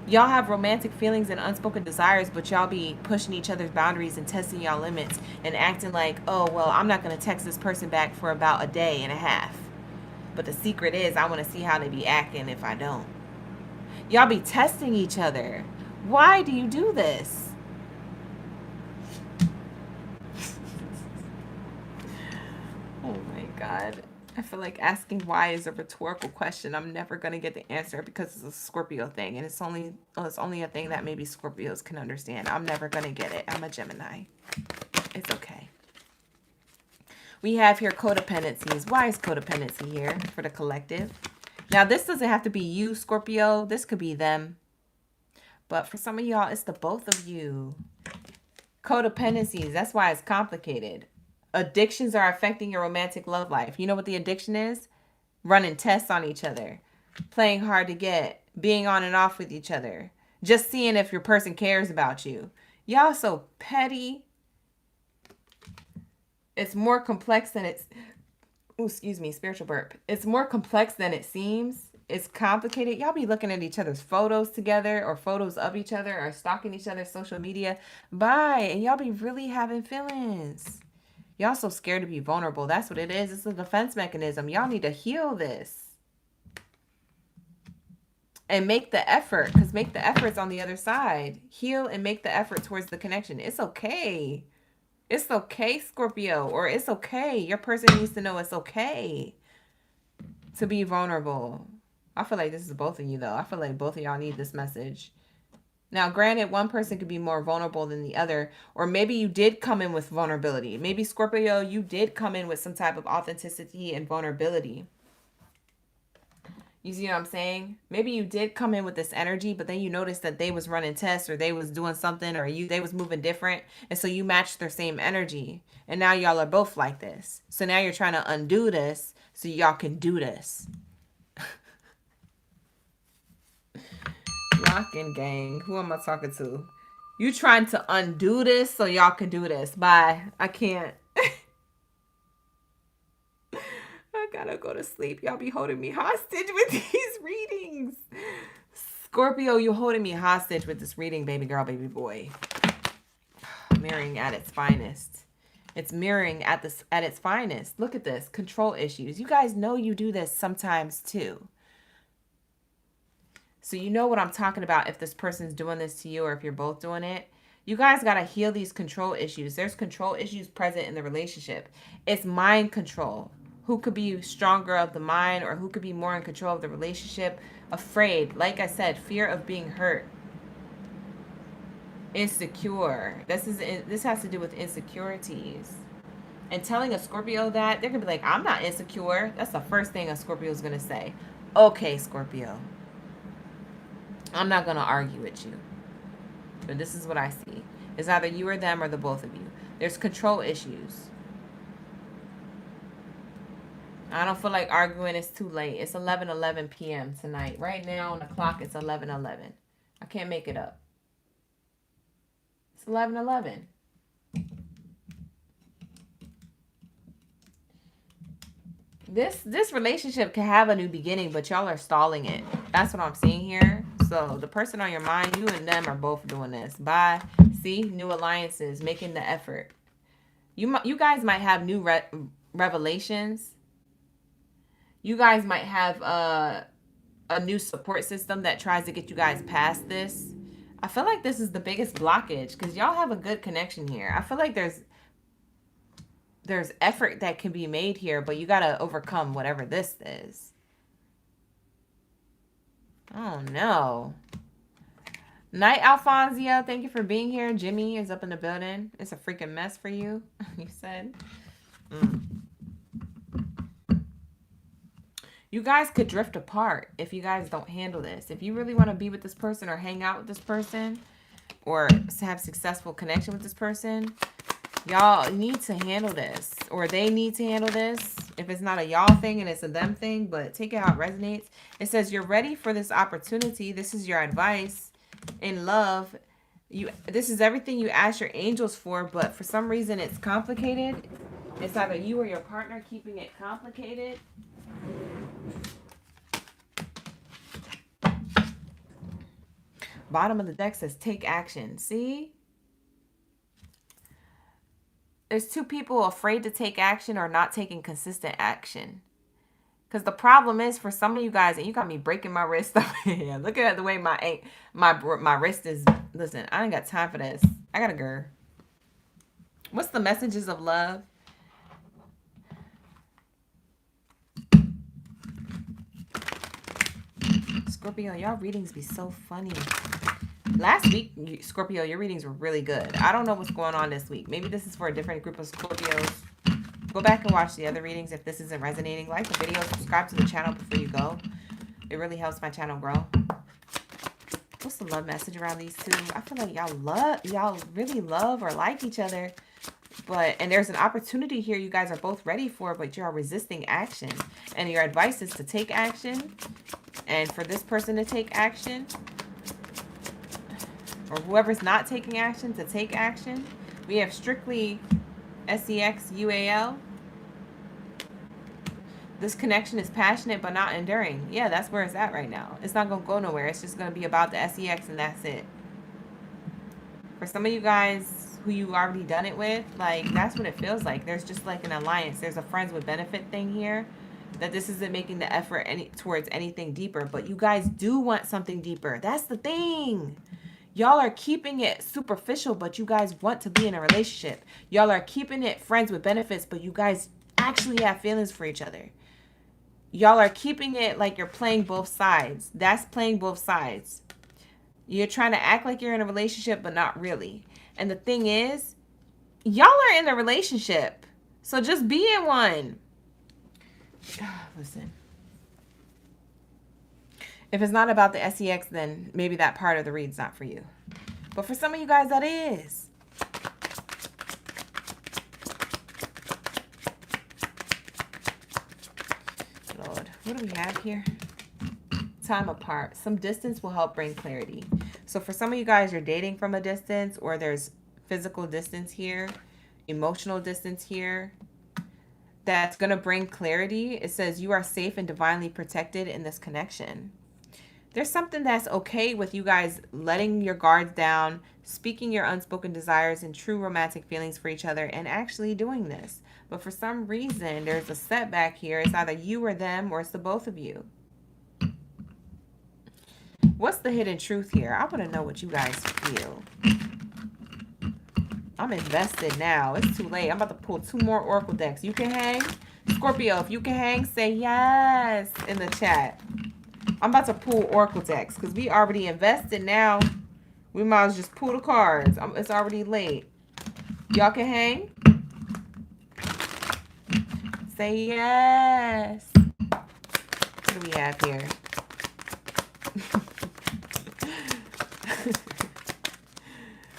Y'all have romantic feelings and unspoken desires, but y'all be pushing each other's boundaries and testing y'all limits and acting like, oh, well, I'm not going to text this person back for about a day and a half. But the secret is I want to see how they be acting if I don't. Y'all be testing each other. Why do you do this? Oh my God. I feel like asking why is a rhetorical question. I'm never going to get the answer because it's a Scorpio thing. And it's only a thing that maybe Scorpios can understand. I'm never going to get it. I'm a Gemini. It's okay. We have here codependencies. Why is codependency here for the collective? Now, this doesn't have to be you, Scorpio. This could be them. But for some of y'all, it's the both of you. Codependencies. That's why it's complicated. Addictions are affecting your romantic love life. You know what the addiction is? Running tests on each other. Playing hard to get. Being on and off with each other. Just seeing if your person cares about you. Y'all so petty. It's more complex than it's... Oh, excuse me, spiritual burp. It's more complex than it seems. It's complicated. Y'all be looking at each other's photos together or photos of each other or stalking each other's social media. Bye. And y'all be really having feelings. Y'all so scared to be vulnerable. That's what it is. It's a defense mechanism. Y'all need to heal this. And make the effort. Because make the effort's on the other side. Heal and make the effort towards the connection. It's okay. It's okay, Scorpio. Or it's okay. Your person needs to know it's okay to be vulnerable. I feel like this is both of you, though. I feel like both of y'all need this message. Now, granted, one person could be more vulnerable than the other, or maybe you did come in with vulnerability. Maybe, Scorpio, you did come in with some type of authenticity and vulnerability. You see what I'm saying? Maybe you did come in with this energy, but then you noticed that they was running tests or they was doing something or they was moving different. And so you matched their same energy. And now y'all are both like this. So now you're trying to undo this so y'all can do this. Locking gang. Who am I talking to? You trying to undo this so y'all can do this. Bye. I can't. I gotta go to sleep. Y'all be holding me hostage with these readings. Scorpio, you holding me hostage with this reading, baby girl, baby boy. Mirroring at its finest. It's mirroring at its finest. Look at this. Control issues. You guys know you do this sometimes too. So you know what I'm talking about if this person's doing this to you or if you're both doing it. You guys got to heal these control issues. There's control issues present in the relationship. It's mind control. Who could be stronger of the mind or who could be more in control of the relationship? Afraid. Like I said, fear of being hurt. Insecure. This has to do with insecurities. And telling a Scorpio that, they're going to be like, I'm not insecure. That's the first thing a Scorpio is going to say. Okay, Scorpio. I'm not going to argue with you. But this is what I see. It's either you or them or the both of you. There's control issues. I don't feel like arguing. It's too late. It's 11:11 p.m. tonight. Right now on the clock, it's 11:11. I can't make it up. It's 11:11. This relationship can have a new beginning, but y'all are stalling it. That's what I'm seeing here. So the person on your mind, you and them are both doing this. Bye. See, new alliances, making the effort. You guys might have new revelations. You guys might have a new support system that tries to get you guys past this. I feel like this is the biggest blockage because y'all have a good connection here. I feel like there's effort that can be made here, but you got to overcome whatever this is. Oh, no. Night, Alfonsia. Thank you for being here. Jimmy is up in the building. It's a freaking mess for you, you said. You guys could drift apart if you guys don't handle this. If you really want to be with this person or hang out with this person or have successful connection with this person, y'all need to handle this, or they need to handle this. If it's not a y'all thing and it's a them thing, but take it how it resonates. It says you're ready for this opportunity. This is your advice in love. This is everything you ask your angels for, but for some reason it's complicated. It's either you or your partner keeping it complicated. Bottom of the deck says take action. See? There's two people afraid to take action or not taking consistent action. Because the problem is for some of you guys, and you got me breaking my wrist up here. Look at the way my wrist is. Listen, I ain't got time for this. I gotta go. What's the messages of love? Scorpio, y'all readings be so funny. Last week, Scorpio, your readings were really good. I don't know what's going on this week. Maybe this is for a different group of Scorpios. Go back and watch the other readings if this isn't resonating. Like the video, subscribe to the channel before you go. It really helps my channel grow. What's the love message around these two? I feel like y'all really love or like each other. And there's an opportunity here you guys are both ready for, but you're resisting action. And your advice is to take action. And for this person to take action. Or whoever's not taking action to take action. We have strictly SEX UAL. This connection is passionate but not enduring. Yeah, that's where it's at right now. It's not going to go nowhere. It's just going to be about the SEX and that's it. For some of you guys who you already done it with, like, that's what it feels like. There's just like an alliance. There's a friends with benefit thing here. That this isn't making the effort towards anything deeper. But you guys do want something deeper. That's the thing. Y'all are keeping it superficial, but you guys want to be in a relationship. Y'all are keeping it friends with benefits, but you guys actually have feelings for each other. Y'all are keeping it like you're playing both sides. That's playing both sides. You're trying to act like you're in a relationship, but not really. And the thing is, y'all are in a relationship. So just be in one. Listen. If it's not about the SEX, then maybe that part of the read's not for you. But for some of you guys, that is. Lord, what do we have here? Time apart. Some distance will help bring clarity. So for some of you guys, you're dating from a distance, or there's physical distance here, emotional distance here. That's going to bring clarity. It says you are safe and divinely protected in this connection. There's something that's okay with you guys letting your guards down, speaking your unspoken desires and true romantic feelings for each other, and actually doing this. But for some reason, there's a setback here. It's either you or them, or it's the both of you. What's the hidden truth here? I want to know what you guys feel. I'm invested now. It's too late. I'm about to pull 2 more oracle decks. You can hang? Scorpio, if you can hang, say yes in the chat. I'm about to pull oracle decks because we already invested now. We might as well just pull the cards. It's already late. Y'all can hang? Say yes. What do we have here?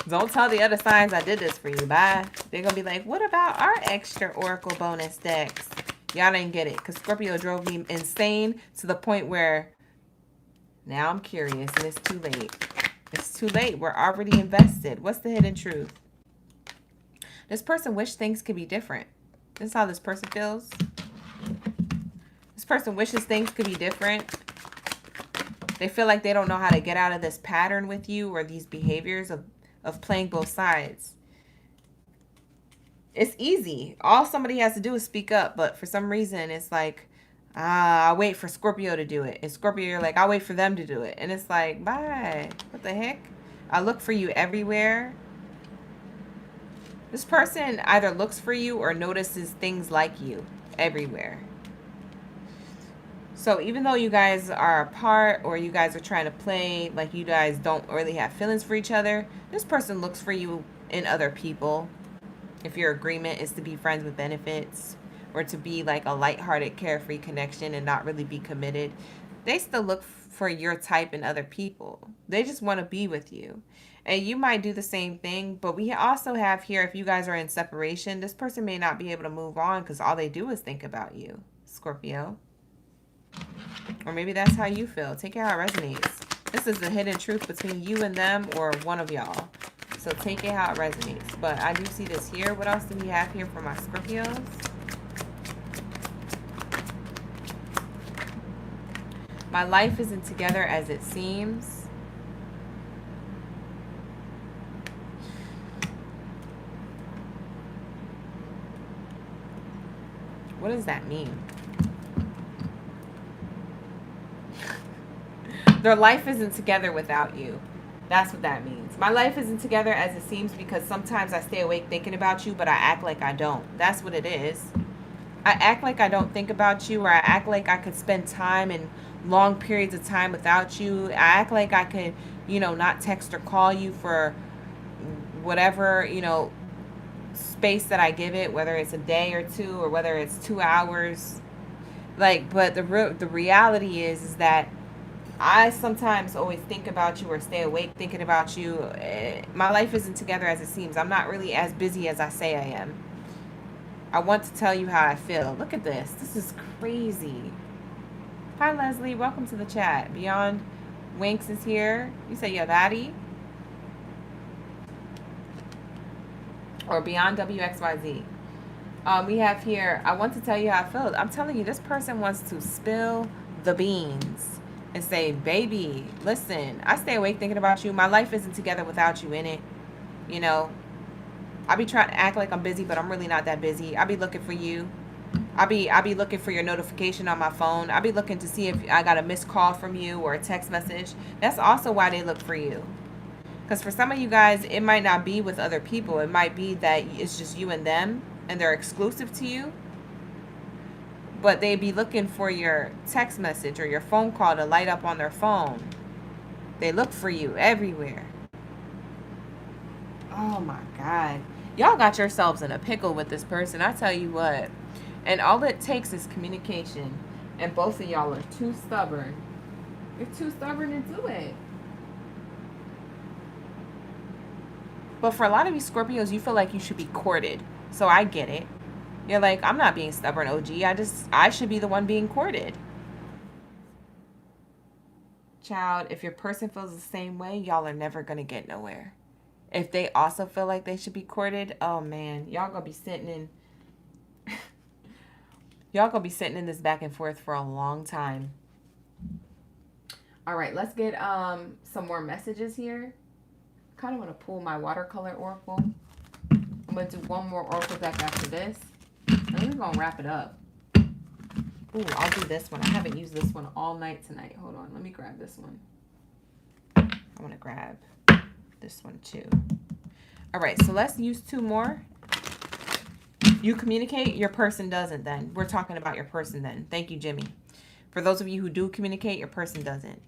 Don't tell the other signs I did this for you. Bye. They're going to be like, what about our extra oracle bonus decks? Y'all didn't get it because Scorpio drove me insane to the point where now I'm curious and it's too late. It's too late. We're already invested. What's the hidden truth? This person wishes things could be different. This is how this person feels. This person wishes things could be different. They feel like they don't know how to get out of this pattern with you or these behaviors of playing both sides. It's easy. All somebody has to do is speak up. But for some reason, it's like, I'll wait for Scorpio to do it. And Scorpio, you're like, I'll wait for them to do it. And it's like, bye. What the heck? I look for you everywhere. This person either looks for you or notices things like you everywhere. So even though you guys are apart or you guys are trying to play like you guys don't really have feelings for each other, this person looks for you in other people. If your agreement is to be friends with benefits or to be like a lighthearted, carefree connection and not really be committed, they still look for your type in other people. They just want to be with you. And you might do the same thing, but we also have here, if you guys are in separation, this person may not be able to move on because all they do is think about you, Scorpio. Or maybe that's how you feel. Take it how it resonates. This is the hidden truth between you and them or one of y'all. So take it how it resonates. But I do see this here. What else do we have here for my Scorpios? My life isn't together as it seems. What does that mean? Their life isn't together without you. That's what that means. My life isn't together as it seems because sometimes I stay awake thinking about you, but I act like I don't. That's what it is. I act like I don't think about you, or I act like I could spend time and long periods of time without you. I act like I could, you know, not text or call you for whatever, you know, space that I give it, whether it's a day or two or whether it's 2 hours. Like, but the reality is that I sometimes always think about you or stay awake thinking about you. My life isn't together as it seems. I'm not really as busy as I say I am. I want to tell you how I feel. Look at this. This is crazy. Hi, Leslie. Welcome to the chat. Beyond Winks is here. You say you're Baddie? Or Beyond WXYZ. We have here, I want to tell you how I feel. I'm telling you, this person wants to spill the beans and say, baby, listen, I stay awake thinking about you. My life isn't together without you in it. You know, I be trying to act like I'm busy, but I'm really not that busy. I be looking for you. I be looking for your notification on my phone. I be looking to see if I got a missed call from you or a text message. That's also why they look for you. Because for some of you guys, it might not be with other people. It might be that it's just you and them, and they're exclusive to you. But they be looking for your text message or your phone call to light up on their phone. They look for you everywhere. Oh my God. Y'all got yourselves in a pickle with this person. I tell you what. And all it takes is communication. And both of y'all are too stubborn. You're too stubborn to do it. But for a lot of you Scorpios, you feel like you should be courted. So I get it. You're like, I'm not being stubborn, OG. I should be the one being courted. Child, if your person feels the same way, y'all are never going to get nowhere. If they also feel like they should be courted, oh man, y'all going to be sitting in... y'all going to be sitting in this back and forth for a long time. All right, let's get some more messages here. Kind of want to pull my watercolor oracle. I'm going to do one more oracle deck after this. And we're going to wrap it up. Ooh, I'll do this one. I haven't used this one all night tonight. Hold on. Let me grab this one. I want to grab this one too. All right. So let's use two more. You communicate. Your person doesn't then. We're talking about your person then. Thank you, Jimmy. For those of you who do communicate, your person doesn't.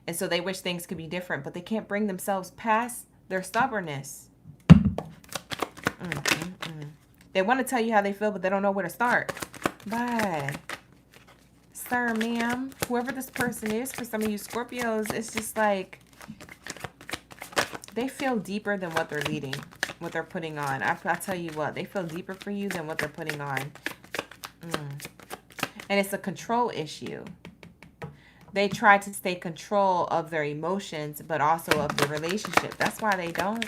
And so they wish things could be different, but they can't bring themselves past their stubbornness. They want to tell you how they feel, but they don't know where to start. Bye. Sir, ma'am, whoever this person is, for some of you Scorpios, it's just like they feel deeper than what they're leading, what they're putting on. I tell you what, they feel deeper for you than what they're putting on. And it's a control issue. They try to stay control of their emotions, but also of the relationship. That's why they don't.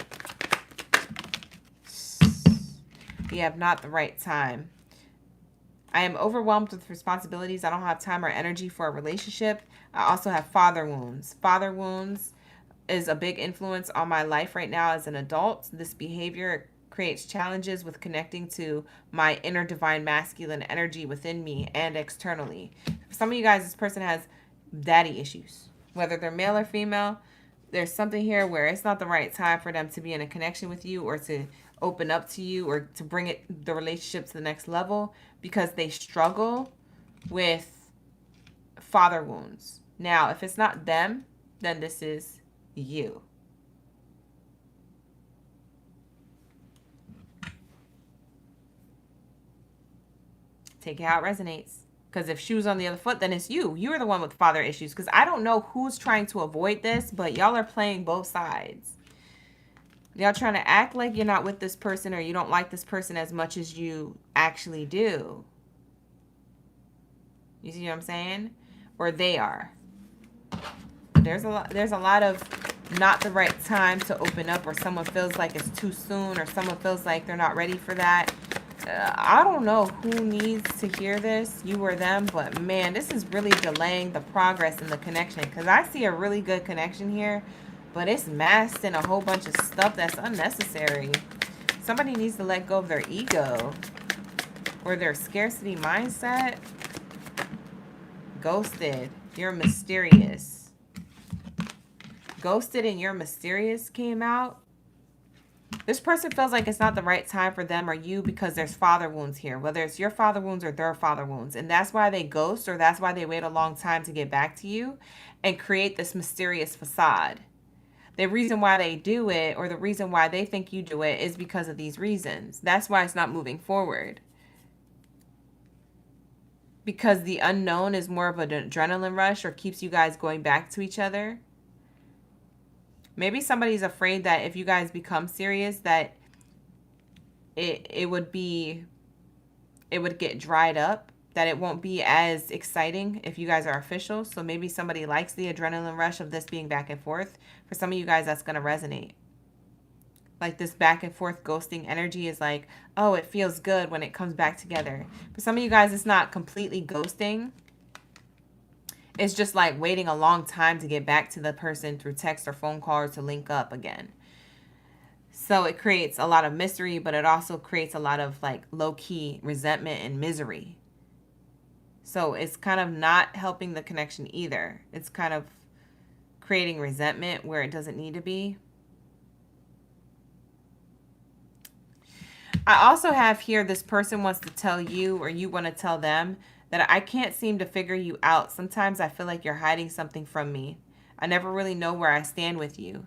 You have not the right time. I am overwhelmed with responsibilities. I don't have time or energy for a relationship. I also have father wounds. Father wounds is a big influence on my life right now as an adult. This behavior creates challenges with connecting to my inner divine masculine energy within me and externally. For some of you guys, this person has daddy issues. Whether they're male or female, there's something here where it's not the right time for them to be in a connection with you or to open up to you or to bring the relationship to the next level because they struggle with father wounds. Now, if it's not them, then this is you. Take it how it resonates. Because if shoes on the other foot, then it's you. You're the one with father issues. Because I don't know who's trying to avoid this, but y'all are playing both sides. Y'all trying to act like you're not with this person or you don't like this person as much as you actually do. You see what I'm saying? Or they are. There's a lot of not the right time to open up, or someone feels like it's too soon, or someone feels like they're not ready for that. I don't know who needs to hear this, you or them, but man, this is really delaying the progress in the connection, because I see a really good connection here, but it's masked in a whole bunch of stuff that's unnecessary. Somebody needs to let go of their ego or their scarcity mindset. Ghosted. You're mysterious. Ghosted and You're Mysterious came out. This person feels like it's not the right time for them or you because there's father wounds here, whether it's your father wounds or their father wounds. And that's why they ghost, or that's why they wait a long time to get back to you and create this mysterious facade. The reason why they do it, or the reason why they think you do it, is because of these reasons. That's why it's not moving forward. Because the unknown is more of an adrenaline rush or keeps you guys going back to each other. Maybe somebody's afraid that if you guys become serious, that it would get dried up, that it won't be as exciting if you guys are official. So maybe somebody likes the adrenaline rush of this being back and forth. For some of you guys, that's going to resonate. Like this back and forth ghosting energy is like, oh, it feels good when it comes back together. For some of you guys, it's not completely ghosting. It's just like waiting a long time to get back to the person through text or phone call or to link up again. So it creates a lot of mystery, but it also creates a lot of like low-key resentment and misery. So it's kind of not helping the connection either. It's kind of creating resentment where it doesn't need to be. I also have here, this person wants to tell you, or you want to tell them, that I can't seem to figure you out. Sometimes I feel like you're hiding something from me. I never really know where I stand with you.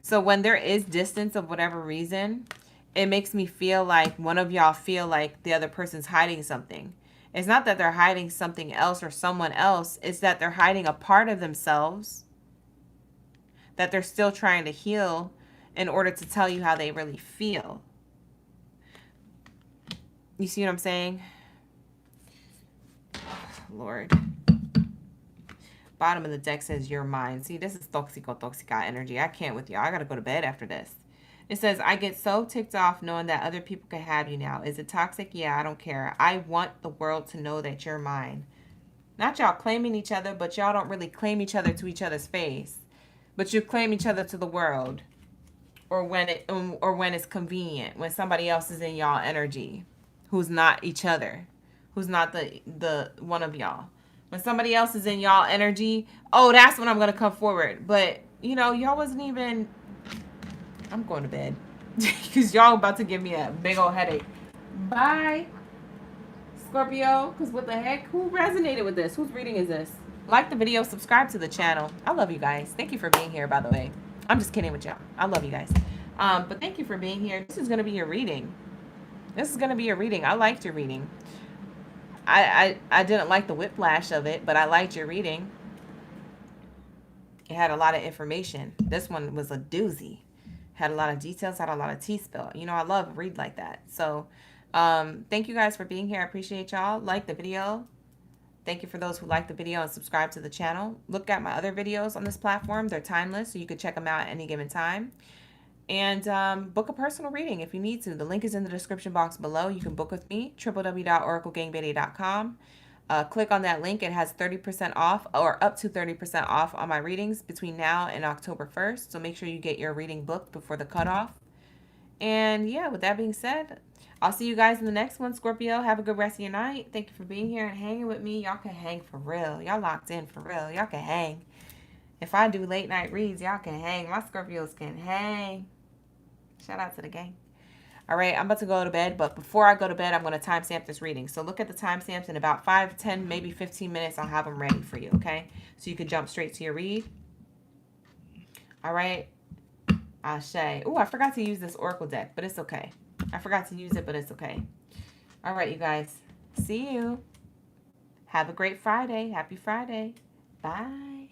So when there is distance of whatever reason, it makes me feel like one of y'all feel like the other person's hiding something. It's not that they're hiding something else or someone else. It's that they're hiding a part of themselves that they're still trying to heal in order to tell you how they really feel. You see what I'm saying? Lord. Bottom of the deck says you're mine. See, this is toxica energy. I can't with y'all. I gotta go to bed after this. It says, I get so ticked off knowing that other people can have you now. Is it toxic? Yeah, I don't care. I want the world to know that you're mine. Not y'all claiming each other, but y'all don't really claim each other to each other's face. But you claim each other to the world. Or when it's convenient. When somebody else is in y'all energy. Who's not each other. Who's not the one of y'all. When somebody else is in y'all energy, oh, that's when I'm going to come forward. But, you know, y'all wasn't even... I'm going to bed. Because y'all about to give me a big old headache. Bye, Scorpio. Because what the heck? Who resonated with this? Whose reading is this? Like the video. Subscribe to the channel. I love you guys. Thank you for being here, by the way. I'm just kidding with y'all. I love you guys. But thank you for being here. This is going to be your reading. This is going to be your reading. I liked your reading. I didn't like the whiplash of it, but I liked your reading. It had a lot of information. This one was a doozy. Had a lot of details, had a lot of tea spill. You know, I love a read like that. So, thank you guys for being here. I appreciate y'all. Like the video. Thank you for those who like the video and subscribe to the channel. Look at my other videos on this platform. They're timeless, so you can check them out at any given time. And book a personal reading if you need to. The link is in the description box below. You can book with me, www.oraclegangbaddy.com. Click on that link. It has 30% off, or up to 30% off on my readings between now and October 1st. So make sure you get your reading booked before the cutoff. And yeah, with that being said, I'll see you guys in the next one, Scorpio. Have a good rest of your night. Thank you for being here and hanging with me. Y'all can hang for real. Y'all locked in for real. Y'all can hang. If I do late night reads, y'all can hang. My Scorpios can hang. Shout out to the gang. All right, I'm about to go to bed, but before I go to bed, I'm going to timestamp this reading. So look at the timestamps. In about 5, 10, maybe 15 minutes, I'll have them ready for you, okay? So you can jump straight to your read. All right. Ashe. Oh, I forgot to use this Oracle deck, but it's okay. I forgot to use it, but it's okay. All right, you guys. See you. Have a great Friday. Happy Friday. Bye.